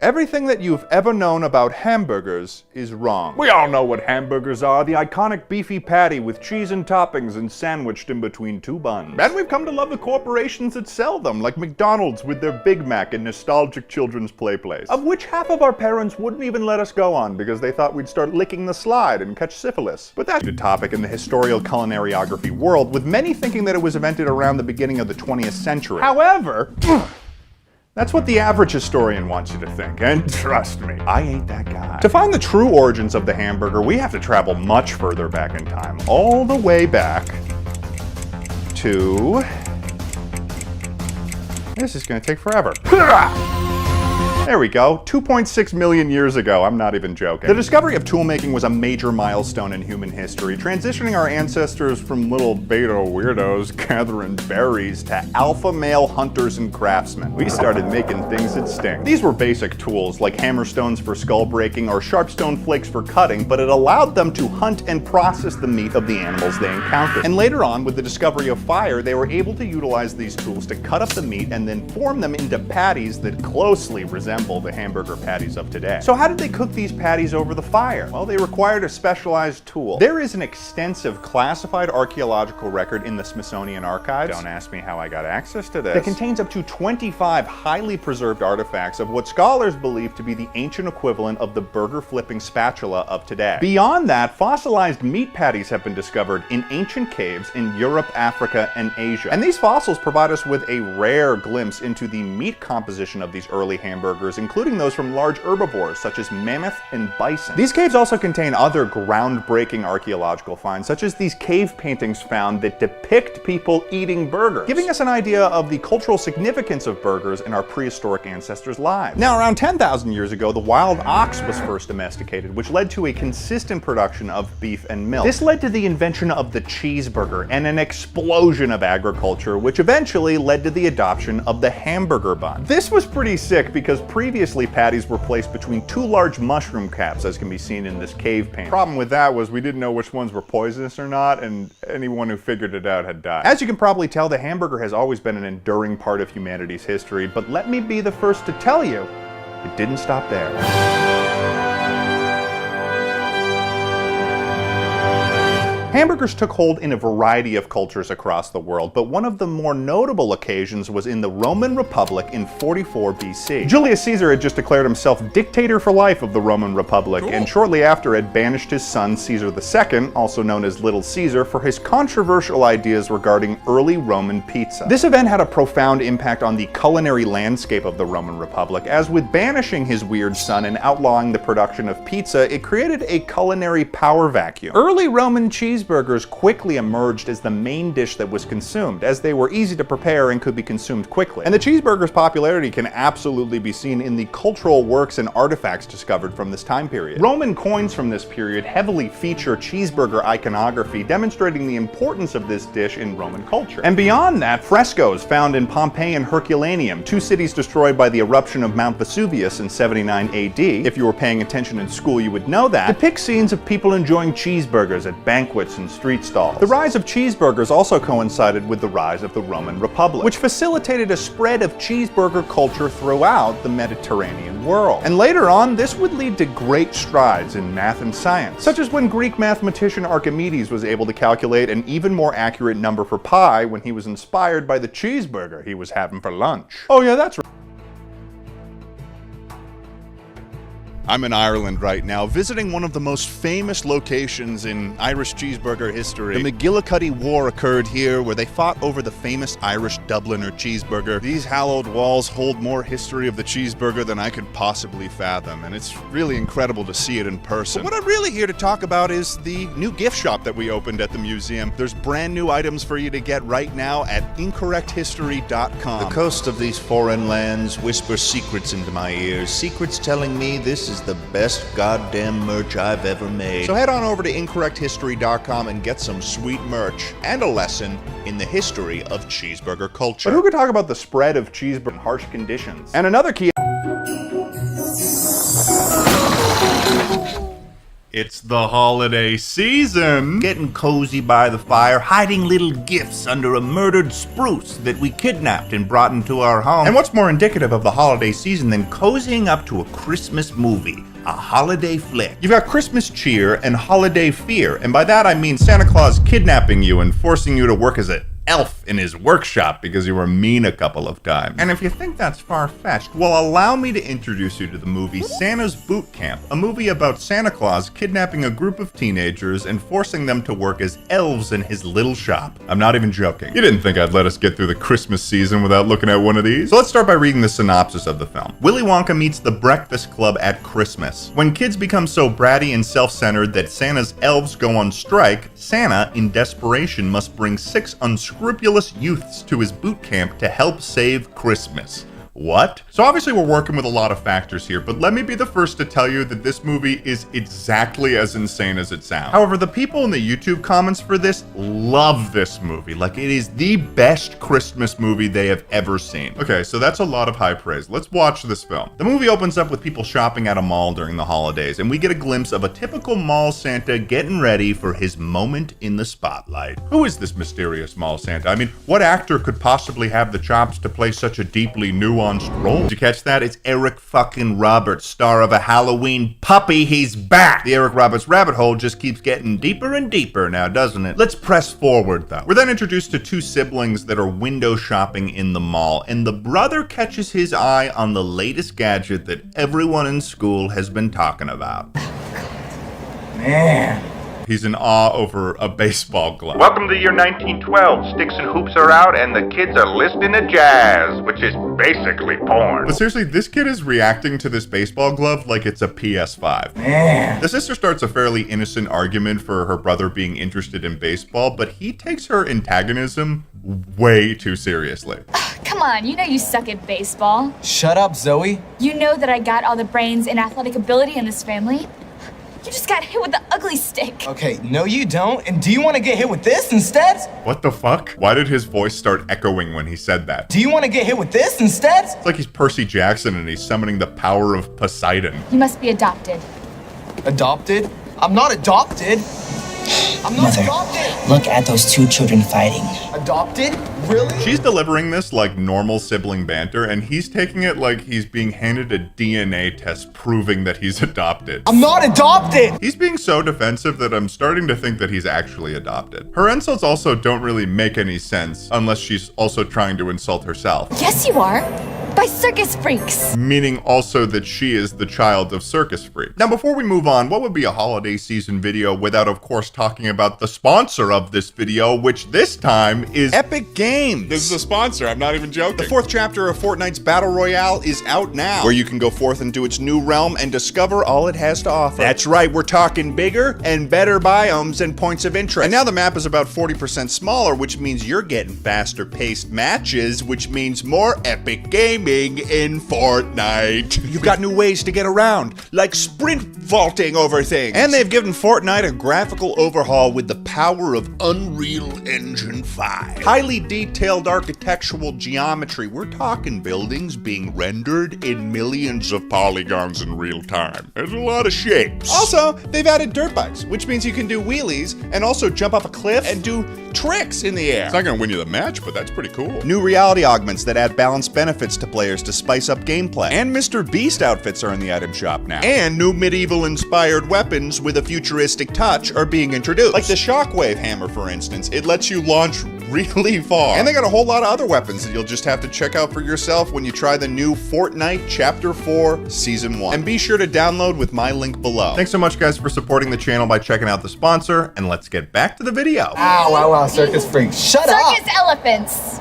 Everything that you've ever known about hamburgers is wrong. We all know what hamburgers are, the iconic beefy patty with cheese and toppings and sandwiched in between two buns. And we've come to love the corporations that sell them, like McDonald's with their Big Mac and nostalgic children's play place, of which half of our parents wouldn't even let us go on because they thought we'd start licking the slide and catch syphilis. But that's a topic in the historical culinariography world, with many thinking that it was invented around the beginning of the 20th century. However, that's what the average historian wants you to think, and trust me, I ain't that guy. To find the true origins of the hamburger, we have to travel much further back in time, all the way back to... This is gonna take forever. There we go, 2.6 million years ago, I'm not even joking. The discovery of toolmaking was a major milestone in human history, transitioning our ancestors from little beta weirdos gathering berries to alpha male hunters and craftsmen. We started making things that sting. These were basic tools, like hammerstones for skull breaking or sharpstone flakes for cutting, but it allowed them to hunt and process the meat of the animals they encountered. And later on, with the discovery of fire, they were able to utilize these tools to cut up the meat and then form them into patties that closely resemble the hamburger patties of today. So how did they cook these patties over the fire? Well, they required a specialized tool. There is an extensive classified archaeological record in the Smithsonian Archives. Don't ask me how I got access to this. That contains up to 25 highly preserved artifacts of what scholars believe to be the ancient equivalent of the burger flipping spatula of today. Beyond that, fossilized meat patties have been discovered in ancient caves in Europe, Africa, and Asia. And these fossils provide us with a rare glimpse into the meat composition of these early hamburgers, including those from large herbivores such as mammoth and bison. These caves also contain other groundbreaking archaeological finds, such as these cave paintings found that depict people eating burgers, giving us an idea of the cultural significance of burgers in our prehistoric ancestors' lives. Now, around 10,000 years ago, the wild ox was first domesticated, which led to a consistent production of beef and milk. This led to the invention of the cheeseburger and an explosion of agriculture, which eventually led to the adoption of the hamburger bun. This was pretty sick because previously, patties were placed between two large mushroom caps, as can be seen in this cave painting. Problem with that was we didn't know which ones were poisonous or not, and anyone who figured it out had died. As you can probably tell, the hamburger has always been an enduring part of humanity's history, but let me be the first to tell you, it didn't stop there. Hamburgers took hold in a variety of cultures across the world, but one of the more notable occasions was in the Roman Republic in 44 BC. Julius Caesar had just declared himself dictator for life of the Roman Republic, and shortly after had banished his son Caesar II, also known as Little Caesar, for his controversial ideas regarding early Roman pizza. This event had a profound impact on the culinary landscape of the Roman Republic, as with banishing his weird son and outlawing the production of pizza, it created a culinary power vacuum. Early Roman cheeseburgers quickly emerged as the main dish that was consumed, as they were easy to prepare and could be consumed quickly. And the cheeseburger's popularity can absolutely be seen in the cultural works and artifacts discovered from this time period. Roman coins from this period heavily feature cheeseburger iconography, demonstrating the importance of this dish in Roman culture. And beyond that, frescoes found in Pompeii and Herculaneum, two cities destroyed by the eruption of Mount Vesuvius in 79 AD, if you were paying attention in school you would know that, depict scenes of people enjoying cheeseburgers at banquets and street stalls. The rise of cheeseburgers also coincided with the rise of the Roman Republic, which facilitated a spread of cheeseburger culture throughout the Mediterranean world. And later on, this would lead to great strides in math and science, such as when Greek mathematician Archimedes was able to calculate an even more accurate number for pi when he was inspired by the cheeseburger he was having for lunch. Oh yeah, that's right. I'm in Ireland right now, visiting one of the most famous locations in Irish cheeseburger history. The McGillicuddy War occurred here, where they fought over the famous Irish Dubliner cheeseburger. These hallowed walls hold more history of the cheeseburger than I could possibly fathom, and it's really incredible to see it in person. But what I'm really here to talk about is the new gift shop that we opened at the museum. There's brand new items for you to get right now at incorrecthistory.com. The coast of these foreign lands whispers secrets into my ears, secrets telling me this is the best goddamn merch I've ever made. So head on over to incorrecthistory.com and get some sweet merch and a lesson in the history of cheeseburger culture. But who could talk about the spread of cheeseburger in harsh conditions? And another key It's the holiday season. Getting cozy by the fire, hiding little gifts under a murdered spruce that we kidnapped and brought into our home. And what's more indicative of the holiday season than cozying up to a Christmas movie? A holiday flick. You've got Christmas cheer and holiday fear, and by that I mean Santa Claus kidnapping you and forcing you to work as an elf in his workshop because you were mean a couple of times. And if you think that's far-fetched, well, allow me to introduce you to the movie Santa's Boot Camp, a movie about Santa Claus kidnapping a group of teenagers and forcing them to work as elves in his little shop. I'm not even joking. You didn't think I'd let us get through the Christmas season without looking at one of these? So let's start by reading the synopsis of the film. Willy Wonka meets the Breakfast Club at Christmas. When kids become so bratty and self-centered that Santa's elves go on strike, Santa, in desperation, must bring 6 unscrupulous youths to his boot camp to help save Christmas. What? So obviously we're working with a lot of factors here, but let me be the first to tell you that this movie is exactly as insane as it sounds. However, the people in the YouTube comments for this love this movie. Like, it is the best Christmas movie they have ever seen. Okay, so that's a lot of high praise. Let's watch this film. The movie opens up with people shopping at a mall during the holidays, and we get a glimpse of a typical mall Santa getting ready for his moment in the spotlight. Who is this mysterious mall Santa? I mean, what actor could possibly have the chops to play such a deeply nuanced role? Did you catch that? It's Eric fucking Roberts, star of A Halloween Puppy. He's back! The Eric Roberts rabbit hole just keeps getting deeper and deeper now, doesn't it? Let's press forward, though. We're then introduced to 2 siblings that are window shopping in the mall, and the brother catches his eye on the latest gadget that everyone in school has been talking about. Man. He's in awe over a baseball glove. Welcome to the year 1912. Sticks and hoops are out and the kids are listening to jazz, which is basically porn. But seriously, this kid is reacting to this baseball glove like it's a PS5. Man. The sister starts a fairly innocent argument for her brother being interested in baseball, but he takes her antagonism way too seriously. Come on, you know you suck at baseball. Shut up, Zoe. You know that I got all the brains and athletic ability in this family. You just got hit with the ugly stick. Okay, no you don't. And do you want to get hit with this instead? What the fuck? Why did his voice start echoing when he said that? Do you want to get hit with this instead? It's like he's Percy Jackson and he's summoning the power of Poseidon. You must be adopted. Adopted? I'm not adopted. I'm not Mother, adopted. look at those 2 children fighting. Adopted? Really? She's delivering this like normal sibling banter, and he's taking it like he's being handed a DNA test proving that he's adopted. I'm not adopted. He's being so defensive that I'm starting to think that he's actually adopted. Her insults also don't really make any sense unless she's also trying to insult herself. Yes, you are. By circus freaks. Meaning also that she is the child of circus freaks. Now, before we move on, what would be a holiday season video without, of course, talking about the sponsor of this video, which this time is Epic Games. This is a sponsor, I'm not even joking. The 4th chapter of Fortnite's Battle Royale is out now, where you can go forth into its new realm and discover all it has to offer. That's right, we're talking bigger and better biomes and points of interest. And now the map is about 40% smaller, which means you're getting faster paced matches, which means more epic gaming in Fortnite. You've got new ways to get around, like sprint vaulting over things. And they've given Fortnite a graphical overhaul with the power of Unreal Engine 5. Highly detailed architectural geometry. We're talking buildings being rendered in millions of polygons in real time. There's a lot of shapes. Also, they've added dirt bikes, which means you can do wheelies and also jump off a cliff and do tricks in the air. It's not gonna win you the match, but that's pretty cool. New reality augments that add balanced benefits to players to spice up gameplay. And Mr. Beast outfits are in the item shop now. And new medieval-inspired weapons with a futuristic touch are being introduced. Like the Shockwave Hammer, for instance. It lets you launch really far. And they got a whole lot of other weapons that you'll just have to check out for yourself when you try the new Fortnite Chapter 4 Season 1. And be sure to download with my link below. Thanks so much, guys, for supporting the channel by checking out the sponsor, and let's get back to the video. Ow, wow, wow, circus freak. Shut up. Circus elephants.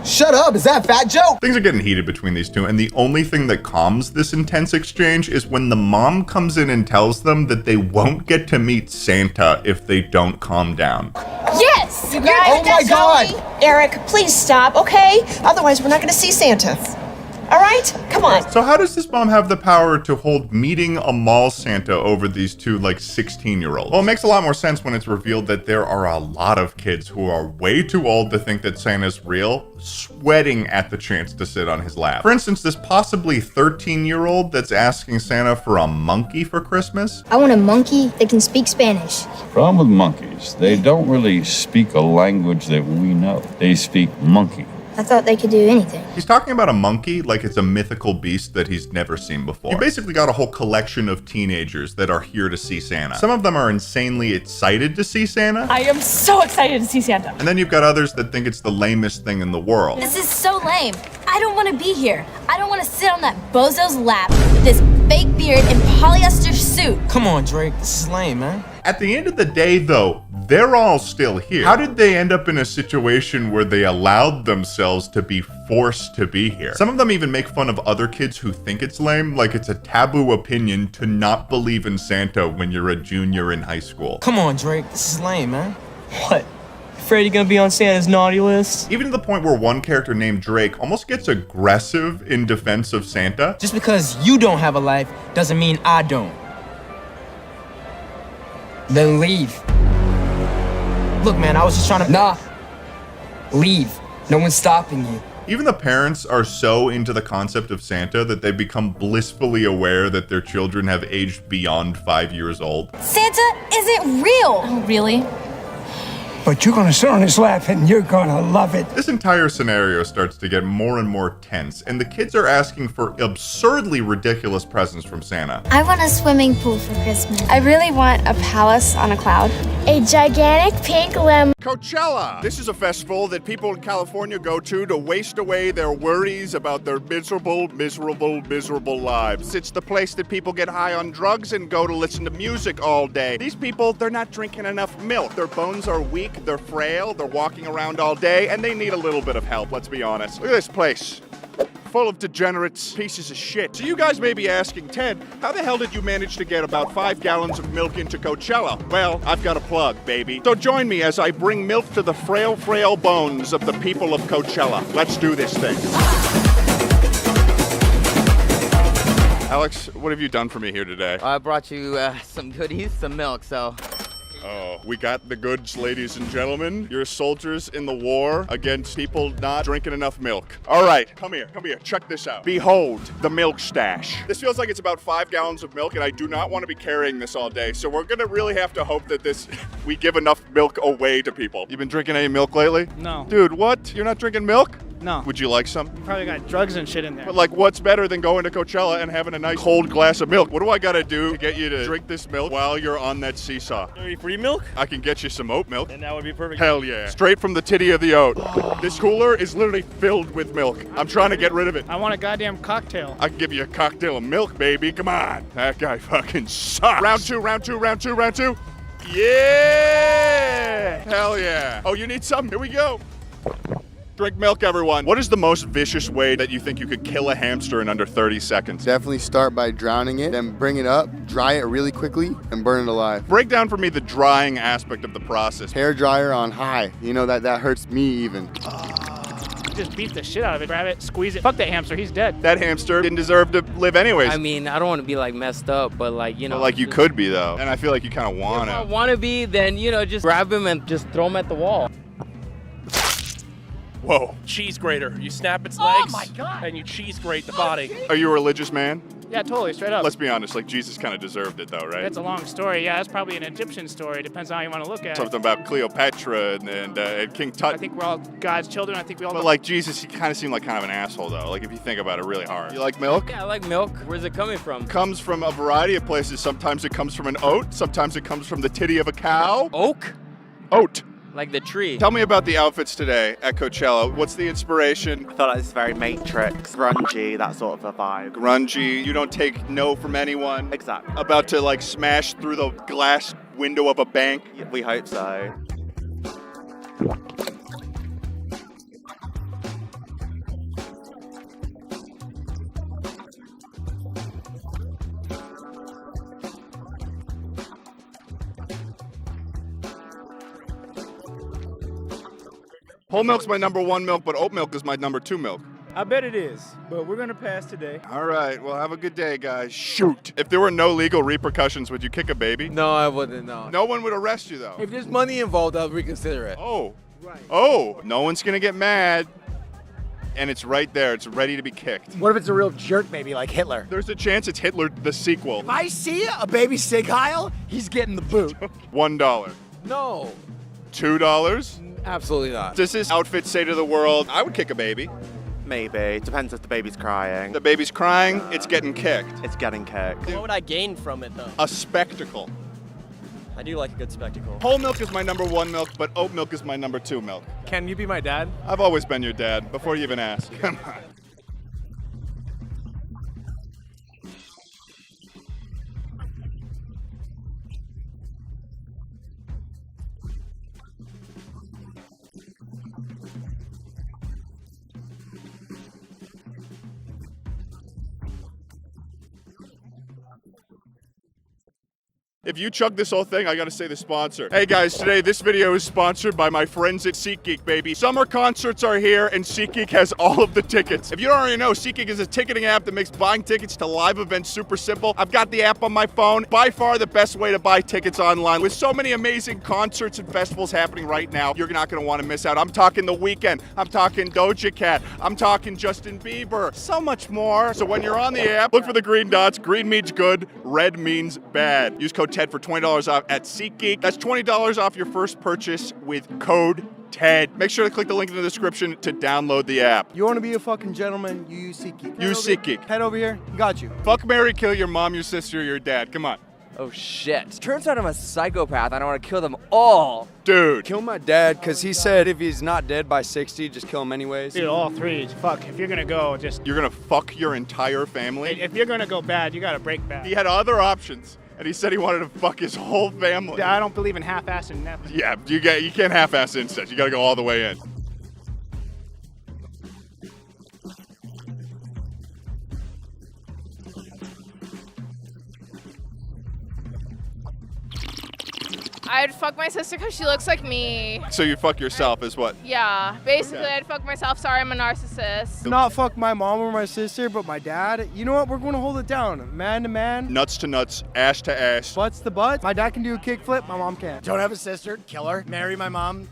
Shut up, is that a fat joke? Things are getting heated between these two, and the only thing that calms this intense exchange is when the mom comes in and tells them that they won't get to meet Santa if they don't calm down. Yes! Oh my God! Eric, please stop, okay? Otherwise, we're not going to see Santa. all right? Come on. So how does this mom have the power to hold meeting a mall Santa over these two, like, 16-year-olds? Well, it makes a lot more sense when it's revealed that there are a lot of kids who are way too old to think that Santa's real, sweating at the chance to sit on his lap. For instance, this possibly 13-year-old that's asking Santa for a monkey for Christmas. I want a monkey that can speak Spanish. Problem with monkeys, they don't really speak a language that we know. They speak monkey. I thought they could do anything. He's talking about a monkey like it's a mythical beast that he's never seen before. You basically got a whole collection of teenagers that are here to see Santa. Some of them are insanely excited to see Santa. I am so excited to see Santa. And then you've got others that think it's the lamest thing in the world. This is so lame. I don't want to be here. I don't want to sit on that bozo's lap with this fake beard and polyester suit. Come on, Drake. This is lame, man. At the end of the day, though, they're all still here. How did they end up in a situation where they allowed themselves to be forced to be here? Some of them even make fun of other kids who think it's lame, like it's a taboo opinion to not believe in Santa when you're a junior in high school. Come on, Drake. This is lame, man. What? Afraid you're gonna be on Santa's naughty list? Even to the point where one character named Drake almost gets aggressive in defense of Santa. Just because you don't have a life doesn't mean I don't. Then leave. Look, man, I was just trying to... Nah. Leave. No one's stopping you. Even the parents are so into the concept of Santa that they become blissfully aware that their children have aged beyond 5 years old. Santa isn't real. Oh, really? But you're gonna sit on his lap and you're gonna love it. This entire scenario starts to get more and more tense, and the kids are asking for absurdly ridiculous presents from Santa. I want a swimming pool for Christmas. I really want a palace on a cloud. A gigantic pink lemon. Coachella. This is a festival that people in California go to waste away their worries about their miserable lives. It's the place that people get high on drugs and go to listen to music all day. These people, they're not drinking enough milk. Their bones are weak, they're frail, they're walking around all day, and they need a little bit of help, let's be honest. Look at this place. Full of degenerates, pieces of shit. So you guys may be asking, Ted, how the hell did you manage to get about 5 gallons of milk into Coachella? Well, I've got a plug, baby. So join me as I bring milk to the frail bones of the people of Coachella. Let's do this thing. Alex, what have you done for me here today? I brought you some goodies, some milk, so... Oh, we got the goods, ladies and gentlemen. You're soldiers in the war against people not drinking enough milk. All right, come here, check this out. Behold, the milk stash. This feels like it's about 5 gallons of milk, and I do not want to be carrying this all day, so we're gonna really have to hope that we give enough milk away to people. You been drinking any milk lately? No. Dude, what? You're not drinking milk? No. Would you like some? You probably got drugs and shit in there. But like, what's better than going to Coachella and having a nice cold glass of milk? What do I gotta do to get you to drink this milk while you're on that seesaw? Any free milk? I can get you some oat milk. And that would be perfect. Hell yeah. Straight from the titty of the oat. This cooler is literally filled with milk. I'm trying to get rid of it. I want a goddamn cocktail. I can give you a cocktail of milk, baby. Come on. That guy fucking sucks. Round two. Yeah! Hell yeah. Oh, you need some? Here we go. Drink milk, everyone. What is the most vicious way that you think you could kill a hamster in under 30 seconds? Definitely start by drowning it, then bring it up, dry it really quickly, and burn it alive. Break down for me the drying aspect of the process. Hair dryer on high. You know that hurts me even. Just beat the shit out of it, grab it, squeeze it. Fuck that hamster, he's dead. That hamster didn't deserve to live anyways. I mean, I don't want to be like messed up, but like, you know. But like you could be though. And I feel like you kind of want to. If I want to be, then, you know, just grab him and just throw him at the wall. Whoa. Cheese grater. You snap its legs. Oh my God. And you cheese grate the body. Are you a religious man? Yeah, totally, straight up. Let's be honest, like Jesus kind of deserved it though, right? That's a long story. Yeah, that's probably an Egyptian story. Depends on how you want to look at it. Something about Cleopatra and King Tut. I think we're all God's children. I think we all. But like Jesus, he kind of seemed like kind of an asshole though. Like if you think about it really hard. You like milk? Yeah, I like milk. Where's it coming from? Comes from a variety of places. Sometimes it comes from an oat. Sometimes it comes from the titty of a cow. Oak? Oat. Like the tree. Tell me about the outfits today at Coachella. What's the inspiration? I felt like this is very Matrix, grungy, that sort of a vibe. Grungy, you don't take no from anyone. Exactly. About to like smash through the glass window of a bank. Yeah, we hope so. Whole milk's my number 1 milk, but oat milk is my number 2 milk. I bet it is, but we're gonna pass today. All right, well, have a good day, guys. Shoot. If there were no legal repercussions, would you kick a baby? No, I wouldn't, no. No one would arrest you, though. If there's money involved, I'll reconsider it. Oh. Right. Oh, no one's gonna get mad. And it's right there. It's ready to be kicked. What if it's a real jerk baby like Hitler? There's a chance it's Hitler, the sequel. If I see a baby Sig Heil, he's getting the boot. $1. No. $2? Absolutely not. Does this outfit say to the world, I would kick a baby? Maybe. Depends if the baby's crying. The baby's crying, it's getting kicked. It's getting kicked. What would I gain from it, though? A spectacle. I do like a good spectacle. Whole milk is my #1 milk, but oat milk is my #2 milk. Can you be my dad? I've always been your dad, before you even ask. Come on. If you chug this whole thing, I gotta say the sponsor. Hey guys, today this video is sponsored by my friends at SeatGeek, baby. Summer concerts are here and SeatGeek has all of the tickets. If you don't already know, SeatGeek is a ticketing app that makes buying tickets to live events super simple. I've got the app on my phone. By far the best way to buy tickets online. With so many amazing concerts and festivals happening right now, you're not gonna wanna miss out. I'm talking The Weeknd, I'm talking Doja Cat, I'm talking Justin Bieber, so much more. So when you're on the app, look for the green dots. Green means good, red means bad. Use code TED for $20 off at SeatGeek. That's $20 off your first purchase with code TED. Make sure to click the link in the description to download the app. You want to be a fucking gentleman, you use SeatGeek. Use SeatGeek. Head over here, got you. Fuck, marry, kill your mom, your sister, your dad. Come on. Oh, shit. Turns out I'm a psychopath. I don't want to kill them all. Dude. Kill my dad, because he said if he's not dead by 60, just kill him anyways. Dude, all three. Fuck, if you're gonna go, just... You're gonna fuck your entire family? If you're gonna go bad, you gotta break bad. He had other options. And he said he wanted to fuck his whole family. I don't believe in half-assing nothing. Yeah, you can't half-ass incest. You gotta go all the way in. I'd fuck my sister because she looks like me. So you fuck yourself is what? Yeah, basically Okay. I'd fuck myself. Sorry, I'm a narcissist. Not fuck my mom or my sister, but my dad. You know what? We're going to hold it down. Man to man. Nuts to nuts, ash to ash. Butts to butts. My dad can do a kickflip. My mom can't. Don't have a sister, kill her. Marry my mom.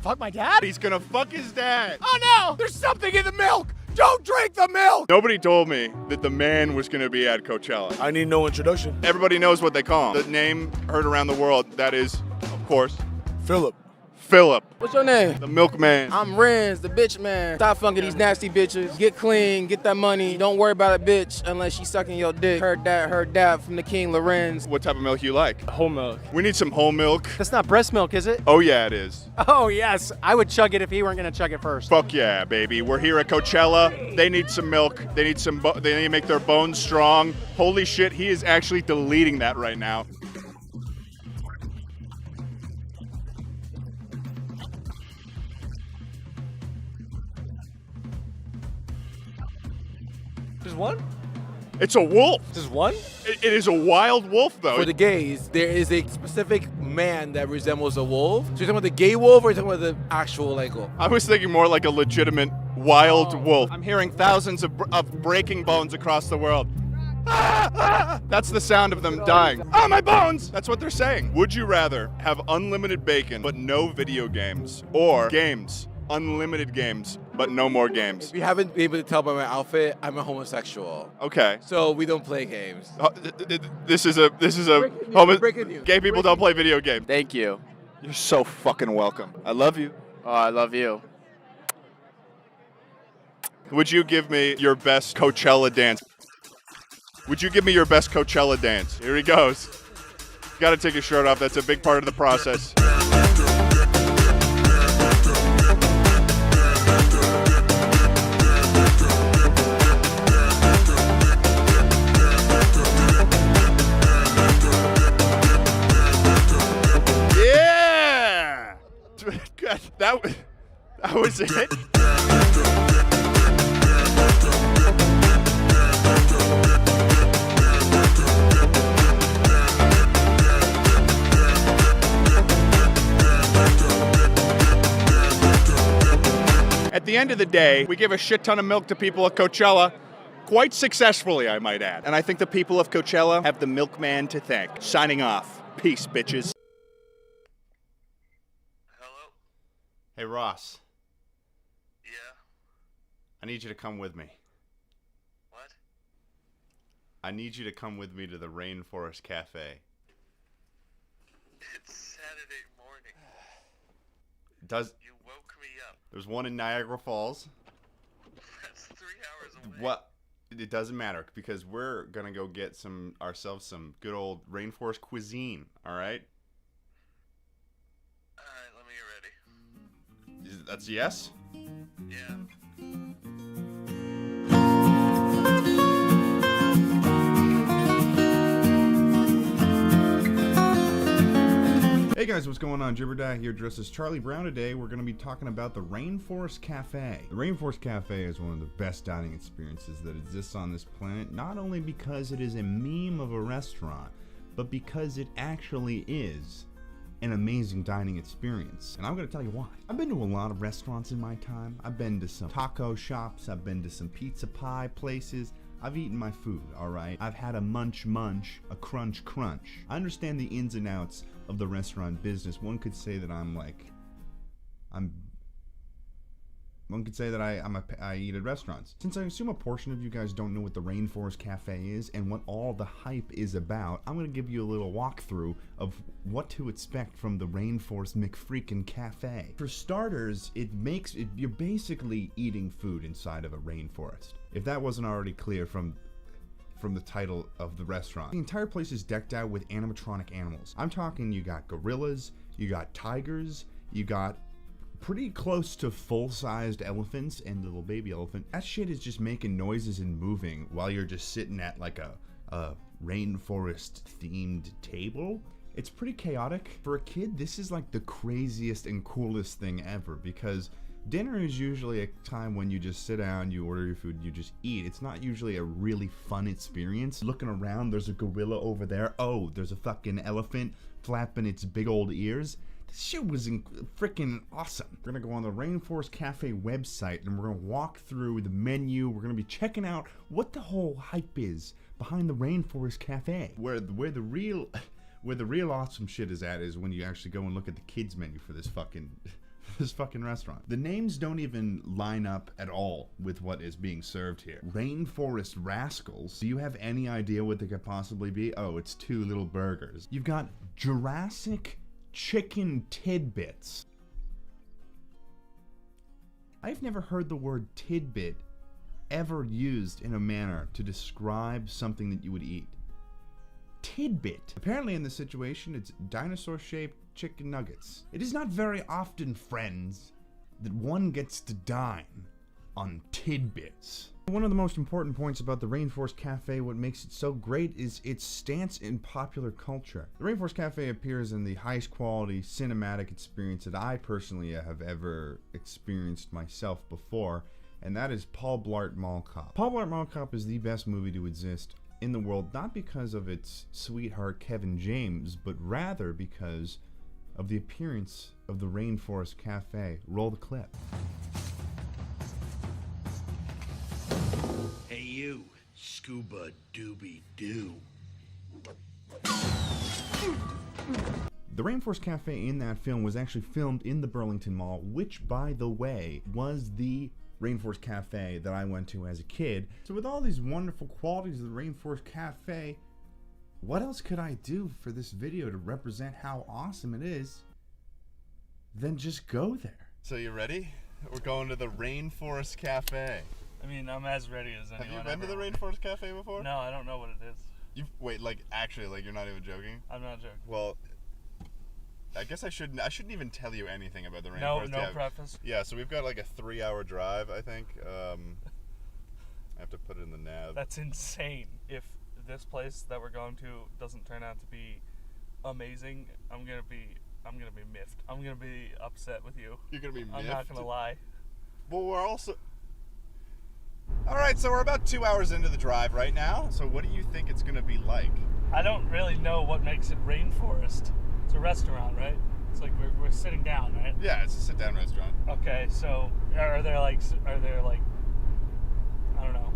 Fuck my dad. He's gonna fuck his dad. Oh no! There's something in the milk! Don't drink the milk! Nobody told me that the man was gonna be at Coachella. I need no introduction. Everybody knows what they call him. The name heard around the world, that is, of course, Philip. Philip. What's your name? The milkman. I'm Renz, the bitch man. Stop fucking these nasty bitches. Get clean, get that money. Don't worry about a bitch unless she's sucking your dick. Heard that from the King Lorenz. What type of milk you like? Whole milk. We need some whole milk. That's not breast milk, is it? Oh yeah, it is. Oh, yes. I would chug it if he weren't going to chug it first. Fuck yeah, baby. We're here at Coachella. They need some milk. They need they need to make their bones strong. Holy shit, he is actually deleting that right now. Just one? It's a wolf. Just one? It is a wild wolf, though. For the gays, there is a specific man that resembles a wolf. So you're talking about the gay wolf or you're talking about the actual like wolf? I was thinking more like a legitimate wild wolf. I'm hearing thousands of breaking bones across the world. That's the sound of them dying. Oh, my bones! That's what they're saying. Would you rather have unlimited bacon but no video games, or games, unlimited games but no more games? If you haven't been able to tell by my outfit, I'm a homosexual. Okay. So we don't play games. This is a gay people don't play video games. Thank you. You're so fucking welcome. I love you. Oh, I love you. Would you give me your best Coachella dance? Would you give me your best Coachella dance? Here he goes. You gotta take your shirt off. That's a big part of the process. Yeah! That was it. At the end of the day, we give a shit ton of milk to people at Coachella. Quite successfully, I might add. And I think the people of Coachella have the milkman to thank. Signing off. Peace, bitches. Hey, Ross. Yeah? I need you to come with me. What? I need you to come with me to the Rainforest Cafe. It's Saturday morning. You woke me up. There's one in Niagara Falls. That's 3 hours away. What? It doesn't matter because we're gonna go get ourselves some good old rainforest cuisine. All right. Alright, let me get ready. That's a yes? Yeah. Hey guys, what's going on? Jibberdie here, dressed as Charlie Brown. Today we're going to be talking about the Rainforest Cafe. The Rainforest Cafe is one of the best dining experiences that exists on this planet, not only because it is a meme of a restaurant, but because it actually is an amazing dining experience. And I'm going to tell you why. I've been to a lot of restaurants in my time. I've been to some taco shops, I've been to some pizza pie places. I've eaten my food, alright? I've had a munch, a crunch. I understand the ins and outs of the restaurant business. One could say that I eat at restaurants. Since I assume a portion of you guys don't know what the Rainforest Cafe is and what all the hype is about, I'm going to give you a little walkthrough of what to expect from the Rainforest McFreakin' Cafe. For starters, you're basically eating food inside of a rainforest. If that wasn't already clear from the title of the restaurant. The entire place is decked out with animatronic animals. I'm talking you got gorillas, you got tigers, you got pretty close to full-sized elephants and little baby elephant. That shit is just making noises and moving while you're just sitting at like a rainforest themed table. It's pretty chaotic. For a kid, this is like the craziest and coolest thing ever because dinner is usually a time when you just sit down, you order your food, and you just eat. It's not usually a really fun experience. Looking around, there's a gorilla over there. Oh, there's a fucking elephant flapping its big old ears. This shit was freaking awesome. We're gonna go on the Rainforest Cafe website and we're gonna walk through the menu. We're gonna be checking out what the whole hype is behind the Rainforest Cafe. Where the real awesome shit is at is when you actually go and look at the kids menu for this fucking restaurant. The names don't even line up at all with what is being served here. Rainforest Rascals. Do you have any idea what they could possibly be? Oh, it's two little burgers. You've got Jurassic Chicken Tidbits. I've never heard the word tidbit ever used in a manner to describe something that you would eat. Tidbit. Apparently in this situation, it's dinosaur-shaped chicken nuggets. It is not very often, friends, that one gets to dine on tidbits. One of the most important points about the Rainforest Cafe, what makes it so great, is its stance in popular culture. The Rainforest Cafe appears in the highest quality cinematic experience that I personally have ever experienced myself before, and that is Paul Blart Mall Cop. Paul Blart Mall Cop is the best movie to exist in the world, not because of its sweetheart Kevin James, but rather because of the appearance of the Rainforest Cafe. Roll the clip. Hey you, Scuba Doobie Doo. The Rainforest Cafe in that film was actually filmed in the Burlington Mall, which, by the way, was the Rainforest Cafe that I went to as a kid. So with all these wonderful qualities of the Rainforest Cafe, what else could I do for this video to represent how awesome it is than just go there? So you ready? We're going to the Rainforest Cafe. I mean, I'm as ready as anyone. Have you been to the Rainforest Cafe before? No, I don't know what it is. Wait, like actually, like you're not even joking? I'm not joking. Well, I guess I shouldn't even tell you anything about the Rainforest Cafe. No preface. Yeah, so we've got like a 3-hour drive, I think. I have to put it in the nav. That's insane. If this place that we're going to doesn't turn out to be amazing, I'm gonna be miffed. I'm gonna be upset with you. You're gonna be miffed? I'm not gonna lie. Well, we're also... Alright, so we're about 2 hours into the drive right now. So what do you think it's gonna be like? I don't really know what makes it Rainforest. It's a restaurant, right? It's like we're sitting down, right? Yeah, it's a sit-down restaurant. Okay, so are there like I don't know,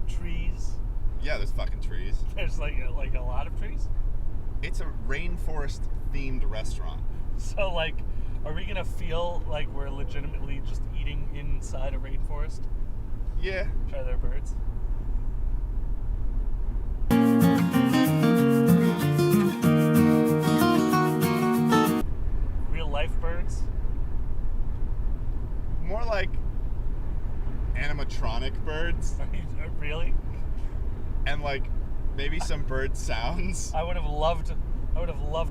trees? Yeah, there's fucking trees. There's like a lot of trees. It's a rainforest themed restaurant. So like, are we gonna feel like we're legitimately just eating inside a rainforest? Yeah. Are there birds? Real life birds? More like animatronic birds. Really? And like maybe some bird sounds. I would have loved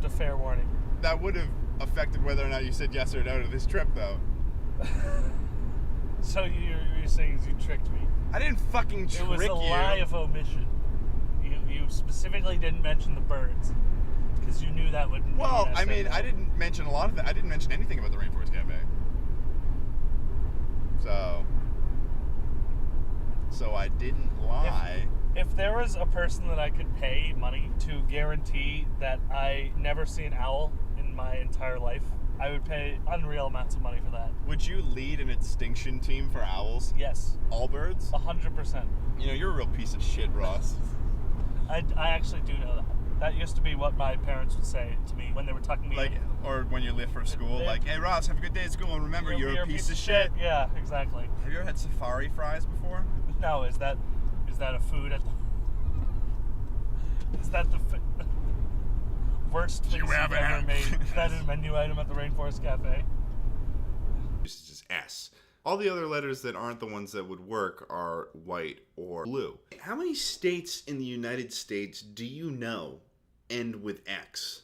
a fair warning. That would have affected whether or not you said yes or no to this trip, though. So you're saying you tricked me? I didn't fucking trick you. It was a lie of omission. You specifically didn't mention the birds because you knew that would. Well, I mean, I didn't mention a lot of that. I didn't mention anything about the Rainforest Cafe. So I didn't lie. If there was a person that I could pay money to guarantee that I never see an owl in my entire life, I would pay unreal amounts of money for that. Would you lead an extinction team for owls? Yes. All birds? 100%. You know, you're a real piece of shit, Ross. I actually do know that. That used to be what my parents would say to me when they were tucking me in. Or when you're late for school, like, hey Ross, have a good day at school, and remember, you're a piece of shit. Yeah, exactly. Have you ever had safari fries before? No, is that a food at the... Is that the worst thing you've ever made? Is that a menu item at the Rainforest Cafe? This is just S. All the other letters that aren't the ones that would work are white or blue. How many states in the United States do you know end with X?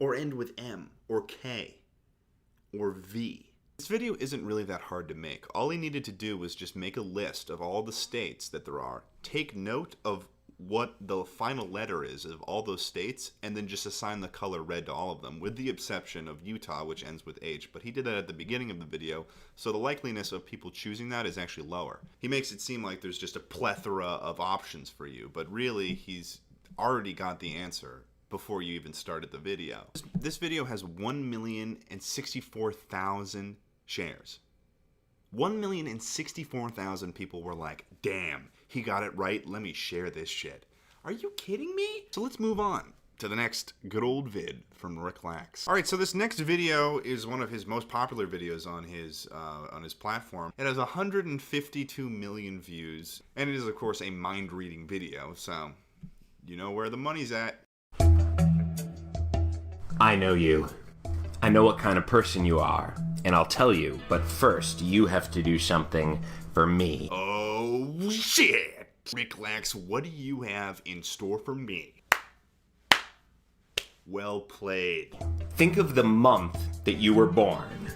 Or end with M? Or K? Or V? This video isn't really that hard to make. All he needed to do was just make a list of all the states that there are, take note of what the final letter is of all those states, and then just assign the color red to all of them, with the exception of Utah, which ends with H. But he did that at the beginning of the video, so the likeliness of people choosing that is actually lower. He makes it seem like there's just a plethora of options for you, but really he's already got the answer before you even started the video. This video has 1,064,000 shares. 1,064,000 people were like, damn, he got it right, let me share this shit. Are you kidding me? So let's move on to the next good old vid from Rick Lax. Alright, so this next video is one of his most popular videos on his platform. It has 152 million views, and it is of course a mind-reading video, so you know where the money's at. I know you. I know what kind of person you are, and I'll tell you, but first you have to do something for me. Oh shit! Rick Lax, what do you have in store for me? Well played. Think of the month that you were born.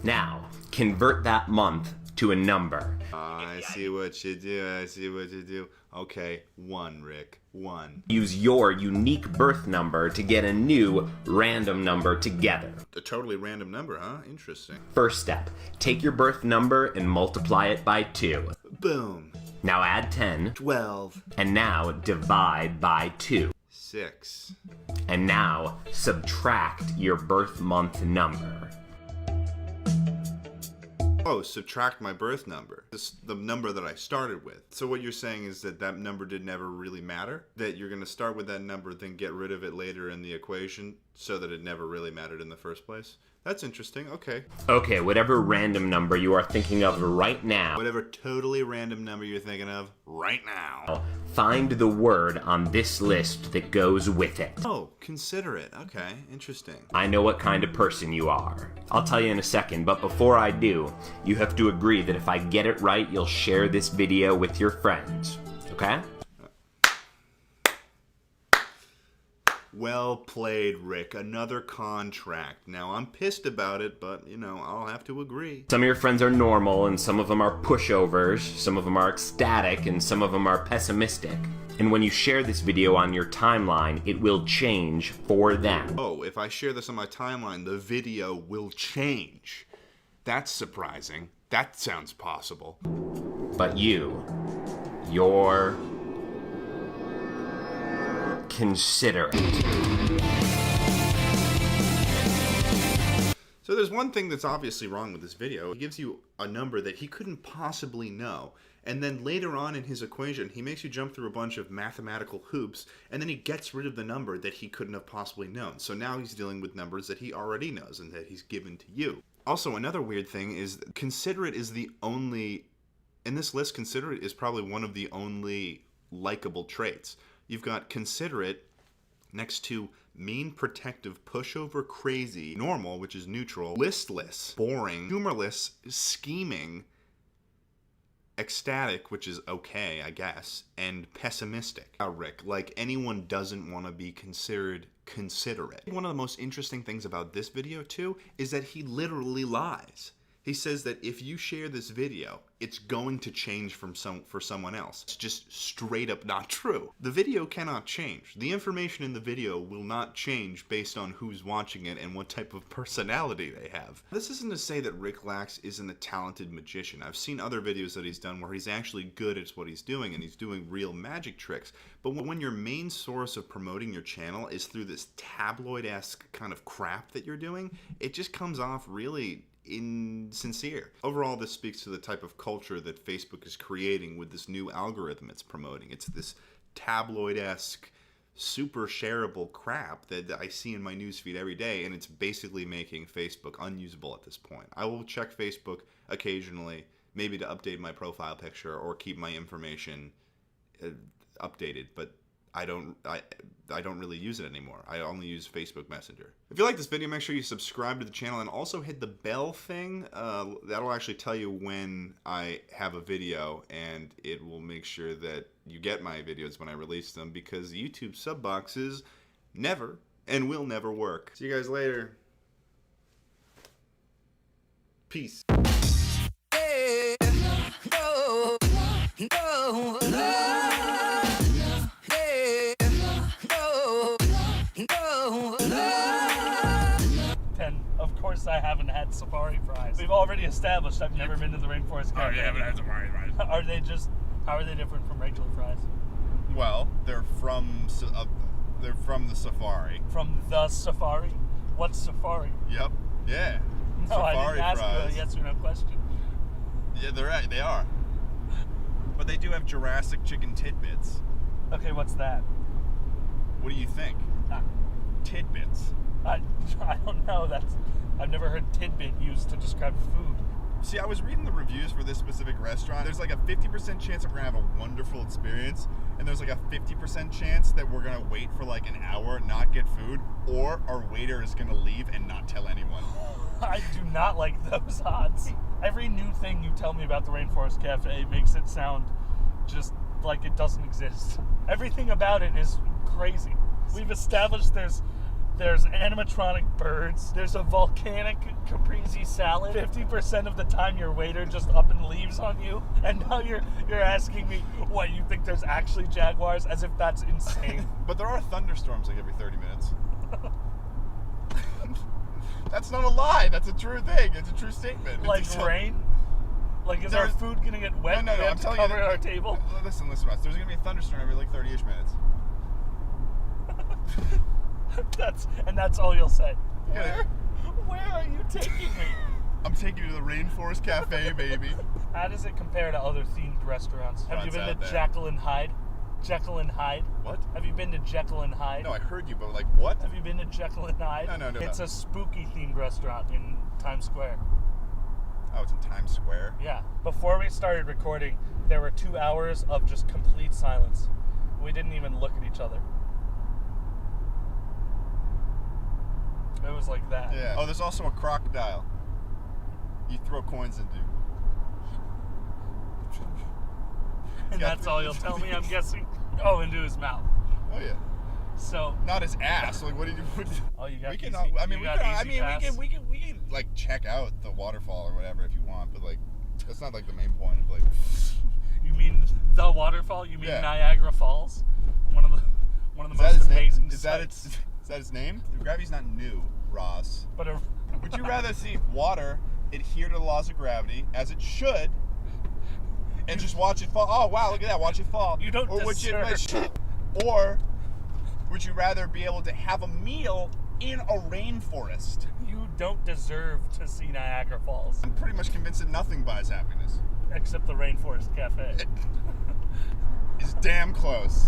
Now, convert that month to a number. I see what you do, I see what you do. Okay, 1, Rick, 1. Use your unique birth number to get a new random number together. A totally random number, huh? Interesting. First step, take your birth number and multiply it by 2. Boom. Now add 10. 12. And now divide by 2. 6. And now subtract your birth month number. Oh, subtract my birth number. This the number that I started with. So what you're saying is that that number did never really matter? That you're going to start with that number, then get rid of it later in the equation, so that it never really mattered in the first place? That's interesting, okay. Okay, whatever random number you are thinking of right now. Whatever totally random number you're thinking of right now. Find the word on this list that goes with it. Oh, consider it. Okay, interesting. I know what kind of person you are. I'll tell you in a second, but before I do, you have to agree that if I get it right, you'll share this video with your friends. Okay? Well played, Rick. Another contract. Now, I'm pissed about it, but, you know, I'll have to agree. Some of your friends are normal, and some of them are pushovers, some of them are ecstatic, and some of them are pessimistic. And when you share this video on your timeline, it will change for them. Oh, if I share this on my timeline, the video will change. That's surprising. That sounds possible. But you're... consider it. So there's one thing that's obviously wrong with this video. He gives you a number that he couldn't possibly know. And then later on in his equation, he makes you jump through a bunch of mathematical hoops, and then he gets rid of the number that he couldn't have possibly known. So now he's dealing with numbers that he already knows and that he's given to you. Also, another weird thing is considerate is the only... In this list, considerate is probably one of the only likable traits. You've got considerate next to mean, protective, pushover, crazy, normal, which is neutral, listless, boring, humorless, scheming, ecstatic, which is okay, I guess, and pessimistic. Rick, like anyone doesn't want to be considered considerate. One of the most interesting things about this video, too, is that he literally lies. He says that if you share this video, it's going to change for someone else. It's just straight up not true. The video cannot change. The information in the video will not change based on who's watching it and what type of personality they have. This isn't to say that Rick Lax isn't a talented magician. I've seen other videos that he's done where he's actually good at what he's doing and he's doing real magic tricks. But when your main source of promoting your channel is through this tabloid-esque kind of crap that you're doing, it just comes off really insincere. Overall, this speaks to the type of culture that Facebook is creating with this new algorithm it's promoting. It's this tabloid-esque, super shareable crap that I see in my newsfeed every day, and it's basically making Facebook unusable at this point. I will check Facebook occasionally, maybe to update my profile picture or keep my information updated, but I don't really use it anymore. I only use Facebook Messenger. If you like this video, make sure you subscribe to the channel and also hit the bell thing. That'll actually tell you when I have a video, and it will make sure that you get my videos when I release them, because YouTube sub boxes never and will never work. See you guys later. Peace. Hey, no, no, no. Of course I haven't had safari fries. We've already established I've never been to the Rainforest Cafe. Oh, you haven't had safari fries. How are they different from regular fries? Well, they're from the safari. From the safari? What's safari? Yep. Yeah. No, safari I didn't ask fries. a yes or no question. Yeah, they're right. They are. But they do have Jurassic chicken tidbits. Okay, what's that? What do you think? Tidbits. I don't know. I've never heard tidbit used to describe food. See, I was reading the reviews for this specific restaurant. There's like a 50% chance that we're gonna have a wonderful experience, and there's like a 50% chance that we're gonna wait for like an hour, not get food, or our waiter is gonna leave and not tell anyone. I do not like those odds. Every new thing you tell me about the Rainforest Cafe makes it sound just like it doesn't exist. Everything about it is crazy. We've established there's animatronic birds, there's a volcanic caprese salad. 50% of the time your waiter just up and leaves on you, and now you're asking me what you think there's actually jaguars, as if that's insane. But there are thunderstorms like every 30 minutes. That's not a lie, that's a true thing, it's a true statement. Like rain? Like is our food gonna get wet? No, I'm telling you, cover our table? Listen, Russ, there's gonna be a thunderstorm every like 30-ish minutes. That's all you'll say. Where are you taking me? I'm taking you to the Rainforest Cafe, baby. How does it compare to other themed restaurants? Have you been to Jekyll and Hyde? Jekyll and Hyde? What? Have you been to Jekyll and Hyde? No, I heard you, but like what? Have you been to Jekyll and Hyde? No. It's a spooky themed restaurant in Times Square. Oh, it's in Times Square? Yeah. Before we started recording, there were 2 hours of just complete silence. We didn't even look at each other. It was like that. Yeah. Oh, there's also a crocodile you throw coins into. And that's all you'll tell me, I'm guessing? Oh, into his mouth. Oh, yeah. So not his ass. Like, what do you do? Oh, you got we can. Easy, we can like check out the waterfall or whatever if you want, but like that's not like the main point of like. You mean the waterfall? You mean Niagara Falls? One of the most amazing sights. Is that its name? Gravity's not new, Ross. But would you rather see water adhere to the laws of gravity as it should, and just watch it fall? Oh wow, look at that! Watch it fall. You don't. Or would you rather be able to have a meal in a rainforest. You don't deserve to see Niagara Falls. I'm pretty much convinced that nothing buys happiness. Except the Rainforest Cafe. It's damn close.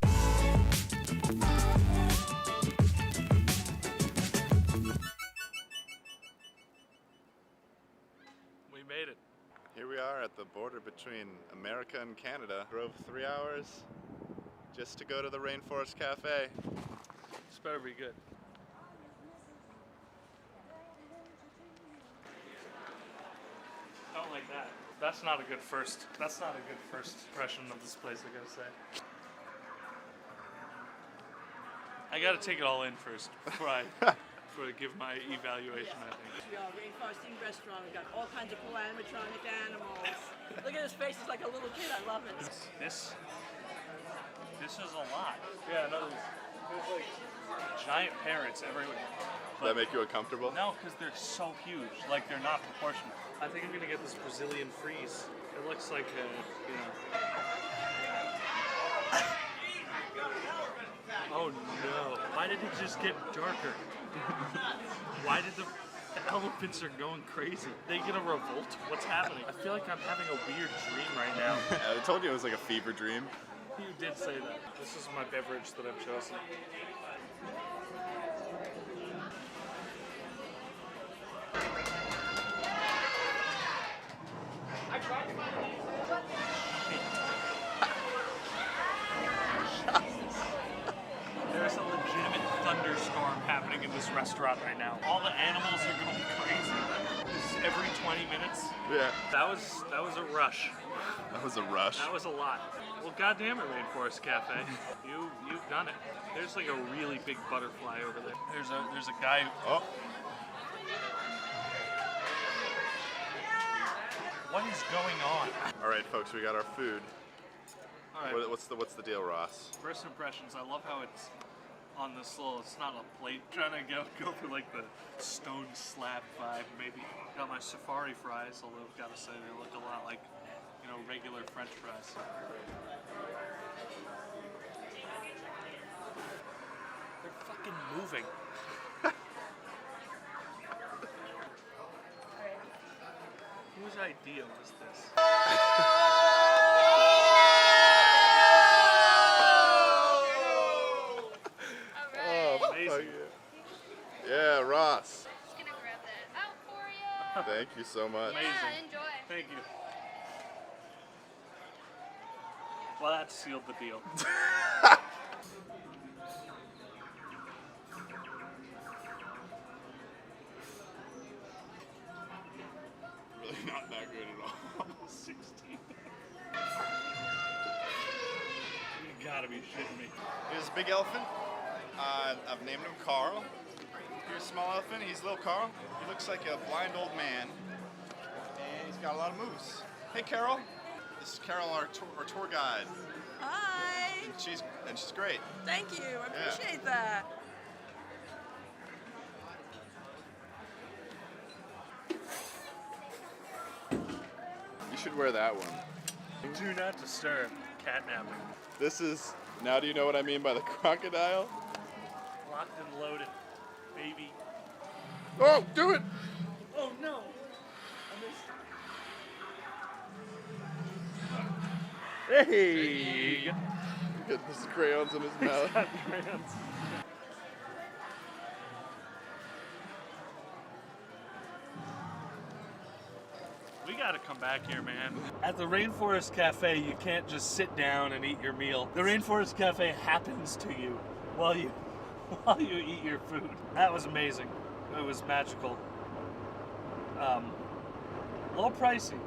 We made it. Here we are at the border between America and Canada. Drove 3 hours just to go to the Rainforest Cafe. This better be good. Don't like that. That's not a good first impression of this place, I gotta say. I gotta take it all in first before I give my evaluation, I think. We are Rainforest themed restaurant. We've got all kinds of cool animatronic animals. Look at his face, he's like a little kid. I love it. This is a lot. Yeah, no, there's like giant parrots everywhere. Does that make you uncomfortable? No, because they're so huge. Like, they're not proportional. I think I'm gonna get this Brazilian freeze. It looks like a, you know. Oh no! Why did it just get darker? Why did the elephants are going crazy? They get a revolt? What's happening? I feel like I'm having a weird dream right now. I told you it was like a fever dream. You did say that. This is my beverage that I've chosen. There's a legitimate thunderstorm happening in this restaurant right now. All the animals are going crazy. This is every 20 minutes. Yeah. That was a rush. That was a rush. That was a lot. Well, goddamn it, Rainforest Cafe. You've done it. There's like a really big butterfly over there. There's a guy. Oh. What is going on? All right, folks, we got our food. All right. What's the deal, Ross? First impressions. I love how it's on this little. It's not a plate. Trying to go for like the stone slab vibe, maybe. Got my safari fries, although I've got to say they look a lot like, you know, regular French fries. They're fucking moving. Whose idea was this? Oh, amazing. Yeah, Ross. Just gonna grab that out for you. Thank you so much. Amazing. Yeah, enjoy. Thank you. Well, that sealed the deal. Really not that good at all. 16. You gotta be shitting me. Here's a big elephant. I've named him Carl. Here's a small elephant. He's little Carl. He looks like a blind old man, and he's got a lot of moves. Hey, Carol. This is Carol, our tour guide. Hi. And she's great. Thank you. I appreciate that. You should wear that one. Do not disturb. Catnapping. This is, now do you know what I mean by the crocodile? Locked and loaded. Baby. Oh, do it! Oh no! Hey! Get these crayons in his mouth. Crayons. We gotta come back here, man. At the Rainforest Cafe, you can't just sit down and eat your meal. The Rainforest Cafe happens to you while you eat your food. That was amazing. It was magical. A little pricey.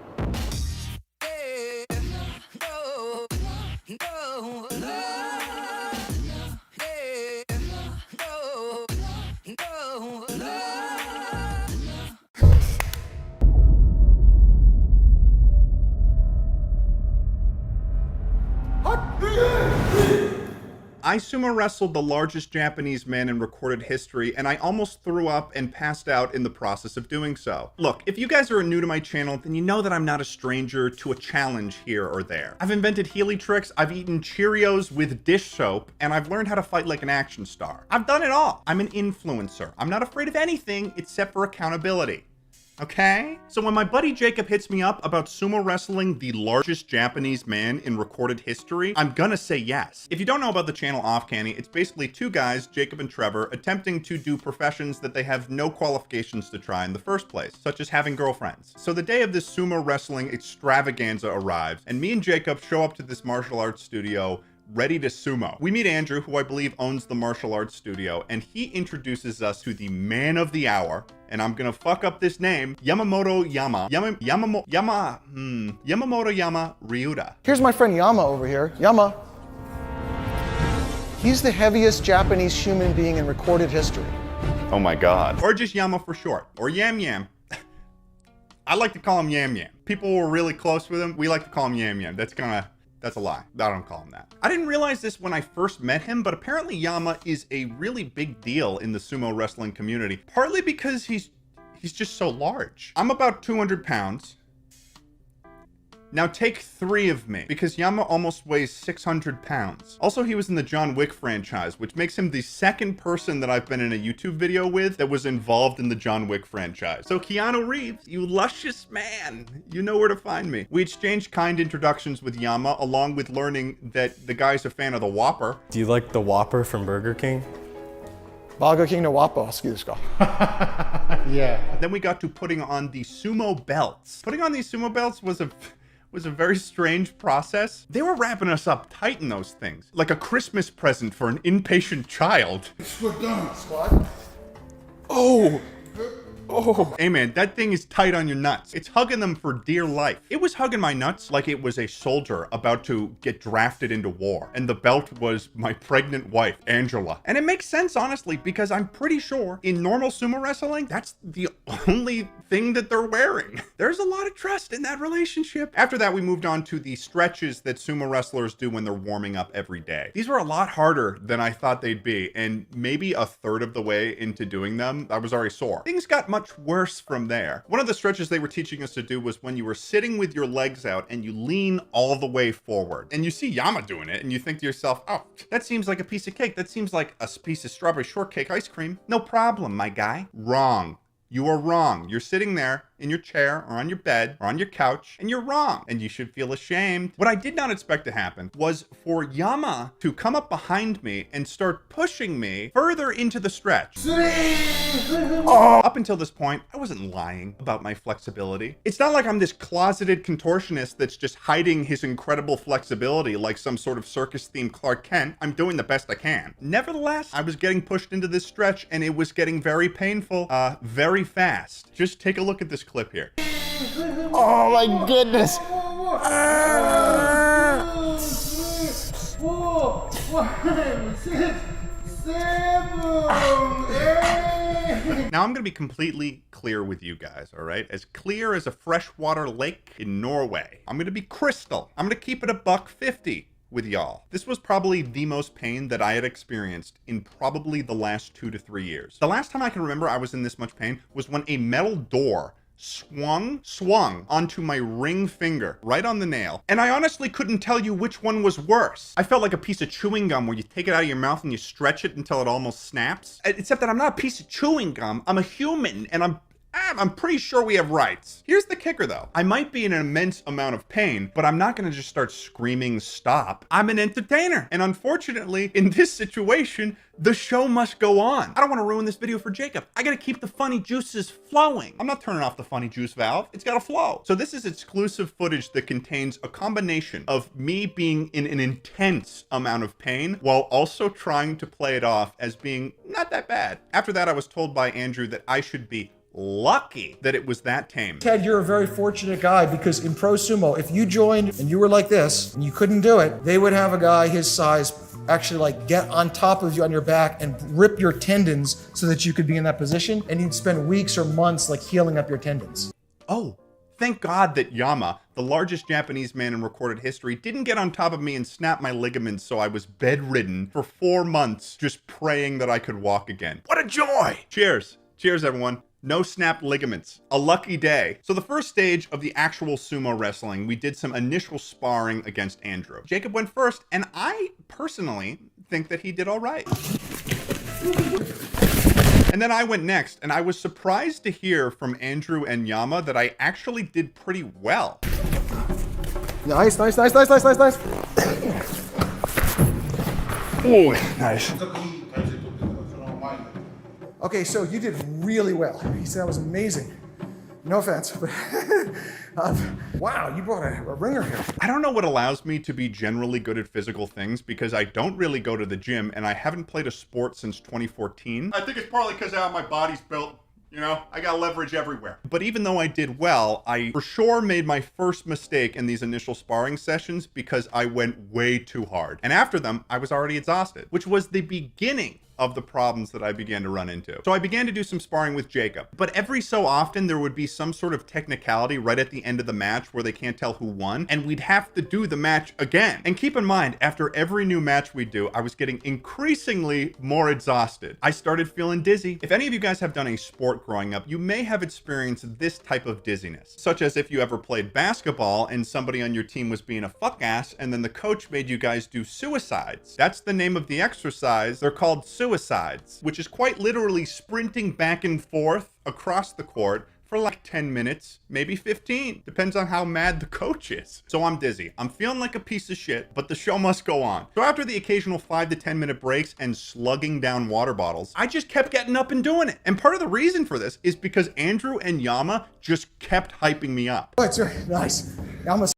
I sumo wrestled the largest Japanese man in recorded history, and I almost threw up and passed out in the process of doing so. Look, if you guys are new to my channel, then you know that I'm not a stranger to a challenge here or there. I've invented Healy tricks, I've eaten Cheerios with dish soap, and I've learned how to fight like an action star. I've done it all. I'm an influencer. I'm not afraid of anything except for accountability. Okay? So when my buddy Jacob hits me up about sumo wrestling the largest Japanese man in recorded history, I'm gonna say yes. If you don't know about the channel Off Canny, it's basically two guys, Jacob and Trevor, attempting to do professions that they have no qualifications to try in the first place, such as having girlfriends. So the day of this sumo wrestling extravaganza arrives, and me and Jacob show up to this martial arts studio ready to sumo. We meet Andrew, who I believe owns the martial arts studio, and he introduces us to the man of the hour, and I'm gonna fuck up this name, Yamamoto Yama Ryuta. Here's my friend Yama over here. Yama. He's the heaviest Japanese human being in recorded history. Oh my God. Or just Yama for short, or Yam Yam. I like to call him Yam Yam. People who are really close with him, we like to call him Yam Yam. That's a lie. I don't call him that. I didn't realize this when I first met him, but apparently Yama is a really big deal in the sumo wrestling community, partly because he's just so large. I'm about 200 pounds. Now take 3 of me, because Yama almost weighs 600 pounds. Also, he was in the John Wick franchise, which makes him the second person that I've been in a YouTube video with that was involved in the John Wick franchise. So Keanu Reeves, you luscious man, you know where to find me. We exchanged kind introductions with Yama, along with learning that the guy's a fan of the Whopper. Do you like the Whopper from Burger King? Burger King no Whopper, excuse me. Yeah. Then we got to putting on the sumo belts. Putting on these sumo belts was a very strange process. They were wrapping us up tight in those things, like a Christmas present for an impatient child. We're done, squad. Oh! Oh. Hey man, that thing is tight on your nuts. It's hugging them for dear life. It was hugging my nuts like it was a soldier about to get drafted into war. And the belt was my pregnant wife, Angela. And it makes sense, honestly, because I'm pretty sure in normal sumo wrestling, that's the only thing that they're wearing. There's a lot of trust in that relationship. After that, we moved on to the stretches that sumo wrestlers do when they're warming up every day. These were a lot harder than I thought they'd be. And maybe a third of the way into doing them, I was already sore. Things got much worse from there. One of the stretches they were teaching us to do was when you were sitting with your legs out and you lean all the way forward. And you see Yama doing it and you think to yourself, oh, that seems like a piece of cake. That seems like a piece of strawberry shortcake ice cream. No problem, my guy. Wrong. You are wrong. You're sitting there in your chair or on your bed or on your couch and you're wrong and you should feel ashamed. What I did not expect to happen was for Yama to come up behind me and start pushing me further into the stretch. Oh. Up until this point, I wasn't lying about my flexibility. It's not like I'm this closeted contortionist that's just hiding his incredible flexibility like some sort of circus-themed Clark Kent. I'm doing the best I can. Nevertheless, I was getting pushed into this stretch and it was getting very painful, very fast. Just take a look at this clip here. Oh my goodness. Now I'm gonna be completely clear with you guys, all right? As clear as a freshwater lake in Norway. I'm gonna be crystal. I'm gonna keep it $1.50 with y'all. This was probably the most pain that I had experienced in probably the last 2 to 3 years. The last time I can remember I was in this much pain was when a metal door swung onto my ring finger, right on the nail. And I honestly couldn't tell you which one was worse. I felt like a piece of chewing gum where you take it out of your mouth and you stretch it until it almost snaps. Except that I'm not a piece of chewing gum. I'm a human and I'm pretty sure we have rights. Here's the kicker though. I might be in an immense amount of pain, but I'm not gonna just start screaming stop. I'm an entertainer. And unfortunately, in this situation, the show must go on. I don't wanna ruin this video for Jacob. I gotta keep the funny juices flowing. I'm not turning off the funny juice valve. It's gotta flow. So this is exclusive footage that contains a combination of me being in an intense amount of pain while also trying to play it off as being not that bad. After that, I was told by Andrew that I should be lucky that it was that tame. Ted, you're a very fortunate guy because in pro sumo, if you joined and you were like this and you couldn't do it, they would have a guy his size actually like get on top of you on your back and rip your tendons so that you could be in that position, and you'd spend weeks or months like healing up your tendons. Oh, thank God that Yama, the largest Japanese man in recorded history, didn't get on top of me and snap my ligaments so I was bedridden for 4 months just praying that I could walk again. What a joy! Cheers. Cheers, everyone. No snapped ligaments. A lucky day. So the first stage of the actual sumo wrestling, we did some initial sparring against Andrew. Jacob went first, and I personally think that he did all right. And then I went next, and I was surprised to hear from Andrew and Yama that I actually did pretty well. Nice, nice, nice, nice, nice, nice, nice. Oh, nice. Okay, so you did really well. He said that was amazing. No offense, but wow, you brought a ringer here. I don't know what allows me to be generally good at physical things because I don't really go to the gym and I haven't played a sport since 2014. I think it's partly because how my body's built. You know, I got leverage everywhere. But even though I did well, I for sure made my first mistake in these initial sparring sessions because I went way too hard. And after them, I was already exhausted, which was the beginning of the problems that I began to run into. So I began to do some sparring with Jacob, but every so often there would be some sort of technicality right at the end of the match where they can't tell who won, and we'd have to do the match again. And keep in mind, after every new match we do, I was getting increasingly more exhausted. I started feeling dizzy. If any of you guys have done a sport growing up, you may have experienced this type of dizziness, such as if you ever played basketball and somebody on your team was being a fuck ass and then the coach made you guys do suicides. That's the name of the exercise. They're called suicides, which is quite literally sprinting back and forth across the court for like 10 minutes, maybe 15. Depends on how mad the coach is. So I'm dizzy. I'm feeling like a piece of shit, but the show must go on. So after the occasional 5 to 10 minute breaks and slugging down water bottles, I just kept getting up and doing it. And part of the reason for this is because Andrew and Yama just kept hyping me up. That's right. Nice.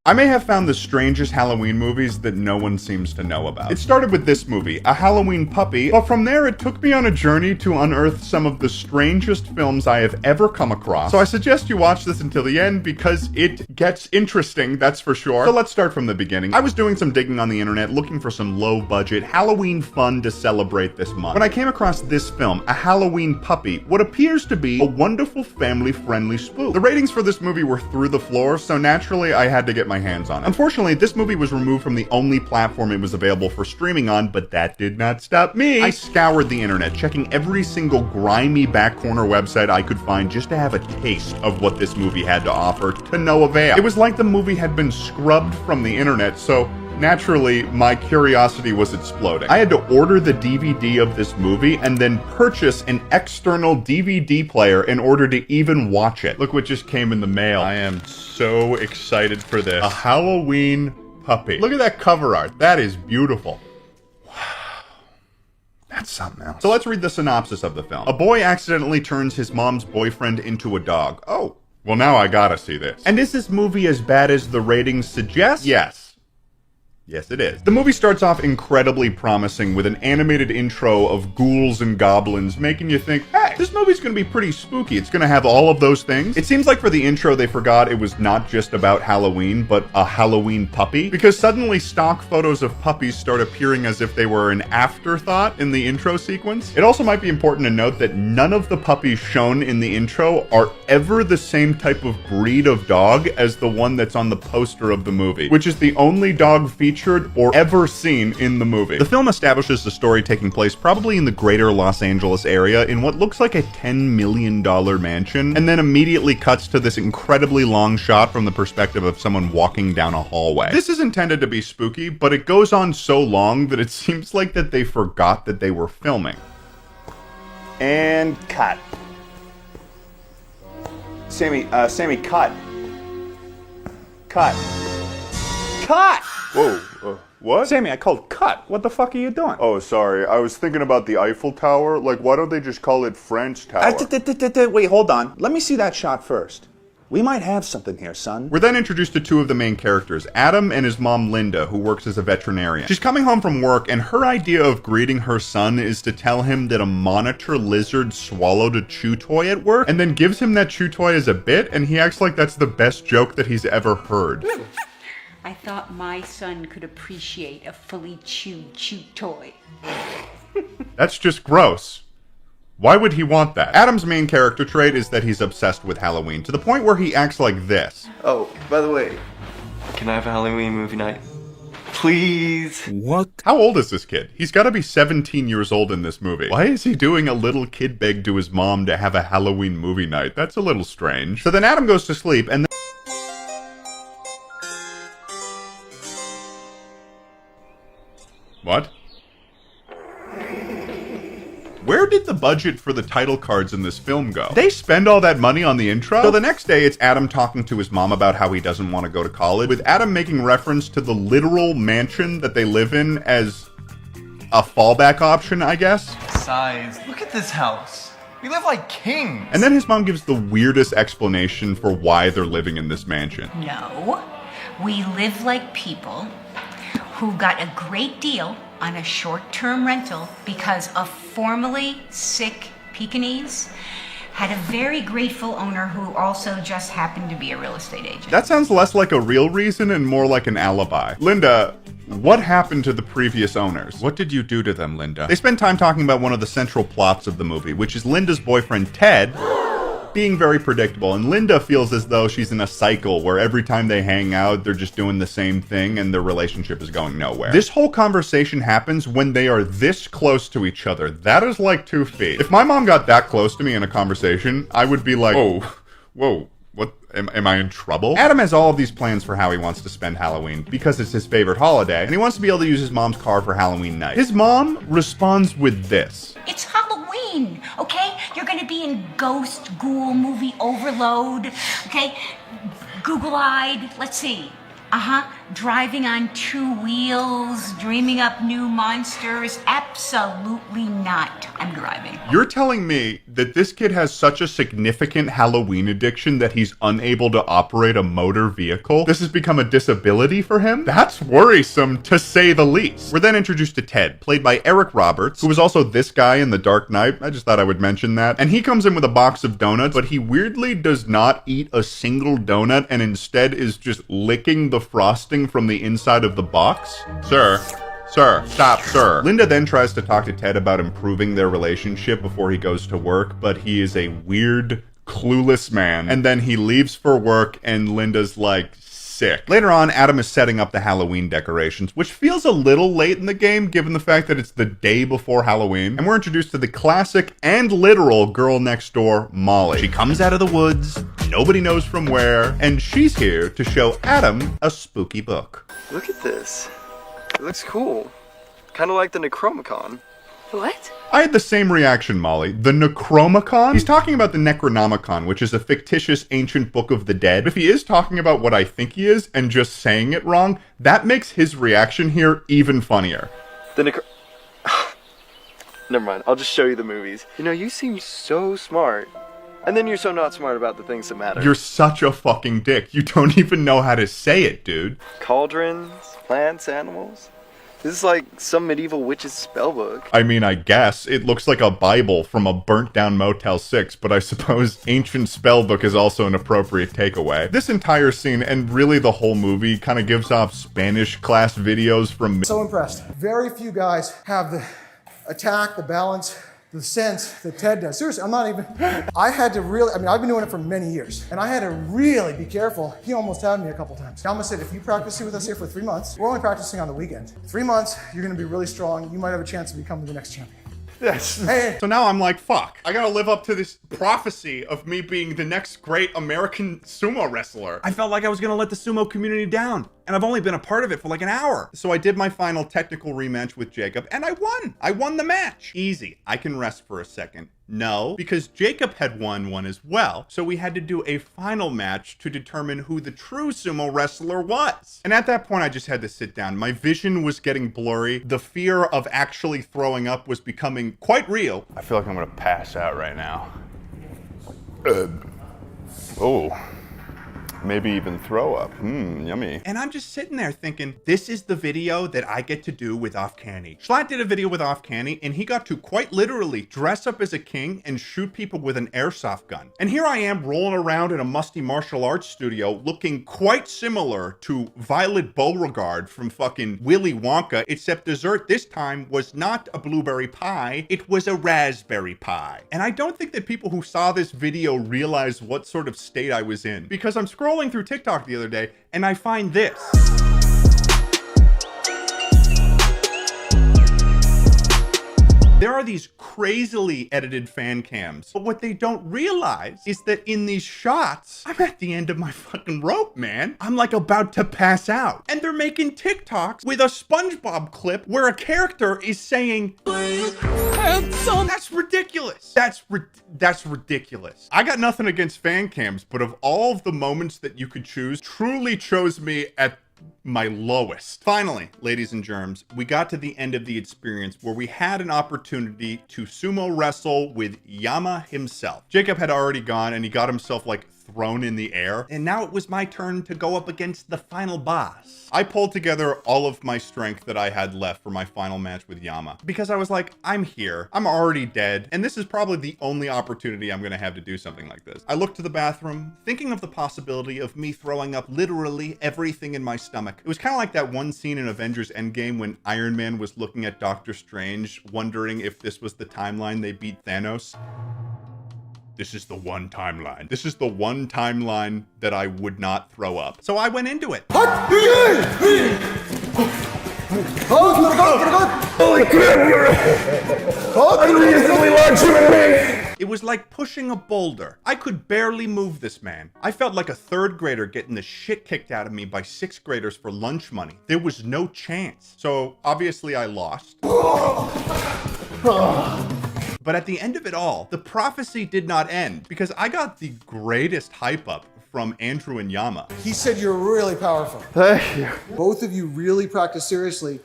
I may have found the strangest Halloween movies that no one seems to know about. It started with this movie, A Halloween Puppy, but from there it took me on a journey to unearth some of the strangest films I have ever come across. So I suggest you watch this until the end because it gets interesting, that's for sure. So let's start from the beginning. I was doing some digging on the internet looking for some low-budget Halloween fun to celebrate this month, when I came across this film, A Halloween Puppy, what appears to be a wonderful family-friendly spook. The ratings for this movie were through the floor, so naturally I had to get my hands on it. Unfortunately, this movie was removed from the only platform it was available for streaming on, but that did not stop me. I scoured the internet, checking every single grimy back corner website I could find just to have a taste of what this movie had to offer, to no avail. It was like the movie had been scrubbed from the internet, so naturally, my curiosity was exploding. I had to order the DVD of this movie and then purchase an external DVD player in order to even watch it. Look what just came in the mail. I am so excited for this. A Halloween Puppy. Look at that cover art. That is beautiful. Wow. That's something else. So let's read the synopsis of the film. A boy accidentally turns his mom's boyfriend into a dog. Oh, well now I gotta see this. And is this movie as bad as the ratings suggest? Yes. Yes, it is. The movie starts off incredibly promising with an animated intro of ghouls and goblins, making you think, hey, this movie's gonna be pretty spooky. It's gonna have all of those things. It seems like for the intro, they forgot it was not just about Halloween, but a Halloween puppy, because suddenly stock photos of puppies start appearing as if they were an afterthought in the intro sequence. It also might be important to note that none of the puppies shown in the intro are ever the same type of breed of dog as the one that's on the poster of the movie, which is the only dog featured or ever seen in the movie. The film establishes the story taking place probably in the greater Los Angeles area in what looks like a $10 million mansion, and then immediately cuts to this incredibly long shot from the perspective of someone walking down a hallway. This is intended to be spooky, but it goes on so long that it seems like that they forgot that they were filming. And cut. Sammy, cut. Cut. Cut! Whoa, what? Sammy, I called cut. What the fuck are you doing? Oh, sorry. I was thinking about the Eiffel Tower. Like, why don't they just call it French Tower? Wait, hold on. Let me see that shot first. We might have something here, son. We're then introduced to two of the main characters, Adam and his mom, Linda, who works as a veterinarian. She's coming home from work, and her idea of greeting her son is to tell him that a monitor lizard swallowed a chew toy at work, and then gives him that chew toy as a bit, and he acts like that's the best joke that he's ever heard. I thought my son could appreciate a fully chewed chew toy. That's just gross. Why would he want that? Adam's main character trait is that he's obsessed with Halloween, to the point where he acts like this. Oh, by the way, can I have a Halloween movie night? Please. What? How old is this kid? He's got to be 17 years old in this movie. Why is he doing a little kid beg to his mom to have a Halloween movie night? That's a little strange. So then Adam goes to sleep and then... What? Where did the budget for the title cards in this film go? Did they spend all that money on the intro? So the next day, it's Adam talking to his mom about how he doesn't want to go to college, with Adam making reference to the literal mansion that they live in as a fallback option, I guess. Besides, look at this house. We live like kings. And then his mom gives the weirdest explanation for why they're living in this mansion. No, we live like people who got a great deal on a short-term rental because a formerly sick Pekingese had a very grateful owner who also just happened to be a real estate agent. That sounds less like a real reason and more like an alibi. Linda, what happened to the previous owners? What did you do to them, Linda? They spend time talking about one of the central plots of the movie, which is Linda's boyfriend, Ted, being very predictable, and Linda feels as though she's in a cycle where every time they hang out, they're just doing the same thing and their relationship is going nowhere. This whole conversation happens when they are this close to each other. That is like 2 feet. If my mom got that close to me in a conversation, I would be like, whoa, what, am I in trouble? Adam has all of these plans for how he wants to spend Halloween because it's his favorite holiday, and he wants to be able to use his mom's car for Halloween night. His mom responds with this. It's Halloween, okay? You're gonna be in ghost, ghoul, movie overload, okay? Google-eyed, let's see. Driving on 2 wheels, dreaming up new monsters. Absolutely not. I'm driving. You're telling me that this kid has such a significant Halloween addiction that he's unable to operate a motor vehicle? This has become a disability for him? That's worrisome, to say the least. We're then introduced to Ted, played by Eric Roberts, who was also this guy in The Dark Knight. I just thought I would mention that. And he comes in with a box of donuts, but he weirdly does not eat a single donut and instead is just licking the frosting from the inside of the box. Sir, stop, sir. Linda then tries to talk to Ted about improving their relationship before he goes to work, but he is a weird, clueless man. And then he leaves for work and Linda's like, sick. Later on, Adam is setting up the Halloween decorations, which feels a little late in the game given the fact that it's the day before Halloween. And we're introduced to the classic and literal girl next door, Molly. She comes out of the woods, nobody knows from where, and she's here to show Adam a spooky book. Look at this. It looks cool. Kind of like the Necronomicon. What? I had the same reaction, Molly. The Necronomicon? He's talking about the Necronomicon, which is a fictitious ancient book of the dead. If he is talking about what I think he is and just saying it wrong, that makes his reaction here even funnier. The Never mind, I'll just show you the movies. You know, you seem so smart. And then you're so not smart about the things that matter. You're such a fucking dick. You don't even know how to say it, dude. Cauldrons, plants, animals. This is like some medieval witch's spellbook. I mean, I guess. It looks like a Bible from a burnt-down Motel 6, but I suppose ancient spellbook is also an appropriate takeaway. This entire scene, and really the whole movie, kind of gives off Spanish class videos from... So impressed. Very few guys have the attack, the balance, the sense that Ted does. Seriously, I'm not even... I had to really... I mean, I've been doing it for many years, and I had to really be careful. He almost had me a couple times. Alma said, if you practice with us here for 3 months, we're only practicing on the weekend. 3 months, you're going to be really strong. You might have a chance of becoming the next champion. Yes. Hey. So now I'm like, fuck. I gotta live up to this prophecy of me being the next great American sumo wrestler. I felt like I was gonna let the sumo community down, and I've only been a part of it for like an hour. So I did my final technical rematch with Jacob, and I won. I won the match. Easy. I can rest for a second. No, because Jacob had won one as well, so we had to do a final match to determine who the true sumo wrestler was. And at that point, I just had to sit down. My vision was getting blurry. The fear of actually throwing up was becoming quite real. I feel like I'm gonna pass out right now. Oh. Maybe even throw up. Yummy. And I'm just sitting there thinking, this is the video that I get to do with Off Canny. Schlatt did a video with Off Canny, and he got to quite literally dress up as a king and shoot people with an airsoft gun. And here I am rolling around in a musty martial arts studio looking quite similar to Violet Beauregard from fucking Willy Wonka, except dessert this time was not a blueberry pie, it was a raspberry pie. And I don't think that people who saw this video realized what sort of state I was in, because I'm scrolling through TikTok the other day and I find this. There are these crazily edited fan cams, but what they don't realize is that in these shots, I'm at the end of my fucking rope, man. I'm like about to pass out. And they're making TikToks with a SpongeBob clip where a character is saying, handsome. That's ridiculous. That's ridiculous. I got nothing against fan cams, but of all of the moments that you could choose, truly chose me at my lowest. Finally, ladies and germs, we got to the end of the experience where we had an opportunity to sumo wrestle with Yama himself. Jacob had already gone and he got himself like thrown in the air, and now it was my turn to go up against the final boss. I pulled together all of my strength that I had left for my final match with Yama, because I was like, I'm here, I'm already dead, and this is probably the only opportunity I'm gonna have to do something like this. I looked to the bathroom, thinking of the possibility of me throwing up literally everything in my stomach. It was kind of like that one scene in Avengers Endgame when Iron Man was looking at Doctor Strange, wondering if this was the timeline they beat Thanos. This is the one timeline. This is the one timeline that I would not throw up. So I went into it. Holy crap, you're an unreasonably large human being. It was like pushing a boulder. I could barely move this man. I felt like a third grader getting the shit kicked out of me by sixth graders for lunch money. There was no chance. So obviously I lost. But at the end of it all, the prophecy did not end, because I got the greatest hype up from Andrew and Yama. He said you're really powerful. Thank you. Both of you really practice seriously.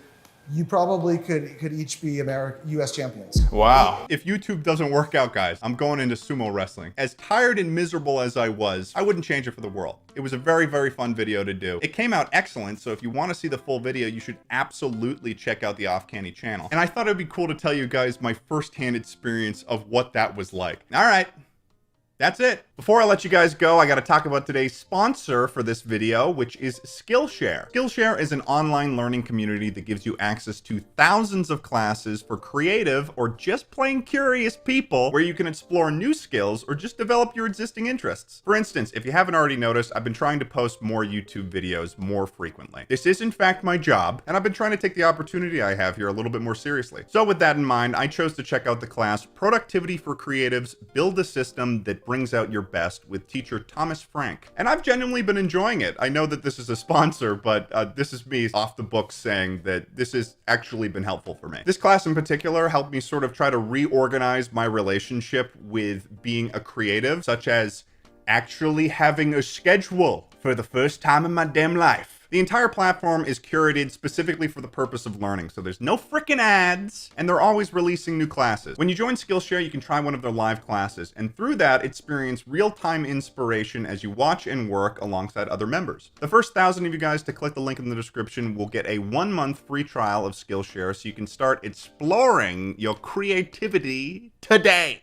You probably could each be US champions. Wow. If YouTube doesn't work out, guys, I'm going into sumo wrestling. As tired and miserable as I was, I wouldn't change it for the world. It was a very, very fun video to do. It came out excellent, so if you want to see the full video, you should absolutely check out the Off Canny channel. And I thought it'd be cool to tell you guys my firsthand experience of what that was like. All right. That's it. Before I let you guys go, I got to talk about today's sponsor for this video, which is Skillshare. Skillshare is an online learning community that gives you access to thousands of classes for creative or just plain curious people, where you can explore new skills or just develop your existing interests. For instance, if you haven't already noticed, I've been trying to post more YouTube videos more frequently. This is in fact my job, and I've been trying to take the opportunity I have here a little bit more seriously. So with that in mind, I chose to check out the class Productivity for Creatives, Build a System That Brings Out Your Best with teacher Thomas Frank. And I've genuinely been enjoying it. I know that this is a sponsor, but this is me off the books saying that this has actually been helpful for me. This class in particular helped me sort of try to reorganize my relationship with being a creative, such as actually having a schedule for the first time in my damn life. The entire platform is curated specifically for the purpose of learning, so there's no freaking ads, and they're always releasing new classes. When you join Skillshare, you can try one of their live classes, and through that, experience real-time inspiration as you watch and work alongside other members. The first 1,000 of you guys to click the link in the description will get a 1-month free trial of Skillshare, so you can start exploring your creativity today.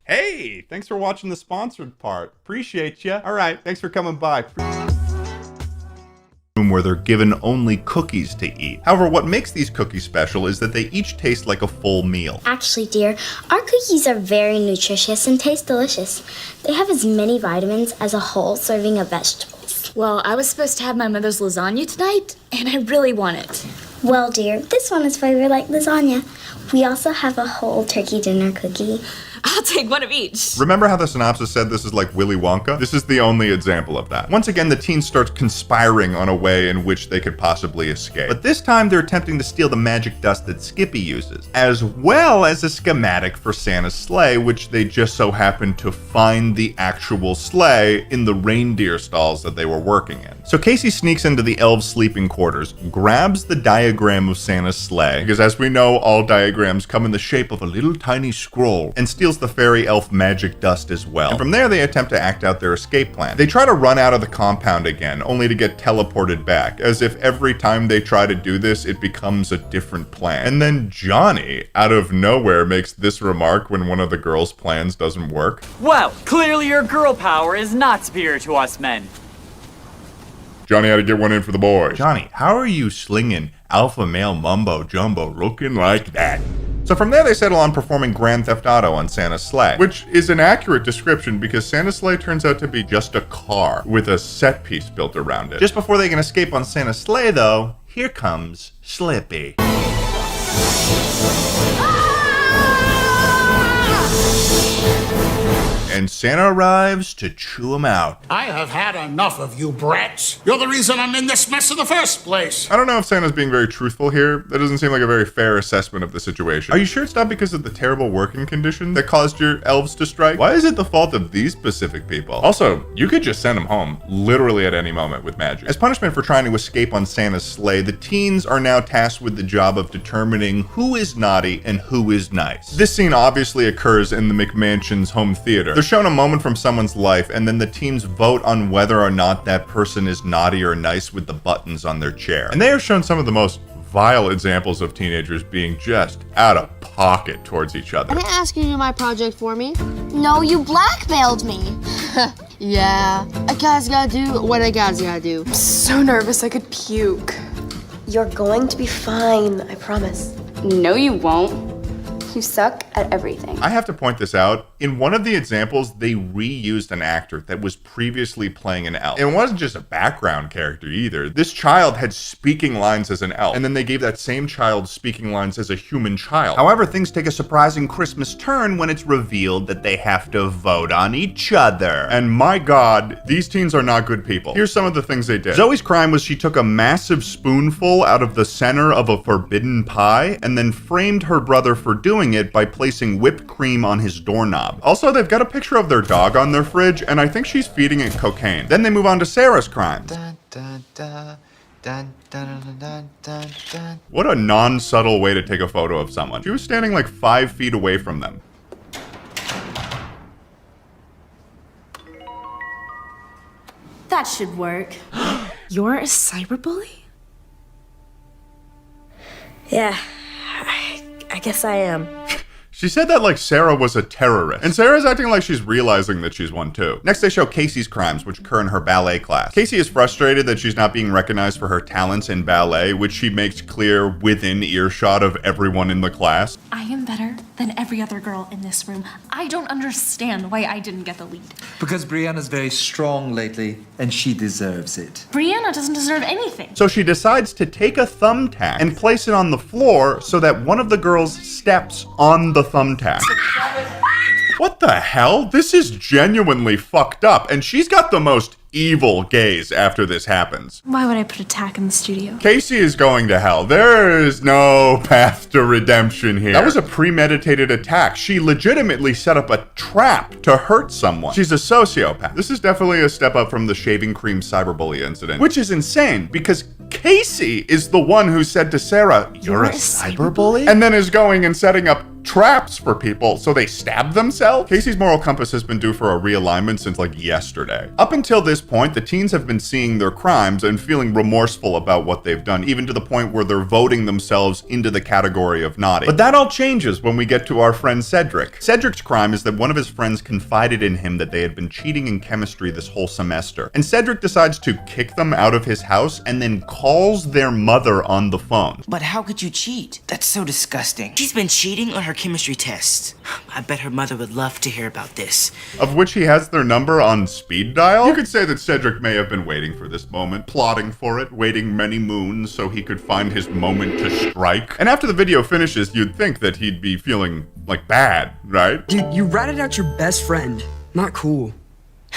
Hey, thanks for watching the sponsored part. Appreciate you. All right, thanks for coming by. Where they're given only cookies to eat. However, what makes these cookies special is that they each taste like a full meal. Actually, dear, our cookies are very nutritious and taste delicious. They have as many vitamins as a whole serving of vegetables. Well, I was supposed to have my mother's lasagna tonight, and I really want it. Well, dear, this one is flavored like lasagna. We also have a whole turkey dinner cookie. I'll take one of each. Remember how the synopsis said this is like Willy Wonka? This is the only example of that. Once again, the teens start conspiring on a way in which they could possibly escape. But this time they're attempting to steal the magic dust that Skippy uses, as well as a schematic for Santa's sleigh, which they just so happen to find the actual sleigh in the reindeer stalls that they were working in. So Casey sneaks into the elves' sleeping quarters, grabs the diagram of Santa's sleigh, because as we know, all diagrams come in the shape of a little tiny scroll, and steals steals the fairy elf magic dust as well. And from there, they attempt to act out their escape plan. They try to run out of the compound again, only to get teleported back, as if every time they try to do this, it becomes a different plan. And then Johnny, out of nowhere, makes this remark when one of the girls' plans doesn't work. Well, clearly your girl power is not superior to us men. Johnny had to get one in for the boy. Johnny, how are you slinging alpha male mumbo jumbo looking like that? So from there, they settle on performing Grand Theft Auto on Santa's sleigh, which is an accurate description because Santa's sleigh turns out to be just a car with a set piece built around it. Just before they can escape on Santa's sleigh, though, here comes Slippy. And Santa arrives to chew him out. I have had enough of you brats. You're the reason I'm in this mess in the first place. I don't know if Santa's being very truthful here. That doesn't seem like a very fair assessment of the situation. Are you sure it's not because of the terrible working conditions that caused your elves to strike? Why is it the fault of these specific people? Also, you could just send them home, literally at any moment with magic. As punishment for trying to escape on Santa's sleigh, the teens are now tasked with the job of determining who is naughty and who is nice. This scene obviously occurs in the McMansion's home theater. They're shown a moment from someone's life, and then the teens vote on whether or not that person is naughty or nice with the buttons on their chair. And they are shown some of the most vile examples of teenagers being just out of pocket towards each other. I didn't ask you to do my project for me. No, you blackmailed me. Yeah, a guy's gotta do what a guy's gotta do. I'm so nervous I could puke. You're going to be fine, I promise. No, you won't. You suck at everything. I have to point this out. In one of the examples, they reused an actor that was previously playing an elf. And it wasn't just a background character either. This child had speaking lines as an elf, and then they gave that same child speaking lines as a human child. However, things take a surprising Christmas turn when it's revealed that they have to vote on each other. And my God, these teens are not good people. Here's some of the things they did. Zoe's crime was she took a massive spoonful out of the center of a forbidden pie and then framed her brother for doing it by placing whipped cream on his doorknob. Also, they've got a picture of their dog on their fridge, and I think she's feeding it cocaine. Then they move on to Sarah's crimes. What a non-subtle way to take a photo of someone. She was standing like 5 feet away from them. That should work. You're a cyberbully? Yeah, I guess I am. She said that like Sarah was a terrorist, and Sarah's acting like she's realizing that she's one too. Next, they show Casey's crimes, which occur in her ballet class. Casey is frustrated that she's not being recognized for her talents in ballet, which she makes clear within earshot of everyone in the class. I am better than every other girl in this room. I don't understand why I didn't get the lead. Because Brianna's very strong lately, and she deserves it. Brianna doesn't deserve anything. So she decides to take a thumbtack and place it on the floor so that one of the girls steps on the thumbtack. What the hell? This is genuinely fucked up, and she's got the most evil gaze after this happens. Why would I put a tack in the studio? Casey is going to hell. There is no path to redemption here. That was a premeditated attack. She legitimately set up a trap to hurt someone. She's a sociopath. This is definitely a step up from the shaving cream cyberbully incident, which is insane because Casey is the one who said to Sarah, "You're a cyberbully?" And then is going and setting up traps for people so they stab themselves? Casey's moral compass has been due for a realignment since like yesterday. Up until this point, the teens have been seeing their crimes and feeling remorseful about what they've done, even to the point where they're voting themselves into the category of naughty. But that all changes when we get to our friend Cedric. Cedric's crime is that one of his friends confided in him that they had been cheating in chemistry this whole semester. And Cedric decides to kick them out of his house and then calls their mother on the phone. But how could you cheat? That's so disgusting. She's been cheating on her chemistry test. I bet her mother would love to hear about this. Of which he has their number on speed dial? You could say that Cedric may have been waiting for this moment, plotting for it, waiting many moons so he could find his moment to strike. And after the video finishes, you'd think that he'd be feeling, like, bad, right? Dude, you ratted out your best friend. Not cool.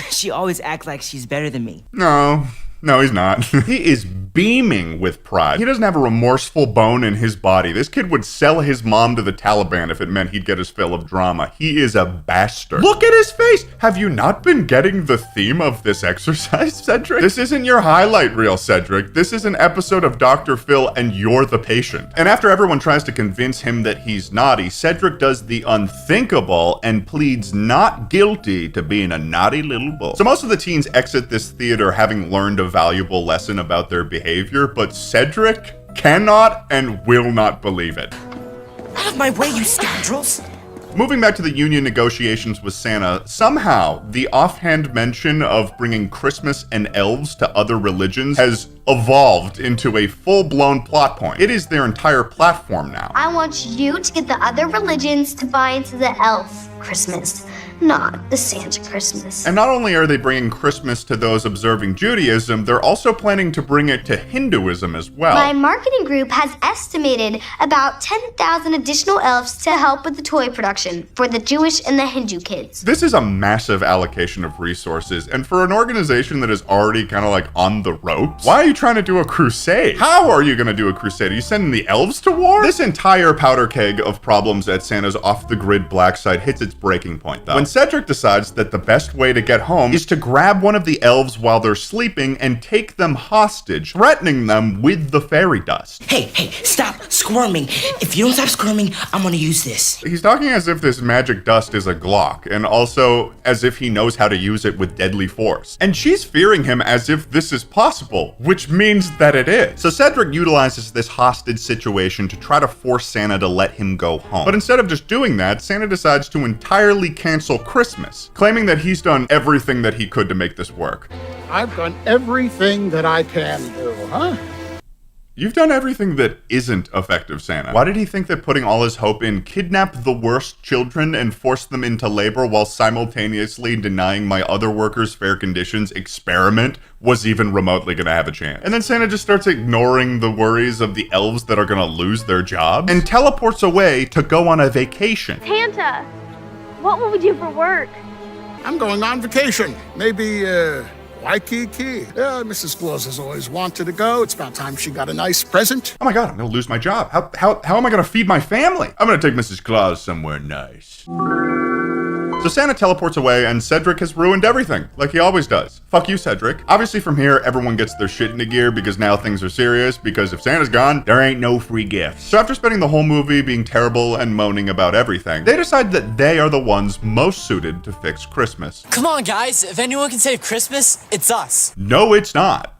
She always acts like she's better than me. No, No, he's not. He is beaming with pride. He doesn't have a remorseful bone in his body. This kid would sell his mom to the Taliban if it meant he'd get his fill of drama. He is a bastard. Look at his face! Have you not been getting the theme of this exercise, Cedric? This isn't your highlight reel, Cedric. This is an episode of Dr. Phil and you're the patient. And after everyone tries to convince him that he's naughty, Cedric does the unthinkable and pleads not guilty to being a naughty little boy. So most of the teens exit this theater having learned a valuable lesson about their behavior, but Cedric cannot and will not believe it. Out of my way, you scoundrels! Moving back to the union negotiations with Santa, somehow the offhand mention of bringing Christmas and elves to other religions has evolved into a full-blown plot point. It is their entire platform now. I want you to get the other religions to buy into the elf Christmas, not the Santa Christmas. And not only are they bringing Christmas to those observing Judaism, they're also planning to bring it to Hinduism as well. My marketing group has estimated about 10,000 additional elves to help with the toy production for the Jewish and the Hindu kids. This is a massive allocation of resources, and for an organization that is already kind of like on the ropes, why are you trying to do a crusade? How are you going to do a crusade? Are you sending the elves to war? This entire powder keg of problems at Santa's off-the-grid black site hits its breaking point, though. When Cedric decides that the best way to get home is to grab one of the elves while they're sleeping and take them hostage, threatening them with the fairy dust. Hey, stop squirming. If you don't stop squirming, I'm gonna use this. He's talking as if this magic dust is a Glock, and also as if he knows how to use it with deadly force. And she's fearing him as if this is possible, which means that it is. So Cedric utilizes this hostage situation to try to force Santa to let him go home. But instead of just doing that, Santa decides to entirely cancel Christmas, claiming that he's done everything that he could to make this work. I've done everything that I can do, huh? You've done everything that isn't effective, Santa. Why did he think that putting all his hope in kidnap the worst children and force them into labor while simultaneously denying my other workers fair conditions experiment was even remotely gonna have a chance? And then Santa just starts ignoring the worries of the elves that are gonna lose their jobs and teleports away to go on a vacation. Santa, what will we do for work? I'm going on vacation. Maybe, Waikiki. Yeah, Mrs. Claus has always wanted to go. It's about time she got a nice present. Oh my god, I'm gonna lose my job. How am I gonna feed my family? I'm gonna take Mrs. Claus somewhere nice. So Santa teleports away and Cedric has ruined everything, like he always does. Fuck you, Cedric. Obviously from here, everyone gets their shit into gear because now things are serious, because if Santa's gone, there ain't no free gifts. So after spending the whole movie being terrible and moaning about everything, they decide that they are the ones most suited to fix Christmas. Come on, guys. If anyone can save Christmas, it's us. No, it's not.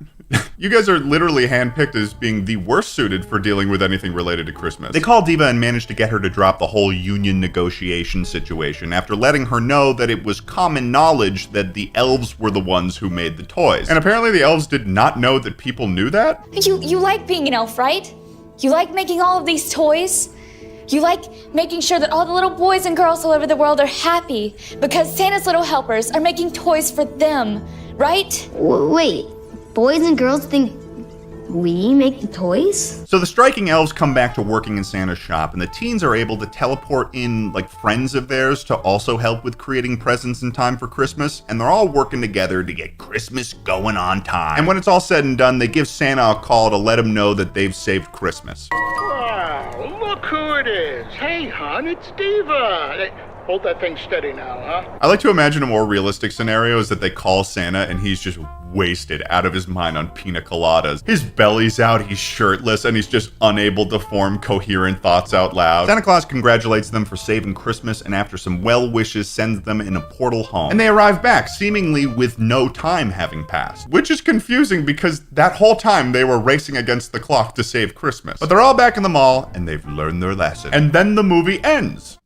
You guys are literally handpicked as being the worst suited for dealing with anything related to Christmas. They call Diva and manage to get her to drop the whole union negotiation situation after letting her know that it was common knowledge that the elves were the ones who made the toys. And apparently the elves did not know that people knew that? You like being an elf, right? You like making all of these toys? You like making sure that all the little boys and girls all over the world are happy because Santa's little helpers are making toys for them, right? Wait, boys and girls think we make the toys? So the striking elves come back to working in Santa's shop, and the teens are able to teleport in like friends of theirs to also help with creating presents in time for Christmas, and they're all working together to get Christmas going on time. And when it's all said and done, they give Santa a call to let him know that they've saved Christmas. Wow, look who it is. Hey, hon, it's Diva. Hey, hold that thing steady now, huh? I like to imagine a more realistic scenario is that they call Santa and he's just wasted out of his mind on pina coladas. His belly's out, he's shirtless, and he's just unable to form coherent thoughts out loud. Santa Claus congratulates them for saving Christmas and after some well wishes sends them in a portal home. And they arrive back, seemingly with no time having passed. Which is confusing because that whole time they were racing against the clock to save Christmas. But they're all back in the mall and they've learned their lesson. And then the movie ends.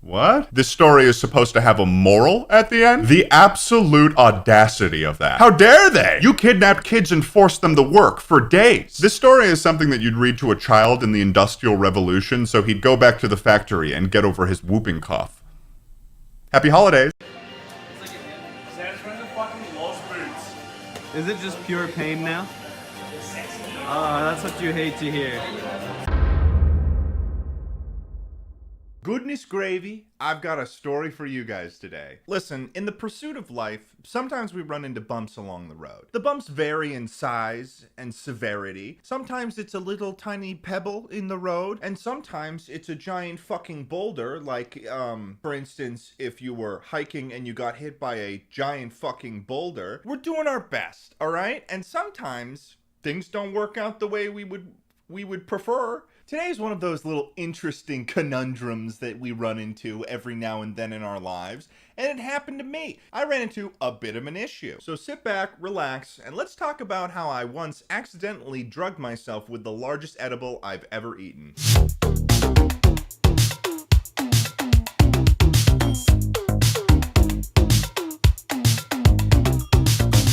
What? This story is supposed to have a moral at the end? The absolute audacity of that. How dare they? You kidnapped kids and forced them to work for days. This story is something that you'd read to a child in the Industrial Revolution so he'd go back to the factory and get over his whooping cough. Happy holidays. Santa's wearing the fucking Lost boots. Is it just pure pain now? That's what you hate to hear. Goodness gravy, I've got a story for you guys today. Listen, in the pursuit of life, sometimes we run into bumps along the road. The bumps vary in size and severity. Sometimes it's a little tiny pebble in the road, and sometimes it's a giant fucking boulder, like, for instance, if you were hiking and you got hit by a giant fucking boulder. We're doing our best, alright? And sometimes things don't work out the way we would prefer. Today is one of those little interesting conundrums that we run into every now and then in our lives, and it happened to me. I ran into a bit of an issue. So sit back, relax, and let's talk about how I once accidentally drugged myself with the largest edible I've ever eaten.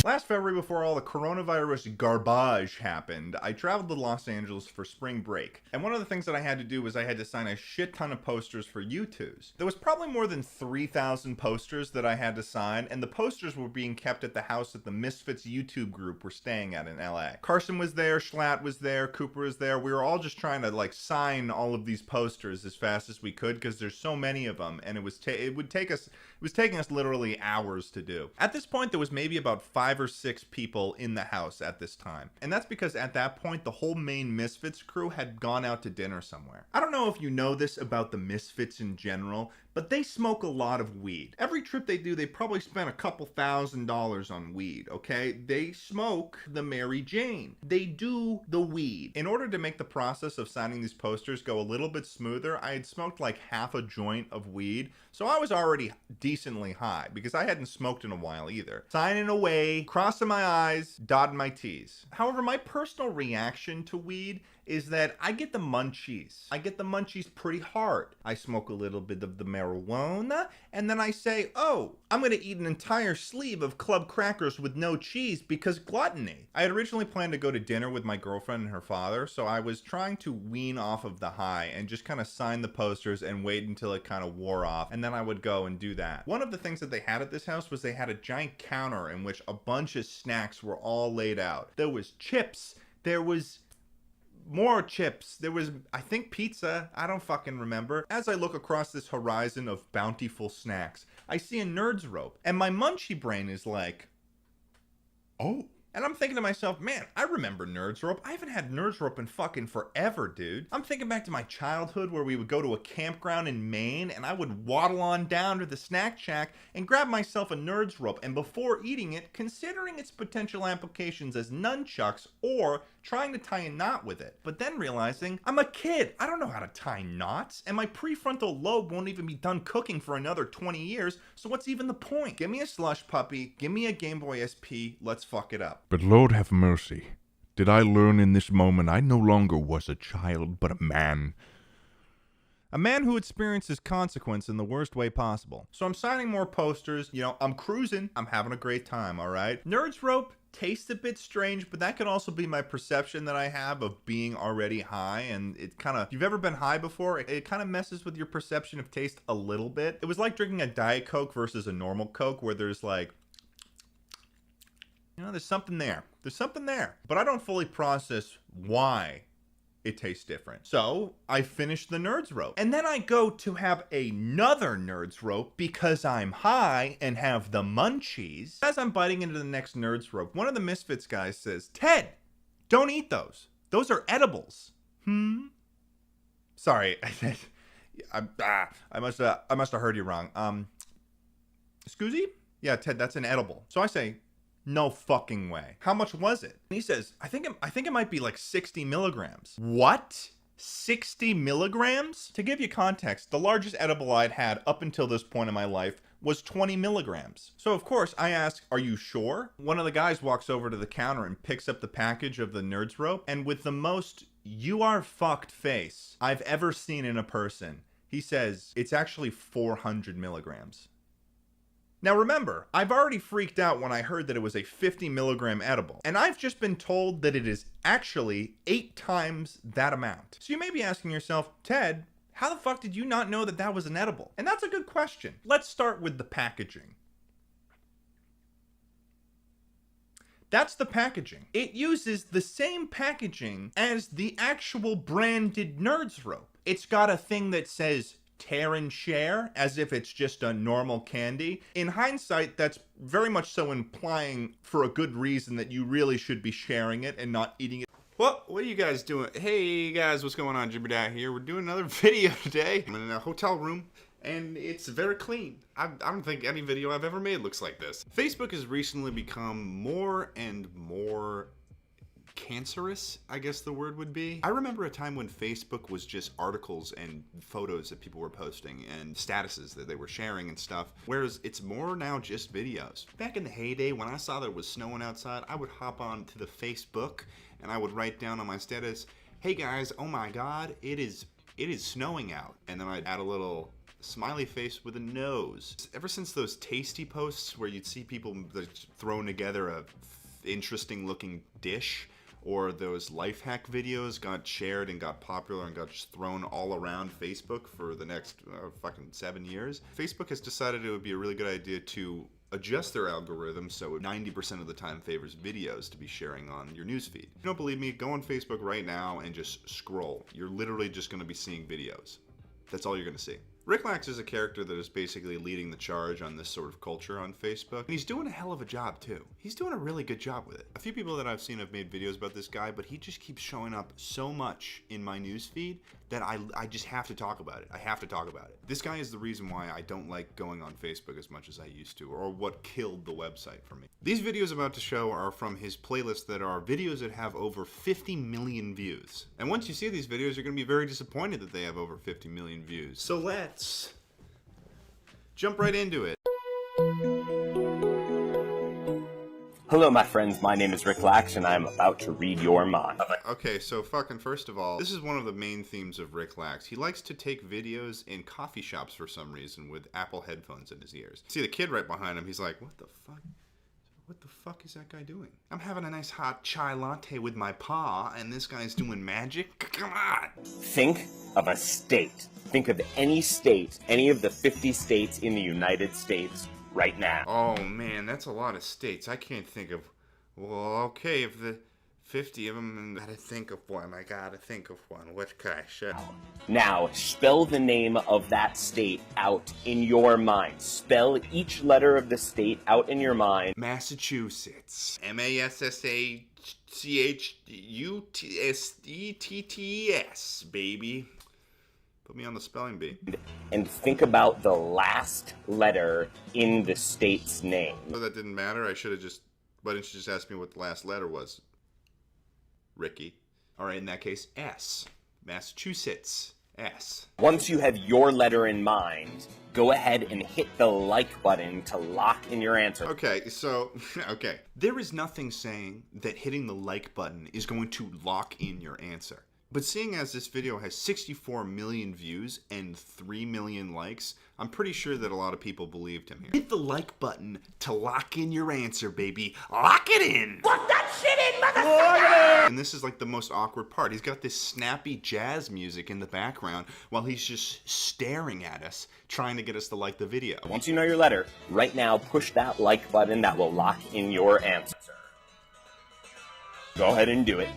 Last February, before all the coronavirus garbage happened, I traveled to Los Angeles for spring break. And one of the things that I had to do was I had to sign a shit ton of posters for U2s. There was probably more than 3,000 posters that I had to sign, and the posters were being kept at the house that the Misfits YouTube group were staying at in LA. Carson was there, Schlatt was there, Cooper was there. We were all just trying to like sign all of these posters as fast as we could because there's so many of them, and it was taking us literally hours to do. At this point, there was maybe about 5 or 6 people in the house at this time. And that's because at that point, the whole main Misfits crew had gone out to dinner somewhere. I don't know if you know this about the Misfits in general, but they smoke a lot of weed. Every trip they do, they probably spend a couple $1,000s on weed, okay? They smoke the Mary Jane. They do the weed. In order to make the process of signing these posters go a little bit smoother, I had smoked like half a joint of weed, so I was already decently high because I hadn't smoked in a while either. Signing away, crossing my I's, dotting my T's. However, my personal reaction to weed is that I get the munchies. I get the munchies pretty hard. I smoke a little bit of the marijuana, and then I say, oh, I'm gonna eat an entire sleeve of club crackers with no cheese because gluttony. I had originally planned to go to dinner with my girlfriend and her father, so I was trying to wean off of the high and just kind of sign the posters and wait until it kind of wore off, and then I would go and do that. One of the things that they had at this house was they had a giant counter in which a bunch of snacks were all laid out. There was chips, there was more chips. There was, I think, pizza. I don't fucking remember. As I look across this horizon of bountiful snacks, I see a Nerds rope, and my munchie brain is like, oh. And I'm thinking to myself, man, I remember Nerds Rope. I haven't had Nerds Rope in fucking forever, dude. I'm thinking back to my childhood where we would go to a campground in Maine and I would waddle on down to the snack shack and grab myself a Nerds Rope, and before eating it, considering its potential applications as nunchucks or trying to tie a knot with it. But then realizing, I'm a kid. I don't know how to tie knots, and my prefrontal lobe won't even be done cooking for another 20 years, so what's even the point? Give me a slush puppy, give me a Game Boy SP, let's fuck it up. But Lord have mercy, did I learn in this moment I no longer was a child, but a man. A man who experiences consequence in the worst way possible. So I'm signing more posters, I'm cruising, I'm having a great time, alright? Nerds Rope tastes a bit strange, but that could also be my perception that I have of being already high, and it kind of, if you've ever been high before, it kind of messes with your perception of taste a little bit. It was like drinking a Diet Coke versus a normal Coke, where there's like, there's something there. There's something there. But I don't fully process why it tastes different. So I finish the Nerds Rope. And then I go to have another Nerds Rope because I'm high and have the munchies. As I'm biting into the next Nerds Rope, one of the Misfits guys says, Ted, don't eat those. Those are edibles. Sorry. I must have heard you wrong. Excuse me? Yeah, Ted, that's an edible. So I say, no fucking way. How much was it? And he says, I think it might be like 60 milligrams. What? 60 milligrams? To give you context, the largest edible I'd had up until this point in my life was 20 milligrams. So of course I ask, are you sure? One of the guys walks over to the counter and picks up the package of the Nerds Rope, and with the most you are fucked face I've ever seen in a person, he says, it's actually 400 milligrams. Now remember, I've already freaked out when I heard that it was a 50 milligram edible, and I've just been told that it is actually 8 times that amount. So you may be asking yourself, Ted, how the fuck did you not know that that was an edible? And that's a good question. Let's start with the packaging. That's the packaging. It uses the same packaging as the actual branded Nerds Rope. It's got a thing that says tear and share as if it's just a normal candy. In hindsight, that's very much so implying for a good reason that you really should be sharing it and not eating it. What are you guys doing? Hey guys, what's going on? Jimmy Dad here. We're doing another video today. I'm in a hotel room and it's very clean. I don't think any video I've ever made looks like this. Facebook has recently become more and more cancerous, I guess the word would be. I remember a time when Facebook was just articles and photos that people were posting and statuses that they were sharing and stuff, whereas it's more now just videos. Back in the heyday, when I saw that it was snowing outside, I would hop on to the Facebook and I would write down on my status, hey guys, oh my god, it is snowing out. And then I'd add a little smiley face with a nose. Ever since those tasty posts where you'd see people throwing together a interesting looking dish, or those life hack videos got shared and got popular and got just thrown all around Facebook for the next fucking 7 years, Facebook has decided it would be a really good idea to adjust their algorithm so 90% of the time favors videos to be sharing on your newsfeed. If you don't believe me, go on Facebook right now and just scroll. You're literally just going to be seeing videos. That's all you're going to see. Rick Lax is a character that is basically leading the charge on this sort of culture on Facebook. And he's doing a hell of a job too. He's doing a really good job with it. A few people that I've seen have made videos about this guy, but he just keeps showing up so much in my newsfeed that I just have to talk about it. I have to talk about it. This guy is the reason why I don't like going on Facebook as much as I used to, or what killed the website for me. These videos about to show are from his playlist that are videos that have over 50 million views. And once you see these videos, you're going to be very disappointed that they have over 50 million views. So let's jump right into it. Hello, my friends. My name is Rick Lax, and I'm about to read your mind. Okay, so fucking first of all, this is one of the main themes of Rick Lax. He likes to take videos in coffee shops for some reason with Apple headphones in his ears. See the kid right behind him, he's like, what the fuck? What the fuck is that guy doing? I'm having a nice hot chai latte with my pa, and this guy's doing magic? Come on! Think of a state. Think of any state, any of the 50 states in the United States right now. Oh man, that's a lot of states. I can't think of... Well, okay, if the 50 of them... I gotta think of one. What could I say? Now, spell the name of that state out in your mind. Spell each letter of the state out in your mind. Massachusetts. Massachusetts, baby. Put me on the spelling bee. And think about the last letter in the state's name. So that didn't matter? I should have just... Why didn't you just ask me what the last letter was? Ricky. Alright, in that case, S. Massachusetts. S. Once you have your letter in mind, go ahead and hit the like button to lock in your answer. Okay, so, okay. There is nothing saying that hitting the like button is going to lock in your answer. But seeing as this video has 64 million views and 3 million likes, I'm pretty sure that a lot of people believed him here. Hit the like button to lock in your answer, baby. Lock it in! Lock that shit in, motherfucker! And this is like the most awkward part. He's got this snappy jazz music in the background while he's just staring at us, trying to get us to like the video. Once you know your letter, right now push that like button that will lock in your answer. Go ahead and do it.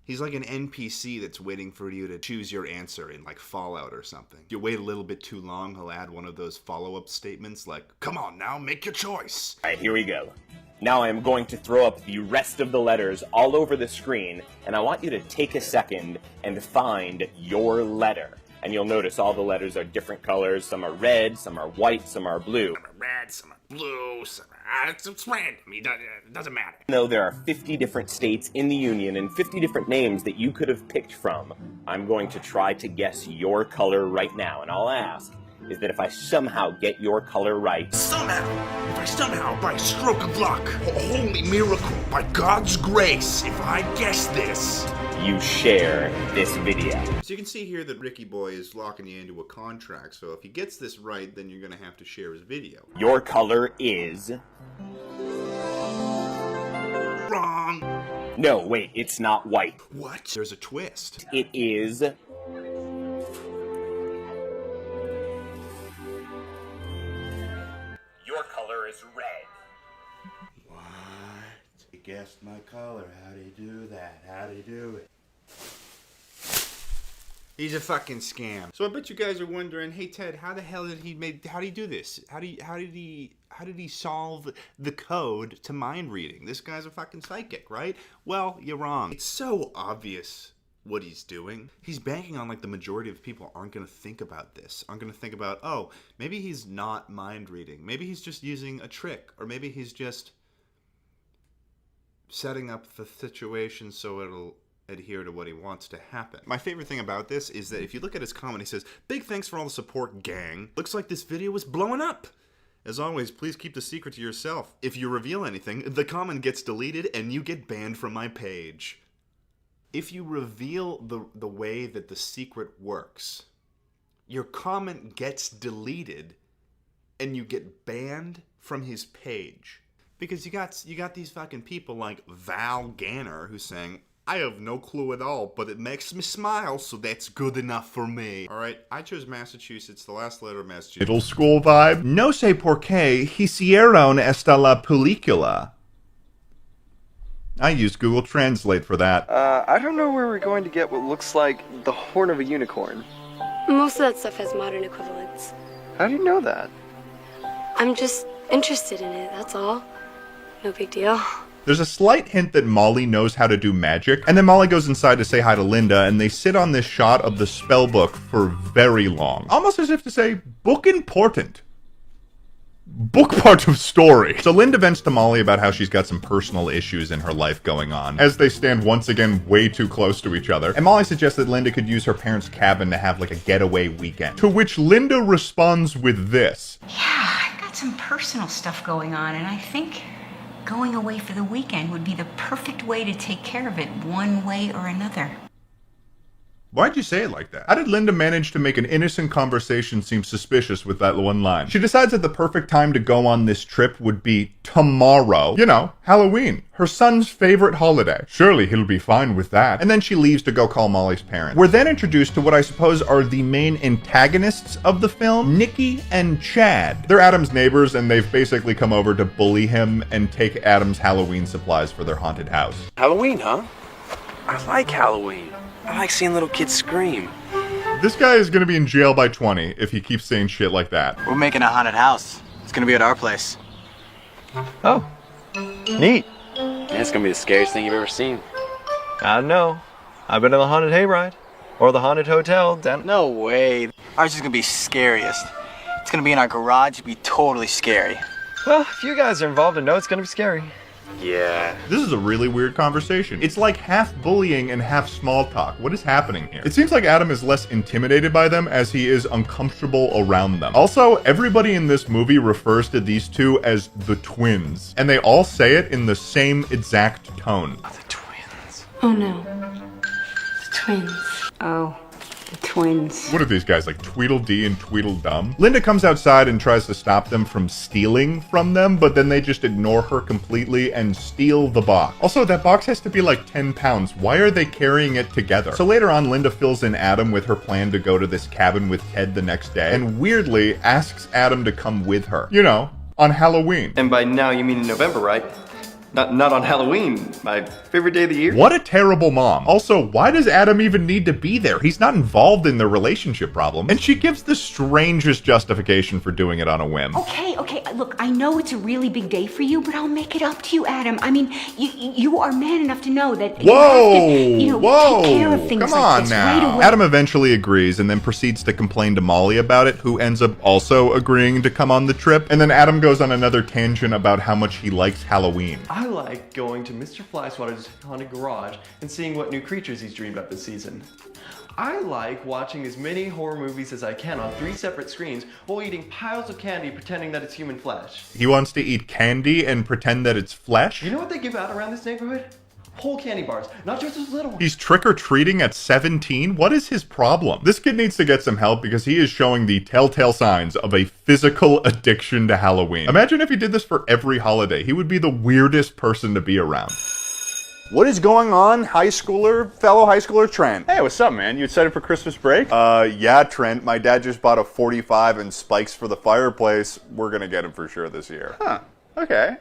He's like an NPC that's waiting for you to choose your answer in like Fallout or something. If you wait a little bit too long, he'll add one of those follow-up statements like, come on now, make your choice. Alright, here we go. Now I am going to throw up the rest of the letters all over the screen, and I want you to take a second and find your letter. And you'll notice all the letters are different colors. Some are red, some are white, some are blue. Some are red, some are blue, some are... It's random. It doesn't matter. No, there are 50 different states in the Union and 50 different names that you could have picked from. I'm going to try to guess your color right now, and I'll ask is that if I somehow get your color right... If I somehow, by a stroke of luck, a holy miracle, by God's grace, if I guess this... You share this video. So you can see here that Ricky Boy is locking you into a contract, so if he gets this right, then you're going to have to share his video. Your color is... Wrong. No, wait, it's not white. What? There's a twist. It is... Your color is red. What? guessed my color. How'd he do that? How'd he do it? He's a fucking scam. So I bet you guys are wondering, hey Ted, how the hell did he do this? How did he solve the code to mind reading? This guy's a fucking psychic, right? Well, you're wrong. It's so obvious what he's doing. He's banking on like the majority of people aren't going to think about this. Aren't going to think about, oh, maybe he's not mind reading. Maybe he's just using a trick, or maybe he's just setting up the situation so it'll adhere to what he wants to happen. My favorite thing about this is that if you look at his comment, he says, "Big thanks for all the support, gang. Looks like this video was blowing up. As always, please keep the secret to yourself. If you reveal anything, the comment gets deleted and you get banned from my page." If you reveal the way that the secret works, your comment gets deleted and you get banned from his page. Because you got these fucking people like Val Ganner who's saying, "I have no clue at all, but it makes me smile, so that's good enough for me." Alright, I chose Massachusetts, the last letter of Massachusetts. Middle school vibe? No sé por qué hicieron esta la película. I used Google Translate for that. I don't know where we're going to get what looks like the horn of a unicorn. Most of that stuff has modern equivalents. How do you know that? I'm just interested in it, that's all. No big deal. There's a slight hint that Molly knows how to do magic, and then Molly goes inside to say hi to Linda, and they sit on this shot of the spell book for very long. Almost as if to say, book important. Book part of story. So Linda vents to Molly about how she's got some personal issues in her life going on, as they stand once again way too close to each other. And Molly suggests that Linda could use her parents' cabin to have like a getaway weekend. To which Linda responds with this. Yeah, I've got some personal stuff going on, and I think going away for the weekend would be the perfect way to take care of it one way or another. Why'd you say it like that? How did Linda manage to make an innocent conversation seem suspicious with that one line? She decides that the perfect time to go on this trip would be tomorrow. You know, Halloween. Her son's favorite holiday. Surely he'll be fine with that. And then she leaves to go call Molly's parents. We're then introduced to what I suppose are the main antagonists of the film, Nikki and Chad. They're Adam's neighbors, and they've basically come over to bully him and take Adam's Halloween supplies for their haunted house. Halloween, huh? I like Halloween. I like seeing little kids scream. This guy is gonna be in jail by 20 if he keeps saying shit like that. We're making a haunted house. It's gonna be at our place. Oh, neat. Yeah, it's gonna be the scariest thing you've ever seen. I don't know. I've been to the haunted hayride. Or the haunted hotel down... No way. Ours is gonna be scariest. It's gonna be in our garage. It'll be totally scary. Well, if you guys are involved, I know it's gonna be scary. Yeah. This is a really weird conversation. It's like half bullying and half small talk. What is happening here? It seems like Adam is less intimidated by them as he is uncomfortable around them. Also, everybody in this movie refers to these two as the twins, and they all say it in the same exact tone. The twins. Oh no. The twins. Oh. The twins. What are these guys, like Tweedledee and Tweedledum? Linda comes outside and tries to stop them from stealing from them, but then they just ignore her completely and steal the box. Also, that box has to be like 10 pounds. Why are they carrying it together? So later on, Linda fills in Adam with her plan to go to this cabin with Ted the next day, and weirdly asks Adam to come with her. You know, on Halloween. And by now you mean November, right? Not on Halloween, my favorite day of the year. What a terrible mom. Also, why does Adam even need to be there? He's not involved in their relationship problem. And she gives the strangest justification for doing it on a whim. Okay, look, I know it's a really big day for you, but I'll make it up to you, Adam. I mean, you are man enough to know that you have to, take care of things come like on this now. right away. Adam eventually agrees and then proceeds to complain to Molly about it, who ends up also agreeing to come on the trip. And then Adam goes on another tangent about how much he likes Halloween. I like going to Mr. Flyswatter's haunted garage and seeing what new creatures he's dreamed up this season. I like watching as many horror movies as I can on 3 separate screens while eating piles of candy pretending that it's human flesh. He wants to eat candy and pretend that it's flesh? You know what they give out around this neighborhood? Whole candy bars, not just those little ones. He's trick-or-treating at 17? What is his problem? This kid needs to get some help because he is showing the telltale signs of a physical addiction to Halloween. Imagine if he did this for every holiday. He would be the weirdest person to be around. What is going on, fellow high schooler Trent? Hey, what's up, man? You excited for Christmas break? Yeah, Trent. My dad just bought a 45 and spikes for the fireplace. We're gonna get him for sure this year. Huh, okay.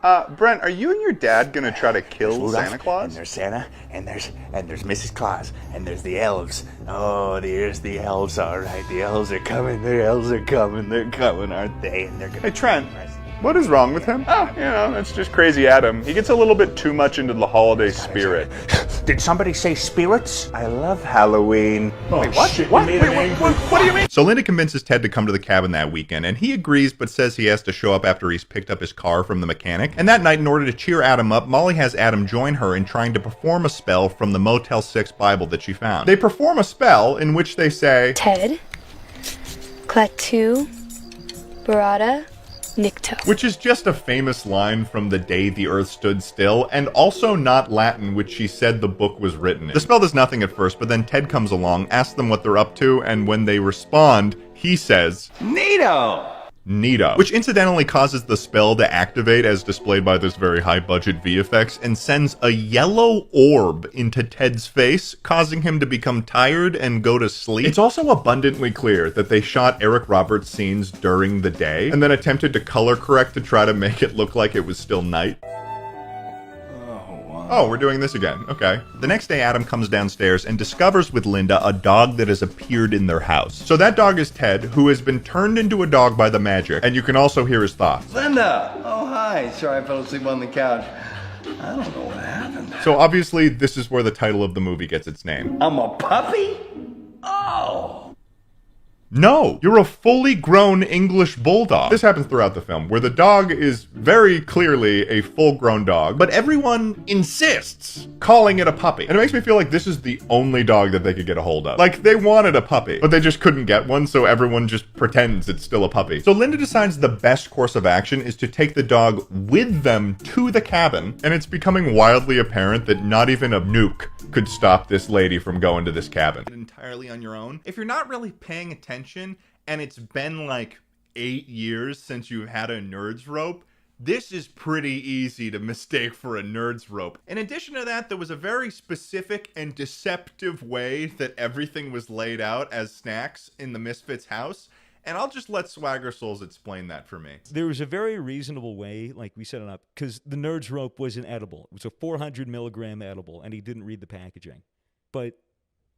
Brent, are you and your dad gonna try to kill Rudolph, Santa Claus? And there's Santa, and there's Mrs. Claus, and there's the elves. Oh, there's the elves, all right. The elves are coming, they're coming, aren't they? And they're gonna... Hey, Trent, what is wrong with him? Oh, you know, that's just crazy Adam. He gets a little bit too much into the holiday spirit. Did somebody say spirits? I love Halloween. Oh, wait, what? Shit, What? Wait, what do you mean? So Linda convinces Ted to come to the cabin that weekend, and he agrees but says he has to show up after he's picked up his car from the mechanic. And that night, in order to cheer Adam up, Molly has Adam join her in trying to perform a spell from the Motel 6 Bible that she found. They perform a spell in which they say, Ted, Klaatu, Barada, Nikto. Which is just a famous line from The Day the Earth Stood Still, and also not Latin, which she said the book was written in. The spell does nothing at first, but then Ted comes along, asks them what they're up to, and when they respond, he says, Neato! Neato, which incidentally causes the spell to activate as displayed by this very high-budget VFX and sends a yellow orb into Ted's face, causing him to become tired and go to sleep. It's also abundantly clear that they shot Eric Roberts' scenes during the day and then attempted to color correct to try to make it look like it was still night. Oh, we're doing this again. Okay. The next day, Adam comes downstairs and discovers with Linda a dog that has appeared in their house. So that dog is Ted, who has been turned into a dog by the magic, and you can also hear his thoughts. Linda! Oh, hi. Sorry I fell asleep on the couch. I don't know what happened. So obviously, this is where the title of the movie gets its name. I'm a puppy? Oh! No, you're a fully grown English bulldog. This happens throughout the film, where the dog is very clearly a full-grown dog, but everyone insists calling it a puppy. And it makes me feel like this is the only dog that they could get a hold of. Like, they wanted a puppy, but they just couldn't get one, so everyone just pretends it's still a puppy. So Linda decides the best course of action is to take the dog with them to the cabin, and it's becoming wildly apparent that not even a nuke could stop this lady from going to this cabin. Entirely on your own. If you're not really paying attention, and it's been like 8 years since you've had a nerd's rope, this is pretty easy to mistake for a nerd's rope. In addition to that, there was a very specific and deceptive way that everything was laid out as snacks in the Misfits house. And I'll just let Swagger Souls explain that for me. There was a very reasonable way, like we set it up, because the nerd's rope was an edible. It was a 400 milligram edible, and he didn't read the packaging. But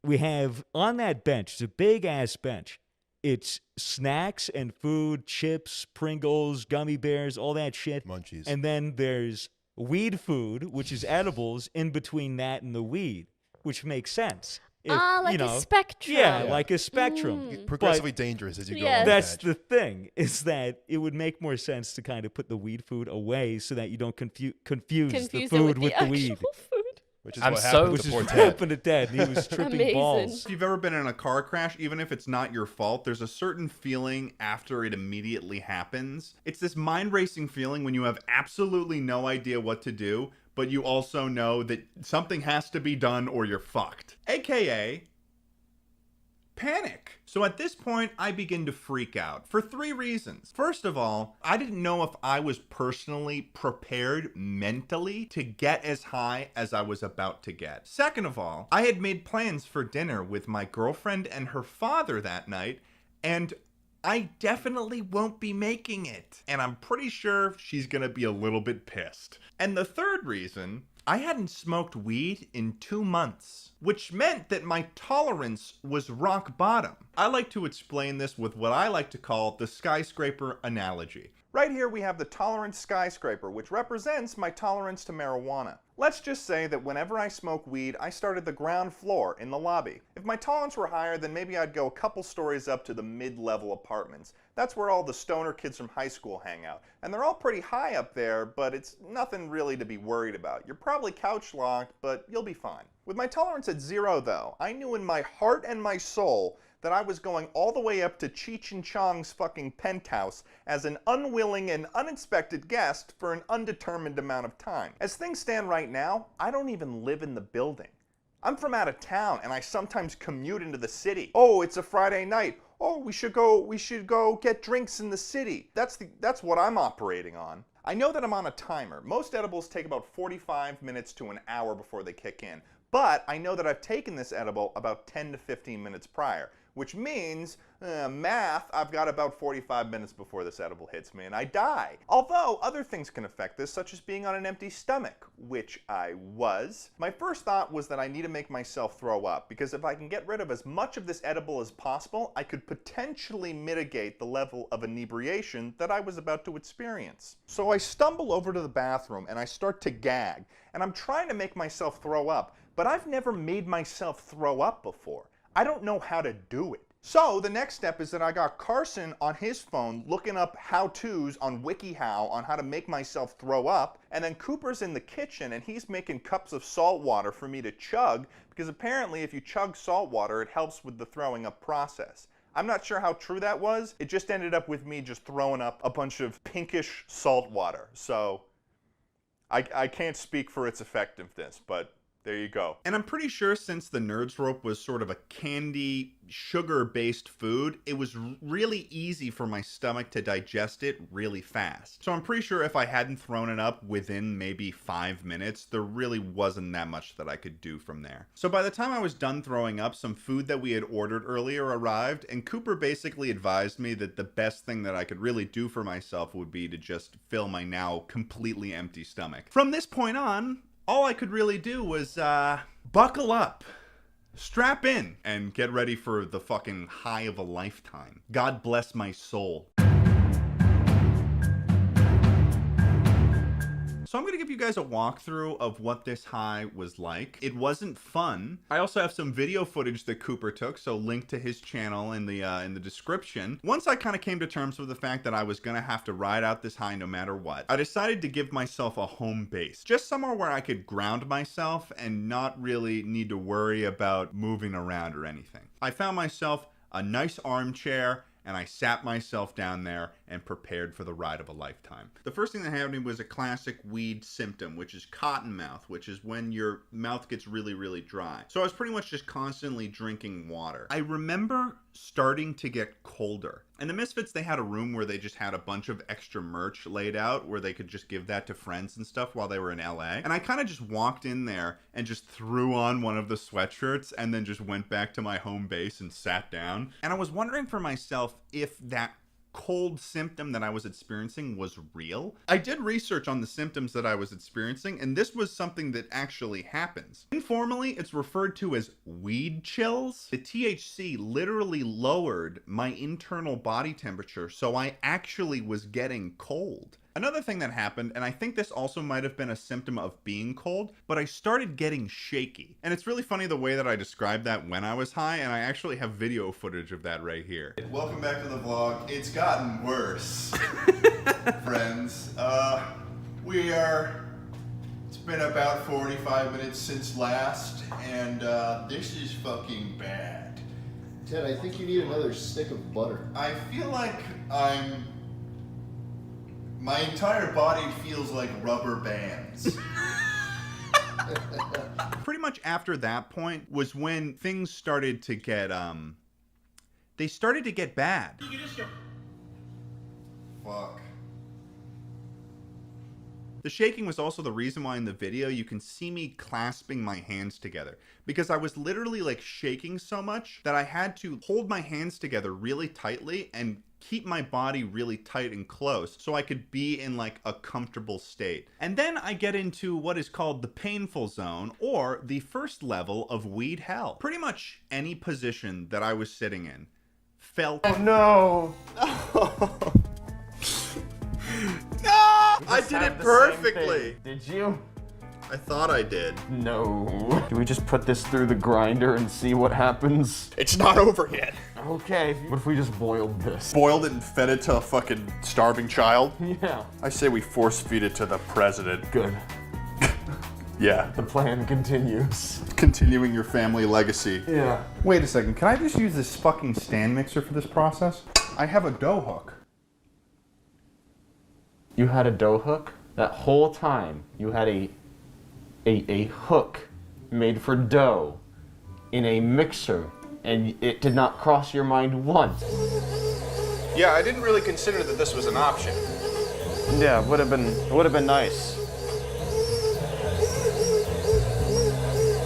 we have on that bench, it's a big-ass bench, it's snacks and food, chips, Pringles, gummy bears, all that shit. Munchies. And then there's weed food, which is edibles, in between that and the weed, which makes sense. Like a spectrum. Yeah, like a spectrum. Progressively But dangerous as you go Yes. on. that's the thing, is that it would make more sense to kind of put the weed food away so that you don't confuse the Confuse it food with the the weed. actual food. Which is I'm what so- happened Which to is poor what Ted. happened to Ted. He was tripping Amazing. balls. If you've ever been in a car crash, even if it's not your fault, there's a certain feeling after it immediately happens. It's this mind-racing feeling when you have absolutely no idea what to do, but you also know that something has to be done or you're fucked. AKA panic. So at this point, I begin to freak out for 3 reasons. First of all, I didn't know if I was personally prepared mentally to get as high as I was about to get. Second of all, I had made plans for dinner with my girlfriend and her father that night, and I definitely won't be making it. And I'm pretty sure she's gonna be a little bit pissed. And the third reason, I hadn't smoked weed in 2 months, which meant that my tolerance was rock bottom. I like to explain this with what I like to call the skyscraper analogy. Right here we have the tolerance skyscraper, which represents my tolerance to marijuana. Let's just say that whenever I smoke weed, I start at the ground floor in the lobby. If my tolerance were higher, then maybe I'd go a couple stories up to the mid-level apartments. That's where all the stoner kids from high school hang out. And they're all pretty high up there, but it's nothing really to be worried about. You're probably couch locked, but you'll be fine. With my tolerance at 0 though, I knew in my heart and my soul that I was going all the way up to Cheech and Chong's fucking penthouse as an unwilling and unexpected guest for an undetermined amount of time. As things stand right now, I don't even live in the building. I'm from out of town and I sometimes commute into the city. Oh, it's a Friday night. Oh, we should go get drinks in the city. That's what I'm operating on. I know that I'm on a timer. Most edibles take about 45 minutes to an hour before they kick in. But I know that I've taken this edible about 10 to 15 minutes prior, which means, math, I've got about 45 minutes before this edible hits me and I die. Although, other things can affect this, such as being on an empty stomach, which I was. My first thought was that I need to make myself throw up, because if I can get rid of as much of this edible as possible, I could potentially mitigate the level of inebriation that I was about to experience. So I stumble over to the bathroom and I start to gag, and I'm trying to make myself throw up, but I've never made myself throw up before. I don't know how to do it. So the next step is that I got Carson on his phone looking up how-tos on WikiHow on how to make myself throw up, and then Cooper's in the kitchen and he's making cups of salt water for me to chug, because apparently if you chug salt water it helps with the throwing up process. I'm not sure how true that was. It just ended up with me just throwing up a bunch of pinkish salt water. So I can't speak for its effectiveness, but there you go. And I'm pretty sure since the Nerds Rope was sort of a candy, sugar-based food, it was really easy for my stomach to digest it really fast. So I'm pretty sure if I hadn't thrown it up within maybe 5 minutes, there really wasn't that much that I could do from there. So by the time I was done throwing up, some food that we had ordered earlier arrived, and Cooper basically advised me that the best thing that I could really do for myself would be to just fill my now completely empty stomach. From this point on, all I could really do was, buckle up, strap in, and get ready for the fucking high of a lifetime. God bless my soul. So I'm going to give you guys a walkthrough of what this high was like. It wasn't fun. I also have some video footage that Cooper took, so link to his channel in the description. Once I kind of came to terms with the fact that I was going to have to ride out this high no matter what, I decided to give myself a home base. Just somewhere where I could ground myself and not really need to worry about moving around or anything. I found myself a nice armchair, and I sat myself down there and prepared for the ride of a lifetime. The first thing that happened was a classic weed symptom, which is cotton mouth, which is when your mouth gets really, really dry. So I was pretty much just constantly drinking water. I remember starting to get colder. And the Misfits, they had a room where they just had a bunch of extra merch laid out where they could just give that to friends and stuff while they were in LA. And I kind of just walked in there and just threw on one of the sweatshirts and then just went back to my home base and sat down. And I was wondering for myself if that cold symptom that I was experiencing was real. I did research on the symptoms that I was experiencing, and this was something that actually happens. Informally, it's referred to as weed chills. The THC literally lowered my internal body temperature, so I actually was getting cold. Another thing that happened, and I think this also might have been a symptom of being cold, but I started getting shaky. And it's really funny the way that I described that when I was high, and I actually have video footage of that right here. Welcome back to the vlog. It's gotten worse, friends. It's been about 45 minutes since last, and this is fucking bad. Ted, I think you need another stick of butter. I feel like my entire body feels like rubber bands. Pretty much after that point was when things started to get, they started to get bad. Fuck. The shaking was also the reason why in the video you can see me clasping my hands together, because I was literally like shaking so much that I had to hold my hands together really tightly and keep my body really tight and close so I could be in like a comfortable state. And then I get into what is called the painful zone, or the first level of weed hell. Pretty much any position that I was sitting in felt— Oh no! I did it perfectly. Did you? I thought I did. No. Do we just put this through the grinder and see what happens? It's not over yet. Okay. What if we just boiled this? Boiled it and fed it to a fucking starving child? Yeah. I say we force feed it to the president. Good. Yeah. The plan continues. Continuing your family legacy. Yeah. Wait a second, can I just use this fucking stand mixer for this process? I have a dough hook. You had a dough hook? That whole time, you had a hook made for dough in a mixer, and it did not cross your mind once. Yeah, I didn't really consider that this was an option. Yeah, it would have been nice.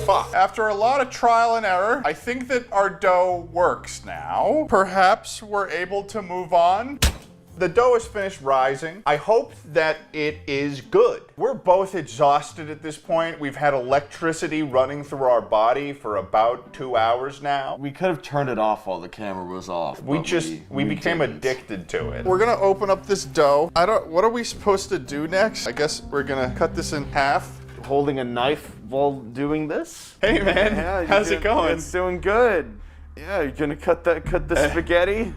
fuck. After a lot of trial and error, I think that our dough works now. Perhaps we're able to move on. The dough is finished rising. I hope that it is good. We're both exhausted at this point. We've had electricity running through our body for about 2 hours now. We could have turned it off while the camera was off. We became addicted to it. We're gonna open up this dough. What are we supposed to do next? I guess we're gonna cut this in half. Holding a knife while doing this? Hey man, Yeah, how's it going? It's doing good. Yeah, you're gonna cut the spaghetti?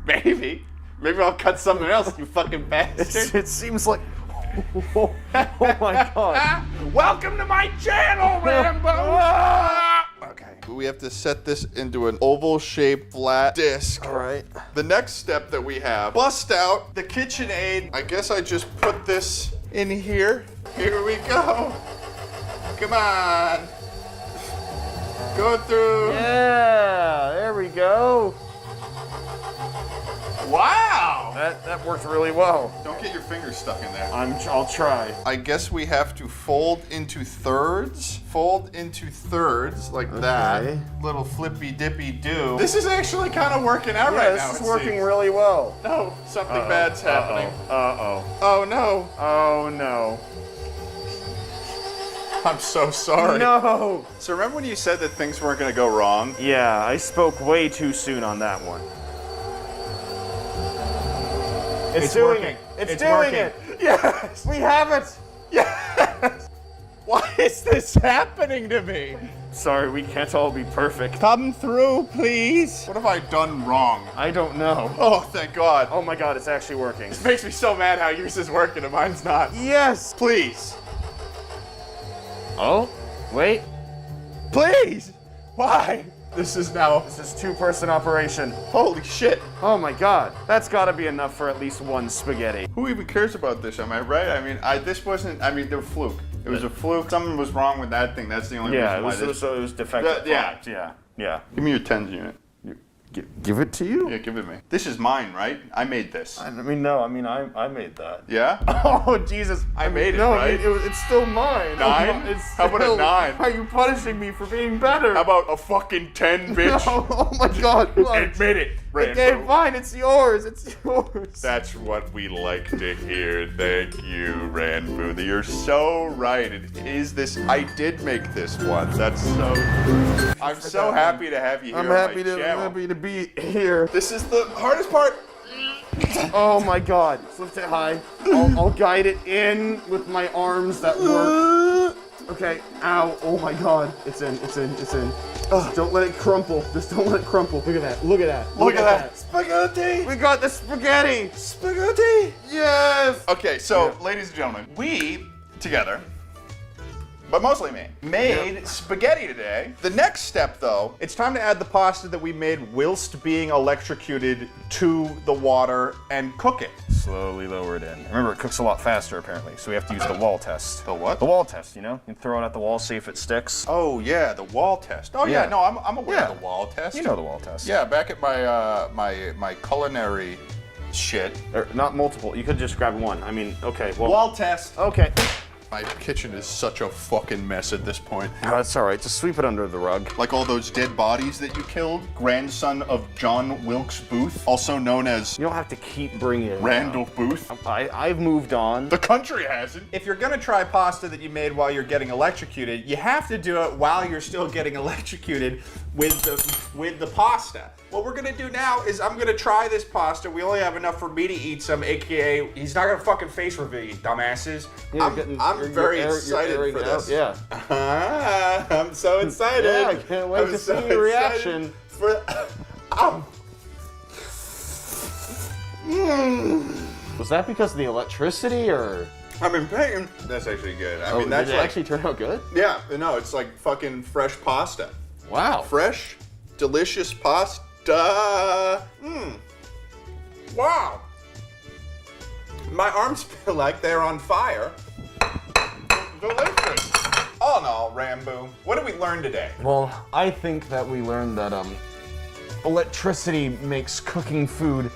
Maybe. Maybe I'll cut something else, you fucking bastard. It seems like... Oh my god. Welcome to my channel, Rambo! Okay. We have to set this into an oval-shaped flat disc. All right. The next step that we have, bust out the KitchenAid. I guess I just put this in here. Here we go. Come on. Go through. Yeah, there we go. Wow! That worked really well. Don't get your fingers stuck in there. I'll try. I guess we have to fold into thirds. Fold into thirds like that. Little flippy dippy do. This is actually kind of working out right now. This is working really well. No, something bad's happening. Uh-oh. Oh no. Oh no. I'm so sorry. No. So remember when you said that things weren't going to go wrong? Yeah, I spoke way too soon on that one. It's doing working. it. It's doing working. it. Yes, we have it. Yes. Why is this happening to me? Sorry, we can't all be perfect. Come through, please. What have I done wrong? I don't know. Oh, thank God. Oh my God, it's actually working. This makes me so mad how yours is working and mine's not. Yes. Please. Oh, wait. Please. Why? This is two-person operation. Holy shit. Oh my God. That's gotta be enough for at least one spaghetti. Who even cares about this? Am I right? I mean, this wasn't, the fluke. It was a fluke. Something was wrong with that thing. That's the only reason why this. It was defective. Yeah. Give me your tens unit. Give it to you? Yeah, give it to me. This is mine, right? I made this. I made that. Yeah? Oh, Jesus. I made it, no, right? It's still mine. 9? How about a 9? Why are you punishing me for being better? How about a fucking 10, bitch? No, oh my God. Admit it, Rambo. Okay, fine. It's yours. It's yours. That's what we like to hear. Thank you, Rambo. You're so right. It is this. I did make this one. That's so. I'm so happy to have you here. I'm happy to be here. This is the hardest part. Oh my God. Lift it high. I'll guide it in with my arms that work. Okay. Ow. Oh my God. It's in. Just don't let it crumple. Just don't let it crumple. Look at that. Look at that. Look at that. Spaghetti. We got the spaghetti. Spaghetti. Yes. Okay, so ladies and gentlemen, we together, but mostly me, made spaghetti today. The next step though, it's time to add the pasta that we made whilst being electrocuted to the water and cook it. Slowly lower it in. Remember, it cooks a lot faster apparently, so we have to use the wall test. The what? The wall test, you know? You throw it at the wall, see if it sticks. Oh yeah, the wall test. Oh yeah, no, I'm aware of the wall test. You know the wall test. Yeah, back at my culinary shit. Not multiple, you could just grab one. I mean, okay, well. Wall test. Okay. My kitchen is such a fucking mess at this point. Oh, that's all right. Just sweep it under the rug. Like all those dead bodies that you killed. Grandson of John Wilkes Booth, also known as... You don't have to keep bringing it Randall Booth. I've moved on. The country hasn't. If you're gonna try pasta that you made while you're getting electrocuted, you have to do it while you're still getting electrocuted with the pasta. What we're gonna do now is I'm gonna try this pasta. We only have enough for me to eat some, aka he's not gonna fucking face reveal, you dumbasses. I'm very excited for this. Yeah. I'm so excited. Yeah, I can't wait to see your reaction. Was that because of the electricity or? I'm in pain. That's actually good. I mean, did it actually turn out good? Yeah, no, it's like fucking fresh pasta. Wow. Fresh, delicious pasta. Wow. My arms feel like they're on fire. Delicious. Oh no, Rambo. What did we learn today? Well, I think that we learned that electricity makes cooking food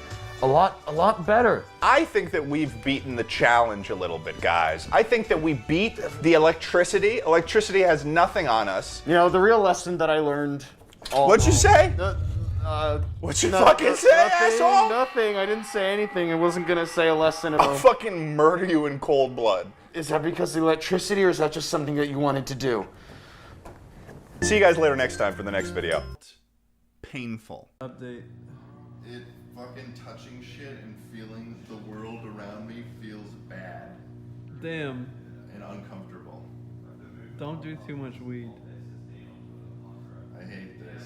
A lot better. I think that we've beaten the challenge a little bit, guys. I think that we beat the electricity. Electricity has nothing on us. You know, the real lesson that I learned... What'd you say? What'd you fucking say, asshole? Nothing. I didn't say anything. I wasn't gonna say a lesson at all. I'll fucking murder you in cold blood. Is that because of the electricity, or is that just something that you wanted to do? See you guys later next time for the next video. Painful. Update. It fucking touching shit and feeling the world around me feels bad. Damn. And uncomfortable. Don't do too much weed. I hate this.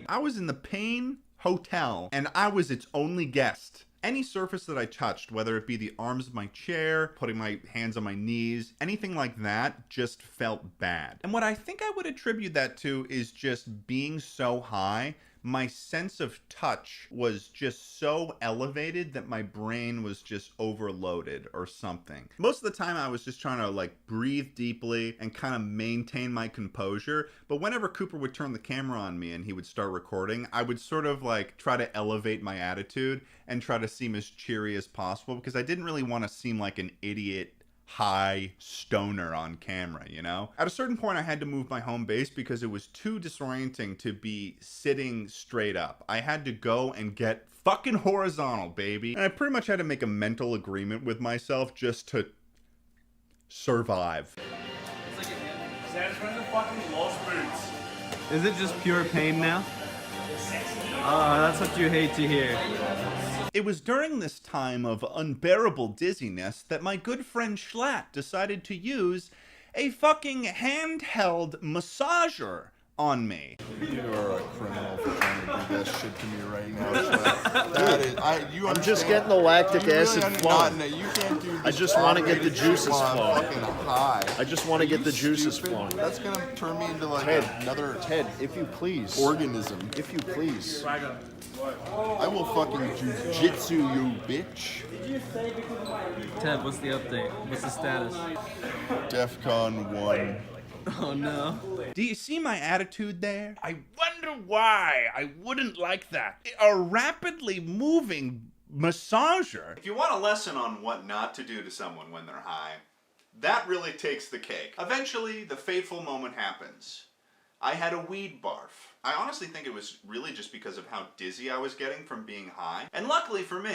I was in the Pain Hotel, and I was its only guest. Any surface that I touched, whether it be the arms of my chair, putting my hands on my knees, anything like that just felt bad. And what I think I would attribute that to is just being so high. My sense of touch was just so elevated that my brain was just overloaded or something. Most of the time I was just trying to like breathe deeply and kind of maintain my composure. But whenever Cooper would turn the camera on me and he would start recording, I would sort of like try to elevate my attitude and try to seem as cheery as possible because I didn't really want to seem like an idiot high stoner on camera, you know? At a certain point I had to move my home base because it was too disorienting to be sitting straight up. I had to go and get fucking horizontal, baby. And I pretty much had to make a mental agreement with myself just to survive. Is it just pure pain now? That's what you hate to hear. It was during this time of unbearable dizziness that my good friend Schlatt decided to use a fucking handheld massager on me. You are a criminal for trying to do that shit to me right now, Schlatt. That is, I'm just getting the lactic acid flowing. You can't do I just want to get the juices flowing. Fucking high. I just want to get the juices flowing. That's gonna turn me into like another Ted, if you please. organism. If you please. I will fucking jujitsu you, bitch. Ted, what's the update? What's the status? DEFCON 1. Oh no. Do you see my attitude there? I wonder why I wouldn't like that. A rapidly moving massager. If you want a lesson on what not to do to someone when they're high, that really takes the cake. Eventually, the fateful moment happens. I had a weed barf. I honestly think it was really just because of how dizzy I was getting from being high. And luckily for me,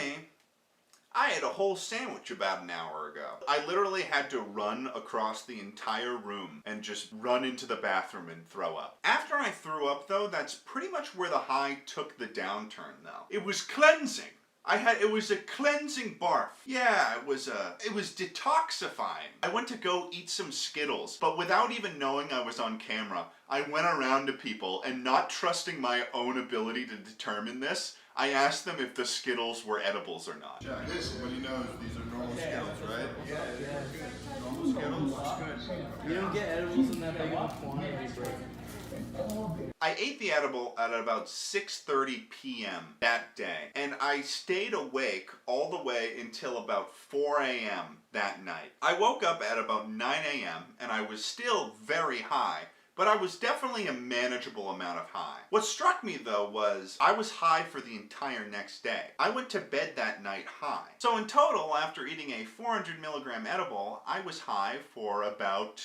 I ate a whole sandwich about an hour ago. I literally had to run across the entire room and just run into the bathroom and throw up. After I threw up though, that's pretty much where the high took the downturn though. It was cleansing. It was a cleansing barf. Yeah, it was detoxifying. I went to go eat some Skittles, but without even knowing I was on camera, I went around to people and not trusting my own ability to determine this, I asked them if the Skittles were edibles or not. Jack, listen, what he knows, these are normal Skittles, right? Yeah. Normal Skittles? You don't get edibles in that big of a quantity, bro. I ate the edible at about 6:30 p.m. that day, and I stayed awake all the way until about 4 a.m. that night. I woke up at about 9 a.m. and I was still very high, but I was definitely a manageable amount of high. What struck me though was I was high for the entire next day. I went to bed that night high. So in total, after eating a 400 milligram edible, I was high for about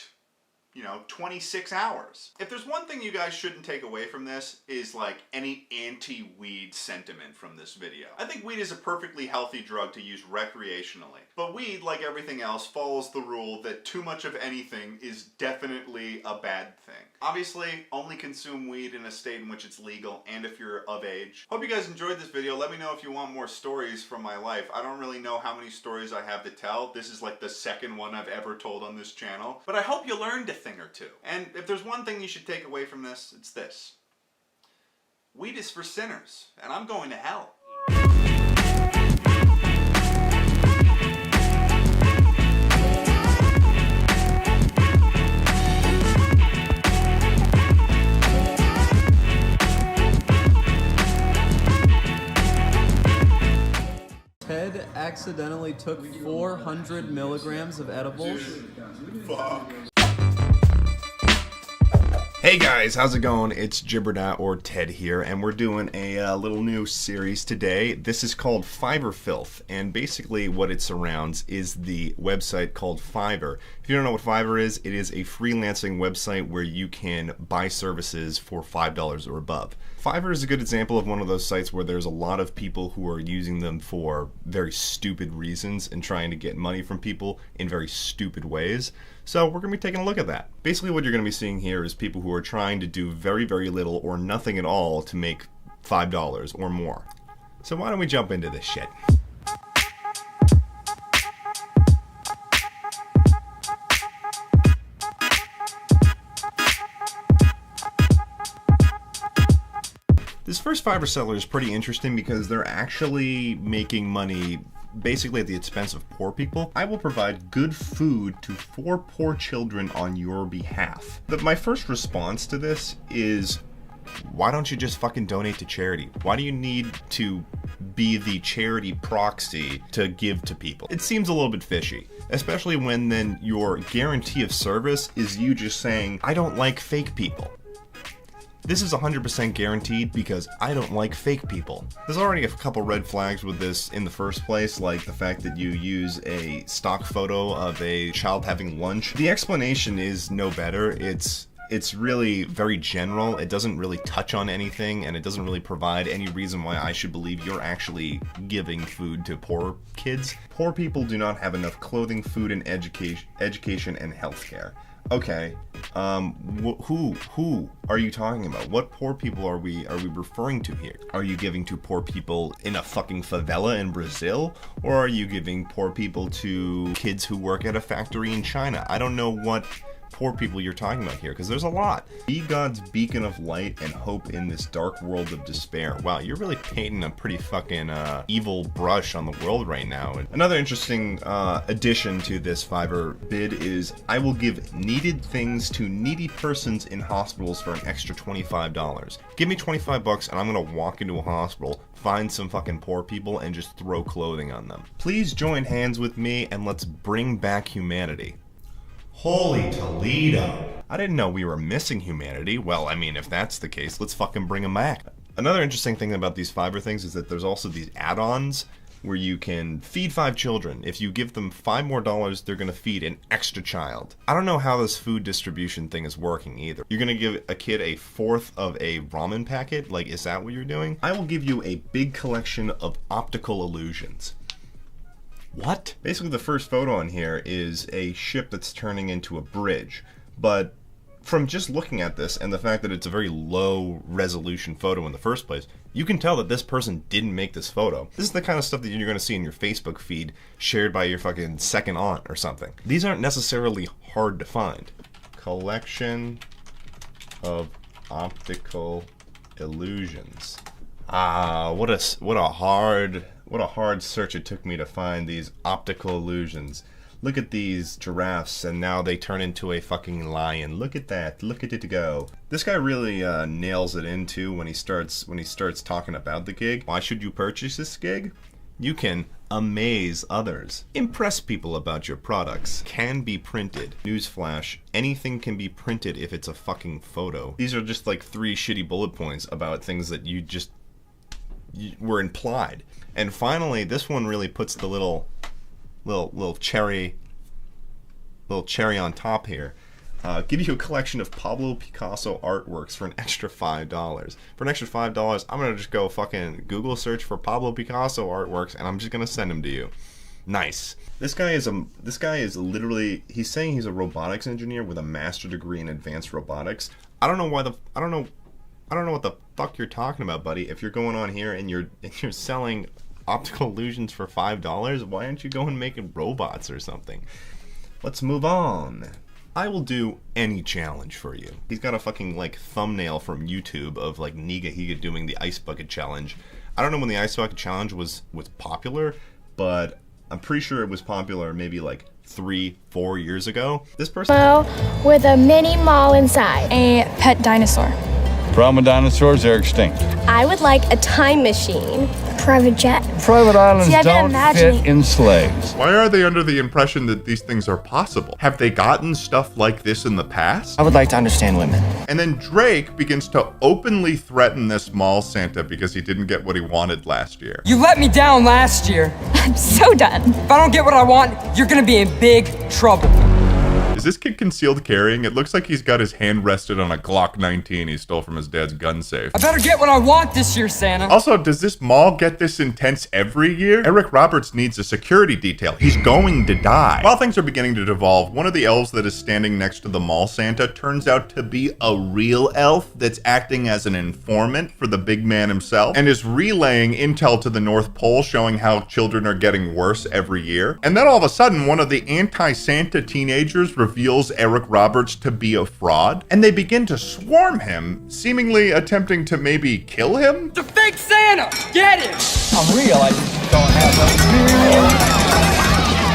26 hours. If there's one thing you guys shouldn't take away from this is like any anti-weed sentiment from this video. I think weed is a perfectly healthy drug to use recreationally. But weed, like everything else, follows the rule that too much of anything is definitely a bad thing. Obviously, only consume weed in a state in which it's legal and if you're of age. Hope you guys enjoyed this video. Let me know if you want more stories from my life. I don't really know how many stories I have to tell. This is like the second one I've ever told on this channel. But I hope you learned a thing or two. And if there's one thing you should take away from this, it's this. Weed is for sinners, and I'm going to hell. Ted accidentally took 400 milligrams of edibles. Fuck. Hey guys, how's it going? It's Jibberdat or Ted here, and we're doing a little new series today. This is called Fiverr Filth, and basically what it surrounds is the website called Fiverr. If you don't know what Fiverr is, it is a freelancing website where you can buy services for $5 or above. Fiverr is a good example of one of those sites where there's a lot of people who are using them for very stupid reasons and trying to get money from people in very stupid ways. So we're going to be taking a look at that. Basically what you're going to be seeing here is people who are trying to do very, very little or nothing at all to make $5 or more. So why don't we jump into this shit? This first Fiverr seller is pretty interesting because they're actually making money basically at the expense of poor people. I will provide good food to 4 poor children on your behalf. My first response to this is, why don't you just fucking donate to charity? Why do you need to be the charity proxy to give to people? It seems a little bit fishy, especially when then your guarantee of service is you just saying, I don't like fake people. This is 100% guaranteed because I don't like fake people. There's already a couple red flags with this in the first place, like the fact that you use a stock photo of a child having lunch. The explanation is no better. It's really very general. It doesn't really touch on anything, and it doesn't really provide any reason why I should believe you're actually giving food to poor kids. Poor people do not have enough clothing, food, and education and healthcare. Okay, who are you talking about? What poor people are we referring to here? Are you giving to poor people in a fucking favela in Brazil? Or are you giving poor people to kids who work at a factory in China? I don't know what poor people you're talking about here, because there's a lot. Be God's beacon of light and hope in this dark world of despair. Wow, you're really painting a pretty fucking evil brush on the world right now. Another interesting addition to this Fiverr bid is, I will give needed things to needy persons in hospitals for an extra $25. Give me $25 and I'm gonna walk into a hospital, find some fucking poor people, and just throw clothing on them. Please join hands with me and let's bring back humanity. Holy Toledo. I didn't know we were missing humanity. Well, I mean, if that's the case, let's fucking bring them back. Another interesting thing about these Fiverr things is that there's also these add-ons where you can feed 5 children. If you give them $5 more, they're gonna feed an extra child. I don't know how this food distribution thing is working either. You're gonna give a kid a 1/4 of a ramen packet? Like, is that what you're doing? I will give you a big collection of optical illusions. What? Basically the first photo on here is a ship that's turning into a bridge, but from just looking at this and the fact that it's a very low resolution photo in the first place, you can tell that this person didn't make this photo. This is the kind of stuff that you're going to see in your Facebook feed shared by your fucking second aunt or something. These aren't necessarily hard to find. Collection of optical illusions. Ah, what a hard search it took me to find these optical illusions. Look at these giraffes, and now they turn into a fucking lion. Look at that. Look at it go. This guy really nails it in too when he starts talking about the gig. Why should you purchase this gig? You can amaze others. Impress people about your products. Can be printed. Newsflash, anything can be printed if it's a fucking photo. These are just like 3 shitty bullet points about things that you were implied. And finally, this one really puts the little cherry on top here. Give you a collection of Pablo Picasso artworks for an extra $5. For an extra $5, I'm gonna just go fucking Google search for Pablo Picasso artworks, and I'm just gonna send them to you. Nice. This guy is literally, he's saying he's a robotics engineer with a master degree in advanced robotics. I don't know what the fuck you're talking about, buddy. If you're going on here and you're selling optical illusions for $5, why aren't you going making robots or something? Let's move on. I will do any challenge for you. He's got a fucking like thumbnail from YouTube of like Niga Higa doing the ice bucket challenge. I don't know when the ice bucket challenge was popular, but I'm pretty sure it was popular maybe like 3-4 years ago. This person with a mini mall inside. A pet dinosaur. Problem with dinosaurs, they're extinct. I would like a time machine private jet. Private islands See, I've been don't imagining- fit in sleighs. Why are they under the impression that these things are possible? Have they gotten stuff like this in the past? I would like to understand women. And then Drake begins to openly threaten this mall Santa because he didn't get what he wanted last year. You let me down last year. I'm so done. If I don't get what I want, you're gonna be in big trouble. Is this kid concealed carrying? It looks like he's got his hand rested on a Glock 19 he stole from his dad's gun safe. I better get what I want this year, Santa. Also, does this mall get this intense every year? Eric Roberts needs a security detail. He's going to die. While things are beginning to devolve, one of the elves that is standing next to the mall Santa turns out to be a real elf that's acting as an informant for the big man himself and is relaying intel to the North Pole showing how children are getting worse every year. And then all of a sudden, one of the anti-Santa teenagers reveals Eric Roberts to be a fraud, and they begin to swarm him, seemingly attempting to maybe kill him? It's a fake Santa! Get him! I'm real, I just don't have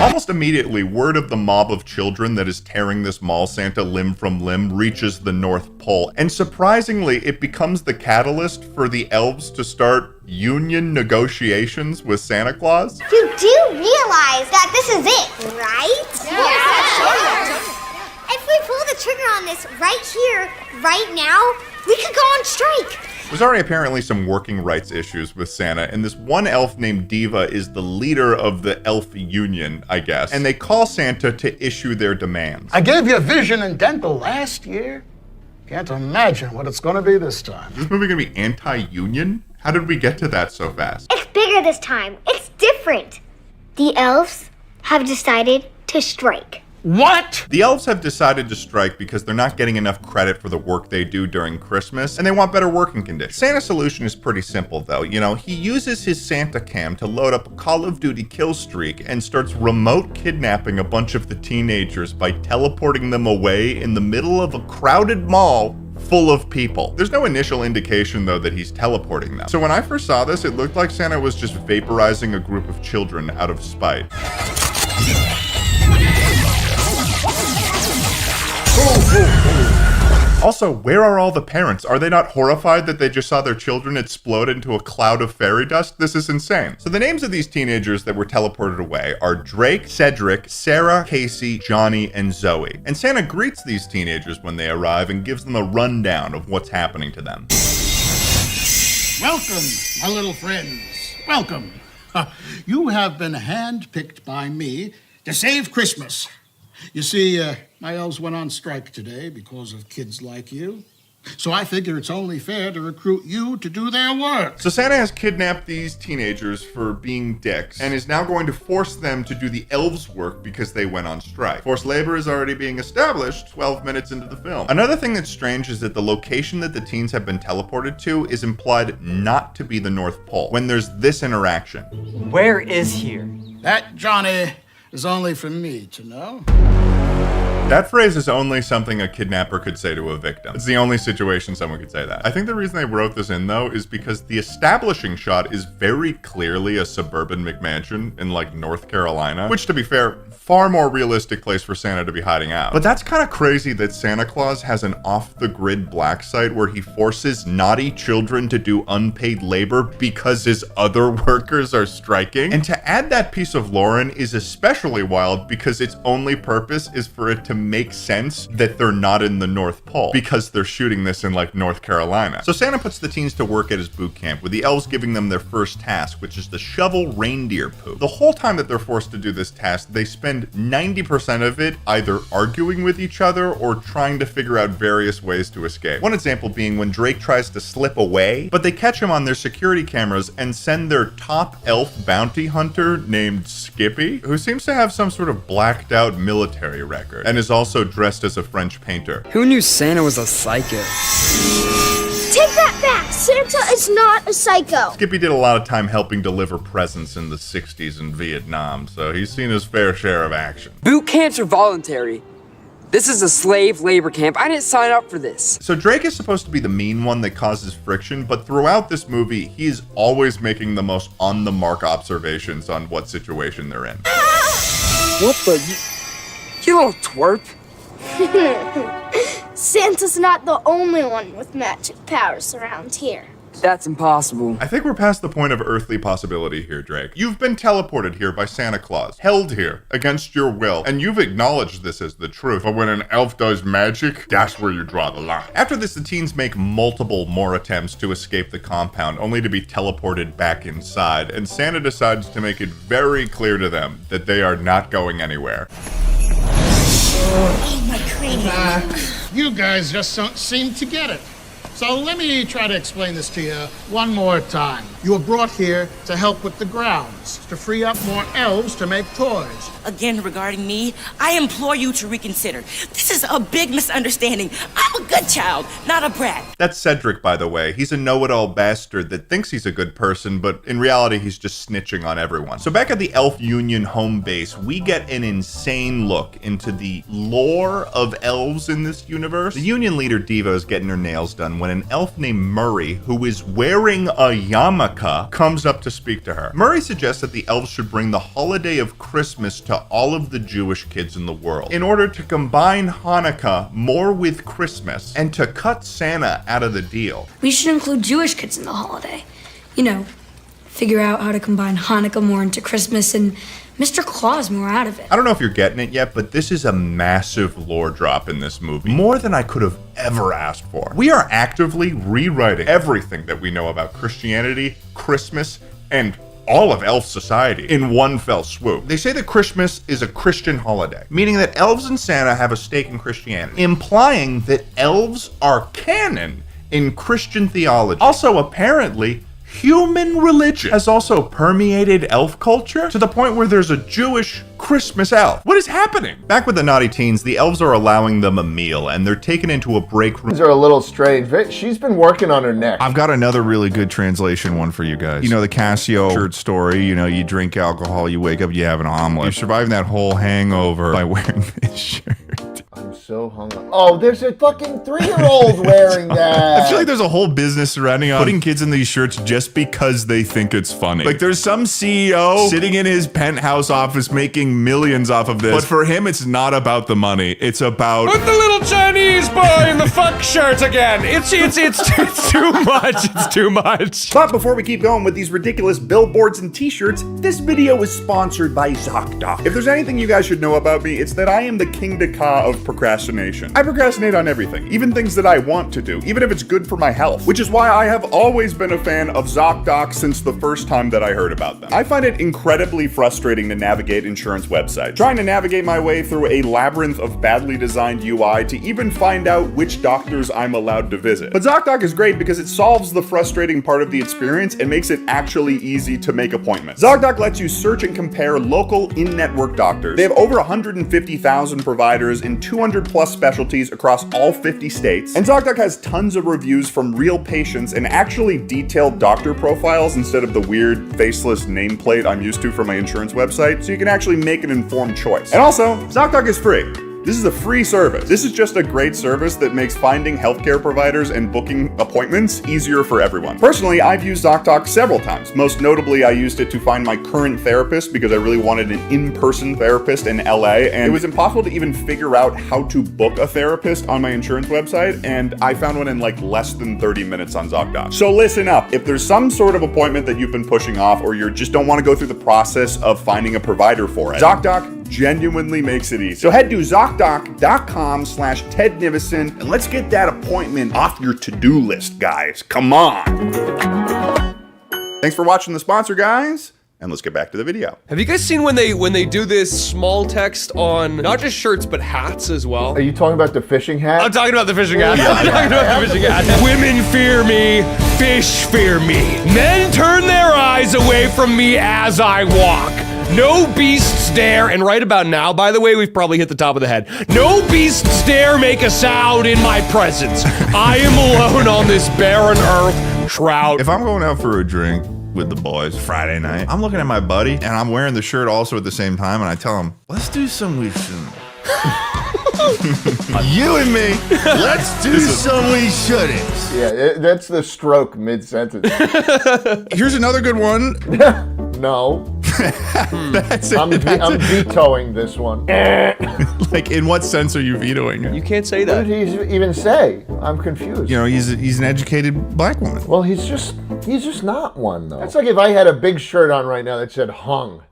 Almost immediately, word of the mob of children that is tearing this mall Santa limb from limb reaches the North Pole, and surprisingly, it becomes the catalyst for the elves to start union negotiations with Santa Claus. You do realize that this is it, right? Yeah. If we pull the trigger on this right here, right now, we could go on strike. There's already apparently some working rights issues with Santa, and this one elf named Diva is the leader of the elf union, I guess, and they call Santa to issue their demands. I gave you vision and dental last year. Can't imagine what it's going to be this time. Is this movie going to be anti-union? How did we get to that so fast? It's bigger this time. It's different. The elves have decided to strike. What? The elves have decided to strike because they're not getting enough credit for the work they do during Christmas, and they want better working conditions. Santa's solution is pretty simple, though. You know, he uses his Santa cam to load up a Call of Duty kill streak and starts remote kidnapping a bunch of the teenagers by teleporting them away in the middle of a crowded mall full of people. There's no initial indication, though, that he's teleporting them. So when I first saw this, it looked like Santa was just vaporizing a group of children out of spite. Also, where are all the parents? Are they not horrified that they just saw their children explode into a cloud of fairy dust? This is insane. So the names of these teenagers that were teleported away are Drake, Cedric, Sarah, Casey, Johnny, and Zoe. And Santa greets these teenagers when they arrive and gives them a rundown of what's happening to them. Welcome, my little friends. Welcome. You have been handpicked by me to save Christmas. You see, my elves went on strike today because of kids like you. So I figure it's only fair to recruit you to do their work. So Santa has kidnapped these teenagers for being dicks and is now going to force them to do the elves' work because they went on strike. Forced labor is already being established 12 minutes into the film. Another thing that's strange is that the location that the teens have been teleported to is implied not to be the North Pole when there's this interaction. Where is here? That, Johnny, is only for me to know. That phrase is only something a kidnapper could say to a victim. It's the only situation someone could say that. I think the reason they wrote this in, though, is because the establishing shot is very clearly a suburban McMansion in, like, North Carolina, which, to be fair, far more realistic place for Santa to be hiding out. But that's kind of crazy that Santa Claus has an off-the-grid black site where he forces naughty children to do unpaid labor because his other workers are striking. And to add that piece of lore in is especially wild because its only purpose is for it to make sense that they're not in the North Pole because they're shooting this in, like, North Carolina. So Santa puts the teens to work at his boot camp, with the elves giving them their first task, which is to shovel reindeer poop. The whole time that they're forced to do this task, they spend 90% of it either arguing with each other or trying to figure out various ways to escape. One example being when Drake tries to slip away, but they catch him on their security cameras and send their top elf bounty hunter named Skippy, who seems to have some sort of blacked out military record, and is also dressed as a French painter. Who knew Santa was a psycho? Take that back! Santa is not a psycho! Skippy did a lot of time helping deliver presents in the 60s in Vietnam, so he's seen his fair share of action. Boot camps are voluntary. This is a slave labor camp. I didn't sign up for this. So Drake is supposed to be the mean one that causes friction, but throughout this movie, he's always making the most on-the-mark observations on what situation they're in. What the... You little twerp. Santa's not the only one with magic powers around here. That's impossible. I think we're past the point of earthly possibility here, Drake. You've been teleported here by Santa Claus, held here against your will, and you've acknowledged this as the truth. But when an elf does magic, that's where you draw the line. After this, the teens make multiple more attempts to escape the compound, only to be teleported back inside, and Santa decides to make it very clear to them that they are not going anywhere. Oh, my cranium. You guys just don't seem to get it. So let me try to explain this to you one more time. You were brought here to help with the grounds, to free up more elves to make toys. Again, regarding me, I implore you to reconsider. This is a big misunderstanding. I'm a good child, not a brat. That's Cedric, by the way. He's a know-it-all bastard that thinks he's a good person, but in reality, he's just snitching on everyone. So back at the Elf Union home base, we get an insane look into the lore of elves in this universe. The Union leader, Diva, is getting her nails done when an elf named Murray, who is wearing a yarmulke, comes up to speak to her. Murray suggests that the elves should bring the holiday of Christmas to all of the Jewish kids in the world in order to combine Hanukkah more with Christmas and to cut Santa out of the deal. We should include Jewish kids in the holiday. You know, figure out how to combine Hanukkah more into Christmas and Mr. Claus more out of it. I don't know if you're getting it yet, but this is a massive lore drop in this movie. More than I could have ever asked for. We are actively rewriting everything that we know about Christianity, Christmas, and all of elf society in one fell swoop. They say that Christmas is a Christian holiday, meaning that elves and Santa have a stake in Christianity, implying that elves are canon in Christian theology. Also, apparently, human religion has also permeated elf culture to the point where there's a Jewish Christmas elf. What is happening? Back with the naughty teens, the elves are allowing them a meal and they're taken into a break room. These are a little strange. She's been working on her neck. I've got another really good translation one for you guys. You know the Casio shirt story, you know, you drink alcohol, you wake up, you have an omelet. You're surviving that whole hangover by wearing this shirt. I'm so hungry. Oh, there's a fucking 3-year-old wearing that. I feel like there's a whole business surrounding putting kids in these shirts just because they think it's funny. Like there's some CEO sitting in his penthouse office making millions off of this. But for him, it's not about the money. It's about Put the little Chinese boy in the fuck shirt again. It's too much. It's too much. But before we keep going with these ridiculous billboards and t-shirts, this video is sponsored by ZocDoc. If there's anything you guys should know about me, it's that I am the king of procrastination. I procrastinate on everything, even things that I want to do, even if it's good for my health, which is why I have always been a fan of ZocDoc since the first time that I heard about them. I find it incredibly frustrating to navigate insurance websites, trying to navigate my way through a labyrinth of badly designed UI to even find out which doctors I'm allowed to visit. But ZocDoc is great because it solves the frustrating part of the experience and makes it actually easy to make appointments. ZocDoc lets you search and compare local in-network doctors. They have over 150,000 providers in 200 plus specialties across all 50 states. And ZocDoc has tons of reviews from real patients and actually detailed doctor profiles instead of the weird faceless nameplate I'm used to from my insurance website, so you can actually make an informed choice. And also, ZocDoc is free. This is a free service. This is just a great service that makes finding healthcare providers and booking appointments easier for everyone. Personally, I've used ZocDoc several times. Most notably, I used it to find my current therapist because I really wanted an in-person therapist in LA, and it was impossible to even figure out how to book a therapist on my insurance website, and I found one in like less than 30 minutes on ZocDoc. So listen up. If there's some sort of appointment that you've been pushing off, or you just don't want to go through the process of finding a provider for it, ZocDoc genuinely makes it easy. So head to ZocDoc.com/Ted Nivison and let's get that appointment off your to-do list, guys. Come on. Thanks for watching the sponsor, guys. And let's get back to the video. Have you guys seen when they do this small text on not just shirts but hats as well? Are you talking about the fishing hat? I'm talking about the fishing hat. I'm talking about the fishing hat. Women fear me, fish fear me. Men turn their eyes away from me as I walk. No beasts dare, and right about now, by the way, we've probably hit the top of the head. No beasts dare make a sound in my presence. I am alone on this barren earth, trout. If I'm going out for a drink with the boys Friday night, I'm looking at my buddy and I'm wearing the shirt also at the same time, and I tell him, let's do some we shouldn't. You and me, let's do some we shouldn't. Yeah, that's the stroke mid-sentence. Here's another good one. No. I'm vetoing this one. Like, in what sense are you vetoing it? You can't say What that. did he even say? I'm confused. You know, he's an educated black woman. Well, he's just not one, though. That's like if I had a big shirt on right now that said hung.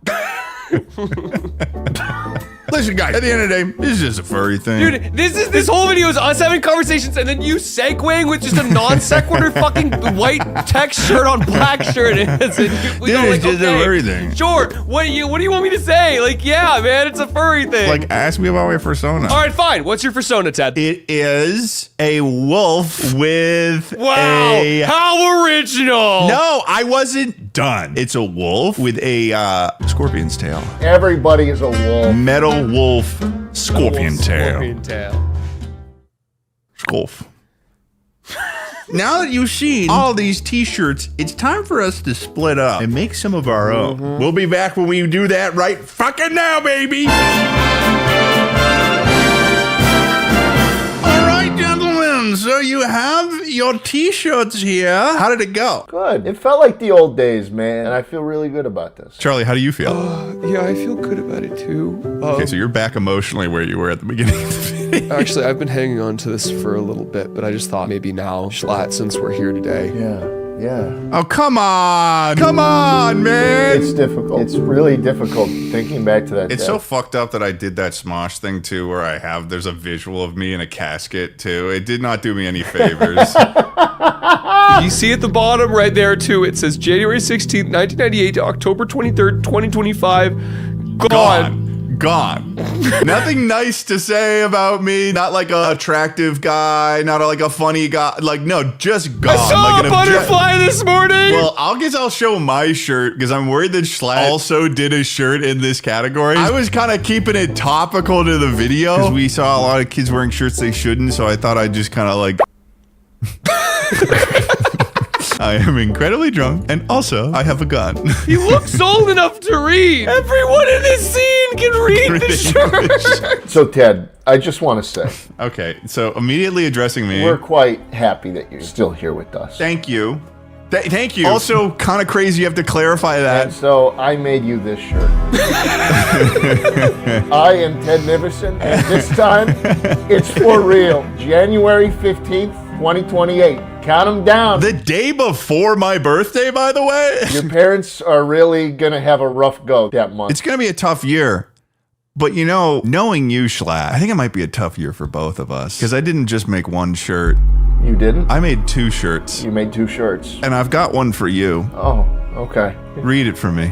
Listen, guys, at the end of the day, this is just a furry thing. Dude, this whole video is us having conversations and then you segueing with just a non sequitur fucking white text shirt on black shirt. We Dude, go like, it's just a okay, furry thing. Sure. What do you want me to say? Like, yeah, man, it's a furry thing. Like, ask me about my persona. All right, fine. What's your persona, Ted? It is a wolf with Wow, how original. No, I wasn't done. It's a wolf with a scorpion's tail. Everybody is a wolf. Metal wolf scorpion tail. Scorpion tail. Scolf. Now that you've seen all these t-shirts, it's time for us to split up and make some of our own. We'll be back when we do that right fucking now, baby. All right, gentlemen, so you have your t-shirts here. How did it go? Good. It felt like the old days, man, and I feel really good about this. Charlie, how do you feel? Yeah, I feel good about it too. Okay, so you're back emotionally where you were at the beginning of the video. Actually, I've been hanging on to this for a little bit, but I just thought maybe now, Schlatt, since we're here today. Yeah. Oh, come on. Come on, man. It's difficult. It's really difficult thinking back to that It's day. so fucked up that I did that Smosh thing too, where there's a visual of me in a casket too. It did not do me any favors. You see at the bottom right there too, it says January 16th, 1998 to October 23rd, 2025. Gone. Nothing nice to say about me. Not like a attractive guy, not like a funny guy. Like, no, just gone. I saw like a butterfly this morning. Well, I'll show my shirt because I'm worried that Schlatt also did a shirt in this category. I was kind of keeping it topical to the video because we saw a lot of kids wearing shirts they shouldn't, so I thought I'd just kind of like... I am incredibly drunk, and also, I have a gun. He looks old enough to read. Everyone in this scene can read the shirt. So, Ted, I just want to say. Okay, so immediately addressing me. We're quite happy that you're still here with us. Thank you. Thank you. Also, kind of crazy you have to clarify that. And so, I made you this shirt. I am Ted Nivison, and this time, it's for real. January 15th, 2028. Count them down. The day before my birthday, by the way. Your parents are really going to have a rough go that month. It's going to be a tough year. But you know, knowing you, Schlatt, I think it might be a tough year for both of us. Because I didn't just make one shirt. You didn't? I made 2 shirts. You made 2 shirts. And I've got one for you. Oh, okay. Read it for me.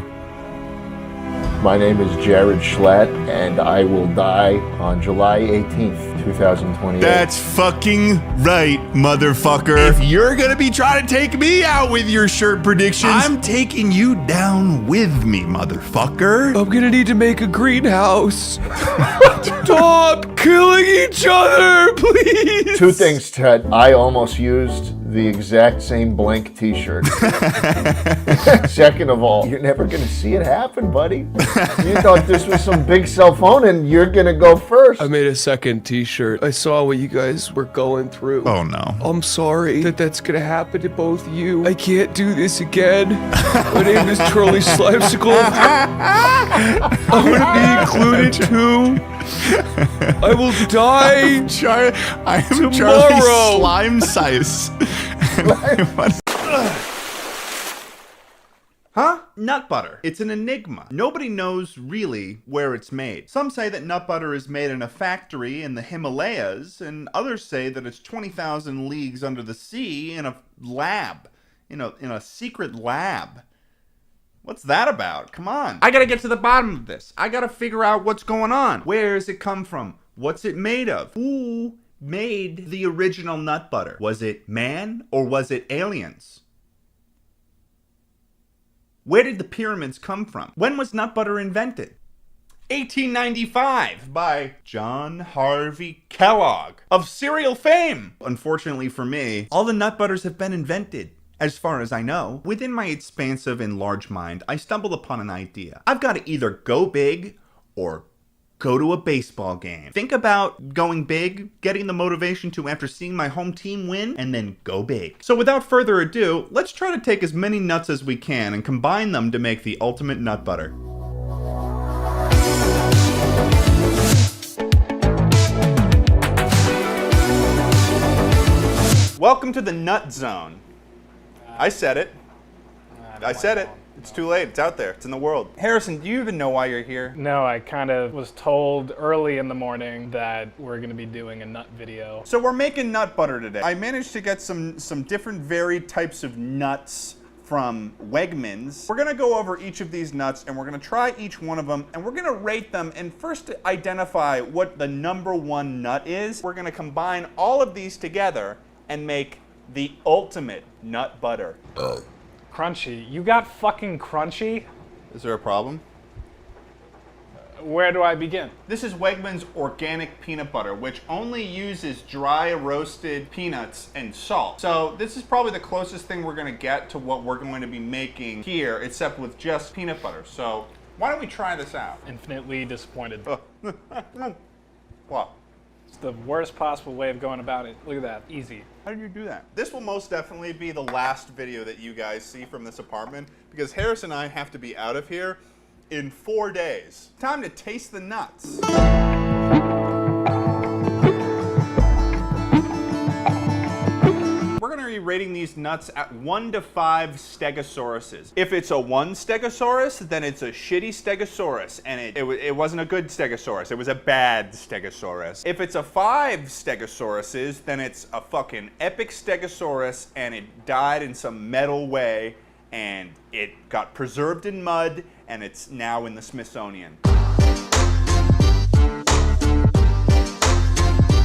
My name is Jared Schlatt, and I will die on July 18th, 2028. That's fucking right, motherfucker. If you're gonna be trying to take me out with your shirt predictions, I'm taking you down with me, motherfucker. I'm gonna need to make a greenhouse. Stop killing each other, please. 2 things, Ted. I almost used the exact same blank t-shirt. Second of all, you're never gonna see it happen, buddy. You thought this was some big cell phone and you're gonna go first. I made a second t-shirt. I saw what you guys were going through. Oh no. I'm sorry that's gonna happen to both of you. I can't do this again. My name is Charlie Slimesicle. I want to be included too. I will die I am tomorrow. Charlie Slime Size. Huh? Nut butter. It's an enigma. Nobody knows really where it's made. Some say that nut butter is made in a factory in the Himalayas, and others say that it's 20,000 leagues under the sea in a lab. In a secret lab. What's that about? Come on. I gotta get to the bottom of this. I gotta figure out what's going on. Where does it come from? What's it made of? Who made the original nut butter? Was it man or was it aliens? Where did the pyramids come from? When was nut butter invented? 1895 by John Harvey Kellogg of cereal fame. Unfortunately for me, all the nut butters have been invented. As far as I know, within my expansive and large mind, I stumbled upon an idea. I've got to either go big or go to a baseball game. Think about going big, getting the motivation to after seeing my home team win, and then go big. So without further ado, let's try to take as many nuts as we can and combine them to make the ultimate nut butter. Welcome to the nut zone. I said it. I said it. It's too late. It's out there. It's in the world. Harrison, do you even know why you're here? No, I kind of was told early in the morning that we're going to be doing a nut video. So we're making nut butter today. I managed to get some different varied types of nuts from Wegmans. We're gonna go over each of these nuts and we're gonna try each one of them and we're gonna rate them and first identify what the #1 nut is. We're gonna combine all of these together and make the ultimate nut butter. Crunchy. You got fucking crunchy? Is there a problem? Where do I begin? This is Wegmans organic peanut butter, which only uses dry roasted peanuts and salt. So this is probably the closest thing we're gonna get to what we're going to be making here, except with just peanut butter. So why don't we try this out? Infinitely disappointed. What? It's the worst possible way of going about it. Look at that, easy. How did you do that? This will most definitely be the last video that you guys see from this apartment because Harris and I have to be out of here in 4 days. Time to taste the nuts. We're gonna be rating these nuts at 1 to 5 stegosauruses. If it's a 1 stegosaurus, then it's a shitty stegosaurus, and it wasn't a good stegosaurus, it was a bad stegosaurus. If it's a 5 stegosauruses, then it's a fucking epic stegosaurus, and it died in some metal way, and it got preserved in mud, and it's now in the Smithsonian.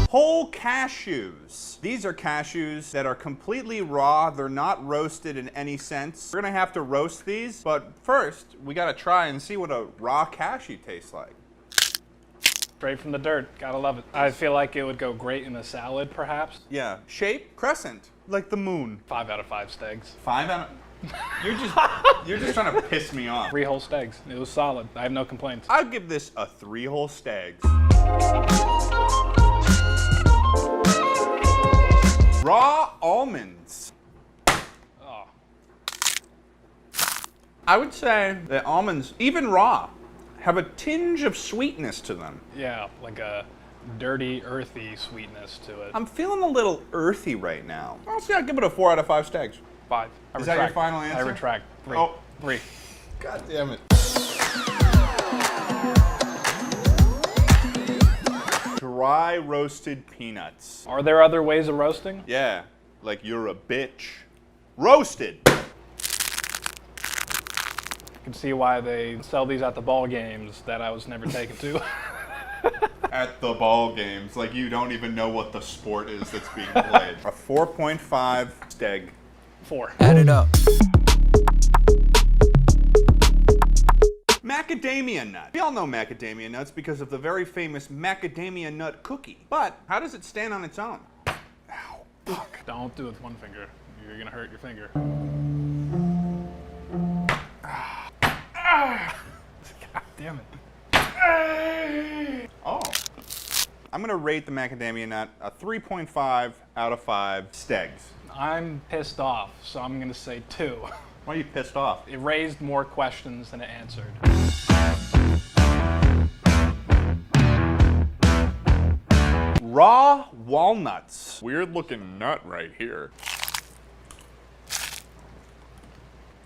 Whole cashews. These are cashews that are completely raw. They're not roasted in any sense. We're gonna have to roast these, but first, we gotta try and see what a raw cashew tastes like. Straight from the dirt, gotta love it. I feel like it would go great in a salad, perhaps. Yeah, shape, crescent, like the moon. 5 out of 5 steaks. 5 out of... You're just trying to piss me off. 3 whole steaks. It was solid. I have no complaints. I'll give this a 3 whole steaks. Raw almonds. Oh. I would say that almonds, even raw, have a tinge of sweetness to them. Yeah, like a dirty, earthy sweetness to it. I'm feeling a little earthy right now. Honestly, I'd give it a 4 out of 5 steaks. 5. Is that your final answer? I retract. 3. Oh. 3. God damn it. Dry roasted peanuts. Are there other ways of roasting? Yeah, like you're a bitch. Roasted. I can see why they sell these at the ball games that I was never taken to. At the ball games, like you don't even know what the sport is that's being played. A 4.5 steg. 4. Add it up. Macadamia nut. We all know macadamia nuts because of the very famous macadamia nut cookie. But how does it stand on its own? Ow, fuck. Don't do it with one finger. You're gonna hurt your finger. God damn it. Oh. I'm gonna rate the macadamia nut a 3.5 out of 5 stegs. I'm pissed off, so I'm gonna say 2. Why are you pissed off? It raised more questions than it answered. Raw walnuts. Weird looking nut right here.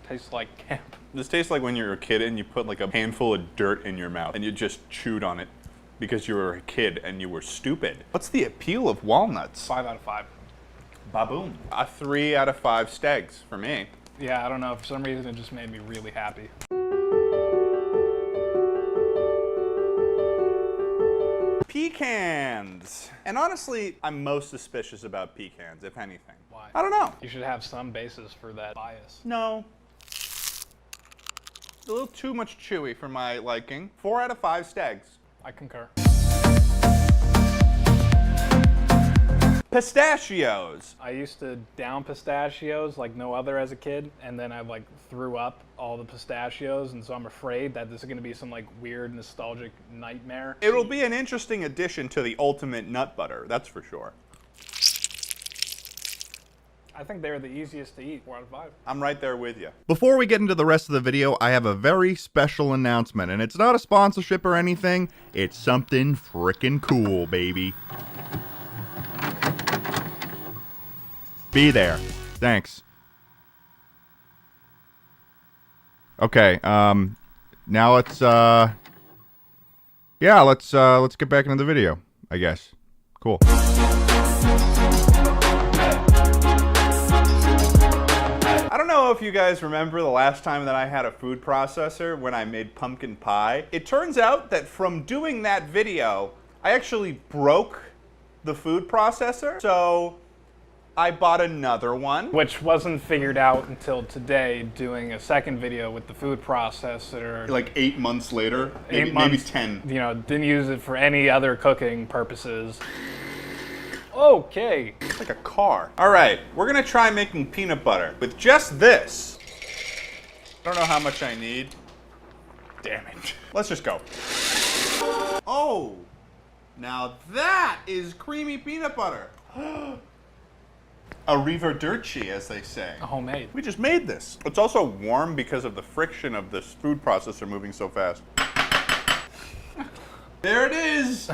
Tastes like camp. This tastes like when you're a kid and you put like a handful of dirt in your mouth and you just chewed on it because you were a kid and you were stupid. What's the appeal of walnuts? 5 out of 5. Baboom. A 3 out of 5 stegs for me. Yeah, I don't know. For some reason, it just made me really happy. Pecans. And honestly, I'm most suspicious about pecans, if anything. Why? I don't know. You should have some basis for that bias. No. A little too much chewy for my liking. 4 out of 5 stegs. I concur. Pistachios. I used to down pistachios like no other as a kid, and then I like threw up all the pistachios, and so I'm afraid that this is gonna be some like weird nostalgic nightmare. It'll be an interesting addition to the ultimate nut butter, that's for sure. I think they're the easiest to eat, 4 out of 5. I'm right there with you. Before we get into the rest of the video, I have a very special announcement, and it's not a sponsorship or anything. It's something frickin' cool, baby. Be there. Thanks. Okay, now let's get back into the video, I guess. Cool. I don't know if you guys remember the last time that I had a food processor when I made pumpkin pie. It turns out that from doing that video, I actually broke the food processor, so I bought another one. Which wasn't figured out until today, doing a second video with the food processor. Like 8 months later, maybe 10. You know, didn't use it for any other cooking purposes. Okay. It's like a car. All right, we're gonna try making peanut butter with just this. I don't know how much I need. Damn it. Let's just go. Oh, now that is creamy peanut butter. Arrivederci, as they say. Homemade. We just made this. It's also warm because of the friction of this food processor moving so fast. There it is.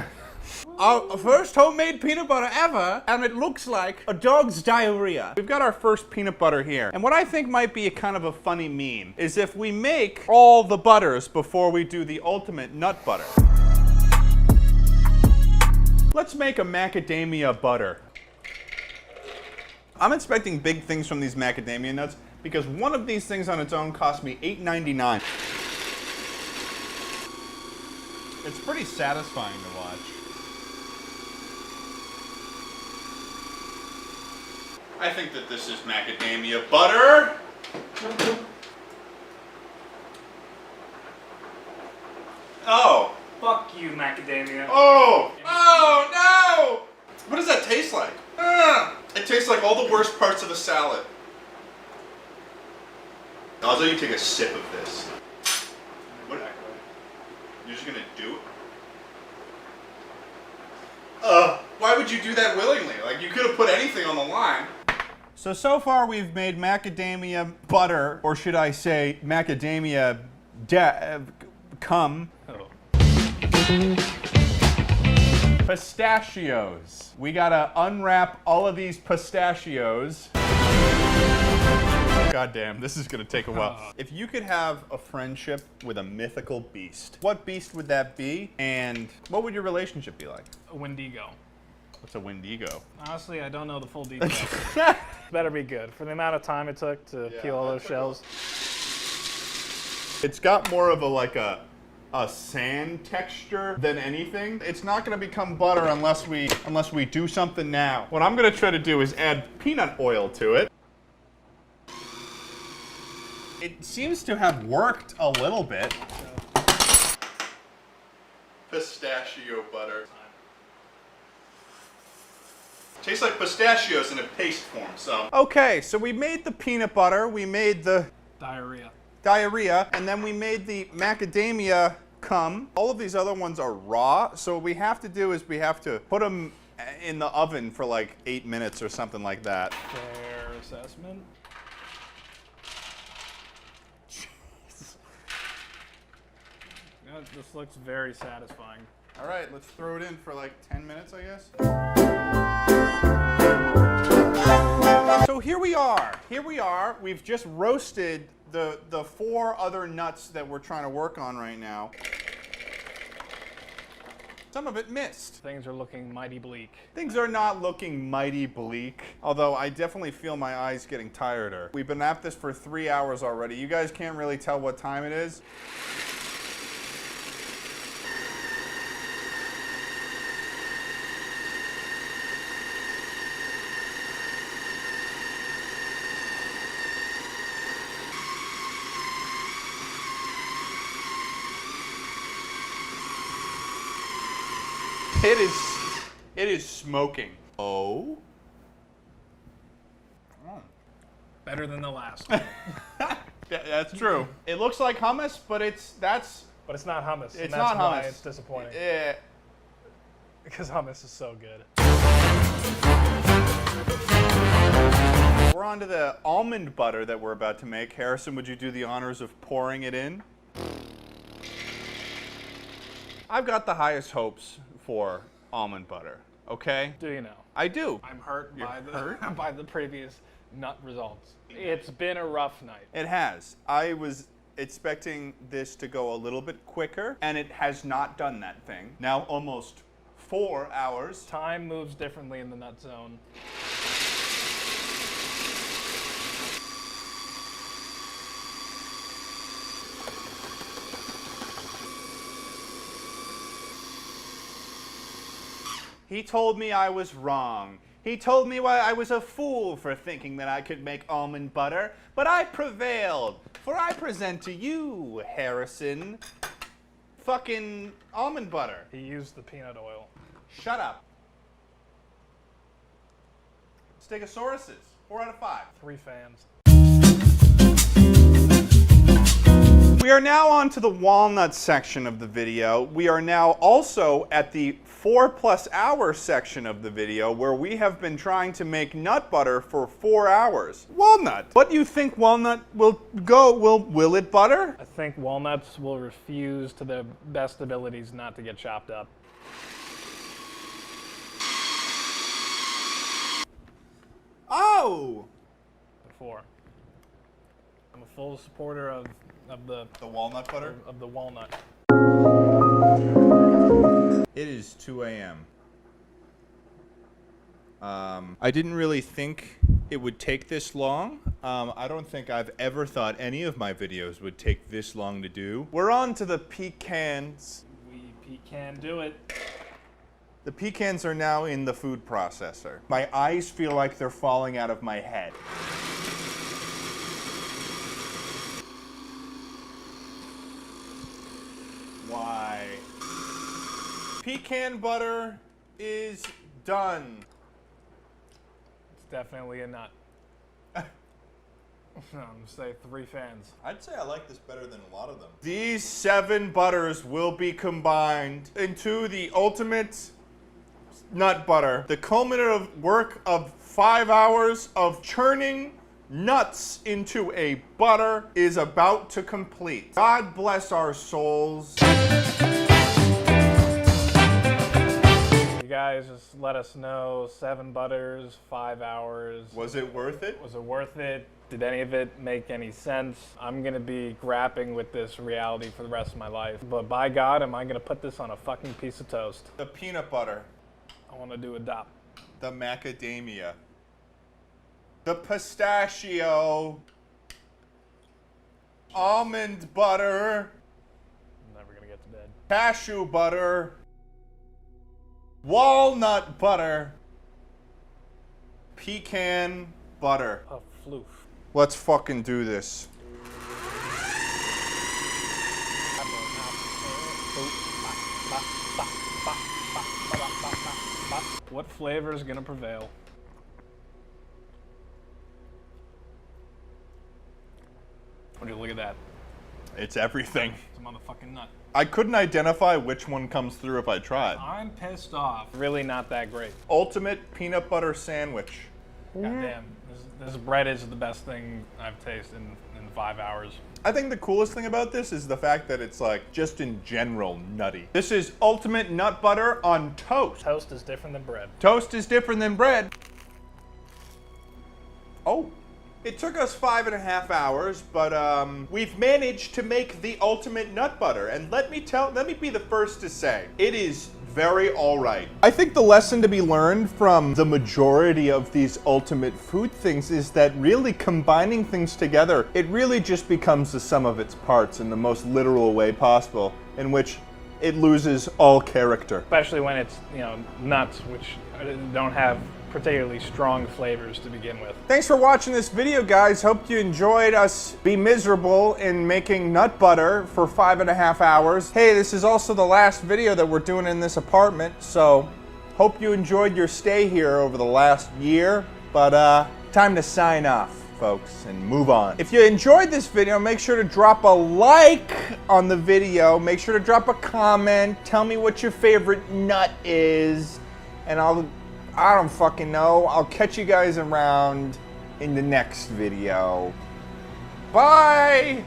Our first homemade peanut butter ever, and it looks like a dog's diarrhea. We've got our first peanut butter here, and what I think might be a kind of a funny meme is if we make all the butters before we do the ultimate nut butter. Let's make a macadamia butter. I'm expecting big things from these macadamia nuts because one of these things on its own cost me $8.99. It's pretty satisfying to watch. I think that this is macadamia butter. Oh. Fuck you, macadamia. Oh. Oh, no. What does that taste like? It tastes like all the worst parts of a salad. Also, you take a sip of this. What? You're just gonna do it? Why would you do that willingly? Like, you could have put anything on the line. So far we've made macadamia butter, or should I say macadamia cum. Pistachios. We gotta unwrap all of these pistachios. God damn, this is gonna take a while. If you could have a friendship with a mythical beast, what beast would that be, and what would your relationship be like? A Wendigo. What's a Wendigo? Honestly, I don't know the full details. Better be good. For the amount of time it took to peel all those shells. It's got more of a sand texture than anything. It's not gonna become butter unless we do something now. What I'm gonna try to do is add peanut oil to it. It seems to have worked a little bit. Pistachio butter. Tastes like pistachios in a paste form, so. Okay, so we made the peanut butter, we made the diarrhea, and then we made the macadamia cum. All of these other ones are raw, so what we have to do is we have to put them in the oven for like 8 minutes or something like that. Fair assessment. Jeez. This looks very satisfying. All right, let's throw it in for like 10 minutes, I guess. So here we are. We've just roasted the 4 other nuts that we're trying to work on right now. Some of it missed. Things are looking mighty bleak. Things are not looking mighty bleak, although I definitely feel my eyes getting tireder. We've been at this for 3 hours already. You guys can't really tell what time it is. It is smoking. Oh Better than the last one. Yeah, that's true. It looks like hummus, but it's not hummus. It's not hummus. Why it's disappointing. Yeah. Because hummus is so good. We're on to the almond butter that we're about to make. Harrison, would you do the honors of pouring it in? I've got the highest hopes for almond butter, okay? Do you know? I do. I'm hurt by the previous nut results. It's been a rough night. It has. I was expecting this to go a little bit quicker, and it has not done that thing. Now almost 4 hours. Time moves differently in the nut zone. He told me I was wrong. He told me why I was a fool for thinking that I could make almond butter, but I prevailed, for I present to you, Harrison, fucking almond butter. He used the peanut oil. Shut up. Stegosauruses, 4 out of 5. 3 fans. We are now on to the walnut section of the video. We are now also at the 4+ hour section of the video where we have been trying to make nut butter for 4 hours. Walnut. What do you think walnut will it butter? I think walnuts will refuse to their best abilities not to get chopped up. Oh! Before. I'm a full supporter of the walnut butter? Of the walnut. It is 2 a.m. I didn't really think it would take this long. I don't think I've ever thought any of my videos would take this long to do. We're on to the pecans. We pecan do it. The pecans are now in the food processor. My eyes feel like they're falling out of my head. Why? Pecan butter is done. It's definitely a nut. I'm gonna say 3 fans. I'd say I like this better than a lot of them. These 7 butters will be combined into the ultimate nut butter. The culminative work of 5 hours of churning nuts into a butter is about to complete. God bless our souls. You guys just let us know. 7 butters, 5 hours. Was it worth it? Was it worth it? Did any of it make any sense? I'm gonna be grappling with this reality for the rest of my life. But by God, am I gonna put this on a fucking piece of toast? The peanut butter. I wanna do a dop. The macadamia. The pistachio. Almond butter. I'm never gonna get to bed. Cashew butter. Walnut butter. Pecan butter. A floof. Let's fucking do this. What flavor is gonna prevail? Would you look at that? It's everything. It's a motherfucking nut. I couldn't identify which one comes through if I tried. I'm pissed off. Really not that great. Ultimate peanut butter sandwich. Goddamn. This bread is the best thing I've tasted in 5 hours. I think the coolest thing about this is the fact that it's like just in general nutty. This is ultimate nut butter on toast. Toast is different than bread. Toast is different than bread. Oh. It took us 5.5 hours, but we've managed to make the ultimate nut butter. And let me be the first to say, it is very all right. I think the lesson to be learned from the majority of these ultimate food things is that really combining things together, it really just becomes the sum of its parts in the most literal way possible, in which it loses all character. Especially when it's, nuts, which don't have particularly strong flavors to begin with. Thanks for watching this video, guys. Hope you enjoyed us be miserable in making nut butter for 5.5 hours. Hey, this is also the last video that we're doing in this apartment, so hope you enjoyed your stay here over the last year, but time to sign off. folks, and move on. If you enjoyed this video, make sure to drop a like on the video. Make sure to drop a comment. Tell me what your favorite nut is, and I don't fucking know. I'll catch you guys around in the next video. Bye!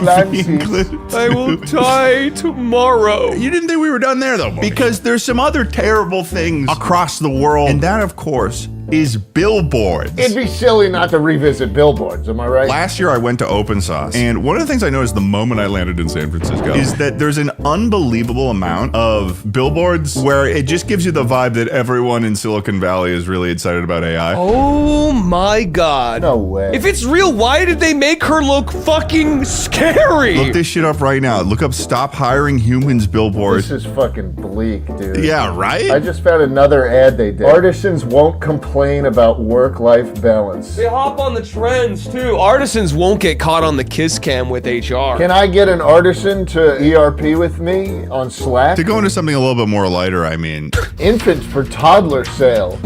I will die tomorrow. You didn't think we were done there, though, buddy. Because there's some other terrible things across the world, and that, of course, is billboards. It'd be silly not to revisit billboards, am I right? Last year I went to Open Sauce, and one of the things I noticed the moment I landed in San Francisco is that there's an unbelievable amount of billboards where it just gives you the vibe that everyone in Silicon Valley is really excited about AI. Oh my god. No way. If it's real, why did they make her look fucking scary? Look this shit up right now. Look up Stop Hiring Humans billboards. This is fucking bleak, dude. Yeah, right? I just found another ad they did. Artisans won't complain about work-life balance. They hop on the trends too. Artisans won't get caught on the kiss cam with HR. Can I get an artisan to ERP with me on Slack? To go into something a little bit more lighter, I mean. Infant for toddler sale.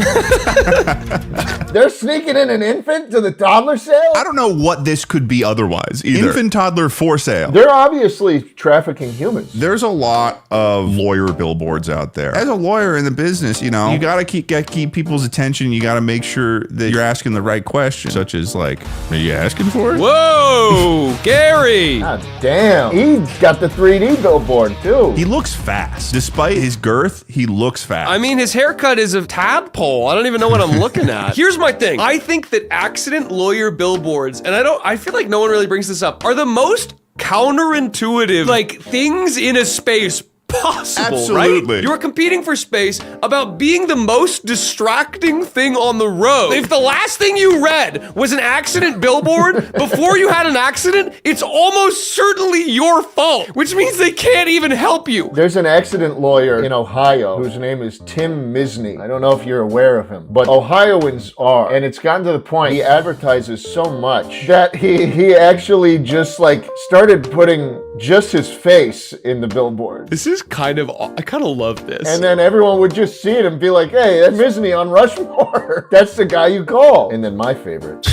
They're sneaking in an infant to the toddler sale? I don't know what this could be otherwise either. Infant toddler for sale. They're obviously trafficking humans. There's a lot of lawyer billboards out there. As a lawyer in the business, you know, you gotta keep people's attention. You gotta make sure that you're asking the right questions, such as like, are you asking for it? Whoa, Gary! God damn. He got the 3D billboard too. He looks fast. Despite his girth, he looks fast. I mean, his haircut is a tadpole. I don't even know what I'm looking at. Here's my thing. I think that accident lawyer billboards, and I feel like no one really brings this up, are the most counterintuitive, like, things in a space possible, absolutely. Right? You are competing for space about being the most distracting thing on the road. If the last thing you read was an accident billboard before you had an accident, it's almost certainly your fault, which means they can't even help you. There's an accident lawyer in Ohio whose name is Tim Misny. I don't know if you're aware of him, but Ohioans are, and it's gotten to the point he advertises so much that he actually just like started putting just his face in the billboard. This is I kind of love this. And then everyone would just see it and be like, hey, that's Misny on Rushmore. That's the guy you call. And then my favorite.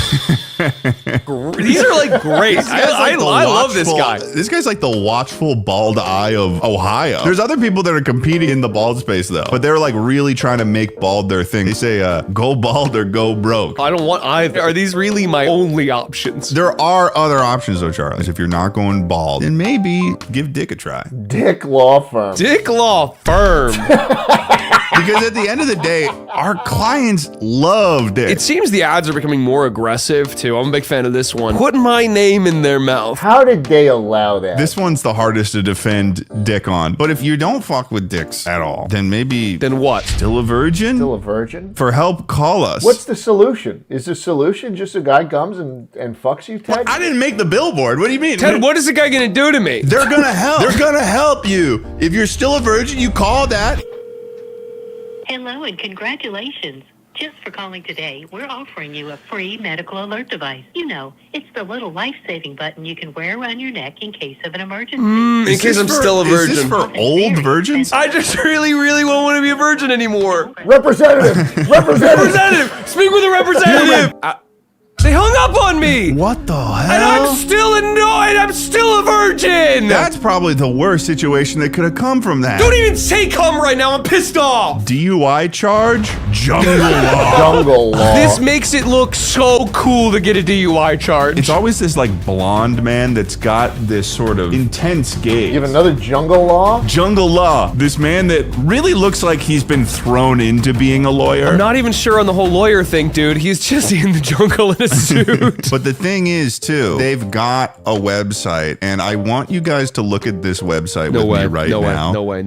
These are like great. I love this guy. This guy's like the watchful bald eye of Ohio. There's other people that are competing in the bald space though, but they're like really trying to make bald their thing. They say, go bald or go broke. I don't want either. Are these really my only options? There are other options though, Charlie. If you're not going bald, then maybe give Dick a try. Dick Law Firm. Dick Law Firm. Because at the end of the day, our clients love Dick. It seems the ads are becoming more aggressive too. I'm a big fan of this one. Put my name in their mouth. How did they allow that? This one's the hardest to defend Dick on. But if you don't fuck with dicks at all, then maybe... Then what? Still a virgin? Still a virgin? For help, call us. What's the solution? Is the solution just a guy comes and fucks you, Ted? Well, I didn't make the billboard. What do you mean? Ted, what is the guy gonna do to me? They're gonna help. They're gonna help you. If you're still a virgin, you call that. Hello and congratulations. Just for calling today, we're offering you a free medical alert device. You know, it's the little life-saving button you can wear around your neck in case of an emergency. In case I'm still a virgin. Is this for old virgins? I just really won't want to be a virgin anymore. Representative! Representative! Speak with a representative! They hung up on me! What the hell? And I'm still annoyed! I'm still a virgin! That's probably the worst situation that could have come from that. Don't even say come right now, I'm pissed off! DUI charge? Jungle law. Jungle law. This makes it look so cool to get a DUI charge. It's always this like blonde man that's got this sort of intense gaze. You have another jungle law? Jungle law. This man that really looks like he's been thrown into being a lawyer. I'm not even sure on the whole lawyer thing, dude. He's just in the jungle in a suit. But the thing is, too, they've got a website, and I want you guys to look at this website with me right now. No way.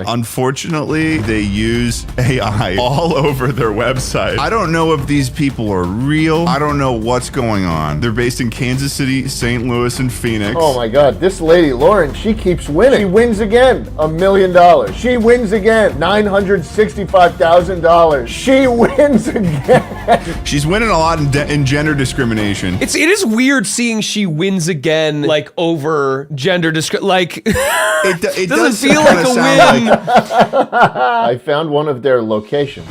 Unfortunately, they use AI all over their website. I don't know if these people are real. I don't know what's going on. They're based in Kansas City, St. Louis, and Phoenix. Oh my God, this lady, Lauren, she keeps winning. She wins again, $1 million. She wins again, $965,000. She wins again. She's winning a lot in gender discrimination. It is weird seeing she wins again, like, over gender like, it doesn't feel like a win. I found one of their locations.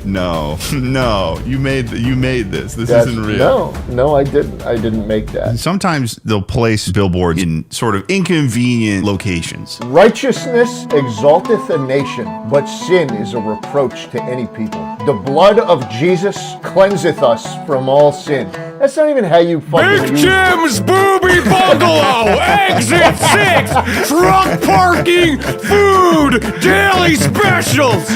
No, you made this. This isn't real. No, I didn't. I didn't make that. Sometimes they'll place billboards in sort of inconvenient locations. Righteousness exalteth a nation, but sin is a reproach to any people. The blood of Jesus cleanseth us from all sin. That's not even how you fucking Big Jim's Booby Bungalow, Exit 6, truck parking, food, daily specials.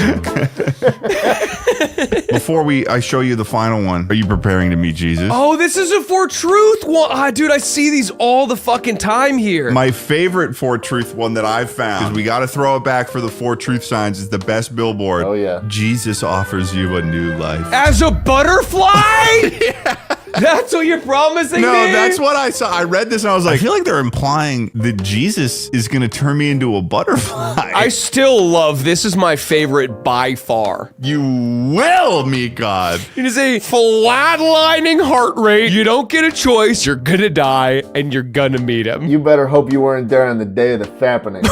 Before I show you the final one, are you preparing to meet Jesus? Oh, this is a For Truth one. Dude, I see these all the fucking time here. My favorite For Truth one that I've found, because we got to throw it back for the For Truth signs, is the best billboard. Oh, yeah. Jesus offers you a new life. As a butterfly? Yeah. That's what you're promising me? No, that's what I saw. I read this and I was like, I feel like they're implying that Jesus is going to turn me into a butterfly. I still love, this is my favorite by far. You will meet God. It is a flatlining heart rate. You don't get a choice. You're gonna die and you're gonna meet him. You better hope you weren't there on the day of the fappening.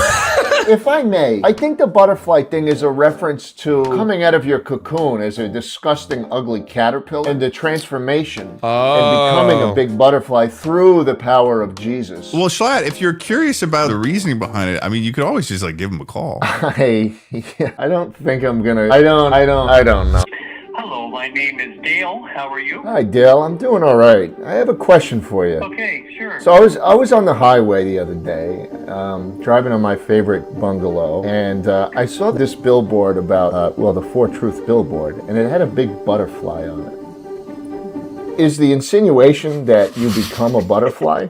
If I may, I think the butterfly thing is a reference to coming out of your cocoon as a disgusting, ugly caterpillar and the transformation and becoming a big butterfly through the power of Jesus. Well, Schlatt, if you're curious about the reasoning behind it, I mean, you could always just like give him a call. I don't think I'm gonna. I don't know. Hello, my name is Dale. How are you? Hi, Dale. I'm doing all right. I have a question for you. Okay, sure. So I was on the highway the other day, driving on my favorite bungalow, and I saw this billboard about, the For Truth billboard, and it had a big butterfly on it. Is the insinuation that you become a butterfly?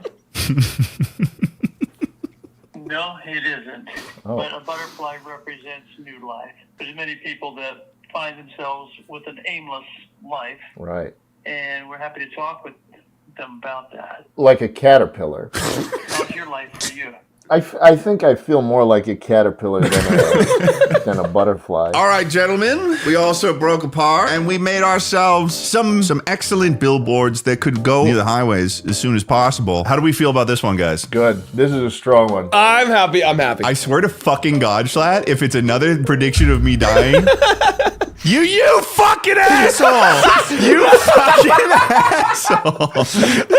No, it isn't. Oh. But a butterfly represents new life. There's many people that find themselves with an aimless life. Right. And we're happy to talk with them about that. Like a caterpillar. How's your life for you? I think I feel more like a caterpillar than a butterfly. All right, gentlemen, we also broke apart and we made ourselves some excellent billboards that could go near the highways as soon as possible. How do we feel about this one, guys? Good. This is a strong one. I'm happy. I swear to fucking God, Schlatt, if it's another prediction of me dying, you fucking asshole! You fucking asshole!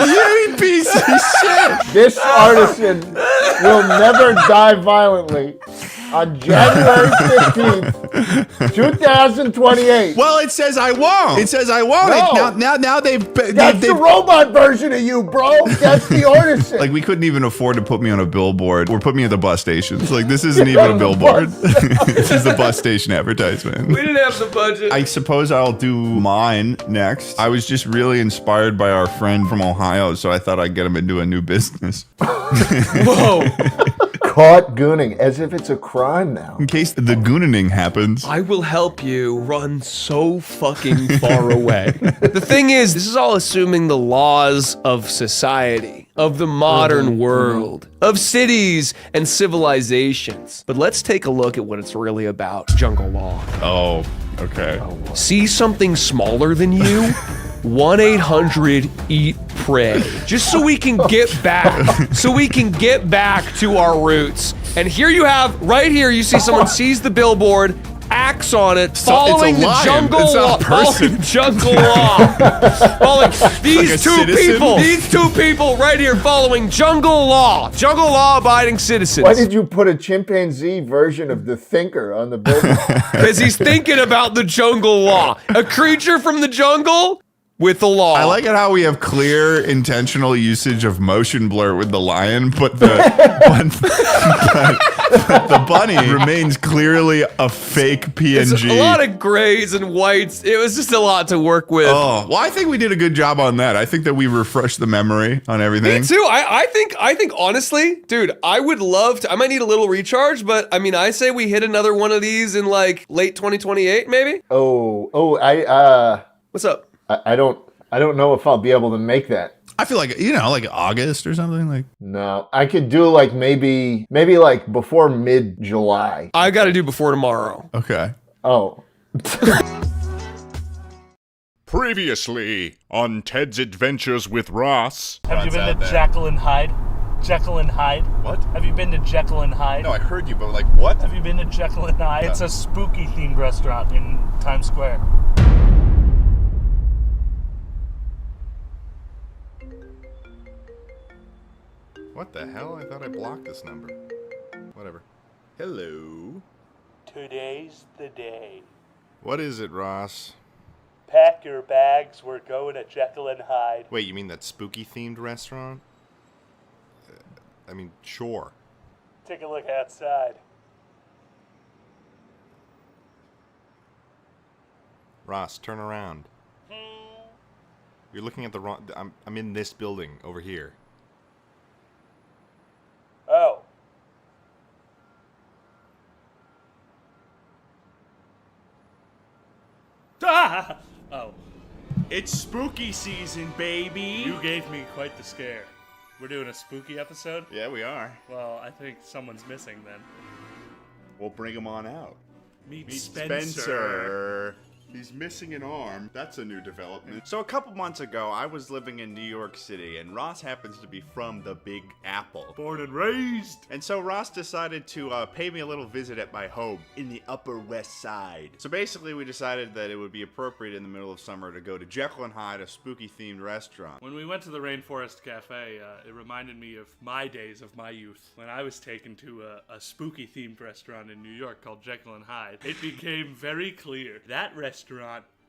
You piece of shit! This artisan will never die violently on January 15th, 2028. Well, it says I won't. It says I won't. No. Now they've That's the robot version of you, bro. That's the artisan. Like, we couldn't even afford to put me on a billboard or put me at the bus stations. Like, this isn't even a billboard. This is the bus station advertisement. We didn't have the budget. I suppose I'll do mine next. I was just really inspired by our friend from Ohio, so I thought I'd get him into a new business. Whoa. Caught gooning, as if it's a crime now. In case the gooning happens. I will help you run so fucking far away. The thing is, this is all assuming the laws of society, of the modern world, of cities and civilizations. But let's take a look at what it's really about, jungle law. Oh, okay. See something smaller than you? 1-800-EAT-PRAY. Just so we can get back, to our roots. And here you have, right here, you see someone sees the billboard, acts on it, following the jungle law. Following these two people right here following jungle law abiding citizens. Why did you put a chimpanzee version of the thinker on the billboard? Because he's thinking about the jungle law. A creature from the jungle with the law. I like it how we have clear, intentional usage of motion blur with the lion, but The bunny remains clearly a fake PNG. It's a lot of grays and whites. It was just a lot to work with. Oh, well, I think we did a good job on that. I think that we refreshed the memory on everything. Me too. I think honestly, dude, I would love to. I might need a little recharge, but I mean, I say we hit another one of these in like late 2028, maybe. What's up? I don't know if I'll be able to make that. I feel like, like August or something. Like, no, I could do like maybe like before mid-July. I got to do before tomorrow. Okay. Oh. Previously on Ted's Adventures with Ross. Have you been to Jekyll and Hyde? Jekyll and Hyde? What? Have you been to Jekyll and Hyde? No, I heard you, but like, what? Have you been to Jekyll and Hyde? No. It's a spooky themed restaurant in Times Square. What the hell? I thought I blocked this number. Whatever. Hello. Today's the day. What is it, Ross? Pack your bags, we're going to Jekyll and Hyde. Wait, you mean that spooky themed restaurant? I mean, sure. Take a look outside. Ross, turn around. You're looking at the wrong... I'm in this building over here. Oh. Ah! Oh. It's spooky season, baby. You gave me quite the scare. We're doing a spooky episode? Yeah, we are. Well, I think someone's missing then. We'll bring him on out. Meet Spencer. He's missing an arm. That's a new development. So a couple months ago, I was living in New York City, and Ross happens to be from the Big Apple. Born and raised. And so Ross decided to pay me a little visit at my home in the Upper West Side. So basically, we decided that it would be appropriate in the middle of summer to go to Jekyll and Hyde, a spooky-themed restaurant. When we went to the Rainforest Cafe, it reminded me of my days of my youth when I was taken to a spooky-themed restaurant in New York called Jekyll and Hyde. It became very clear that restaurant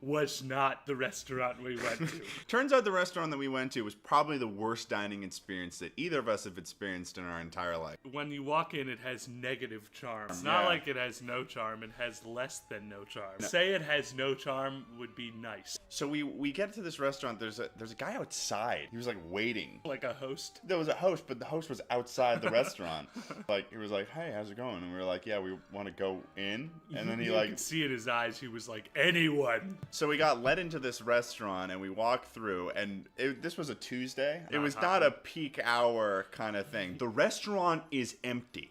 was not the restaurant we went to. Turns out the restaurant that we went to was probably the worst dining experience that either of us have experienced in our entire life. When you walk in, it has negative charm. It's not like it has no charm, it has less than no charm. No. Say it has no charm would be nice. So we get to this restaurant, there's a guy outside. He was like waiting. Like a host? There was a host, but the host was outside the restaurant. Like, he was like, hey, how's it going? And we were like, yeah, we want to go in. And then he you could see in his eyes, he was like, anyone. So we got led into this restaurant and we walked through, and this was a Tuesday. It was not a peak hour kind of thing. The restaurant is empty.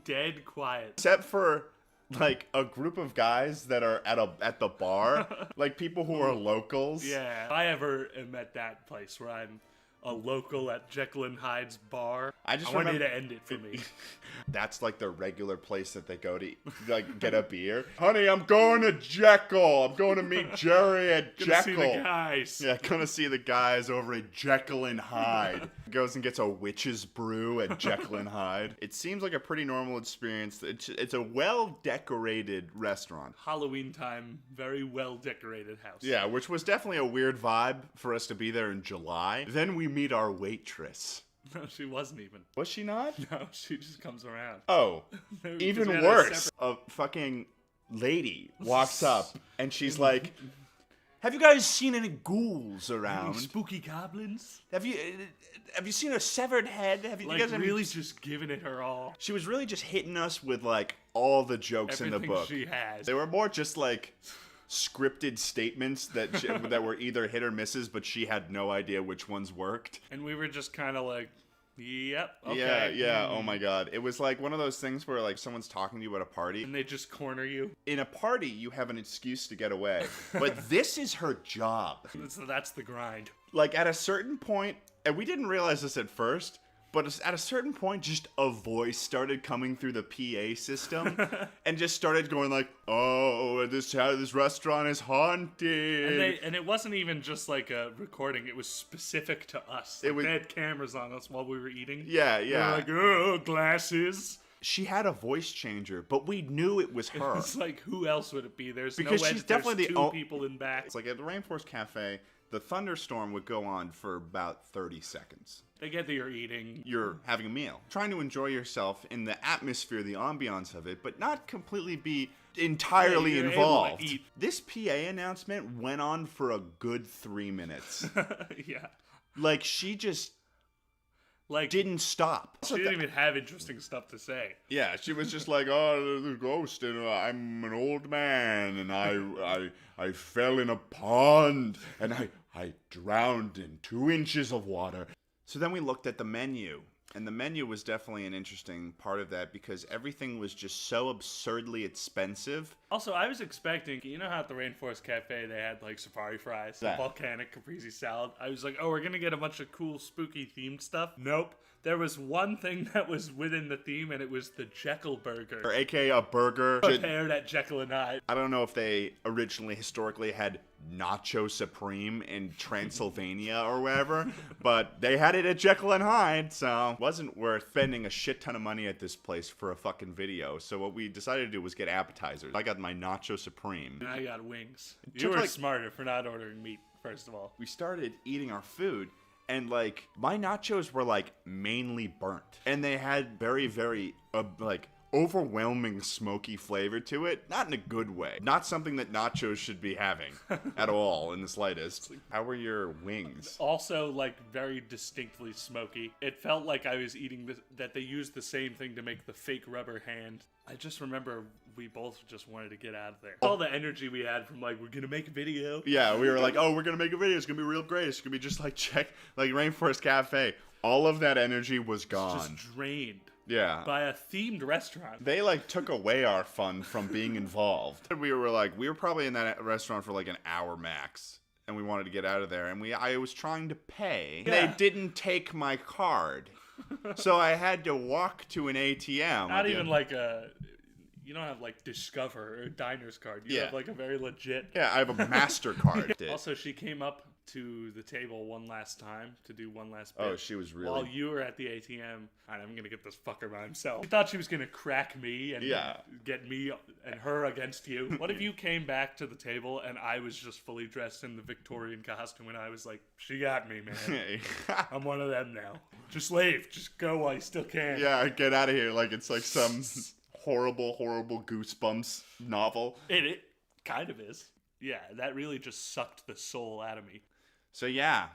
Dead quiet. Except for like a group of guys that are at the bar, like people who are locals. Yeah. If I ever am at that place where I'm a local at Jekyll and Hyde's bar, I want you to end it for me. That's like the regular place that they go to like get a beer. Honey, I'm going to Jekyll. I'm going to meet Jerry at Jekyll. Gonna see the guys. Yeah, gonna see the guys over at Jekyll and Hyde. Goes and gets a witch's brew at Jekyll and Hyde. It seems like a pretty normal experience. It's a well-decorated restaurant. Halloween time, very well-decorated house. Yeah, which was definitely a weird vibe for us to be there in July. Then we meet our waitress. No, she wasn't even. Was she not? No, she just comes around. Oh, even worse. A fucking lady walks up and she's like, have you guys seen any ghouls around? Any spooky goblins? Have you seen a severed head? Have you, like, you guys really just giving it her all? She was really just hitting us with like all the jokes in the book. She has. They were more just like scripted statements that that were either hit or misses, but she had no idea which ones worked. And we were just kind of like, yep, okay. Yeah, oh my god. It was like one of those things where like someone's talking to you at a party. And they just corner you. In a party, you have an excuse to get away. But this is her job. So that's the grind. Like at a certain point, and we didn't realize this at first, but at a certain point, just a voice started coming through the PA system and just started going like, oh, this restaurant is haunted. And it wasn't even just like a recording. It was specific to us. Like, they had cameras on us while we were eating. Yeah. They were like, oh, glasses. She had a voice changer, but we knew it was her. It's like, who else would it be? There's because no way she's definitely there's two people in back. It's like at the Rainforest Cafe, The thunderstorm would go on for about 30 seconds. They get that you're eating. You're having a meal. Trying to enjoy yourself in the atmosphere, the ambiance of it, but not completely be entirely you're able to involved. eat. This PA announcement went on for a good 3 minutes. Yeah. Like, she just didn't stop. She didn't even have interesting stuff to say. Yeah, she was just like, oh, there's a ghost, and I'm an old man, and I fell in a pond, and I drowned in 2 inches of water. So then we looked at the menu, and the menu was definitely an interesting part of that because everything was just so absurdly expensive. Also, I was expecting, you know how at the Rainforest Cafe they had like safari fries, Yeah. volcanic caprese salad? I was like, oh, we're gonna get a bunch of cool spooky themed stuff. Nope. There was one thing that was within the theme, and it was the Jekyll Burger. Or AKA a burger. Prepared at Jekyll and Hyde. I don't know if they originally historically had Nacho Supreme in Transylvania or wherever, but they had it at Jekyll and Hyde, so it wasn't worth spending a shit ton of money at this place for a fucking video. So what we decided to do was get appetizers. I got my Nacho Supreme. And I got wings. It You took, were like- smarter for not ordering meat, first of all. We started eating our food, and like my nachos were like mainly burnt, and they had very, very like overwhelming smoky flavor to it. Not in a good way. Not something that nachos should be having at all in the slightest. How were your wings? Also, like, very distinctly smoky. It felt like I was eating that they used the same thing to make the fake rubber hand. I just remember we both just wanted to get out of there. All the energy we had from, like, we're gonna make a video. Yeah, we were like, oh, we're gonna make a video. It's gonna be real great. It's gonna be just like Rainforest Cafe. All of that energy was gone. Just drained. Yeah. By a themed restaurant. They like took away our fun from being involved. We were probably in that restaurant for like an hour max, and we wanted to get out of there, and I was trying to pay. Yeah. They didn't take my card. So I had to walk to an ATM. Not even like a... You don't have like Discover or Diner's card. You Yeah. have like a very legit... Yeah, I have a MasterCard. Also, she came up to the table one last time to do one last bit. Oh, she was really- While you were at the ATM, and I'm gonna get this fucker by himself. She thought she was gonna crack me and get me and her against you. What if you came back to the table and I was just fully dressed in the Victorian costume and I was like, she got me, man. I'm one of them now. Just leave. Just go while you still can. Yeah, get out of here. Like it's like some horrible, horrible Goosebumps novel. It kind of is. Yeah, that really just sucked the soul out of me. So yeah,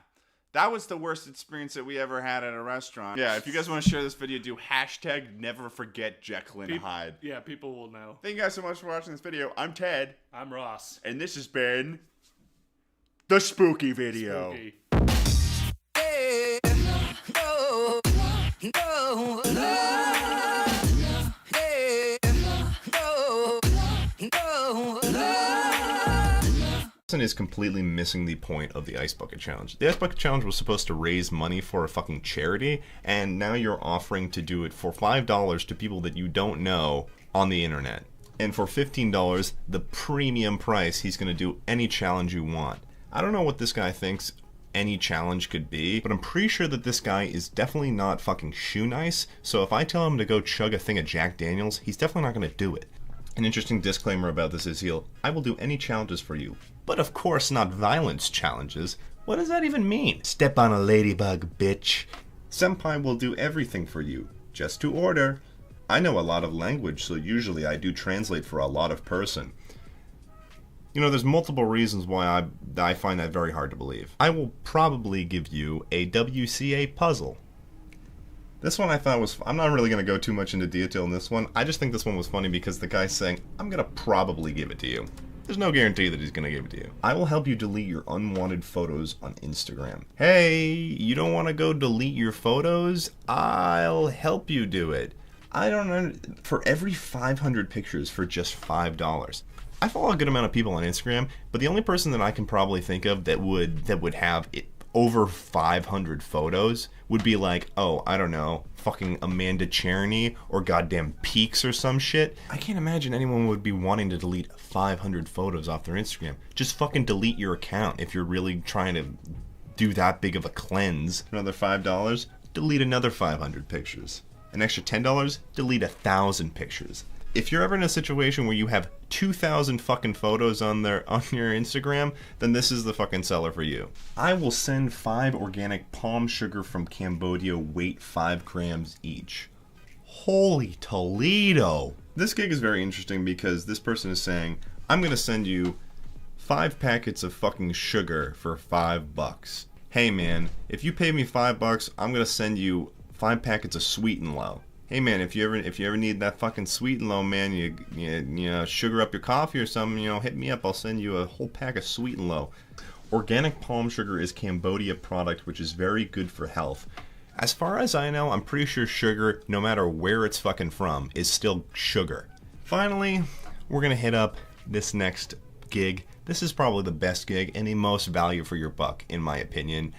that was the worst experience that we ever had at a restaurant. Yeah, if you guys want to share this video, do hashtag never forget Jekyll and Hyde. Yeah, people will know. Thank you guys so much for watching this video. I'm Ted. I'm Ross. And this has been the Spooky Video. Spooky. Is completely missing the point of the Ice Bucket Challenge. The Ice Bucket Challenge was supposed to raise money for a fucking charity, and now you're offering to do it for $5 to people that you don't know on the internet. And for $15, the premium price, he's going to do any challenge you want. I don't know what this guy thinks any challenge could be, but I'm pretty sure that this guy is definitely not fucking shoe nice, so if I tell him to go chug a thing of Jack Daniels, he's definitely not going to do it. An interesting disclaimer about this is I will do any challenges for you, but of course not violence challenges. What does that even mean? Step on a ladybug, bitch. Senpai will do everything for you, just to order. I know a lot of language, so usually I do translate for a lot of person. You know, there's multiple reasons why I find that very hard to believe. I will probably give you a WCA puzzle. This one I thought was... I'm not really going to go too much into detail in this one. I just think this one was funny because the guy's saying, I'm going to probably give it to you. There's no guarantee that he's going to give it to you. I will help you delete your unwanted photos on Instagram. Hey, you don't want to go delete your photos? I'll help you do it. I don't know. For every 500 pictures for just $5. I follow a good amount of people on Instagram, but the only person that I can probably think of that would have it over 500 photos would be like, oh, I don't know, fucking Amanda Cherny or goddamn Peaks or some shit. I can't imagine anyone would be wanting to delete 500 photos off their Instagram. Just fucking delete your account if you're really trying to do that big of a cleanse. Another $5, delete another 500 pictures. An extra $10, delete 1,000 pictures. If you're ever in a situation where you have 2,000 fucking photos on your Instagram, then this is the fucking seller for you. I will send 5 organic palm sugar from Cambodia, weight 5 grams each. Holy Toledo! This gig is very interesting because this person is saying, I'm gonna send you 5 packets of fucking sugar for $5. Hey man, if you pay me $5, I'm gonna send you 5 packets of Sweet and Low. Hey man, if you ever need that fucking Sweet and Low, man, you know, sugar up your coffee or something, you know, hit me up. I'll send you a whole pack of Sweet and Low. Organic palm sugar is Cambodia product, which is very good for health. As far as I know, I'm pretty sure sugar, no matter where it's fucking from, is still sugar. Finally, we're gonna hit up this next gig. This is probably the best gig and the most value for your buck, in my opinion.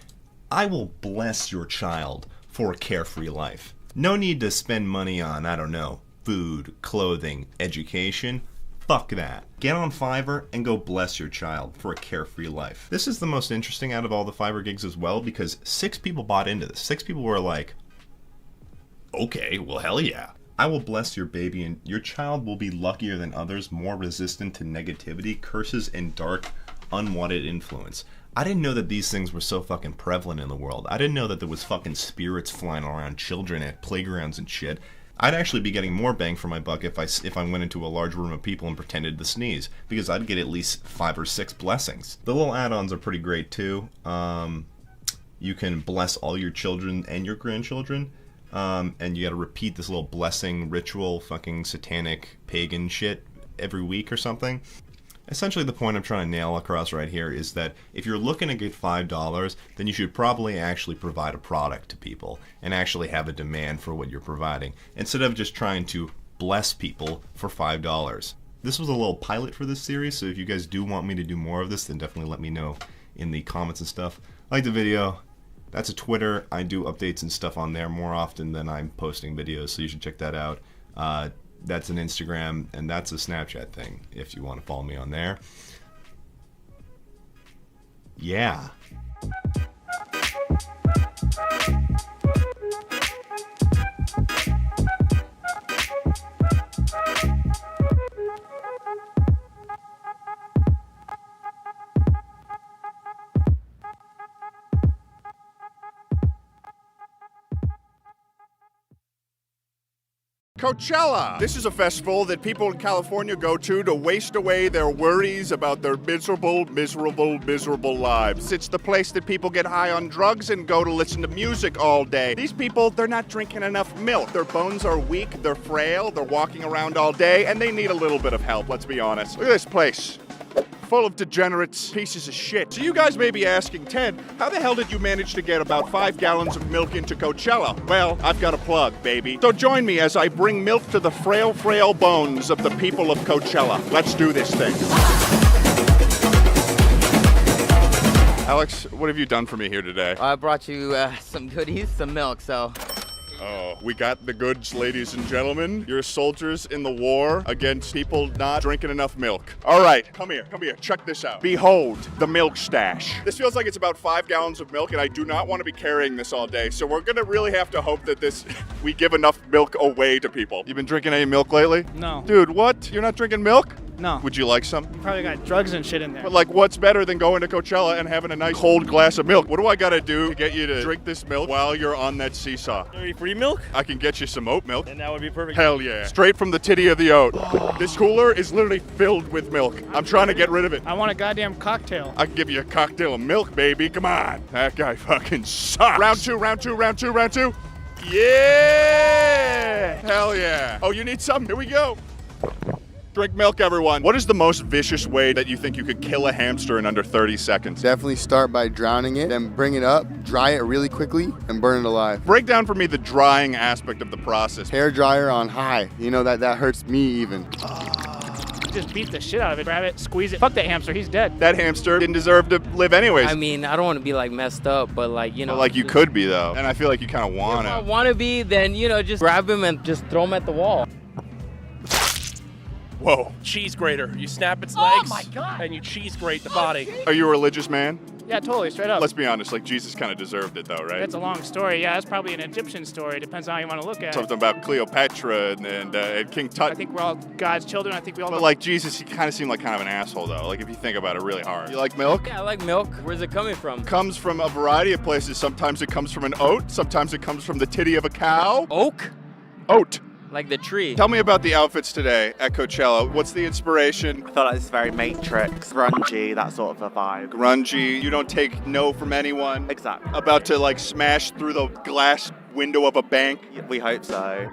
I will bless your child for a carefree life. No need to spend money on, I don't know, food, clothing, education. Fuck that. Get on Fiverr and go bless your child for a carefree life. This is the most interesting out of all the Fiverr gigs as well, because 6 people bought into this. 6 people were like, okay, well hell yeah. I will bless your baby and your child will be luckier than others, more resistant to negativity, curses, and dark, unwanted influence. I didn't know that these things were so fucking prevalent in the world. I didn't know that there was fucking spirits flying around children at playgrounds and shit. I'd actually be getting more bang for my buck if I went into a large room of people and pretended to sneeze, because I'd get at least 5 or 6 blessings. The little add-ons are pretty great too. You can bless all your children and your grandchildren, and you gotta repeat this little blessing ritual, fucking satanic pagan shit every week or something. Essentially, the point I'm trying to nail across right here is that if you're looking to get $5, then you should probably actually provide a product to people and actually have a demand for what you're providing, instead of just trying to bless people for $5. This was a little pilot for this series, so if you guys do want me to do more of this, then definitely let me know in the comments and stuff. Like the video. That's a Twitter. I do updates and stuff on there more often than I'm posting videos, so you should check that out. That's an Instagram, and that's a Snapchat thing, if you want to follow me on there. Yeah. Coachella! This is a festival that people in California go to waste away their worries about their miserable lives. It's the place that people get high on drugs and go to listen to music all day. These people, they're not drinking enough milk. Their bones are weak, they're frail, they're walking around all day, and they need a little bit of help, let's be honest. Look at this place. Full of degenerates, pieces of shit. So you guys may be asking, Ted, how the hell did you manage to get about 5 gallons of milk into Coachella? Well, I've got a plug, baby. So join me as I bring milk to the frail bones of the people of Coachella. Let's do this thing. Alex, what have you done for me here today? I brought you some goodies, some milk, so... Oh, we got the goods, ladies and gentlemen. You're soldiers in the war against people not drinking enough milk. All right, come here, check this out. Behold, the milk stash. This feels like it's about 5 gallons of milk, and I do not want to be carrying this all day, so we're gonna really have to hope that we give enough milk away to people. You been drinking any milk lately? No. Dude, what? You're not drinking milk? No. Would you like some? You probably got drugs and shit in there. But like, what's better than going to Coachella and having a nice cold glass of milk? What do I gotta do to get you to drink this milk while you're on that seesaw? Free milk? I can get you some oat milk. And that would be perfect. Hell yeah. Straight from the titty of the oat. This cooler is literally filled with milk. I'm trying to get rid of it. I want a goddamn cocktail. I can give you a cocktail of milk, baby. Come on. That guy fucking sucks. Round two. Yeah! Hell yeah. Oh, you need some? Here we go. Drink milk, everyone. What is the most vicious way that you think you could kill a hamster in under 30 seconds? Definitely start by drowning it, then bring it up, dry it really quickly, and burn it alive. Break down for me the drying aspect of the process. Hair dryer on high. You know, that hurts me even. Just beat the shit out of it, grab it, squeeze it. Fuck that hamster, he's dead. That hamster didn't deserve to live anyways. I mean, I don't want to be like messed up, but like, you know. Well, like you could be though. And I feel like you kind of want to. If I want to be, then, you know, just grab him and just throw him at the wall. Whoa. Cheese grater. You snap its legs my God. and you cheese grate the body. Are you a religious man? Yeah, totally, straight up. Let's be honest, like Jesus kind of deserved it though, right? It's a long story. Yeah, it's probably an Egyptian story. Depends on how you want to look at it. Something about Cleopatra and King Tut. I think we're all God's children. I think we all. But like Jesus, he kind of seemed like kind of an asshole though. Like if you think about it really hard. You like milk? Yeah, I like milk. Where's it coming from? Comes from a variety of places. Sometimes it comes from an oat. Sometimes it comes from the titty of a cow. Oak? Oat. Like the tree. Tell me about the outfits today at Coachella. What's the inspiration? I felt like this is very Matrix, grungy, that sort of a vibe. Grungy. You don't take no from anyone. Exactly. About to like smash through the glass window of a bank. We hope so.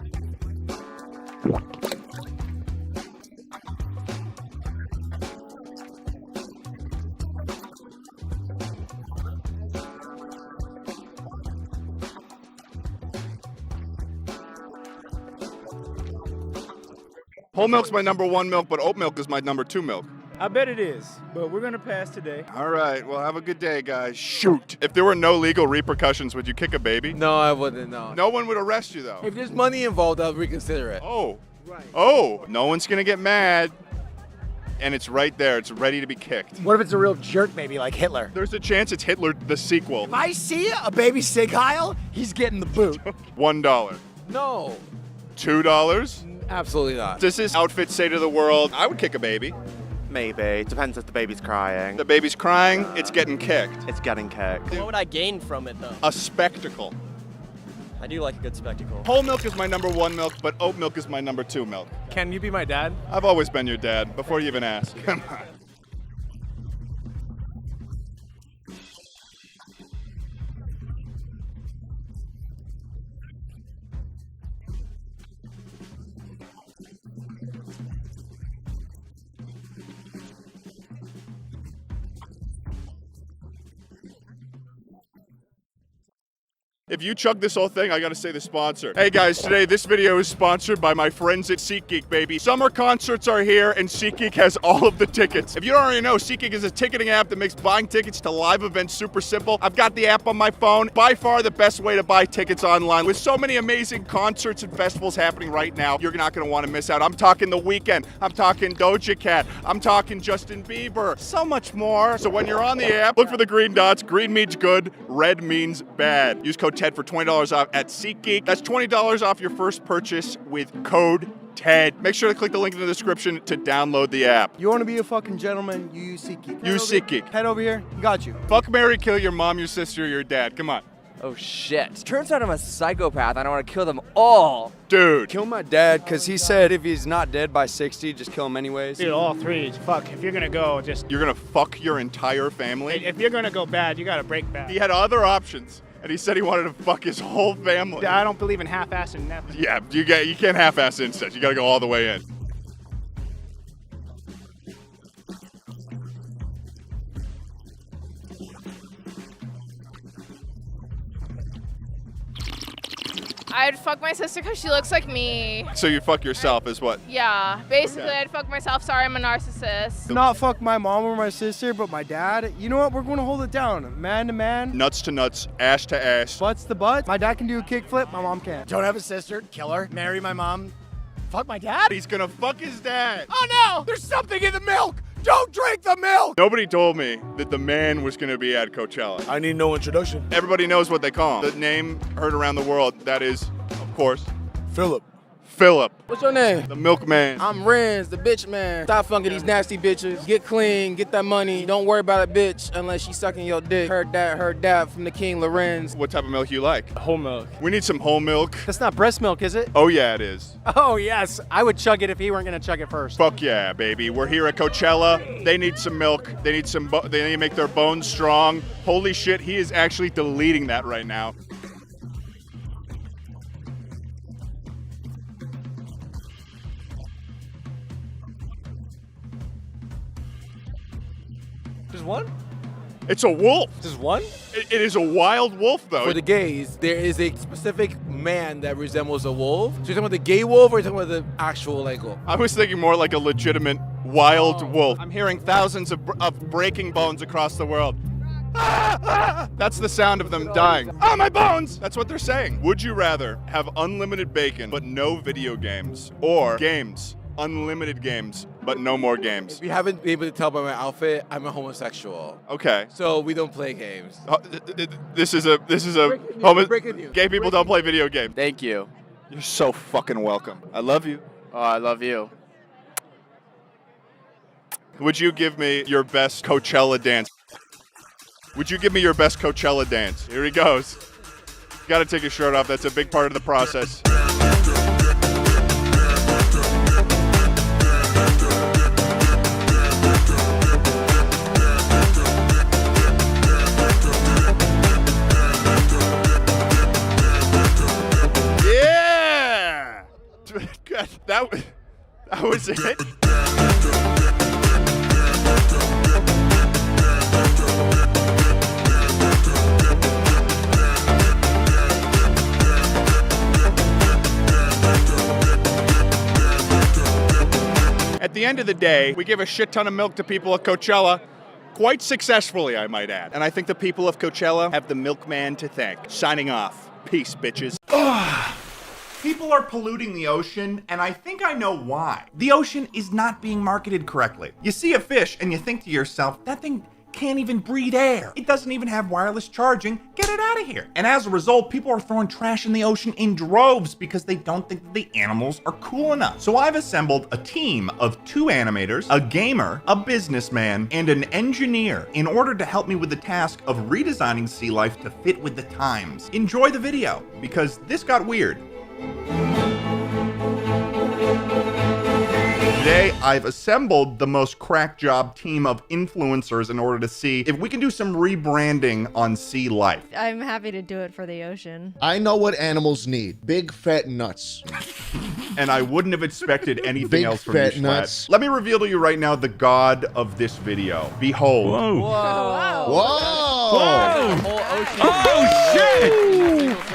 Whole milk's my number 1 milk, but oat milk is my number 2 milk. I bet it is, but we're gonna pass today. All right, well, have a good day, guys. Shoot. If there were no legal repercussions, would you kick a baby? No, I wouldn't, no. No one would arrest you, though. If there's money involved, I'll reconsider it. Oh. Right. Oh, no one's gonna get mad. And it's right there. It's ready to be kicked. What if it's a real jerk, maybe like Hitler? There's a chance it's Hitler, the sequel. If I see a baby Sig Heil, he's getting the boot. $1. No. $2? Absolutely not. Does this outfit say to the world, I would kick a baby? Maybe. Depends if the baby's crying. The baby's crying, it's getting kicked. It's getting kicked. What would I gain from it, though? A spectacle. I do like a good spectacle. Whole milk is my number 1 milk, but oat milk is my number 2 milk. Can you be my dad? I've always been your dad, before you even ask. Come on. If you chug this whole thing, I gotta say the sponsor. Hey guys, today this video is sponsored by my friends at SeatGeek, baby. Summer concerts are here and SeatGeek has all of the tickets. If you don't already know, SeatGeek is a ticketing app that makes buying tickets to live events super simple. I've got the app on my phone. By far the best way to buy tickets online. With so many amazing concerts and festivals happening right now, you're not gonna wanna miss out. I'm talking The Weeknd, I'm talking Doja Cat, I'm talking Justin Bieber, so much more. So when you're on the app, look for the green dots. Green means good, red means bad. Use code TED for $20 off at SeatGeek. That's $20 off your first purchase with code TED. Make sure to click the link in the description to download the app. You want to be a fucking gentleman, you use SeatGeek. Use SeatGeek. Head over here, got you. Fuck, marry, kill your mom, your sister, your dad. Come on. Oh shit. Turns out I'm a psychopath. I don't want to kill them all. Dude. Kill my dad, because he said if he's not dead by 60, just kill him anyways. Dude, all three. Fuck, if you're gonna go, just... You're gonna fuck your entire family? If you're gonna go bad, you gotta break bad. He had other options. And he said he wanted to fuck his whole family. I don't believe in half-assing nothing. Yeah, you can't half-ass incest. You gotta go all the way in. I'd fuck my sister because she looks like me. So you fuck yourself is what? Yeah, basically Okay. I'd fuck myself. Sorry, I'm a narcissist. Not fuck my mom or my sister, but my dad. You know what? We're going to hold it down. Man to man. Nuts to nuts, ass to ass. Butts to butt. My dad can do a kickflip. My mom can't. Don't have a sister. Kill her. Marry my mom. Fuck my dad. He's gonna fuck his dad. Oh no! There's something in the milk! Don't drink the milk! Nobody told me that the man was gonna be at Coachella. I need no introduction. Everybody knows what they call him. The name heard around the world, that is, of course, Philip. Philip. What's your name? The milkman. I'm Renz, the bitch man. Stop funking these nasty bitches. Get clean, get that money. Don't worry about a bitch unless she's sucking your dick. Heard that from the King Lorenz. What type of milk you like? Whole milk. We need some whole milk. That's not breast milk, is it? Oh yeah, it is. Oh yes, I would chug it if he weren't gonna chug it first. Fuck yeah, baby. We're here at Coachella. They need some milk. They need they need to make their bones strong. Holy shit, he is actually deleting that right now. Just one? It's a wolf. Just one? It is a wild wolf, though. For the gays, there is a specific man that resembles a wolf. So you're talking about the gay wolf or you're talking about the actual like wolf? I was thinking more like a legitimate wild wolf. I'm hearing thousands of breaking bones across the world. That's the sound of them dying. Oh, my bones! That's what they're saying. Would you rather have unlimited bacon but no video games, or games, unlimited games, but no more games. If you haven't been able to tell by my outfit, I'm a homosexual. Okay. So we don't play games. This is a Breaking news. gay people don't play video games. Thank you. You're so fucking welcome. I love you. Oh, I love you. Would you give me your best Coachella dance? Would you give me your best Coachella dance? Here he goes. Got to take his shirt off. That's a big part of the process. Yeah! That was it. At the end of the day, we give a shit ton of milk to people at Coachella, quite successfully, I might add. And I think the people of Coachella have the milkman to thank. Signing off. Peace, bitches. People are polluting the ocean, and I think I know why. The ocean is not being marketed correctly. You see a fish, and you think to yourself, that thing can't even breathe air. It doesn't even have wireless charging. Get it out of here. And as a result, people are throwing trash in the ocean in droves because they don't think that the animals are cool enough. So I've assembled a team of 2 animators, a gamer, a businessman, and an engineer in order to help me with the task of redesigning sea life to fit with the times. Enjoy the video, because this got weird. Today, I've assembled the most crack job team of influencers in order to see if we can do some rebranding on sea life. I'm happy to do it for the ocean. I know what animals need. Big fat nuts. And I wouldn't have expected anything Big else from you, fat Schlatt. nuts. Let me reveal to you right now the god of this video. Behold. Whoa. Whoa! Oh, shit!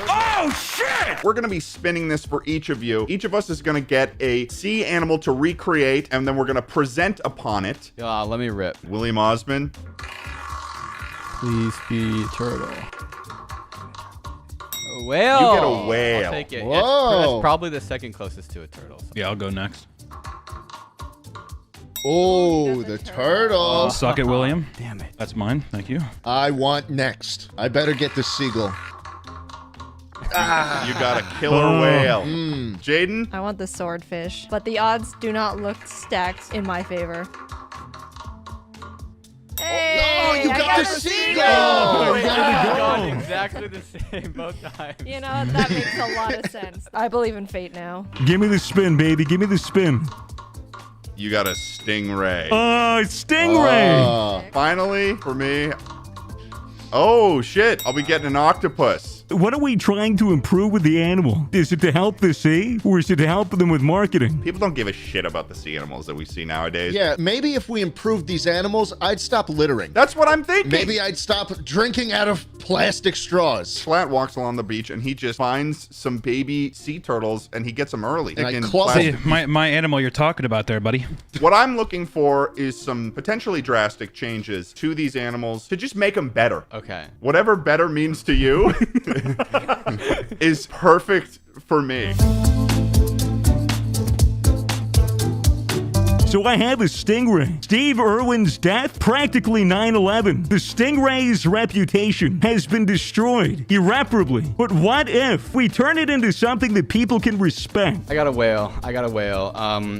Oh, shit! We're gonna be spinning this for each of you. Each of us is gonna get a sea animal to recreate, and then we're gonna present upon it. Let me rip. William Osmond. Please be turtle. A whale. You get a whale. I'll take it. Whoa. That's probably the second closest to a turtle. So. Yeah, I'll go next. Oh, the turtle. Suck it, William. Damn it. That's mine. Thank you. I want next. I better get the seagull. You got a killer whale. Jaden? I want the swordfish, but the odds do not look stacked in my favor. Hey, Oh, you I got the seagull! Gone exactly the same both times. You know, that makes a lot of sense. I believe in fate now. Give me the spin, baby. Give me the spin. You got a stingray. Oh, stingray! Finally, for me. Oh, shit. I'll be getting an octopus. What are we trying to improve with the animal? Is it to help the sea, or is it to help them with marketing? People don't give a shit about the sea animals that we see nowadays. Yeah, maybe if we improved these animals, I'd stop littering. That's what I'm thinking. Maybe I'd stop drinking out of plastic straws. Schlatt walks along the beach and he just finds some baby sea turtles and he gets them early. And I In club See, plastic- my animal you're talking about there, buddy. What I'm looking for is some potentially drastic changes to these animals to just make them better. Okay. Whatever better means to you is perfect for me. So I have a stingray. Steve Irwin's death, practically 9/11. The stingray's reputation has been destroyed irreparably. But what if we turn it into something that people can respect? I got a whale.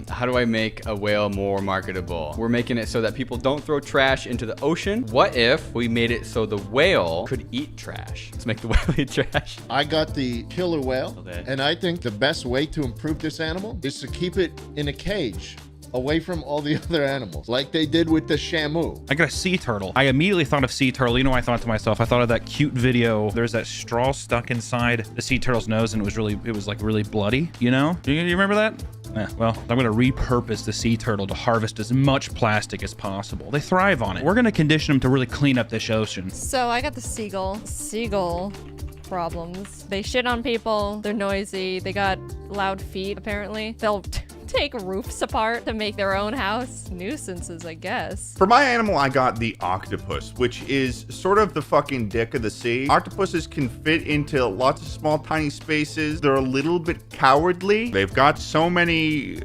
How do I make a whale more marketable? We're making it so that people don't throw trash into the ocean. What if we made it so the whale could eat trash? Let's make the whale eat trash. I got the killer whale, and I think the best way to improve this animal is to keep it in a cage, away from all the other animals, like they did with the shamu. I got a sea turtle. I immediately thought of sea turtle. You know what I thought to myself? I thought of that cute video. There's that straw stuck inside the sea turtle's nose, and it was like really bloody, you know? Do you remember that? Well, I'm gonna repurpose the sea turtle to harvest as much plastic as possible. They thrive on it. We're gonna condition them to really clean up this ocean. So I got the seagull. Seagull problems. They shit on people. They're noisy. They got loud feet, apparently. They'll take roofs apart to make their own house. Nuisances, I guess. For my animal, I got the octopus, which is sort of the fucking dick of the sea. Octopuses can fit into lots of small, tiny spaces. They're a little bit cowardly. They've got so many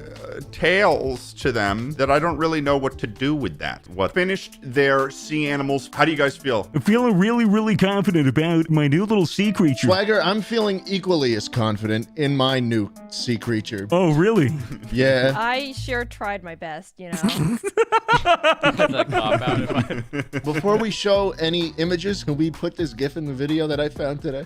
tails to them that I don't really know what to do with that. What finished their sea animals. How do you guys feel? I'm feeling really, really confident about my new little sea creature. Swagger, I'm feeling equally as confident in my new sea creature. Oh, really? Yeah. I sure tried my best, you know. Before we show any images, can we put this GIF in the video that I found today?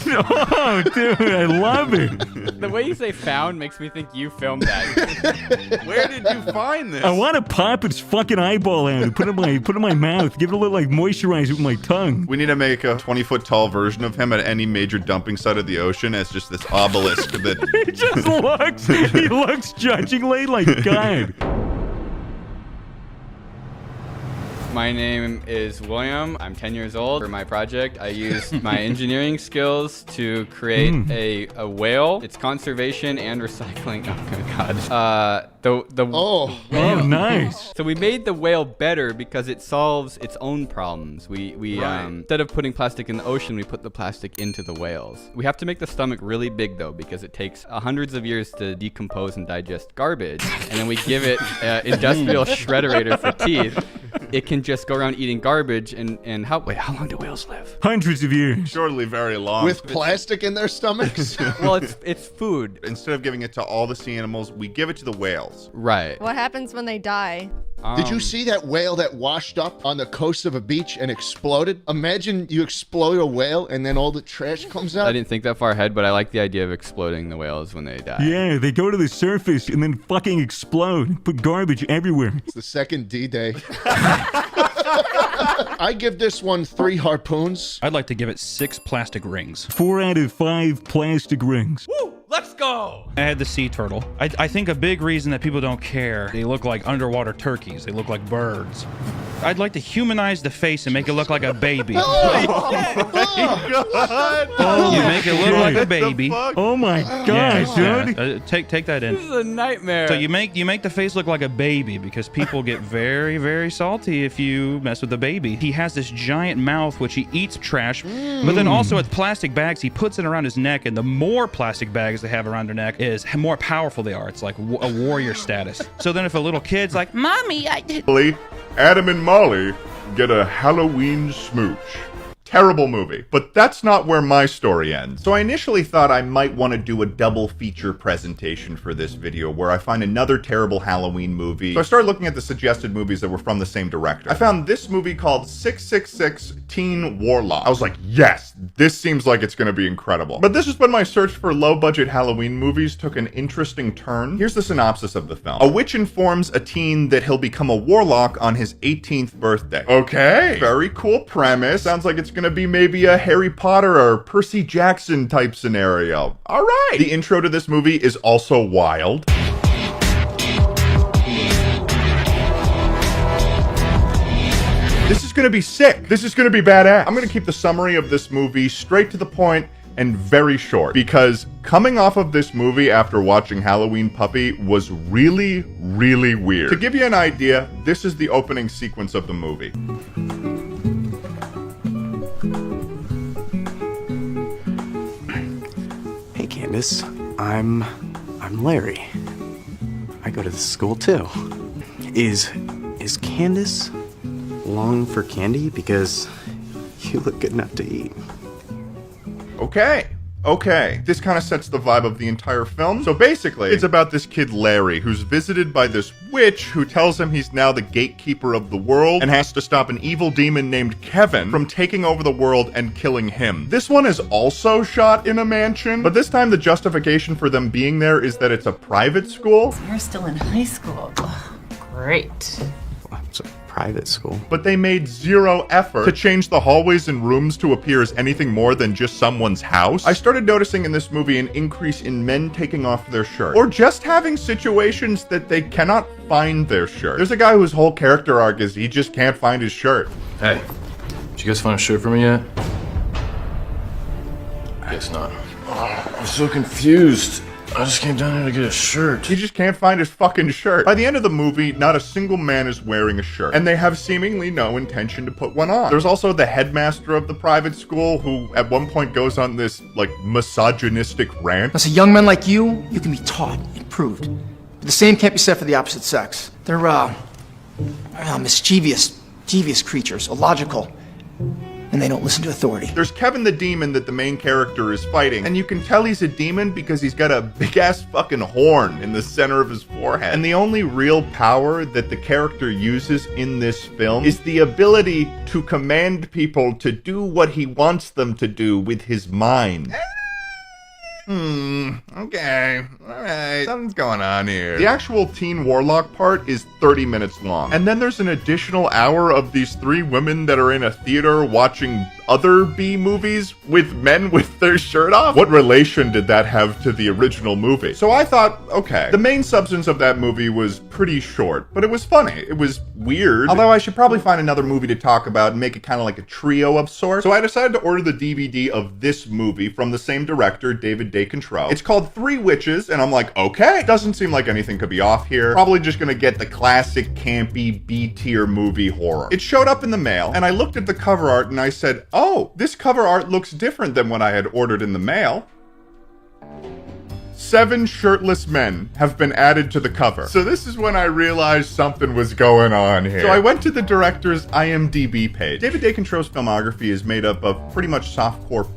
Oh, dude, I love it. The way you say found makes me think you filmed that. Where did you find this? I want to pop its fucking eyeball out and put it in my mouth. Give it a little like moisturize with my tongue. We need to make a 20-foot tall version of him at any major dumping site of the ocean as just this obelisk that He just looks. He looks judgingly like God. My name is William. I'm 10 years old. For my project, I used my engineering skills to create a whale. It's conservation and recycling. Oh my God. Oh, nice. So we made the whale better because it solves its own problems. We instead of putting plastic in the ocean, we put the plastic into the whales. We have to make the stomach really big though, because it takes hundreds of years to decompose and digest garbage. And then we give it industrial shredderator for teeth. It can just go around eating garbage and how long do whales live? Hundreds of years. surely very long. With plastic in their stomachs? Well, it's food. Instead of giving it to all the sea animals, we give it to the whales. Right. What happens when they die? Did you see that whale that washed up on the coast of a beach and exploded? Imagine you explode a whale and then all the trash comes out. I didn't think that far ahead, but I like the idea of exploding the whales when they die. Yeah, they go to the surface and then fucking explode. Put garbage everywhere. It's the second D-Day. I give this one 3 harpoons. I'd like to give it 6 plastic rings. 4 out of 5 plastic rings. Woo! Let's go! I had the sea turtle. I think a big reason that people don't care, they look like underwater turkeys. They look like birds. I'd like to humanize the face and make it look like a baby. Oh You make it look like a baby. Oh my gosh, dude. Take that in. This is a nightmare. So you make the face look like a baby because people get very, very salty if you mess with the baby. He has this giant mouth which he eats trash, but then also with plastic bags he puts it around his neck, and the more plastic bags they have around their neck is more powerful they are. It's like a warrior status. So then if a little kid's like, "Mommy, I did," Adam and Molly get a Halloween smooch. Terrible movie. But that's not where my story ends. So I initially thought I might want to do a double feature presentation for this video where I find another terrible Halloween movie. So I started looking at the suggested movies that were from the same director. I found this movie called 666 Teen Warlock. I was like, yes, this seems like it's going to be incredible. But this is when my search for low-budget Halloween movies took an interesting turn. Here's the synopsis of the film. A witch informs a teen that he'll become a warlock on his 18th birthday. Okay. Very cool premise. Sounds like it's going to be maybe a Harry Potter or Percy Jackson type scenario. All right. The intro to this movie is also wild. This is going to be sick. This is going to be badass. I'm going to keep the summary of this movie straight to the point and very short, because coming off of this movie after watching Halloween Puppy was really, really weird. To give you an idea, this is the opening sequence of the movie. Hey Candace, I'm Larry. I go to this school too. Is Candace long for candy? Because you look good enough to eat. Okay, this kind of sets the vibe of the entire film. So basically, it's about this kid Larry, who's visited by this witch who tells him he's now the gatekeeper of the world and has to stop an evil demon named Kevin from taking over the world and killing him. This one is also shot in a mansion, but this time the justification for them being there is that it's a private school. So you're still in high school. Ugh, great. It's a private school. But they made zero effort to change the hallways and rooms to appear as anything more than just someone's house. I started noticing in this movie an increase in men taking off their shirt, or just having situations that they cannot find their shirt. There's a guy whose whole character arc is he just can't find his shirt. Hey, did you guys find a shirt for me yet? Guess not. I'm so confused. I just came down here to get a shirt. He just can't find his fucking shirt. By the end of the movie, not a single man is wearing a shirt, and they have seemingly no intention to put one on. There's also the headmaster of the private school who at one point goes on this, like, misogynistic rant. As a young man like you can be taught, improved. But the same can't be said for the opposite sex. They're, mischievous, devious creatures, illogical, and they don't listen to authority. There's Kevin the Demon that the main character is fighting, and you can tell he's a demon because he's got a big-ass fucking horn in the center of his forehead. And the only real power that the character uses in this film is the ability to command people to do what he wants them to do with his mind. Okay, alright, something's going on here. The actual teen warlock part is 30 minutes long. And then there's an additional hour of these 3 women that are in a theater watching other B movies with men with their shirt off. What relation did that have to the original movie? So I thought, okay, the main substance of that movie was pretty short, but it was funny. It was weird. Although I should probably find another movie to talk about and make it kind of like a trio of sorts. So I decided to order the DVD of this movie from the same director, David DeControl. It's called 3 Witches, and I'm like, okay, doesn't seem like anything could be off here. Probably just gonna get the classic campy B-tier movie horror. It showed up in the mail, and I looked at the cover art and I said, oh, this cover art looks different than what I had ordered in the mail. 7 shirtless men have been added to the cover. So this is when I realized something was going on here. So I went to the director's IMDb page. David DeControl's filmography is made up of pretty much softcore,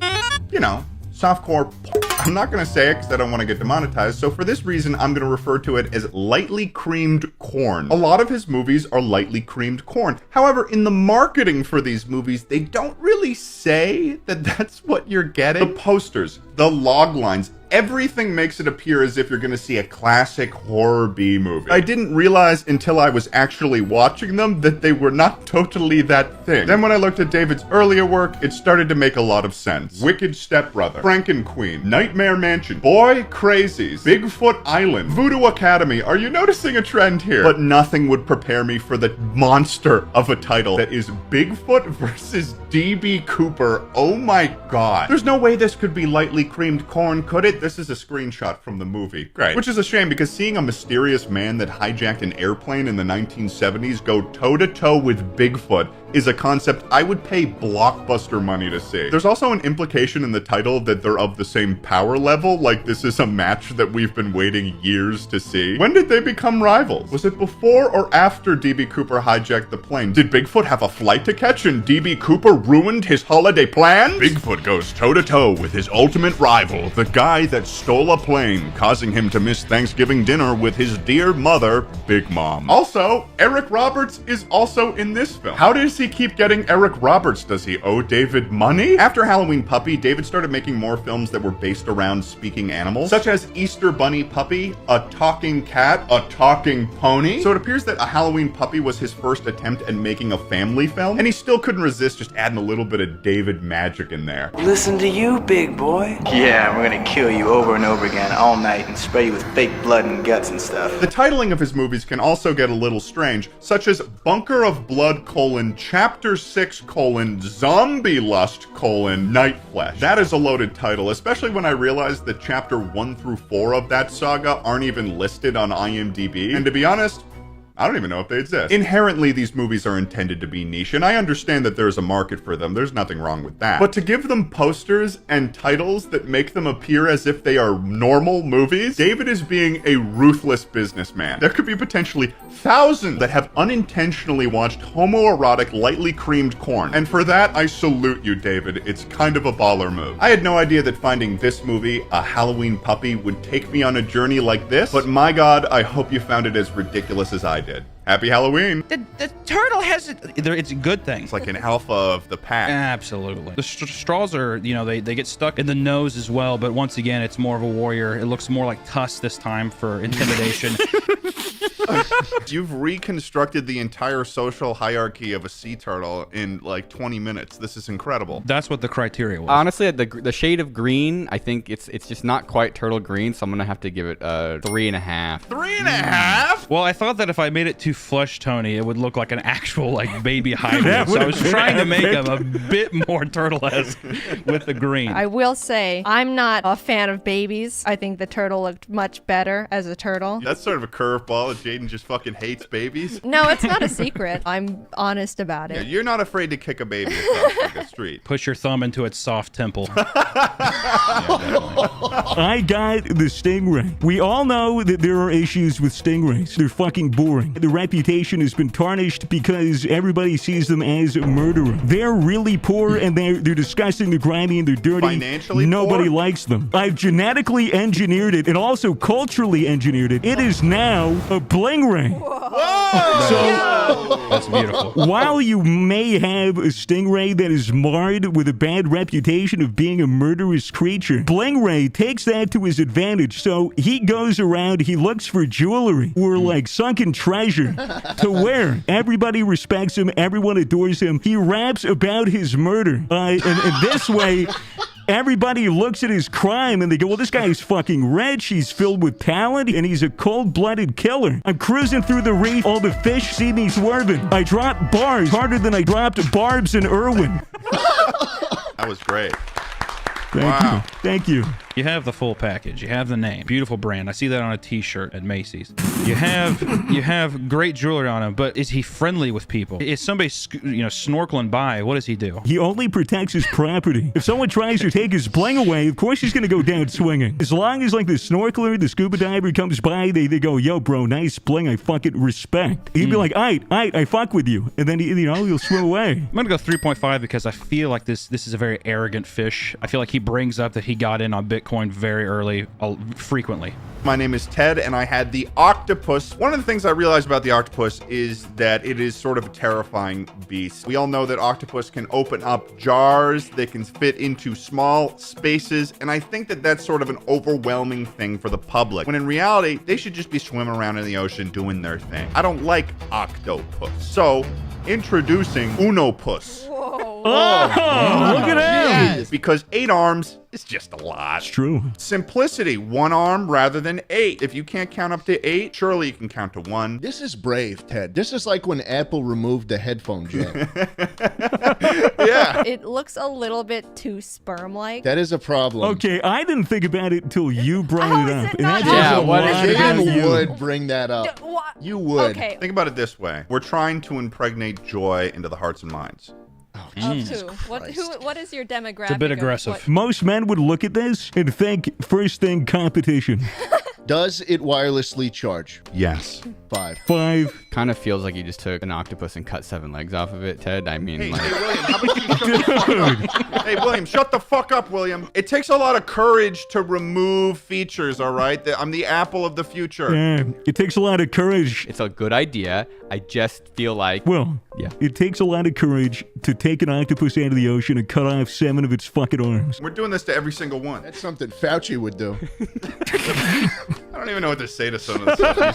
you know, softcore. I'm not going to say it because I don't want to get demonetized, so for this reason, I'm going to refer to it as lightly creamed corn. A lot of his movies are lightly creamed corn. However, in the marketing for these movies, they don't really say that that's what you're getting. The posters, the log lines, everything makes it appear as if you're going to see a classic horror B movie. I didn't realize until I was actually watching them that they were not totally that thing. Then when I looked at David's earlier work, it started to make a lot of sense. Wicked Stepbrother, Frankenqueen, Nightmare Mansion, Boy Crazies, Bigfoot Island, Voodoo Academy. Are you noticing a trend here? But nothing would prepare me for the monster of a title that is Bigfoot versus D.B. Cooper. Oh my god. There's no way this could be lightly creamed corn, could it? This is a screenshot from the movie. Great. Which is a shame because seeing a mysterious man that hijacked an airplane in the 1970s go toe-to-toe with Bigfoot is a concept I would pay blockbuster money to see. There's also an implication in the title that they're of the same power level, like this is a match that we've been waiting years to see. When did they become rivals? Was it before or after D.B. Cooper hijacked the plane? Did Bigfoot have a flight to catch and D.B. Cooper ruined his holiday plans? Bigfoot goes toe-to-toe with his ultimate rival, the guy that stole a plane, causing him to miss Thanksgiving dinner with his dear mother, Big Mom. Also, Eric Roberts is also in this film. How does he keep getting Eric Roberts? Does he owe David money? After Halloween Puppy, David started making more films that were based around speaking animals, such as Easter Bunny Puppy, a talking cat, a talking pony. So it appears that A Halloween Puppy was his first attempt at making a family film, and he still couldn't resist just adding a little bit of David magic in there. Listen to you, big boy. Yeah, we're gonna kill you over and over again all night and spray you with fake blood and guts and stuff. The titling of his movies can also get a little strange, such as Bunker of Blood: Chapter 6: Zombie Lust: Night Flesh. That is a loaded title, especially when I realized that chapter 1 through 4 of that saga aren't even listed on IMDb. And to be honest, I don't even know if they exist. Inherently, these movies are intended to be niche, and I understand that there's a market for them. There's nothing wrong with that. But to give them posters and titles that make them appear as if they are normal movies, David is being a ruthless businessman. There could be potentially thousands that have unintentionally watched homoerotic, lightly creamed corn. And for that, I salute you, David. It's kind of a baller move. I had no idea that finding this movie, A Halloween Puppy, would take me on a journey like this, but my god, I hope you found it as ridiculous as I did. Happy Halloween. The turtle has it's a good thing. It's like an alpha of the pack. Absolutely. The straws are, you know, they get stuck in the nose as well, but once again, it's more of a warrior. It looks more like Tusk this time for intimidation. You've reconstructed the entire social hierarchy of a sea turtle in like 20 minutes. This is incredible. That's what the criteria was. Honestly, the shade of green, I think it's just not quite turtle green, so I'm gonna have to give it a 3.5. 3.5? Well, I thought that if I made it too flesh tony, it would look like an actual like baby hybrid. So I was trying to make him a bit more turtle-esque with the green. I will say, I'm not a fan of babies. I think the turtle looked much better as a turtle. That's sort of a curveball. Jaden just fucking hates babies. No, it's not a secret. I'm honest about it. Yeah, you're not afraid to kick a baby across the street. Push your thumb into its soft temple. I got the stingray. We all know that there are issues with stingrays. They're fucking boring. Their reputation has been tarnished because everybody sees them as a murderer. They're really poor and they're disgusting, they're grimy, and they're dirty. Financially Nobody poor? likes them. I've genetically engineered it and also culturally engineered it. It is now a blingray. So, that's beautiful. While you may have a stingray that is marred with a bad reputation of being a murderous creature, Blingray takes that to his advantage. So he goes around, he looks for jewelry or like sunken treasure to wear. Everybody respects him, everyone adores him. He raps about his murder. And this way, everybody looks at his crime and they go, well, this guy is fucking rich, he's filled with talent, and he's a cold-blooded killer. I'm cruising through the reef, all the fish see me swerving. I drop bars harder than I dropped Barbs and Irwin. That was great. Thank you. You have the full package. You have the name. Beautiful brand. I see that on a t-shirt at Macy's. You have great jewelry on him, but is he friendly with people? Is somebody snorkeling by, what does he do? He only protects his property. If someone tries to take his bling away, of course he's gonna go down swinging. As long as like the snorkeler, the scuba diver comes by, they go, yo bro, nice bling, I fucking respect. He'd be like, aight, I fuck with you. And then he'll swim away. I'm gonna go 3.5 because I feel like this is a very arrogant fish. I feel like he brings up that he got in on Bitcoin very early, frequently. My name is Ted, and I had the octopus. One of the things I realized about the octopus is that it is sort of a terrifying beast. We all know that octopus can open up jars, they can fit into small spaces, and I think that that's sort of an overwhelming thing for the public, when in reality, they should just be swimming around in the ocean doing their thing. I don't like octopus. So, introducing Unopus. Oh, look at him! Yes, because 8 arms is just a lot. It's true. Simplicity, 1 arm rather than 8. If you can't count up to 8, surely you can count to 1. This is brave, Ted. This is like when Apple removed the headphone jack. Yeah. It looks a little bit too sperm-like. That is a problem. Okay, I didn't think about it until you brought it up. it not? Jaden would bring that up. You would. Okay. Think about it this way. We're trying to impregnate joy into the hearts and minds. Oh, Jesus Christ. What is your demographic? It's a bit aggressive. Most men would look at this and think, first thing, competition. Does it wirelessly charge? Yes. 5. 5. Kind of feels like you just took an octopus and cut 7 legs off of it, Ted. I mean, Hey, like... William, how about you shut the fuck up? Hey, William, shut the fuck up, William. It takes a lot of courage to remove features, all right? I'm the Apple of the future. Yeah, it takes a lot of courage. It's a good idea. I just feel like... Well, yeah. It takes a lot of courage to take an octopus out of the ocean and cut off 7 of its fucking arms. We're doing this to every single one. That's something Fauci would do. I don't even know what to say to some of the stuff you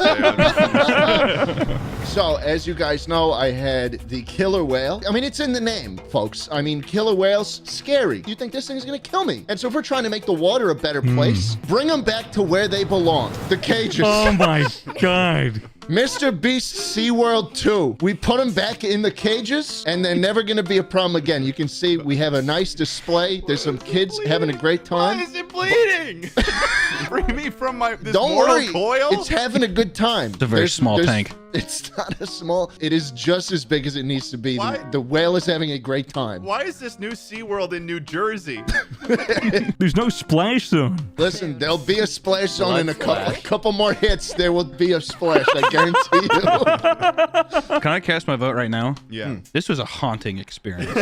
say. So, as you guys know, I had the killer whale. I mean, it's in the name, folks. I mean, killer whales, scary. You think this thing's gonna kill me? And so if we're trying to make the water a better place, bring them back to where they belong. The cages. Oh my God. Mr. Beast SeaWorld 2. We put them back in the cages, and they're never going to be a problem again. You can see we have a nice display. There's some kids having a great time. Why is it bleeding? Free me from this Don't mortal worry. coil? It's having a good time. It's a very small tank. It's not a small. It is just as big as it needs to be. The whale is having a great time. Why is this new SeaWorld in New Jersey? There's no splash zone. Listen, there'll be a splash zone in a couple more hits. There will be a splash, I guarantee you. Can I cast my vote right now? Yeah. This was a haunting experience.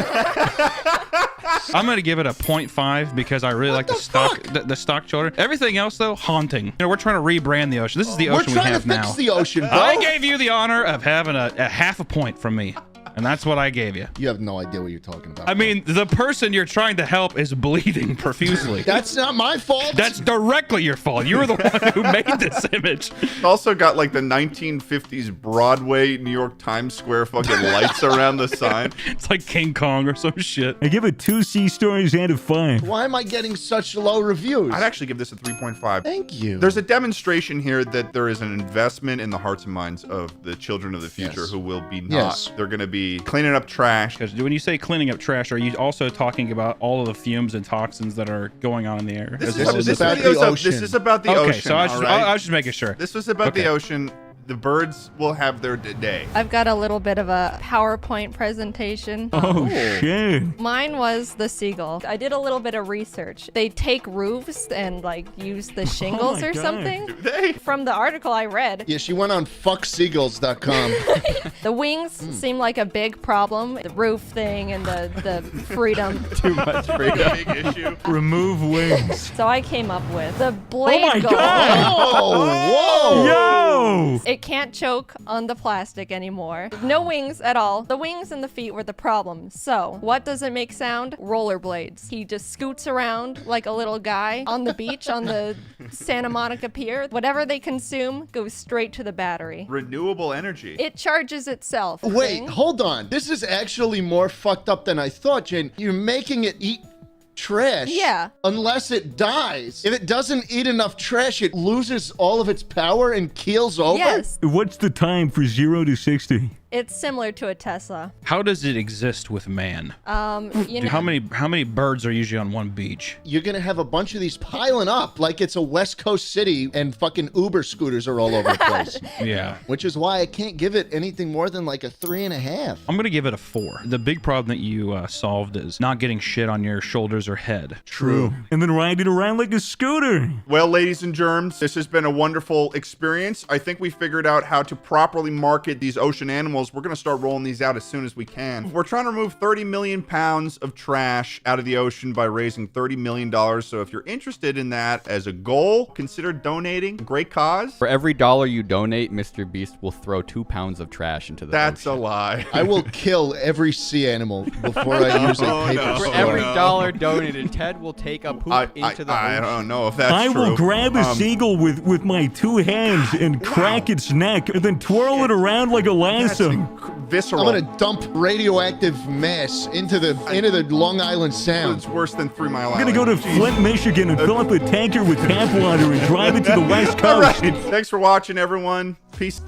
I'm gonna give it a 0.5 because I really like the stock children. Everything else though, haunting. You know, we're trying to rebrand the ocean. This is the ocean we have now. We're trying to fix the ocean, bro. I gave you the honor of having a half a point from me. And that's what I gave you. You have no idea what you're talking about. I mean, the person you're trying to help is bleeding profusely. That's not my fault. That's directly your fault. You were the one who made this image. Also got like the 1950s Broadway, New York Times Square fucking lights around the sign. It's like King Kong or some shit. I give it 2 C stars and a 5. Why am I getting such low reviews? I'd actually give this a 3.5. Thank you. There's a demonstration here that there is an investment in the hearts and minds of the children of the future who will be not. Yes. They're going to be cleaning up trash. Because when you say cleaning up trash, are you also talking about all of the fumes and toxins that are going on in the air? This is about the ocean. Okay, so I was just making sure. This was about the ocean. The birds will have their day. I've got a little bit of a PowerPoint presentation. Oh, shit. Mine was the seagull. I did a little bit of research. They take roofs and like use the shingles or something. Do they? From the article I read. Yeah, she went on fuckseagulls.com. The wings seem like a big problem. The roof thing and the freedom. Too much freedom. Big issue. Remove wings. So I came up with the blade Oh my gull. God. Oh, whoa. Yo. It can't choke on the plastic anymore. No wings at all. The wings and the feet were the problem. So, what does it make sound? Rollerblades. He just scoots around like a little guy on the beach on the Santa Monica Pier. Whatever they consume goes straight to the battery. Renewable energy. It charges itself. Wait, hold on. This is actually more fucked up than I thought, Jane. You're making it eat trash. Yeah. Unless it dies. If it doesn't eat enough trash, it loses all of its power and keels over? Yes. What's the time for 0 to 60? It's similar to a Tesla. How does it exist with man? You know, How many birds are usually on one beach? You're gonna have a bunch of these piling up like it's a West Coast city and fucking Uber scooters are all over the place. Yeah. Which is why I can't give it anything more than like a 3.5. I'm gonna give it a 4. The big problem that you solved is not getting shit on your shoulders or head. True. And then ride it around like a scooter. Well, ladies and germs, this has been a wonderful experience. I think we figured out how to properly market these ocean animals. We're going to start rolling these out as soon as we can. We're trying to remove 30 million pounds of trash out of the ocean by raising $30 million. So if you're interested in that as a goal, consider donating. Great cause. For every $1 you donate, Mr. Beast will throw 2 pounds of trash into the That's ocean. a lie. I will kill every sea animal before I use a paper straw. For every $1 donated, Ted will take a poop into the ocean. I don't know if that's I true. will grab a seagull with my 2 hands and crack its neck and then twirl it around like a lasso. Visceral. I'm gonna dump radioactive mass into the Long Island Sound. It's worse than 3 Mile Island. I'm gonna go to Flint, Michigan and fill up a tanker with tap water and drive it to the West Coast. All right. Thanks for watching, everyone. Peace.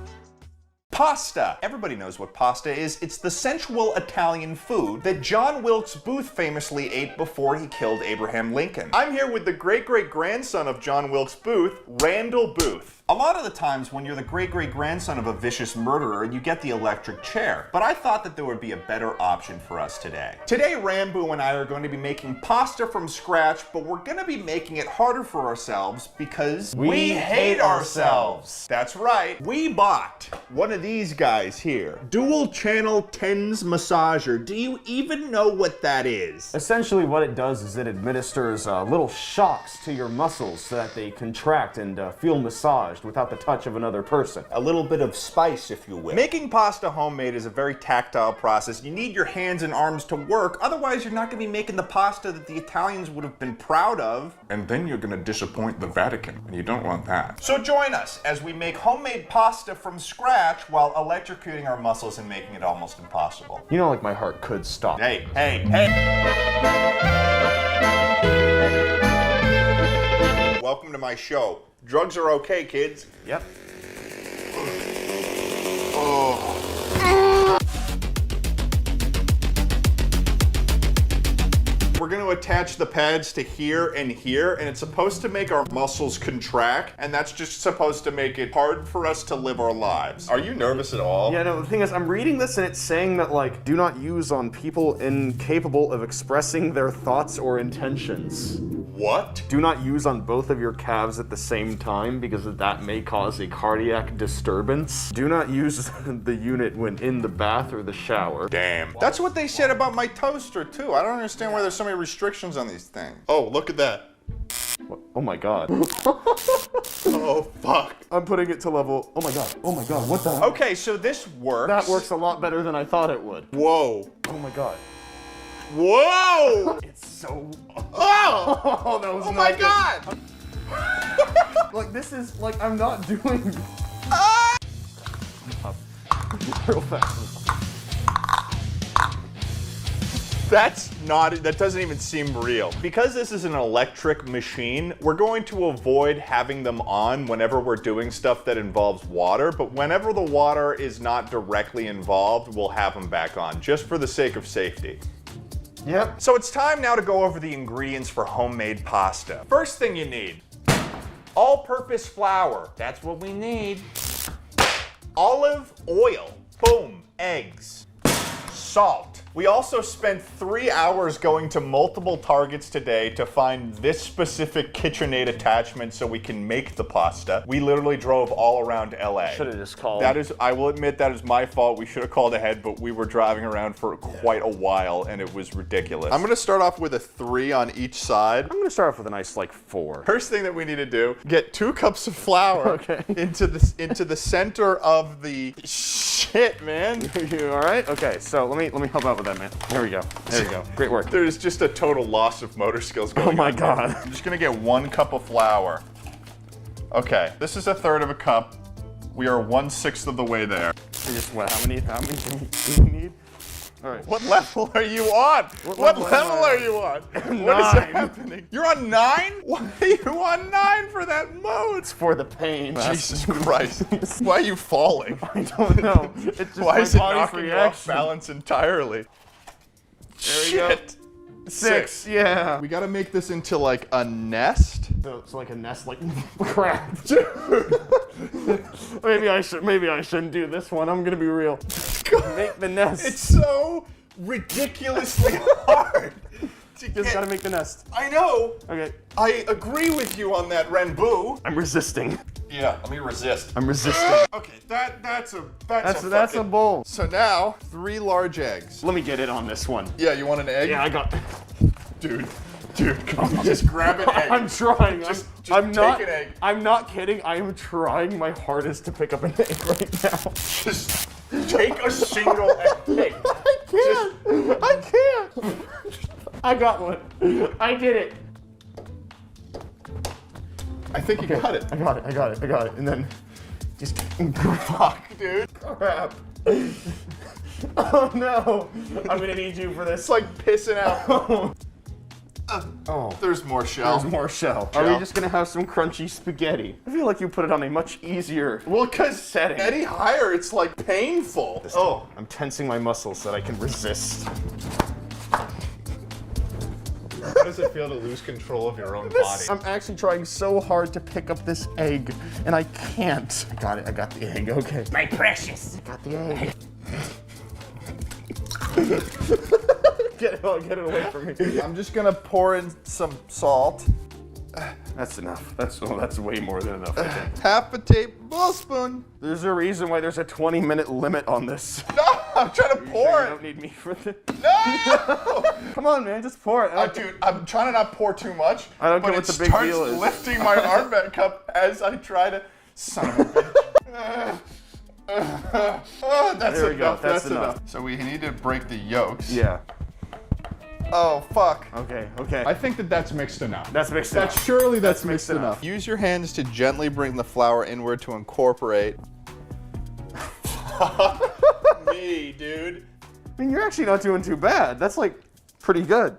Pasta. Everybody knows what pasta is. It's the sensual Italian food that John Wilkes Booth famously ate before he killed Abraham Lincoln. I'm here with the great-great-grandson of John Wilkes Booth, Randall Booth. A lot of the times when you're the great-great-grandson of a vicious murderer, you get the electric chair. But I thought that there would be a better option for us today. Today, Rambo and I are going to be making pasta from scratch, but we're going to be making it harder for ourselves because we hate ourselves. That's right. We bought one of these guys here. Dual channel TENS massager. Do you even know what that is? Essentially what it does is it administers little shocks to your muscles so that they contract and feel massaged without the touch of another person. A little bit of spice, if you will. Making pasta homemade is a very tactile process. You need your hands and arms to work, otherwise you're not going to be making the pasta that the Italians would have been proud of. And then you're going to disappoint the Vatican, and you don't want that. So join us as we make homemade pasta from scratch while electrocuting our muscles and making it almost impossible. You know, like my heart could stop. Hey, hey, hey! Welcome to my show. Drugs are okay, kids. Yep. We're going to attach the pads to here, and it's supposed to make our muscles contract, and that's just supposed to make it hard for us to live our lives. Are you nervous at all? Yeah, no, the thing is, I'm reading this and it's saying that, like, do not use on people incapable of expressing their thoughts or intentions. What? Do not use on both of your calves at the same time because that may cause a cardiac disturbance. Do not use the unit when in the bath or the shower. Damn. That's what they said about my toaster, too. I don't understand why there's so many restrictions on these things. Oh, look at that. Oh my god. Oh, fuck. I'm putting it to level. Oh my god. Oh my god. What the hell? Okay, so this works. That works a lot better than I thought it would. Whoa. Oh my god. Whoa! It's so. Oh! Oh, that was Oh not my good. god! Like, this is, like, I'm not doing. Ah! Real fast. That doesn't even seem real. Because this is an electric machine, we're going to avoid having them on whenever we're doing stuff that involves water, but whenever the water is not directly involved, we'll have them back on, just for the sake of safety. Yep. So it's time now to go over the ingredients for homemade pasta. First thing you need, all-purpose flour. That's what we need. Olive oil. Boom. Eggs. Salt. We also spent 3 hours going to multiple Targets today to find this specific KitchenAid attachment so we can make the pasta. We literally drove all around LA. Should have just called. That is, I will admit, that is my fault. We should have called ahead, but we were driving around for quite a while and it was ridiculous. I'm gonna start off with a 3 on each side. I'm gonna start off with a nice, like, 4. First thing that we need to do, get 2 cups of flour into the center of the shit, man. You all right? Okay, so let me help out with that, man. There we go. There we go. Great work. There's just a total loss of motor skills going on. Oh my god. I'm just gonna get 1 cup of flour. Okay, this is 1/3 of a cup. We are 1/6 of the way there. How many do you need? All right. What level are you on? What level are you on? 9. What is happening? You're on 9? Why are you on 9 for that mode? It's for the pain. Jesus Christ. Why are you falling? I don't know. It's just Why my is it body's knocking you off reaction. balance entirely? There we go. Shit. 6, yeah. We gotta make this into like a nest. So it's like a nest, like crap. maybe I shouldn't do this one. I'm gonna be real. Make the nest. It's so ridiculously hard. Just gotta make the nest. I know. Okay. I agree with you on that, Renbu. I'm resisting. Yeah, let me resist. I'm resisting. Okay, that's a bowl. So now, 3 large eggs. Let me get it on this one. Yeah, you want an egg? Yeah, I got. Dude, come on. Just grab an egg. I'm trying. I'm not. take an egg. I'm not kidding. I am trying my hardest to pick up an egg right now. Just take a single egg. I can't. I got one. I did it. I think you got it. I got it. And then just Fuck, dude. Crap. Oh no. I'm gonna need you for this. It's like pissing out. Oh. There's more shell. There's more shell. Are we just gonna have some crunchy spaghetti? I feel like you put it on a much easier setting. Any higher, it's like painful. Oh, I'm tensing my muscles so that I can resist. How does it feel to lose control of your own body? I'm actually trying so hard to pick up this egg, and I can't. I got it. I got the egg. Okay. My precious. I got the egg. Get it away from me. I'm just gonna pour in some salt. That's enough. That's way more than enough. I think. Half a tablespoon. There's a reason why there's a 20-minute limit on this. No, I'm trying to pour You it. don't need me for this. No! Come on, man, just pour it. Dude, I'm trying to not pour too much. I don't but get what the big deal is. It starts lifting my arm back up as I try to. Son of a bitch. That's There we go. enough. That's That's enough. So we need to break the yolks. Yeah. Oh, fuck. Okay. I think that's mixed enough. That's mixed enough. Surely that's mixed enough. Use your hands to gently bring the flour inward to incorporate. Me, dude. I mean, you're actually not doing too bad. That's like pretty good.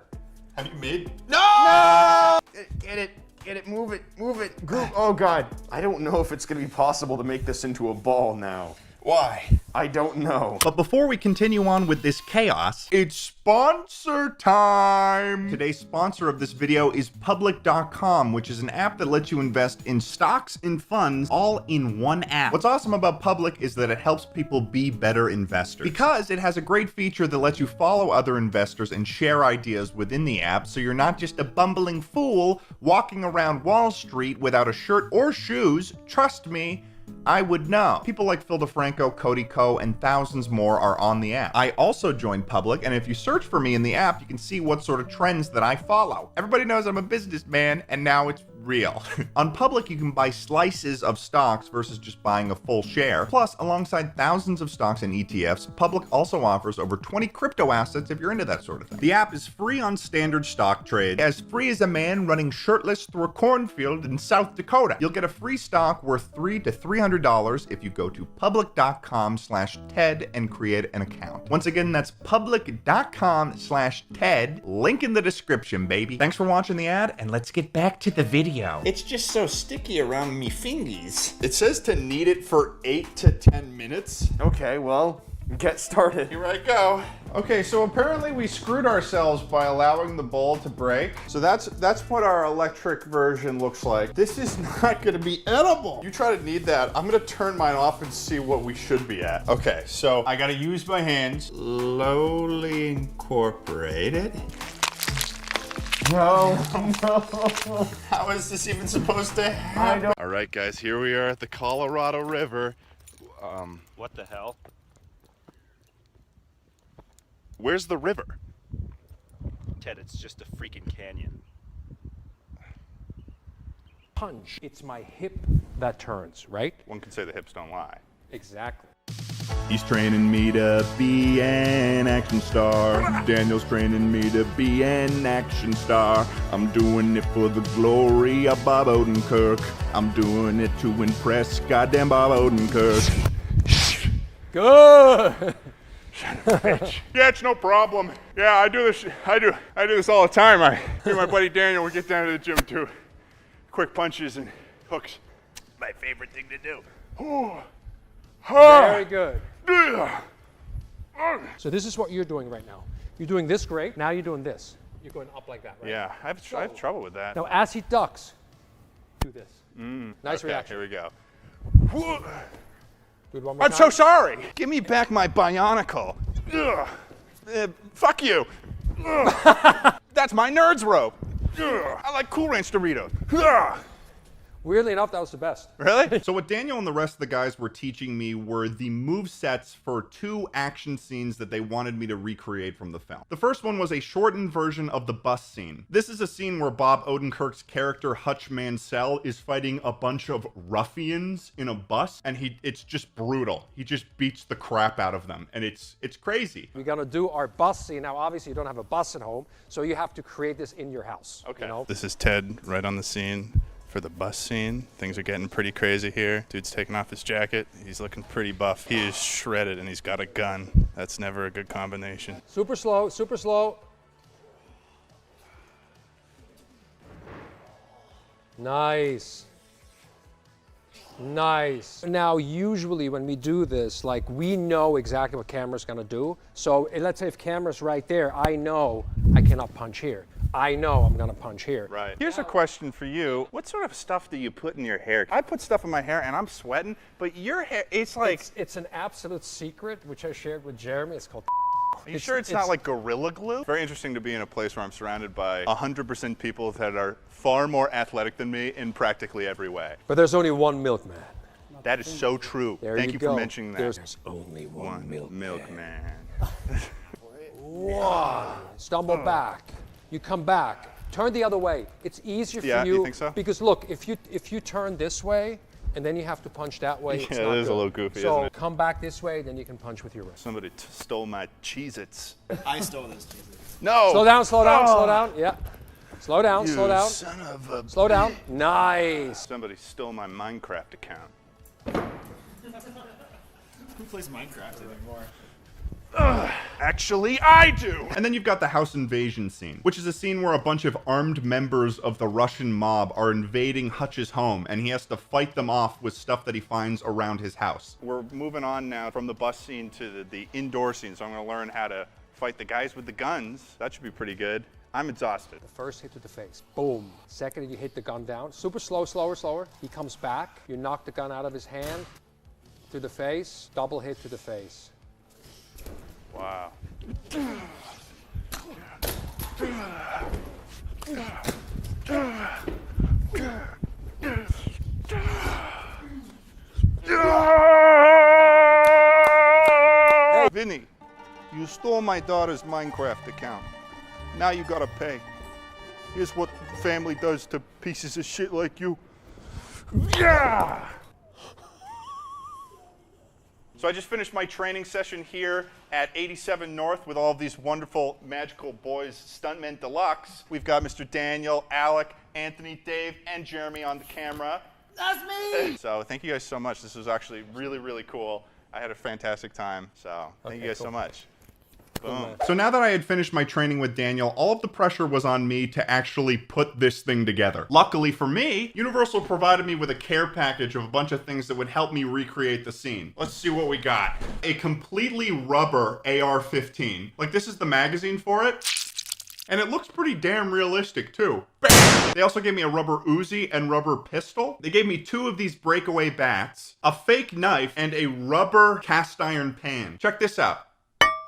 Have you made? No! Get it, move it. Group. Oh God. I don't know if it's gonna be possible to make this into a ball now. Why? I don't know. But before we continue on with this chaos, it's sponsor time! Today's sponsor of this video is Public.com, which is an app that lets you invest in stocks and funds all in one app. What's awesome about Public is that it helps people be better investors, because it has a great feature that lets you follow other investors and share ideas within the app, so you're not just a bumbling fool walking around Wall Street without a shirt or shoes. Trust me, I would know. People like Phil DeFranco, Cody Ko, and thousands more are on the app. I also joined Public, and if you search for me in the app, you can see what sort of trends that I follow. Everybody knows I'm a businessman, and now it's real. On Public, you can buy slices of stocks versus just buying a full share. Plus, alongside thousands of stocks and ETFs, Public also offers over 20 crypto assets if you're into that sort of thing. The app is free on standard stock trade, as free as a man running shirtless through a cornfield in South Dakota. You'll get a free stock worth $300 to $300 if you go to public.com/TED and create an account. Once again, that's public.com/TED. Link in the description, baby. Thanks for watching the ad, and let's get back to the video. It's just so sticky around me fingies. It says to knead it for 8 to 10 minutes. Okay, well, get started. Here I go. Okay, so apparently we screwed ourselves by allowing the bowl to break. So that's what our electric version looks like. This is not gonna be edible. You try to knead that. I'm gonna turn mine off and see what we should be at. Okay, so I gotta use my hands. Slowly incorporate it. No. How is this even supposed to happen? All right, guys, here we are at the Colorado River. What the hell? Where's the river? Ted, it's just a freaking canyon. Punch. It's my hip that turns, right? One could say the hips don't lie. Exactly. He's training me to be an action star. Daniel's training me to be an action star. I'm doing it for the glory of Bob Odenkirk. I'm doing it to impress goddamn Bob Odenkirk. Good. Yeah, it's no problem. Yeah, I do this all the time. Me and my buddy Daniel, we get down to the gym too. Quick punches and hooks. My favorite thing to do. Very good. So this is what you're doing right now. You're doing this great. Now you're doing this. You're going up like that, right? Yeah, I have trouble with that. Now as he ducks, do this. Nice okay, reaction. Here we go. Do it one more I'm time. so sorry. Give me back my Bionicle. Fuck you. That's my Nerds rope. I like Cool Ranch Doritos. Weirdly enough, that was the best. Really? So what Daniel and the rest of the guys were teaching me were the move sets for 2 action scenes that they wanted me to recreate from the film. The first one was a shortened version of the bus scene. This is a scene where Bob Odenkirk's character Hutch Mansell is fighting a bunch of ruffians in a bus, and it's just brutal. He just beats the crap out of them, and it's crazy. We're gonna do our bus scene. Now obviously you don't have a bus at home, so you have to create this in your house. Okay. You know? This is Ted right on the scene. For the bus scene, things are getting pretty crazy here. Dude's taking off his jacket. He's looking pretty buff. He is shredded and he's got a gun. That's never a good combination. Super slow, super slow. Nice. Nice. Now, usually when we do this, like we know exactly what camera's gonna do. So let's say if camera's right there, I know I cannot punch here. I know I'm gonna punch here. Right. Here's a question for you. What sort of stuff do you put in your hair? I put stuff in my hair and I'm sweating, but your hair, it's like... It's an absolute secret, which I shared with Jeremy. It's called... Are you sure it's not like Gorilla Glue? Very interesting to be in a place where I'm surrounded by 100% people that are far more athletic than me in practically every way. But there's only one milkman. That is so true. There Thank you you go. for mentioning that. There's only one milkman. Wow. Stumble back. You come back. Turn the other way. It's easier for you. You think so? Because look, if you turn this way and then you have to punch that way, it's not it is good. a little goofy, so isn't it? come back this way, then you can punch with your wrist. Somebody stole my Cheez-Its. I stole those Cheez-Its. No! Slow down, slow down, slow down. Yeah. Slow down, You slow down. son of a Slow down. Nice. Somebody stole my Minecraft account. Who plays Minecraft anymore? Actually, I do! And then you've got the house invasion scene, which is a scene where a bunch of armed members of the Russian mob are invading Hutch's home, and he has to fight them off with stuff that he finds around his house. We're moving on now from the bus scene to the indoor scene, so I'm gonna learn how to fight the guys with the guns. That should be pretty good. I'm exhausted. The first hit to the face. Boom. Second, you hit the gun down. Super slow, slower, slower. He comes back. You knock the gun out of his hand. To the face. Double hit to the face. Wow. Hey, Vinny, you stole my daughter's Minecraft account. Now you gotta pay. Here's what family does to pieces of shit like you. Yeah! So I just finished my training session here at 87 North with all of these wonderful magical boys, Stuntmen Deluxe. We've got Mr. Daniel, Alec, Anthony, Dave, and Jeremy on the camera. That's me! So thank you guys so much. This was actually really, really cool. I had a fantastic time, so thank you guys so much. Boom. So now that I had finished my training with Daniel, all of the pressure was on me to actually put this thing together. Luckily for me, Universal provided me with a care package of a bunch of things that would help me recreate the scene. Let's see what we got. A completely rubber AR-15. Like, this is the magazine for it. And it looks pretty damn realistic too. Bam! They also gave me a rubber Uzi and rubber pistol. They gave me 2 of these breakaway bats, a fake knife, and a rubber cast iron pan. Check this out.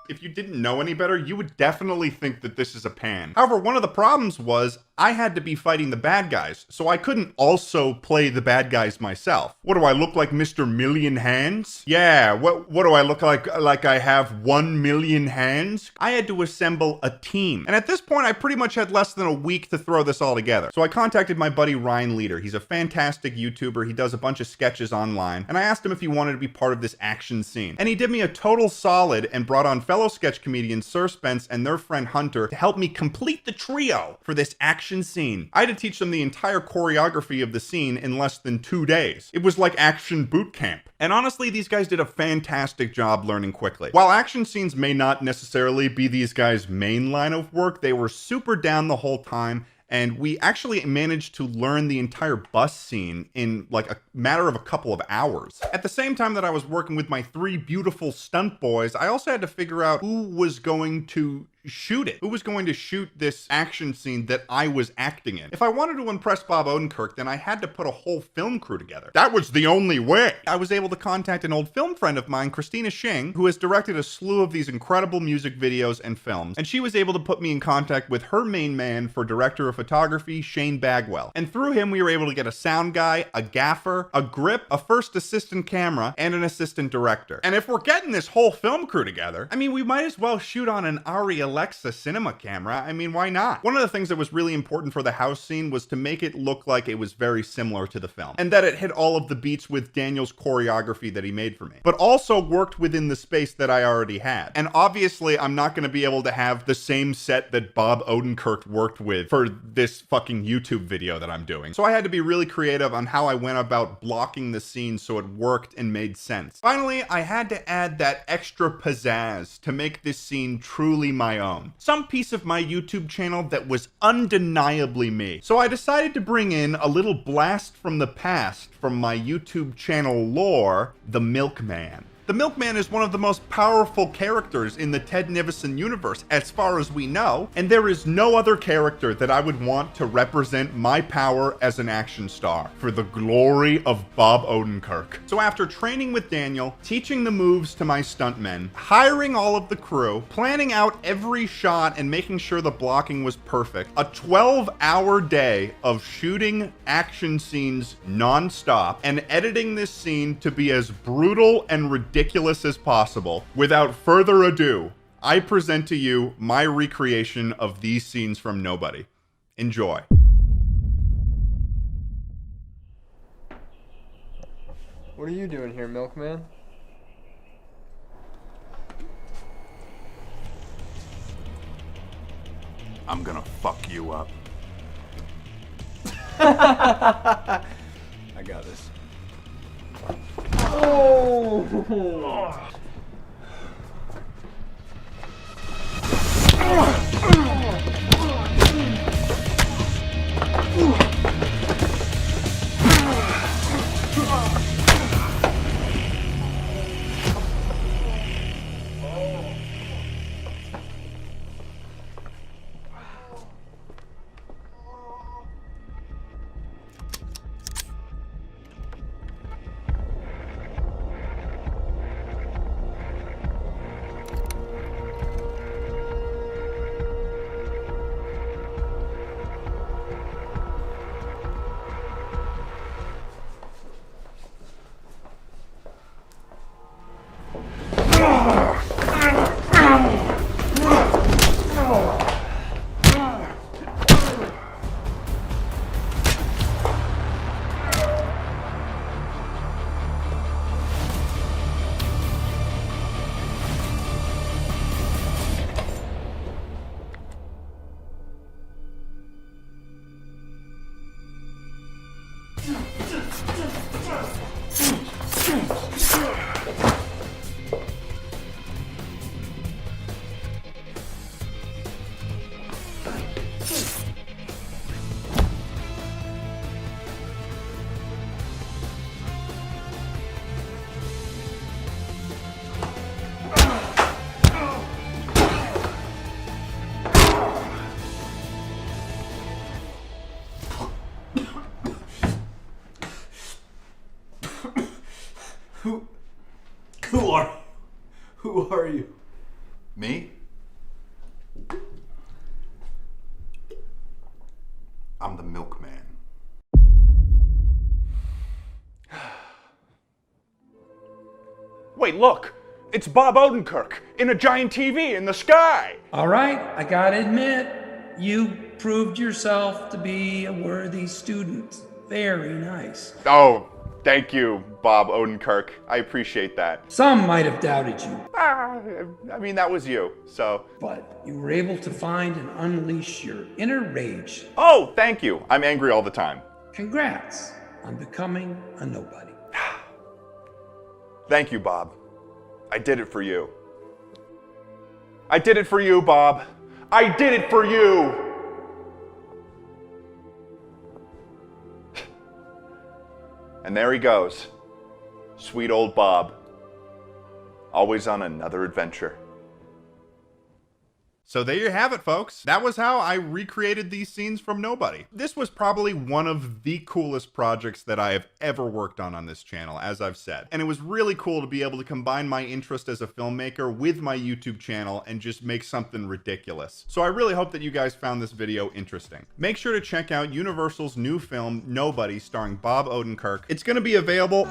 If you didn't know any better, you would definitely think that this is a pan. However, one of the problems was I had to be fighting the bad guys, so I couldn't also play the bad guys myself. What do I look like, Mr. Million Hands? Yeah, what do I look like I have 1 million hands? I had to assemble a team. And at this point, I pretty much had less than a week to throw this all together. So I contacted my buddy Ryan Leader. He's a fantastic YouTuber. He does a bunch of sketches online. And I asked him if he wanted to be part of this action scene. And he did me a total solid and brought on fellow sketch comedians Sir Spence and their friend Hunter to help me complete the trio for this action scene. I had to teach them the entire choreography of the scene in less than 2 days. It was like action boot camp. And honestly, these guys did a fantastic job learning quickly. While action scenes may not necessarily be these guys' main line of work, they were super down the whole time. And we actually managed to learn the entire bus scene in like a matter of a couple of hours. At the same time that I was working with my 3 beautiful stunt boys, I also had to figure out who was going to shoot it. Who was going to shoot this action scene that I was acting in? If I wanted to impress Bob Odenkirk, then I had to put a whole film crew together. That was the only way. I was able to contact an old film friend of mine, Christina Shing, who has directed a slew of these incredible music videos and films, and she was able to put me in contact with her main man for director of photography, Shane Bagwell. And through him, we were able to get a sound guy, a gaffer, a grip, a first assistant camera, and an assistant director. And if we're getting this whole film crew together, I mean, we might as well shoot on an Arri Alexa cinema camera. I mean, why not? One of the things that was really important for the house scene was to make it look like it was very similar to the film, and that it hit all of the beats with Daniel's choreography that he made for me, but also worked within the space that I already had. And obviously, I'm not going to be able to have the same set that Bob Odenkirk worked with for this fucking YouTube video that I'm doing. So I had to be really creative on how I went about blocking the scene so it worked and made sense. Finally, I had to add that extra pizzazz to make this scene truly my own. Some piece of my YouTube channel that was undeniably me. So I decided to bring in a little blast from the past from my YouTube channel lore, the Milkman. The Milkman is one of the most powerful characters in the Ted Nivison universe, as far as we know, and there is no other character that I would want to represent my power as an action star, for the glory of Bob Odenkirk. So after training with Daniel, teaching the moves to my stuntmen, hiring all of the crew, planning out every shot and making sure the blocking was perfect, a 12-hour day of shooting action scenes non-stop, and editing this scene to be as brutal and ridiculous as possible. Without further ado, I present to you my recreation of these scenes from Nobody. Enjoy. What are you doing here, Milkman? I'm gonna fuck you up. I got this. Oh! Who are you? Me? I'm the milkman. Wait, look! It's Bob Odenkirk in a giant TV in the sky! All right, I gotta admit, you proved yourself to be a worthy student. Very nice. Oh, thank you, Bob Odenkirk. I appreciate that. Some might have doubted you. I mean, that was you, so. But you were able to find and unleash your inner rage. Oh, thank you. I'm angry all the time. Congrats on becoming a nobody. Thank you, Bob. I did it for you. I did it for you, Bob. I did it for you! And there he goes. Sweet old Bob. Always on another adventure. So there you have it, folks. That was how I recreated these scenes from nobody. This was probably one of the coolest projects that I have ever worked on this channel, as I've said. And it was really cool to be able to combine my interest as a filmmaker with my YouTube channel and just make something ridiculous. So I really hope that you guys found this video interesting. Make sure to check out Universal's new film, Nobody, starring Bob Odenkirk. It's gonna be available...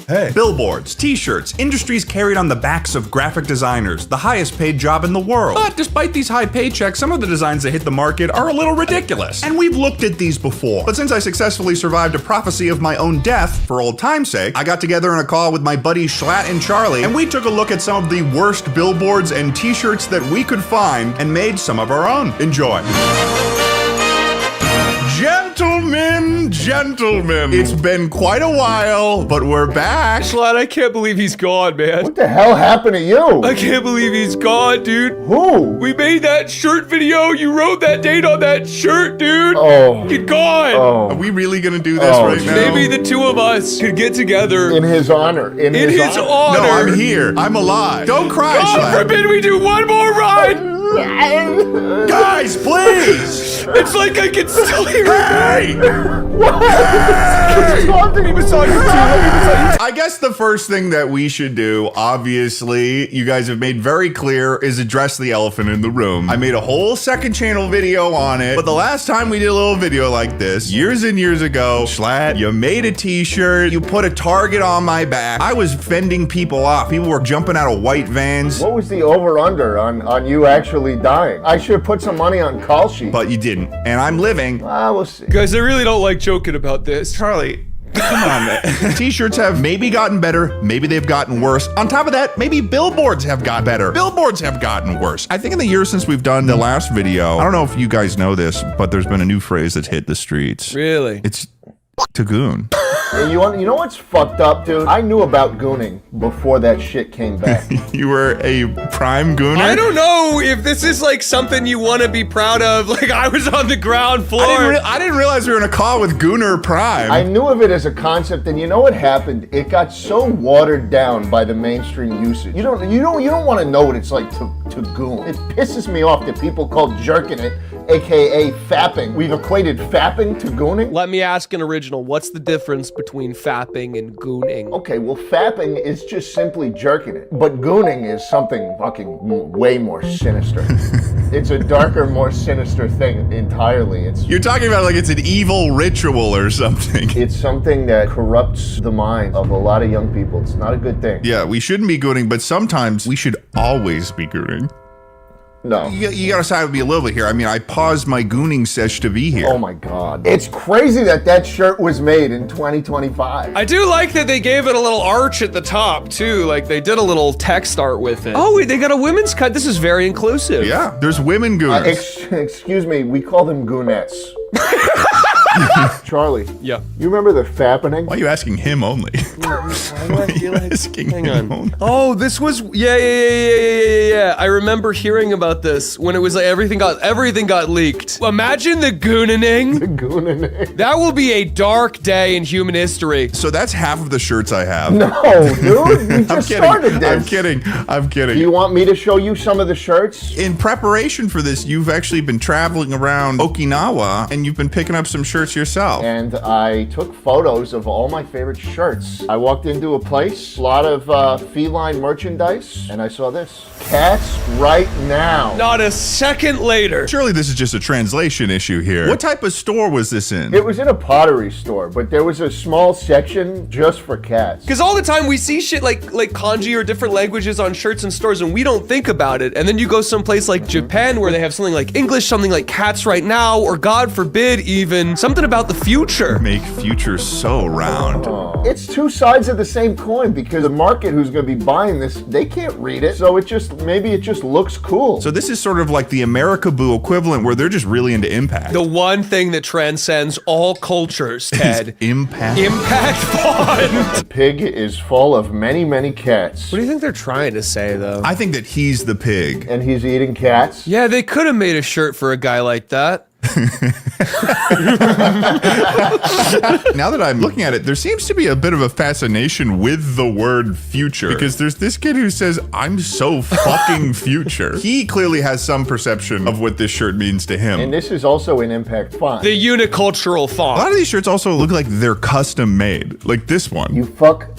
Hey. Billboards, t-shirts, industries carried on the backs of graphic designers, the highest paid job in the world. But despite these high paychecks, some of the designs that hit the market are a little ridiculous. And we've looked at these before. But since I successfully survived a prophecy of my own death, for old time's sake, I got together in a call with my buddies Schlatt and Charlie, and we took a look at some of the worst billboards and t-shirts that we could find and made some of our own. Enjoy. Gentlemen, it's been quite a while, but we're back. Schlatt, I can't believe he's gone, man. What the hell happened to you? I can't believe he's gone, dude. Who? We made that shirt video. You wrote that date on that shirt, dude. Oh. You're gone. Oh. Are we really gonna do this right now? Maybe the two of us could get together. In his honor. In his honor. No, I'm here. I'm alive. Don't cry, God Schlatt. forbid we do one more ride. Guys, please! It's like I can still hear Hey! I guess the first thing that we should do, obviously, you guys have made very clear, is address the elephant in the room. I made a whole second channel video on it, but the last time we did a little video like this, years and years ago, Schlatt, you made a t-shirt, you put a target on my back. I was fending people off. People were jumping out of white vans. What was the over-under on you actually dying? I should have put some money on call sheet. But you didn't, and I'm living. We'll see. Guys, I really don't like joking about this. Charlie, come on, man. T-shirts have maybe gotten better, maybe they've gotten worse. On top of that, maybe billboards have got better. Billboards have gotten worse. I think in the years since we've done the last video, I don't know if you guys know this, but there's been a new phrase that's hit the streets. Really? It's to goon. Hey, you know what's fucked up, dude? I knew about gooning before that shit came back. You were a prime gooner? I don't know if this is like something you want to be proud of. Like I was on the ground floor. I didn't realize we were in a call with Gooner Prime. I knew of it as a concept, and you know what happened? It got so watered down by the mainstream usage. You don't want to know what it's like to goon. It pisses me off that people call jerking it, aka fapping. We've equated fapping to gooning. Let me ask an original. What's the difference between fapping and gooning? Okay, well, fapping is just simply jerking it, but gooning is something fucking way more sinister. It's a darker, more sinister thing entirely. You're talking about like it's an evil ritual or something. It's something that corrupts the mind of a lot of young people. It's not a good thing. Yeah, we shouldn't be gooning, but sometimes we should always be gooning. No. You gotta side with me a little bit here. I mean, I paused my gooning sesh to be here. Oh my God. It's crazy that shirt was made in 2025. I do like that they gave it a little arch at the top too. Like they did a little text art with it. Oh, wait, they got a women's cut. This is very inclusive. Yeah, there's women gooners. Excuse me, we call them goonettes. Charlie. Yeah. You remember the fappening? Why are you asking him only? Hang on. Oh, this was yeah. I remember hearing about this when it was like everything got leaked. Imagine the gooning. The gooning. That will be a dark day in human history. So that's half of the shirts I have. No, dude. We just started this. I'm kidding. Do you want me to show you some of the shirts? In preparation for this, you've actually been traveling around Okinawa and you've been picking up some shirts shirts yourself. And I took photos of all my favorite shirts. I walked into a place, a lot of feline merchandise, and I saw this. Cats right now. Not a second later. Surely this is just a translation issue here. What type of store was this in? It was in a pottery store, but there was a small section just for cats. Because all the time we see shit like kanji or different languages on shirts in stores and we don't think about it. And then you go someplace like Japan where they have something like English, something like cats right now, or God forbid even, something about the future. Make future so round. It's two sides of the same coin because the market who's going to be buying this, they can't read it. So maybe it just looks cool. So this is sort of like the America-Boo equivalent where they're just really into impact. The one thing that transcends all cultures, Ted. Impact. Impact fun. The pig is full of many, many cats. What do you think they're trying to say, though? I think that he's the pig. And he's eating cats? Yeah, they could have made a shirt for a guy like that. Now that I'm looking at it, there seems to be a bit of a fascination with the word future. Because there's this kid who says, I'm so fucking future. He clearly has some perception of what this shirt means to him. And this is also in impact font. The unicultural font. A lot of these shirts also look like they're custom made. Like this one. You fuck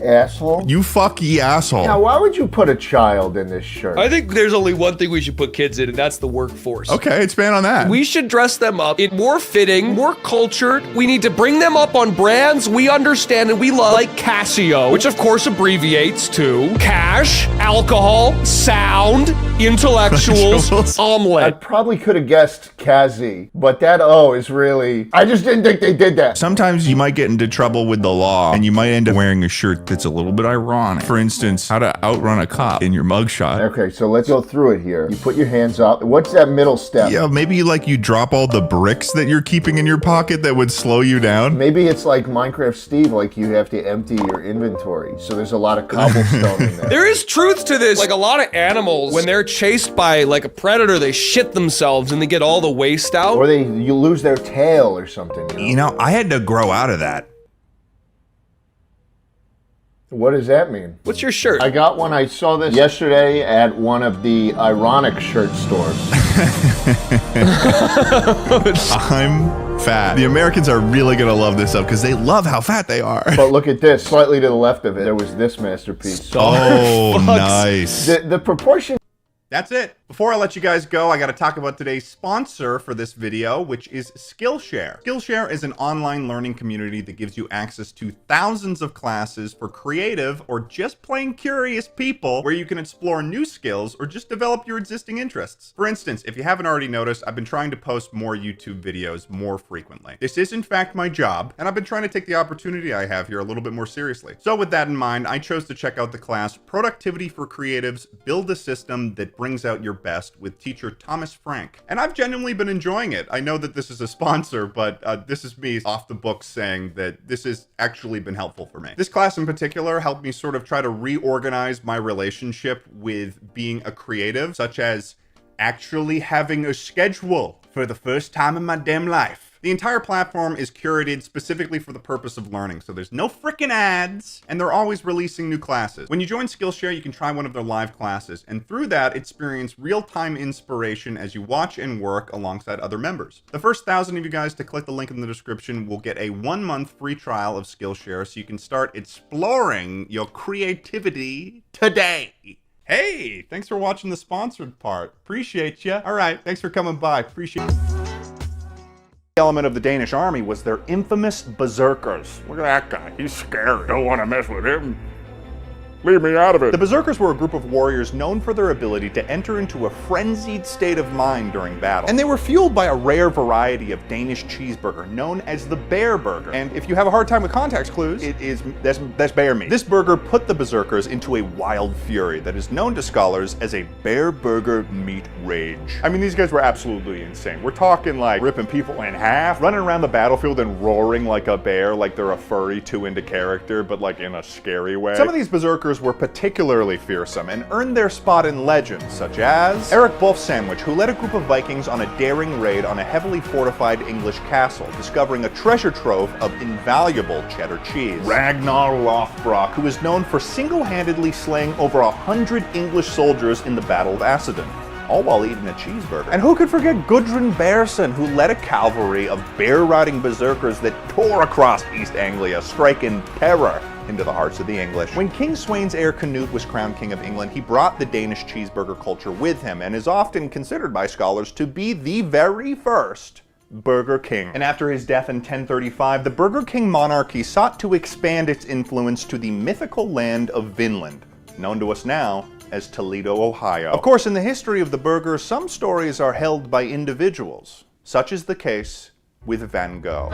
asshole? You fuck ye asshole. Now, why would you put a child in this shirt? I think there's only one thing we should put kids in, and that's the workforce. Okay, expand on that. We should dress them up in more fitting, more cultured. We need to bring them up on brands we understand and we love, like Casio, which of course abbreviates to cash, alcohol, sound, intellectuals, I omelet. probably could have guessed Kazi, but that O is really... I just didn't think they did that. Sometimes you might get into trouble with the law and you might end up wearing a shirt that's a little bit ironic. For instance, how to outrun a cop in your mugshot. Okay, so let's go through it here. You put your hands up. What's that middle step? Yeah, maybe like you drop all the bricks that you're keeping in your pocket that would slow you down. Maybe it's like Minecraft Steve, like you have to empty your inventory. So there's a lot of cobblestone in there. There is truth to this. Like a lot of animals, when they're chased by like a predator, they shit themselves and they get all the waste out. Or you lose their tail or something. You know, I had to grow out of that. What does that mean? What's your shirt? I got one. I saw this yesterday at one of the ironic shirt stores. I'm fat. The Americans are really gonna love this up because they love how fat they are. But look at this. Slightly to the left of it, there was this masterpiece. Oh, nice. The proportion... That's it. Before I let you guys go, I gotta talk about today's sponsor for this video, which is Skillshare. Skillshare is an online learning community that gives you access to thousands of classes for creative or just plain curious people where you can explore new skills or just develop your existing interests. For instance, if you haven't already noticed, I've been trying to post more YouTube videos more frequently. This is in fact my job, and I've been trying to take the opportunity I have here a little bit more seriously. So with that in mind, I chose to check out the class Productivity for Creatives, Build a System That Brings Out Your Best with teacher Thomas Frank. And I've genuinely been enjoying it. I know that this is a sponsor, but this is me off the books saying that this has actually been helpful for me. This class in particular helped me sort of try to reorganize my relationship with being a creative, such as actually having a schedule for the first time in my damn life. The entire platform is curated specifically for the purpose of learning, so there's no freaking ads, and they're always releasing new classes. When you join Skillshare, you can try one of their live classes, and through that, experience real-time inspiration as you watch and work alongside other members. The first 1,000 of you guys to click the link in the description will get a 1-month free trial of Skillshare, so you can start exploring your creativity today. Hey, thanks for watching the sponsored part. Appreciate ya. All right, thanks for coming by. Appreciate it. Element of the Danish army was their infamous berserkers. Look at that guy, he's scary. Don't want to mess with him. Leave me out of it. The berserkers were a group of warriors known for their ability to enter into a frenzied state of mind during battle. And they were fueled by a rare variety of Danish cheeseburger known as the bear burger. And if you have a hard time with context clues, that's bear meat. This burger put the berserkers into a wild fury that is known to scholars as a bear burger meat rage. I mean, these guys were absolutely insane. We're talking like ripping people in half, running around the battlefield and roaring like a bear, like they're a furry too into character, but like in a scary way. Some of these berserkers were particularly fearsome and earned their spot in legends, such as Eric Sandwich, who led a group of Vikings on a daring raid on a heavily fortified English castle, discovering a treasure trove of invaluable cheddar cheese. Ragnar Lothbrok, who is known for single-handedly slaying over 100 English soldiers in the Battle of Assadon. all while eating a cheeseburger. And who could forget Gudrun Berson, who led a cavalry of bear-riding berserkers that tore across East Anglia, striking terror into the hearts of the English. When King Sweyn's Canute was crowned King of England, he brought the Danish cheeseburger culture with him and is often considered by scholars to be the very first Burger King. And after his death in 1035, the Burger King monarchy sought to expand its influence to the mythical land of Vinland, known to us now as Toledo, Ohio. Of course, in the history of the burger, some stories are held by individuals. Such is the case with Van Gogh.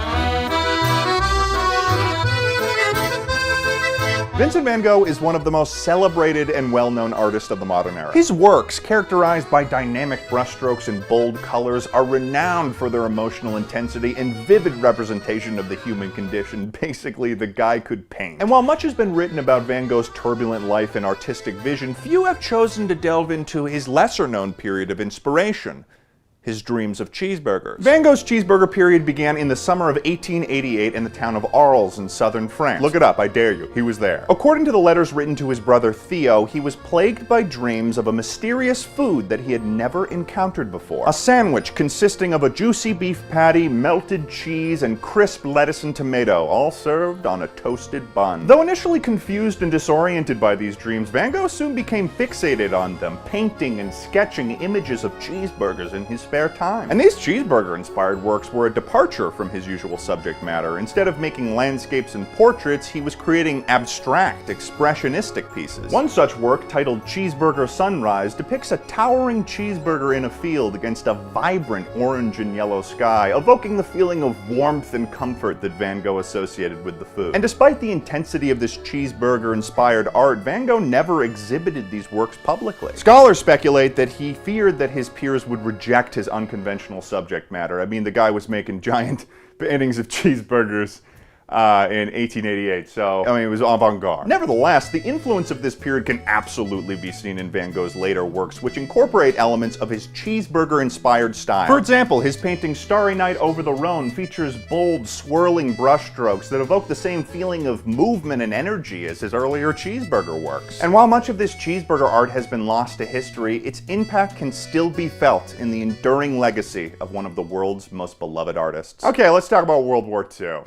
Vincent van Gogh is one of the most celebrated and well-known artists of the modern era. His works, characterized by dynamic brushstrokes and bold colors, are renowned for their emotional intensity and vivid representation of the human condition. Basically, the guy could paint. And while much has been written about Van Gogh's turbulent life and artistic vision, few have chosen to delve into his lesser-known period of inspiration, his dreams of cheeseburgers. Van Gogh's cheeseburger period began in the summer of 1888 in the town of Arles in southern France. Look it up, I dare you. He was there. According to the letters written to his brother Theo, he was plagued by dreams of a mysterious food that he had never encountered before. A sandwich consisting of a juicy beef patty, melted cheese, and crisp lettuce and tomato, all served on a toasted bun. Though initially confused and disoriented by these dreams, Van Gogh soon became fixated on them, painting and sketching images of cheeseburgers in his spare time. And these cheeseburger-inspired works were a departure from his usual subject matter. Instead of making landscapes and portraits, he was creating abstract, expressionistic pieces. One such work, titled Cheeseburger Sunrise, depicts a towering cheeseburger in a field against a vibrant orange and yellow sky, evoking the feeling of warmth and comfort that Van Gogh associated with the food. And despite the intensity of this cheeseburger-inspired art, Van Gogh never exhibited these works publicly. Scholars speculate that he feared that his peers would reject his unconventional subject matter. I mean, the guy was making giant paintings of cheeseburgers in 1888, so, I mean, it was avant-garde. Nevertheless, the influence of this period can absolutely be seen in Van Gogh's later works, which incorporate elements of his cheeseburger-inspired style. For example, his painting Starry Night Over the Rhone features bold, swirling brushstrokes that evoke the same feeling of movement and energy as his earlier cheeseburger works. And while much of this cheeseburger art has been lost to history, its impact can still be felt in the enduring legacy of one of the world's most beloved artists. Okay, let's talk about World War II.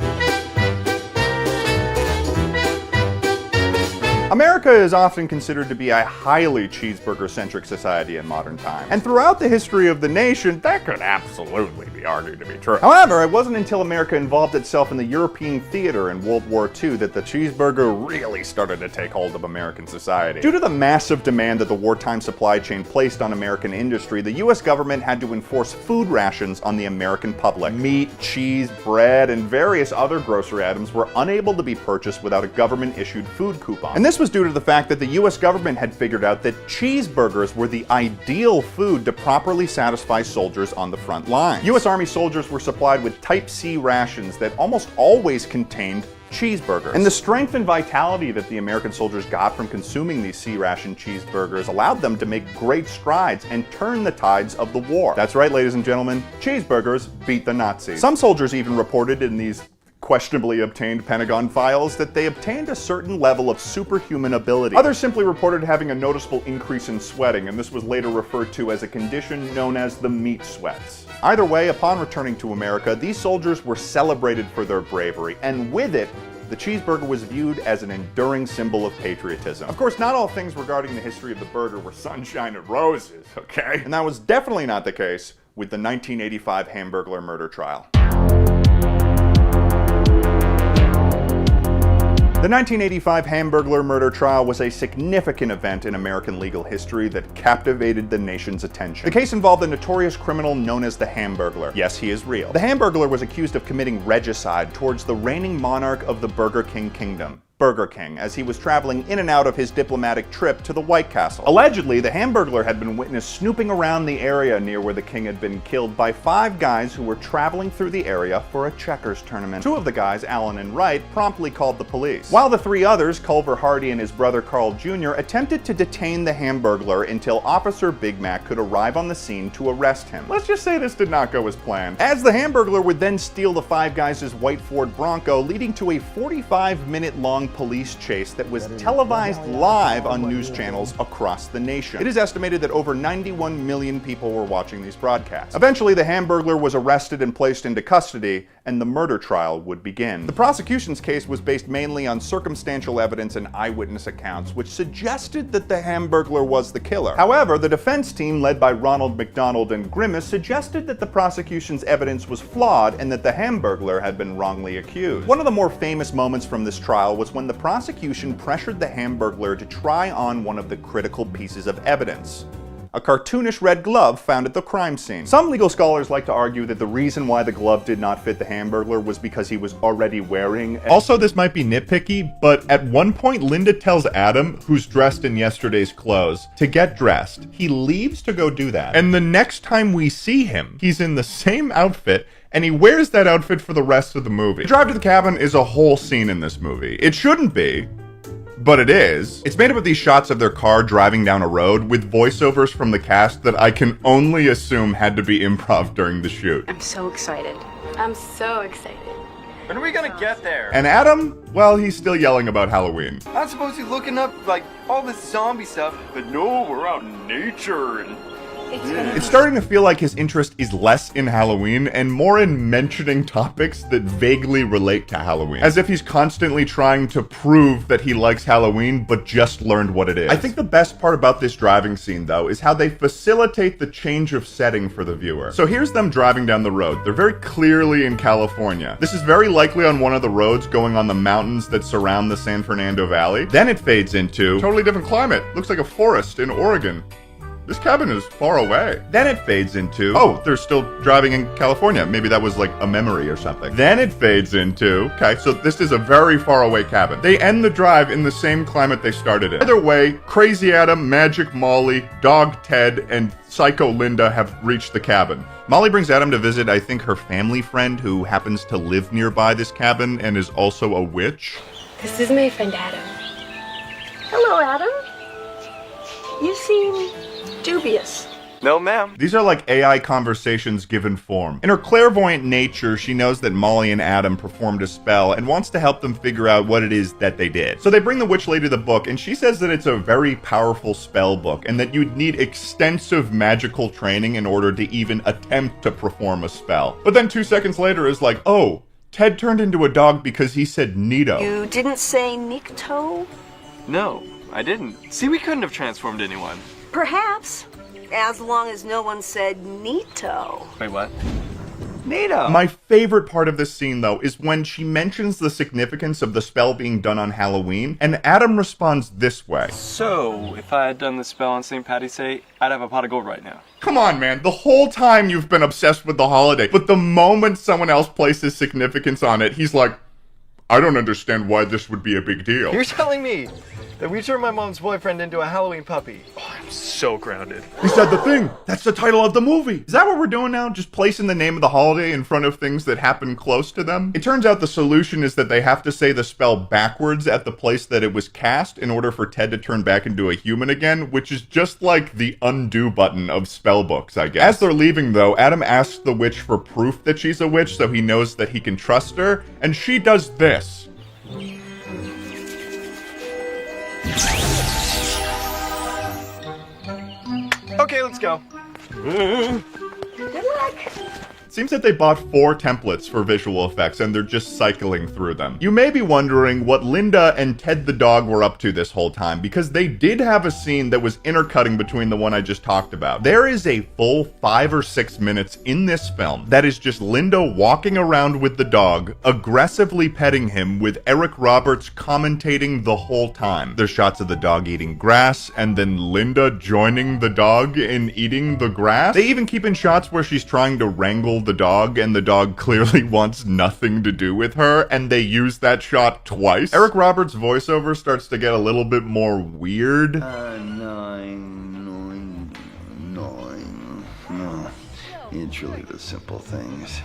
America is often considered to be a highly cheeseburger-centric society in modern times. And throughout the history of the nation, that could absolutely be argued to be true. However, it wasn't until America involved itself in the European theater in World War II that the cheeseburger really started to take hold of American society. Due to the massive demand that the wartime supply chain placed on American industry, the US government had to enforce food rations on the American public. Meat, cheese, bread, and various other grocery items were unable to be purchased without a government-issued food coupon. And this was due to the fact that the US government had figured out that cheeseburgers were the ideal food to properly satisfy soldiers on the front line. US Army soldiers were supplied with Type C rations that almost always contained cheeseburgers. And the strength and vitality that the American soldiers got from consuming these C-ration cheeseburgers allowed them to make great strides and turn the tides of the war. That's right, ladies and gentlemen, cheeseburgers beat the Nazis. Some soldiers even reported in these questionably obtained Pentagon files that they obtained a certain level of superhuman ability. Others simply reported having a noticeable increase in sweating, and this was later referred to as a condition known as the meat sweats. Either way, upon returning to America, these soldiers were celebrated for their bravery, and with it, the cheeseburger was viewed as an enduring symbol of patriotism. Of course, not all things regarding the history of the burger were sunshine and roses, okay? And that was definitely not the case with the 1985 Hamburglar murder trial. The 1985 Hamburglar murder trial was a significant event in American legal history that captivated the nation's attention. The case involved a notorious criminal known as the Hamburglar. Yes, he is real. The Hamburglar was accused of committing regicide towards the reigning monarch of the Burger King Kingdom, Burger King, as he was traveling in and out of his diplomatic trip to the White Castle. Allegedly, the Hamburglar had been witnessed snooping around the area near where the king had been killed by 5 guys who were traveling through the area for a checkers tournament. 2 of the guys, Allen and Wright, promptly called the police, while the 3 others, Culver Hardy and his brother Carl Jr., attempted to detain the Hamburglar until Officer Big Mac could arrive on the scene to arrest him. Let's just say this did not go as planned, as the Hamburglar would then steal the 5 guys' white Ford Bronco, leading to a 45-minute-long hour-long police chase that was televised live on news channels across the nation. It is estimated that over 91 million people were watching these broadcasts. Eventually, the Hamburglar was arrested and placed into custody, and the murder trial would begin. The prosecution's case was based mainly on circumstantial evidence and eyewitness accounts, which suggested that the Hamburglar was the killer. However, the defense team, led by Ronald McDonald and Grimace, suggested that the prosecution's evidence was flawed and that the Hamburglar had been wrongly accused. One of the more famous moments from this trial was when the prosecution pressured the Hamburglar to try on one of the critical pieces of evidence: a cartoonish red glove found at the crime scene. Some legal scholars like to argue that the reason why the glove did not fit the Hamburglar was because he was already wearing Also, this might be nitpicky, but at one point Linda tells Adam, who's dressed in yesterday's clothes, to get dressed. He leaves to go do that. And the next time we see him, he's in the same outfit, and he wears that outfit for the rest of the movie. The drive to the cabin is a whole scene in this movie. It shouldn't be, but it is. It's made up of these shots of their car driving down a road with voiceovers from the cast that I can only assume had to be improv during the shoot. I'm so excited. I'm so excited. When are we gonna get there? And Adam, well, he's still yelling about Halloween. I'm supposed to be looking up, like, all this zombie stuff, but no, we're out in nature and... It's starting to feel like his interest is less in Halloween and more in mentioning topics that vaguely relate to Halloween. As if he's constantly trying to prove that he likes Halloween, but just learned what it is. I think the best part about this driving scene, though, is how they facilitate the change of setting for the viewer. So here's them driving down the road. They're very clearly in California. This is very likely on one of the roads going on the mountains that surround the San Fernando Valley. Then it fades into totally different climate. Looks like a forest in Oregon. This cabin is far away. Then it fades into, oh, they're still driving in California. Maybe that was like a memory or something. Then it fades into, okay, so this is a very far away cabin. They end the drive in the same climate they started in. Either way, Crazy Adam, Magic Molly, Dog Ted, and Psycho Linda have reached the cabin. Molly brings Adam to visit, I think, her family friend who happens to live nearby this cabin and is also a witch. This is my friend Adam. Hello, Adam. You seem dubious. No, ma'am. These are like AI conversations given form. In her clairvoyant nature, she knows that Molly and Adam performed a spell and wants to help them figure out what it is that they did. So they bring the witch lady the book, and she says that it's a very powerful spell book and that you'd need extensive magical training in order to even attempt to perform a spell. But then 2 seconds later is like, oh, Ted turned into a dog because he said Nito. You didn't say Nikto? No, I didn't. See, we couldn't have transformed anyone. Perhaps, as long as no one said Nito. Wait, what? Nito! My favorite part of this scene, though, is when she mentions the significance of the spell being done on Halloween, and Adam responds this way. So, if I had done the spell on St. Patty's Day, I'd have a pot of gold right now. Come on, man. The whole time you've been obsessed with the holiday, but the moment someone else places significance on it, he's like, I don't understand why this would be a big deal. You're telling me that we turned my mom's boyfriend into a Halloween puppy. Oh, I'm so grounded. He said the thing. That's the title of the movie. Is that what we're doing now? Just placing the name of the holiday in front of things that happen close to them? It turns out the solution is that they have to say the spell backwards at the place that it was cast in order for Ted to turn back into a human again, which is just like the undo button of spell books, I guess. As they're leaving, though, Adam asks the witch for proof that she's a witch so he knows that he can trust her, and she does this. Okay, let's go. Good luck. Seems that they bought 4 templates for visual effects and they're just cycling through them. You may be wondering what Linda and Ted the dog were up to this whole time, because they did have a scene that was intercutting between the one I just talked about. There is a full 5 or 6 minutes in this film that is just Linda walking around with the dog, aggressively petting him, with Eric Roberts commentating the whole time. There's shots of the dog eating grass and then Linda joining the dog in eating the grass. They even keep in shots where she's trying to wrangle the dog and the dog clearly wants nothing to do with her, and they use that shot twice. Eric Roberts' voiceover starts to get a little bit more weird. No, it's really the simple things.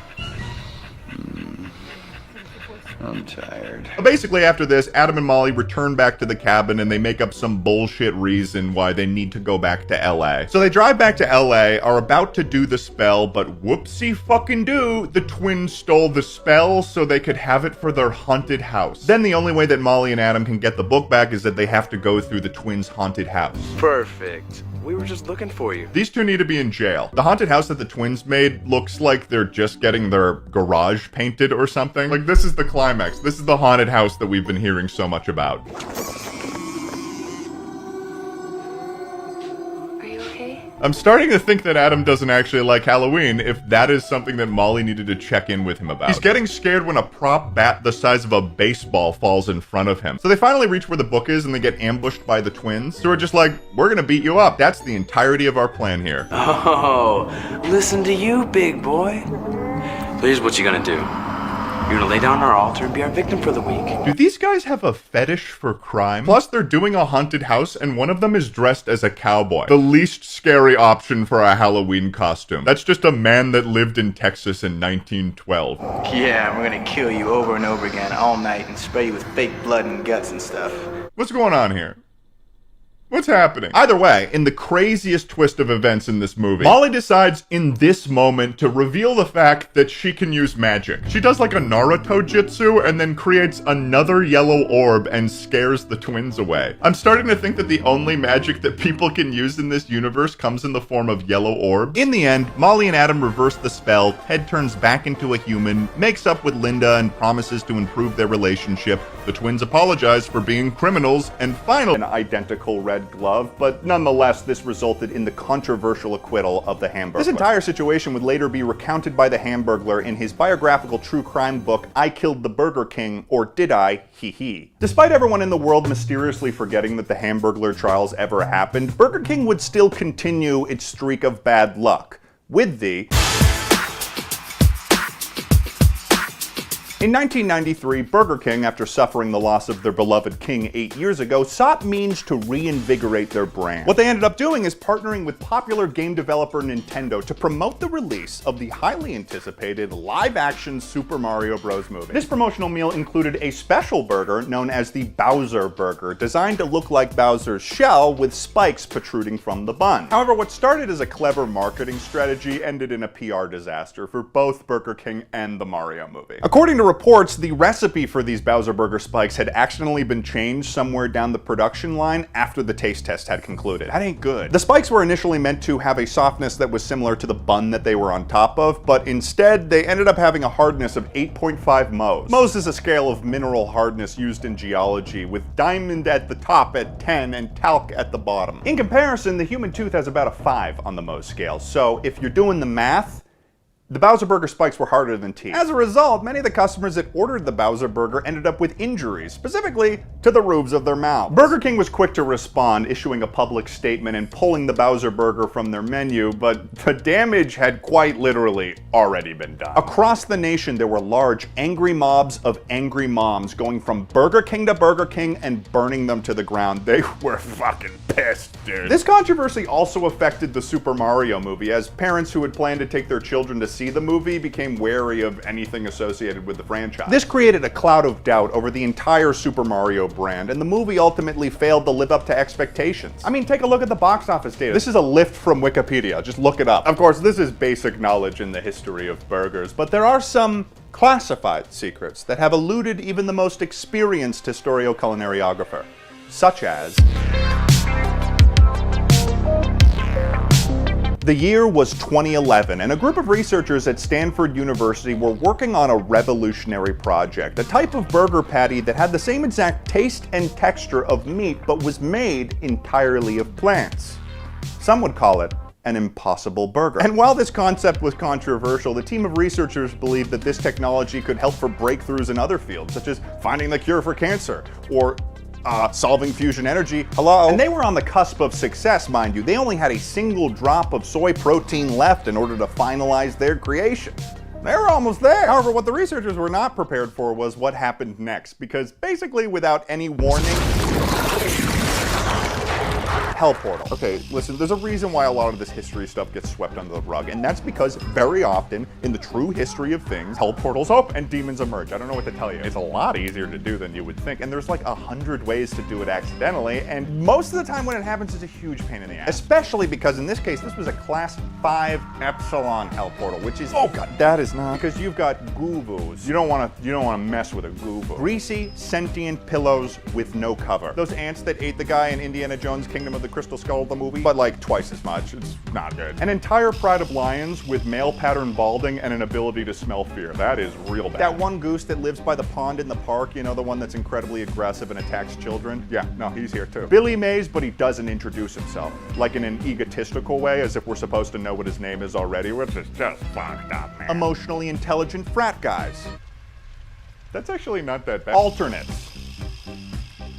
I'm tired. Basically, after this, Adam and Molly return back to the cabin and they make up some bullshit reason why they need to go back to LA. So they drive back to LA, are about to do the spell, but whoopsie fucking do, the twins stole the spell so they could have it for their haunted house. Then the only way that Molly and Adam can get the book back is that they have to go through the twins' haunted house. Perfect. We were just looking for you. These two need to be in jail. The haunted house that the twins made looks like they're just getting their garage painted or something. Like, this is the climax. This is the haunted house that we've been hearing so much about. Are you okay? I'm starting to think that Adam doesn't actually like Halloween, if that is something that Molly needed to check in with him about. He's getting scared when a prop bat the size of a baseball falls in front of him. So they finally reach where the book is and they get ambushed by the twins. So we're just like, we're gonna beat you up. That's the entirety of our plan here. Oh, listen to you, big boy. So here's what you're gonna do. You're gonna lay down on our altar and be our victim for the week. Do these guys have a fetish for crime? Plus, they're doing a haunted house, and one of them is dressed as a cowboy. The least scary option for a Halloween costume. That's just a man that lived in Texas in 1912. Yeah, we're gonna kill you over and over again all night and spray you with fake blood and guts and stuff. What's going on here? What's happening? Either way, in the craziest twist of events in this movie, Molly decides in this moment to reveal the fact that she can use magic. She does like a Naruto jutsu and then creates another yellow orb and scares the twins away. I'm starting to think that the only magic that people can use in this universe comes in the form of yellow orbs. In the end, Molly and Adam reverse the spell, Ted turns back into a human, makes up with Linda and promises to improve their relationship. The twins apologize for being criminals, and finally, an identical red glove, but nonetheless, this resulted in the controversial acquittal of the Hamburglar. This entire situation would later be recounted by the Hamburglar in his biographical true crime book, I Killed the Burger King, or Did I? Hee hee. Despite everyone in the world mysteriously forgetting that the Hamburglar trials ever happened, Burger King would still continue its streak of bad luck, with the... In 1993, Burger King, after suffering the loss of their beloved king 8 years ago, sought means to reinvigorate their brand. What they ended up doing is partnering with popular game developer Nintendo to promote the release of the highly anticipated live-action Super Mario Bros. Movie. This promotional meal included a special burger known as the Bowser Burger, designed to look like Bowser's shell with spikes protruding from the bun. However, what started as a clever marketing strategy ended in a PR disaster for both Burger King and the Mario movie. According to reports, the recipe for these Bowser Burger spikes had accidentally been changed somewhere down the production line after the taste test had concluded. That ain't good. The spikes were initially meant to have a softness that was similar to the bun that they were on top of, but instead they ended up having a hardness of 8.5 Mohs. Mohs is a scale of mineral hardness used in geology, with diamond at the top at 10 and talc at the bottom. In comparison, the human tooth has about a 5 on the Mohs scale, so if you're doing the math, the Bowser Burger spikes were harder than teeth. As a result, many of the customers that ordered the Bowser Burger ended up with injuries, specifically to the roofs of their mouths. Burger King was quick to respond, issuing a public statement and pulling the Bowser Burger from their menu, but the damage had quite literally already been done. Across the nation, there were large angry mobs of angry moms going from Burger King to Burger King and burning them to the ground. They were fucking pissed, dude. This controversy also affected the Super Mario movie, as parents who had planned to take their children to see the movie became wary of anything associated with the franchise. This created a cloud of doubt over the entire Super Mario brand, and the movie ultimately failed to live up to expectations. I mean, take a look at the box office data. This is a lift from Wikipedia, just look it up. Of course, this is basic knowledge in the history of burgers, but there are some classified secrets that have eluded even the most experienced historioculinariographer, such as... The year was 2011, and a group of researchers at Stanford University were working on a revolutionary project, a type of burger patty that had the same exact taste and texture of meat, but was made entirely of plants. Some would call it an impossible burger. And while this concept was controversial, the team of researchers believed that this technology could help for breakthroughs in other fields, such as finding the cure for cancer, or solving fusion energy. Hello? And they were on the cusp of success, mind you. They only had a single drop of soy protein left in order to finalize their creation. They were almost there. However, what the researchers were not prepared for was what happened next, because basically without any warning, Hell portal. Okay, listen, there's a reason why a lot of this history stuff gets swept under the rug, and that's because very often in the true history of things, hell portals open and demons emerge. I don't know what to tell you. It's a lot easier to do than you would think, and there's like 100 ways to do it accidentally, and most of the time when it happens, it's a huge pain in the ass. Especially because in this case, this was a class 5 epsilon hell portal, which is, oh god, that is not, because you've got goobos. You don't want to mess with a goobo. Greasy, sentient pillows with no cover. Those ants that ate the guy in Indiana Jones' Kingdom of the Crystal Skull, the movie, but like twice as much. It's not good. An entire pride of lions with male pattern balding and an ability to smell fear. That is real bad. That one goose that lives by the pond in the park, you know, the one that's incredibly aggressive and attacks children? Yeah, no, he's here too. Billy Mays, but he doesn't introduce himself. Like in an egotistical way, as if we're supposed to know what his name is already, which is just fucked up, man. Emotionally intelligent frat guys. That's actually not that bad. Alternates.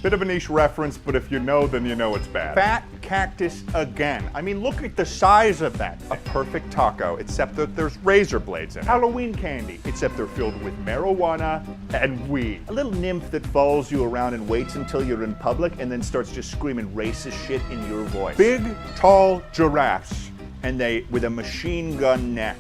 Bit of a niche reference, but if you know, then you know it's bad. Fat cactus again. I mean, look at the size of that. A perfect taco, except that there's razor blades in it. Halloween candy, except they're filled with marijuana and weed. A little nymph that follows you around and waits until you're in public and then starts just screaming racist shit in your voice. Big, tall giraffes, and they with a machine gun neck.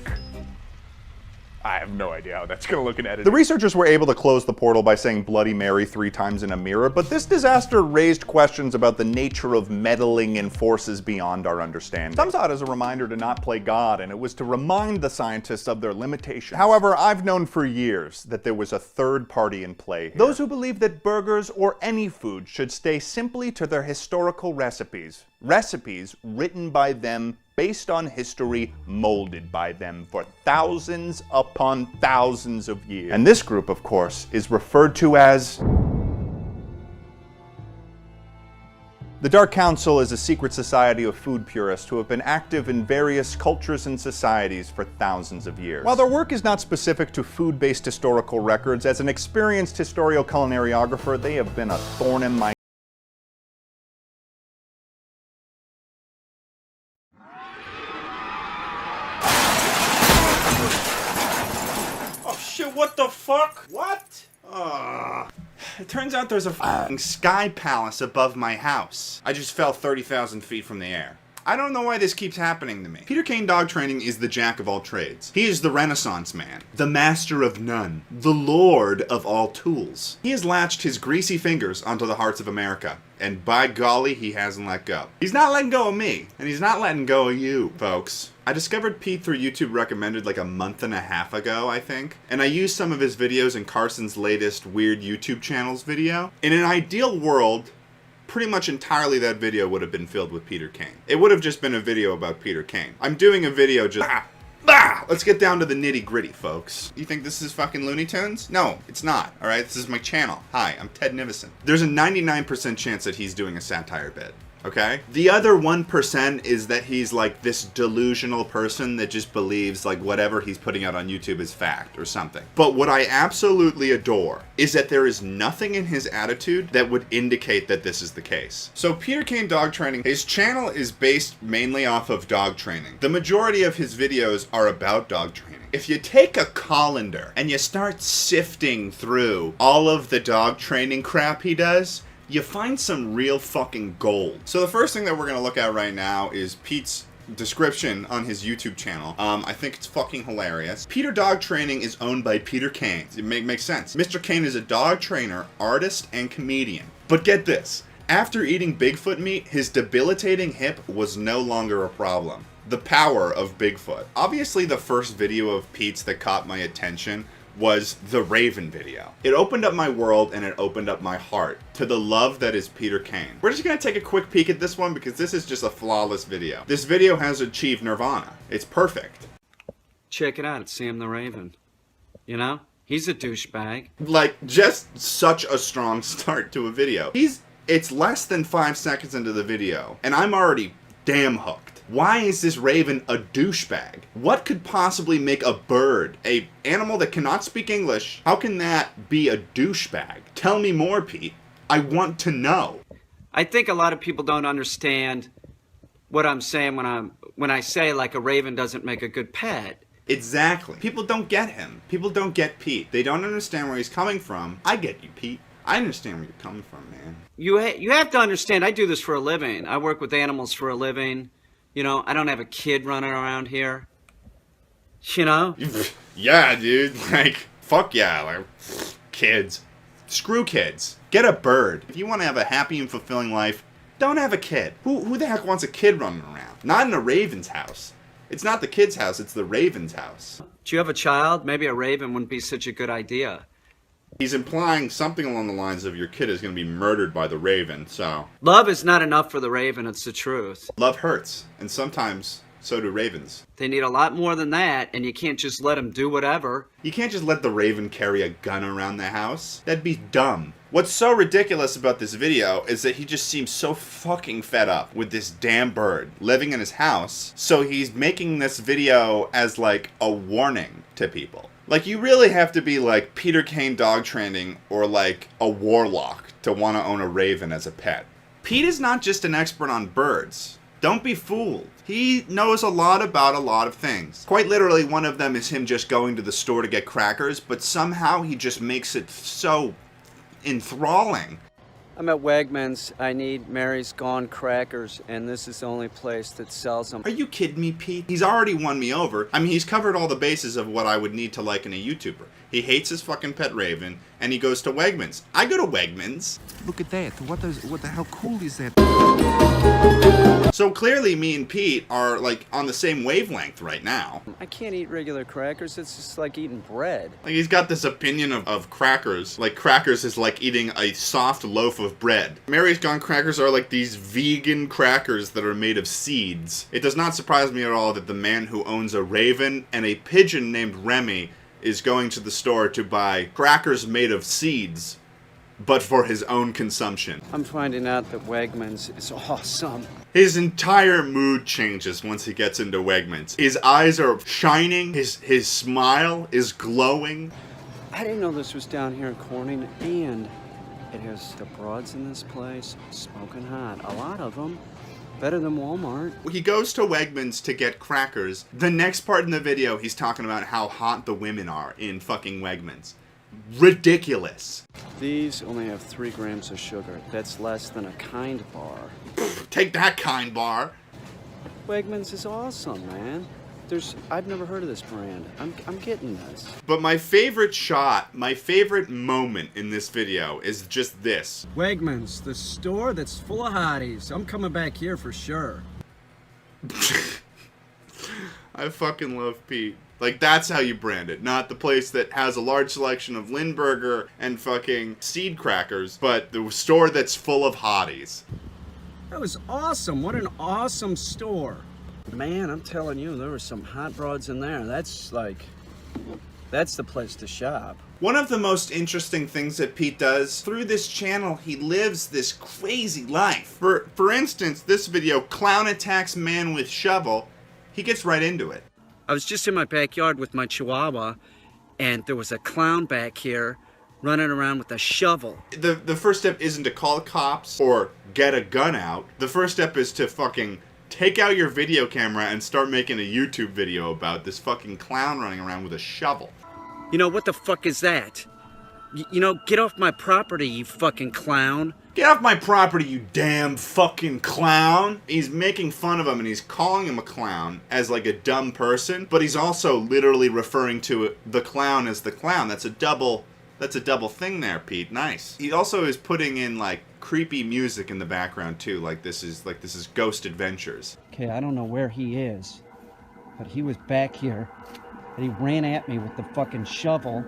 I have no idea how that's gonna look in editing. The researchers were able to close the portal by saying Bloody Mary 3 times in a mirror, but this disaster raised questions about the nature of meddling in forces beyond our understanding. Some saw it as a reminder to not play God, and it was to remind the scientists of their limitations. However, I've known for years that there was a third party in play here. Those who believe that burgers or any food should stay simply to their historical recipes. Recipes written by them, based on history, molded by them for thousands upon thousands of years. And this group, of course, is referred to as... The Dark Council is a secret society of food purists who have been active in various cultures and societies for thousands of years. While their work is not specific to food-based historical records, as an experienced historio-culinariographer, they have been a thorn in my... Shit, what the fuck? What? It turns out there's a f***ing sky palace above my house. I just fell 30,000 feet from the air. I don't know why this keeps happening to me. Peter Kane Dog Training is the jack of all trades. He is the Renaissance man, the master of none, the lord of all tools. He has latched his greasy fingers onto the hearts of America, and by golly, he hasn't let go. He's not letting go of me, and he's not letting go of you, folks. I discovered Pete through YouTube Recommended like a month and a half ago, I think, and I used some of his videos in Carson's latest Weird YouTube Channels video. In an ideal world, pretty much entirely that video would have been filled with Peter Kane. It would have just been a video about Peter Kane. I'm doing a video just... Let's get down to the nitty gritty, folks. You think this is fucking Looney Tunes? No, it's not, alright? This is my channel. Hi, I'm Ted Nivison. There's a 99% chance that he's doing a satire bit. Okay? The other 1% is that he's like this delusional person that just believes like whatever he's putting out on YouTube is fact or something. But what I absolutely adore is that there is nothing in his attitude that would indicate that this is the case. So Peter Kane Dog Training, his channel is based mainly off of dog training. The majority of his videos are about dog training. If you take a colander and you start sifting through all of the dog training crap he does, you find some real fucking gold. So the first thing that we're gonna look at right now is Pete's description on his YouTube channel. I think it's fucking hilarious. Peter Dog Training is owned by Peter Kane. It makes sense. Mr. Kane is a dog trainer, artist, and comedian. But get this, after eating Bigfoot meat, his debilitating hip was no longer a problem. The power of Bigfoot. Obviously the first video of Pete's that caught my attention was the Raven video. It opened up my world and it opened up my heart to the love that is Peter Kane. We're just gonna take a quick peek at this one because this is just a flawless video. This video has achieved nirvana. It's perfect. Check it out, it's Sam the Raven. You know, he's a douchebag. Like, just such a strong start to a video. It's less than 5 seconds into the video and I'm already damn hooked. Why is this raven a douchebag? What could possibly make a bird, a animal that cannot speak English, how can that be a douchebag? Tell me more, Pete. I want to know. I think a lot of people don't understand what I'm saying when I say like a raven doesn't make a good pet. Exactly. People don't get him. People don't get Pete. They don't understand where he's coming from. I get you, Pete. I understand where you're coming from, man. You have to understand, I do this for a living. I work with animals for a living. You know, I don't have a kid running around here. You know? Yeah, dude. Like, fuck yeah. Like, kids. Screw kids. Get a bird. If you want to have a happy and fulfilling life, don't have a kid. Who the heck wants a kid running around? Not in a raven's house. It's not the kid's house, it's the raven's house. Do you have a child? Maybe a raven wouldn't be such a good idea. He's implying something along the lines of your kid is going to be murdered by the raven, so... Love is not enough for the raven, it's the truth. Love hurts, and sometimes so do ravens. They need a lot more than that, and you can't just let them do whatever. You can't just let the raven carry a gun around the house. That'd be dumb. What's so ridiculous about this video is that he just seems so fucking fed up with this damn bird living in his house, so he's making this video as like a warning to people. Like, you really have to be like Peter Kane dog training or like a warlock to want to own a raven as a pet. Pete is not just an expert on birds. Don't be fooled. He knows a lot about a lot of things. Quite literally, one of them is him just going to the store to get crackers, but somehow he just makes it so enthralling. I'm at Wegmans. I need Mary's Gone crackers, and this is the only place that sells them. Are you kidding me, Pete? He's already won me over. I mean, he's covered all the bases of what I would need to like in a YouTuber. He hates his fucking pet raven, and he goes to Wegmans. I go to Wegmans. Look at that. What the hell cool is that? So clearly me and Pete are like on the same wavelength right now. I can't eat regular crackers. It's just like eating bread. Like, he's got this opinion of crackers. Like, crackers is like eating a soft loaf of bread. Mary's Gone crackers are like these vegan crackers that are made of seeds. It does not surprise me at all that the man who owns a raven and a pigeon named Remy is going to the store to buy crackers made of seeds, but for his own consumption. I'm finding out that Wegmans is awesome. His entire mood changes once he gets into Wegmans. His eyes are shining, his smile is glowing. I didn't know this was down here in Corning, and it has the broads in this place, smoking hot. A lot of them. Better than Walmart. He goes to Wegmans to get crackers. The next part in the video, he's talking about how hot the women are in fucking Wegmans. Ridiculous. These only have 3 grams of sugar. That's less than a Kind bar. Take that, Kind bar. Wegmans is awesome, man. I've never heard of this brand. I'm getting this. But my favorite shot, my favorite moment in this video is just this. Wegmans, the store that's full of hotties. I'm coming back here for sure. I fucking love Pete. Like, that's how you brand it. Not the place that has a large selection of Lindbergh and fucking seed crackers, but the store that's full of hotties. That was awesome. What an awesome store. Man, I'm telling you, there were some hot broads in there. That's the place to shop. One of the most interesting things that Pete does, through this channel, he lives this crazy life. For instance, this video, Clown Attacks Man with Shovel, he gets right into it. I was just in my backyard with my chihuahua, and there was a clown back here running around with a shovel. The first step isn't to call cops or get a gun out. The first step is to fucking take out your video camera and start making a YouTube video about this fucking clown running around with a shovel. You know, what the fuck is that? You know, get off my property, you fucking clown. Get off my property, you damn fucking clown. He's making fun of him and he's calling him a clown as like a dumb person, but he's also literally referring to the clown as the clown. That's a double thing there, Pete. Nice. He also is putting in like creepy music in the background too, like this is Ghost Adventures. Okay, I don't know where he is, but he was back here and he ran at me with the fucking shovel.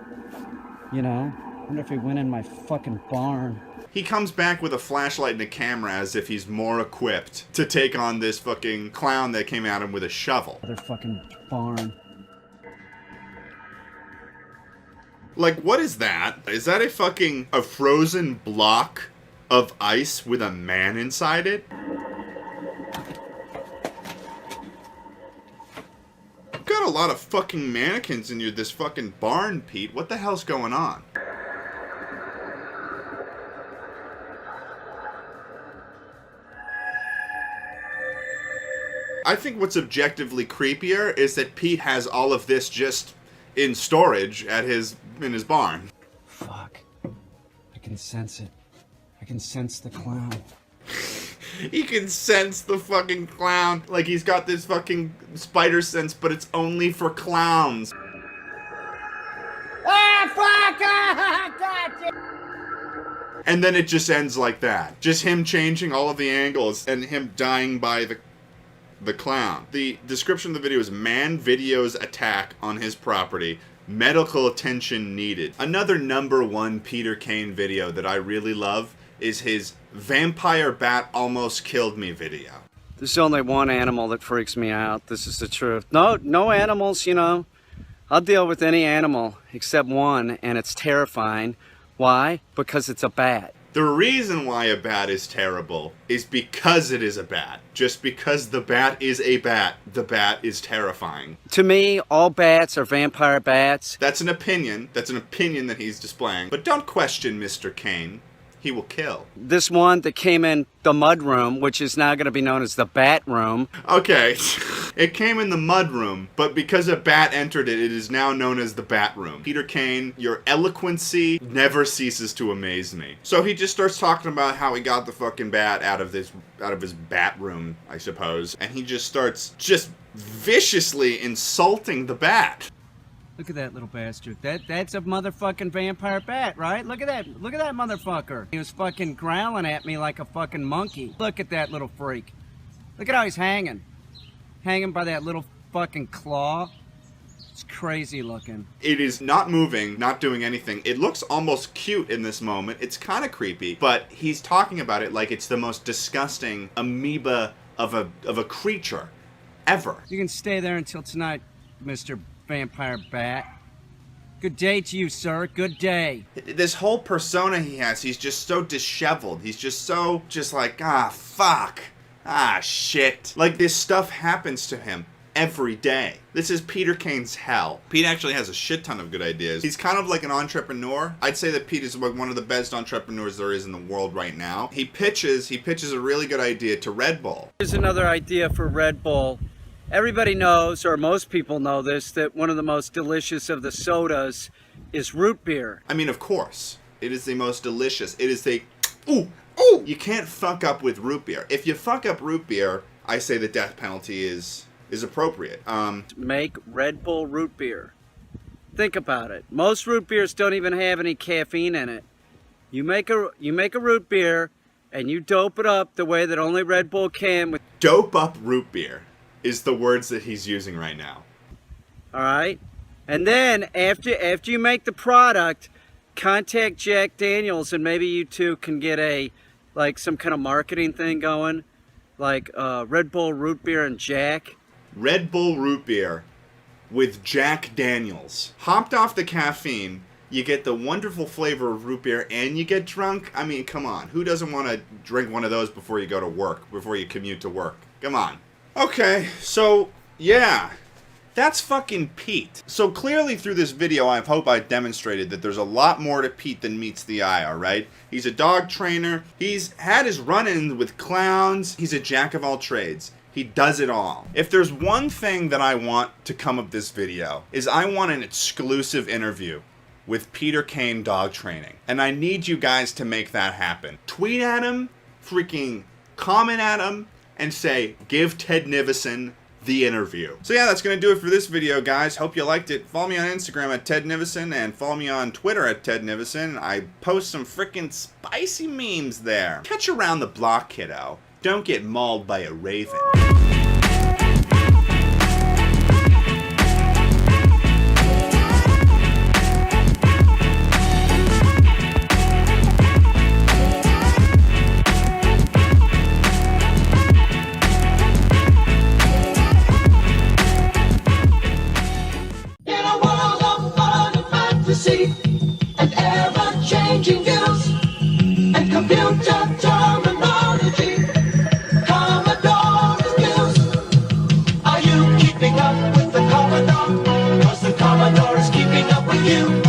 You know, I wonder if he went in my fucking barn. He comes back with a flashlight and a camera as if he's more equipped to take on this fucking clown that came at him with a shovel. Their fucking barn. Like, what is that? Is that a frozen block of ice with a man inside it? You've got a lot of fucking mannequins in this fucking barn, Pete. What the hell's going on? I think what's objectively creepier is that Pete has all of this just in storage in his barn. Fuck. I can sense it. I can sense the clown. He can sense the fucking clown. Like he's got this fucking spider sense, but it's only for clowns. Ah, fuck! Ah, gotcha! And then it just ends like that. Just him changing all of the angles and him dying by the clown. The description of the video is man videos attack on his property. Medical attention needed. Another #1 Peter Kane video that I really love is his vampire bat almost killed me video. There's only one animal that freaks me out. This is the truth. No animals, you know. I'll deal with any animal except one, and it's terrifying. Why? Because it's a bat. The reason why a bat is terrible is because it is a bat. Just because the bat is a bat, the bat is terrifying. To me, all bats are vampire bats. That's an opinion. That's an opinion that he's displaying. But don't question Mr. Kane. He will kill. This one that came in the mud room, which is now going to be known as the bat room. Okay, it came in the mud room, but because a bat entered it, it is now known as the bat room. Peter Kane, your eloquency never ceases to amaze me. So he just starts talking about how he got the fucking bat out of his bat room, I suppose, and he just starts viciously insulting the bat. Look at that little bastard. That's a motherfucking vampire bat, right? Look at that motherfucker. He was fucking growling at me like a fucking monkey. Look at that little freak. Look at how he's hanging. Hanging by that little fucking claw. It's crazy looking. It is not moving, not doing anything. It looks almost cute in this moment. It's kind of creepy, but he's talking about it like it's the most disgusting amoeba of a creature ever. You can stay there until tonight, Mr. Vampire Bat. Good day to you, sir. Good day. This whole persona he has, he's just so disheveled. He's just like, ah, fuck. Ah, shit. Like, this stuff happens to him every day. This is Peter Kane's hell. Pete actually has a shit ton of good ideas. He's kind of like an entrepreneur. I'd say that Pete is like one of the best entrepreneurs there is in the world right now. He pitches a really good idea to Red Bull. Here's another idea for Red Bull. Everybody knows, or most people know this, that one of the most delicious of the sodas is root beer. I mean, of course. It is the most delicious. It is the... Ooh! You can't fuck up with root beer. If you fuck up root beer, I say the death penalty is appropriate. Make Red Bull root beer. Think about it. Most root beers don't even have any caffeine in it. You make a root beer, and you dope it up the way that only Red Bull can. With dope up root beer is the words that he's using right now. All right? And then, after you make the product, contact Jack Daniels, and maybe you two can get some kind of marketing thing going, like Red Bull root beer and Jack. Red Bull root beer with Jack Daniels. Hopped off the caffeine, you get the wonderful flavor of root beer, and you get drunk. I mean, come on. Who doesn't want to drink one of those before you go to work, before you commute to work? Come on. Okay, so, yeah. That's fucking Pete. So clearly through this video, I hope I demonstrated that there's a lot more to Pete than meets the eye, alright? He's a dog trainer. He's had his run-ins with clowns. He's a jack of all trades. He does it all. If there's one thing that I want to come of this video, is I want an exclusive interview with Peter Kane Dog Training. And I need you guys to make that happen. Tweet at him, freaking comment at him, and say, give Ted Nivison the interview. So yeah, that's gonna do it for this video, guys. Hope you liked it. Follow me on Instagram at Ted Nivison and follow me on Twitter at Ted Nivison. I post some freaking spicy memes there. Catch you around the block, kiddo. Don't get mauled by a raven. And ever-changing views and computer terminology, Commodore skills. Are you keeping up with the Commodore? 'Cause the Commodore is keeping up with you.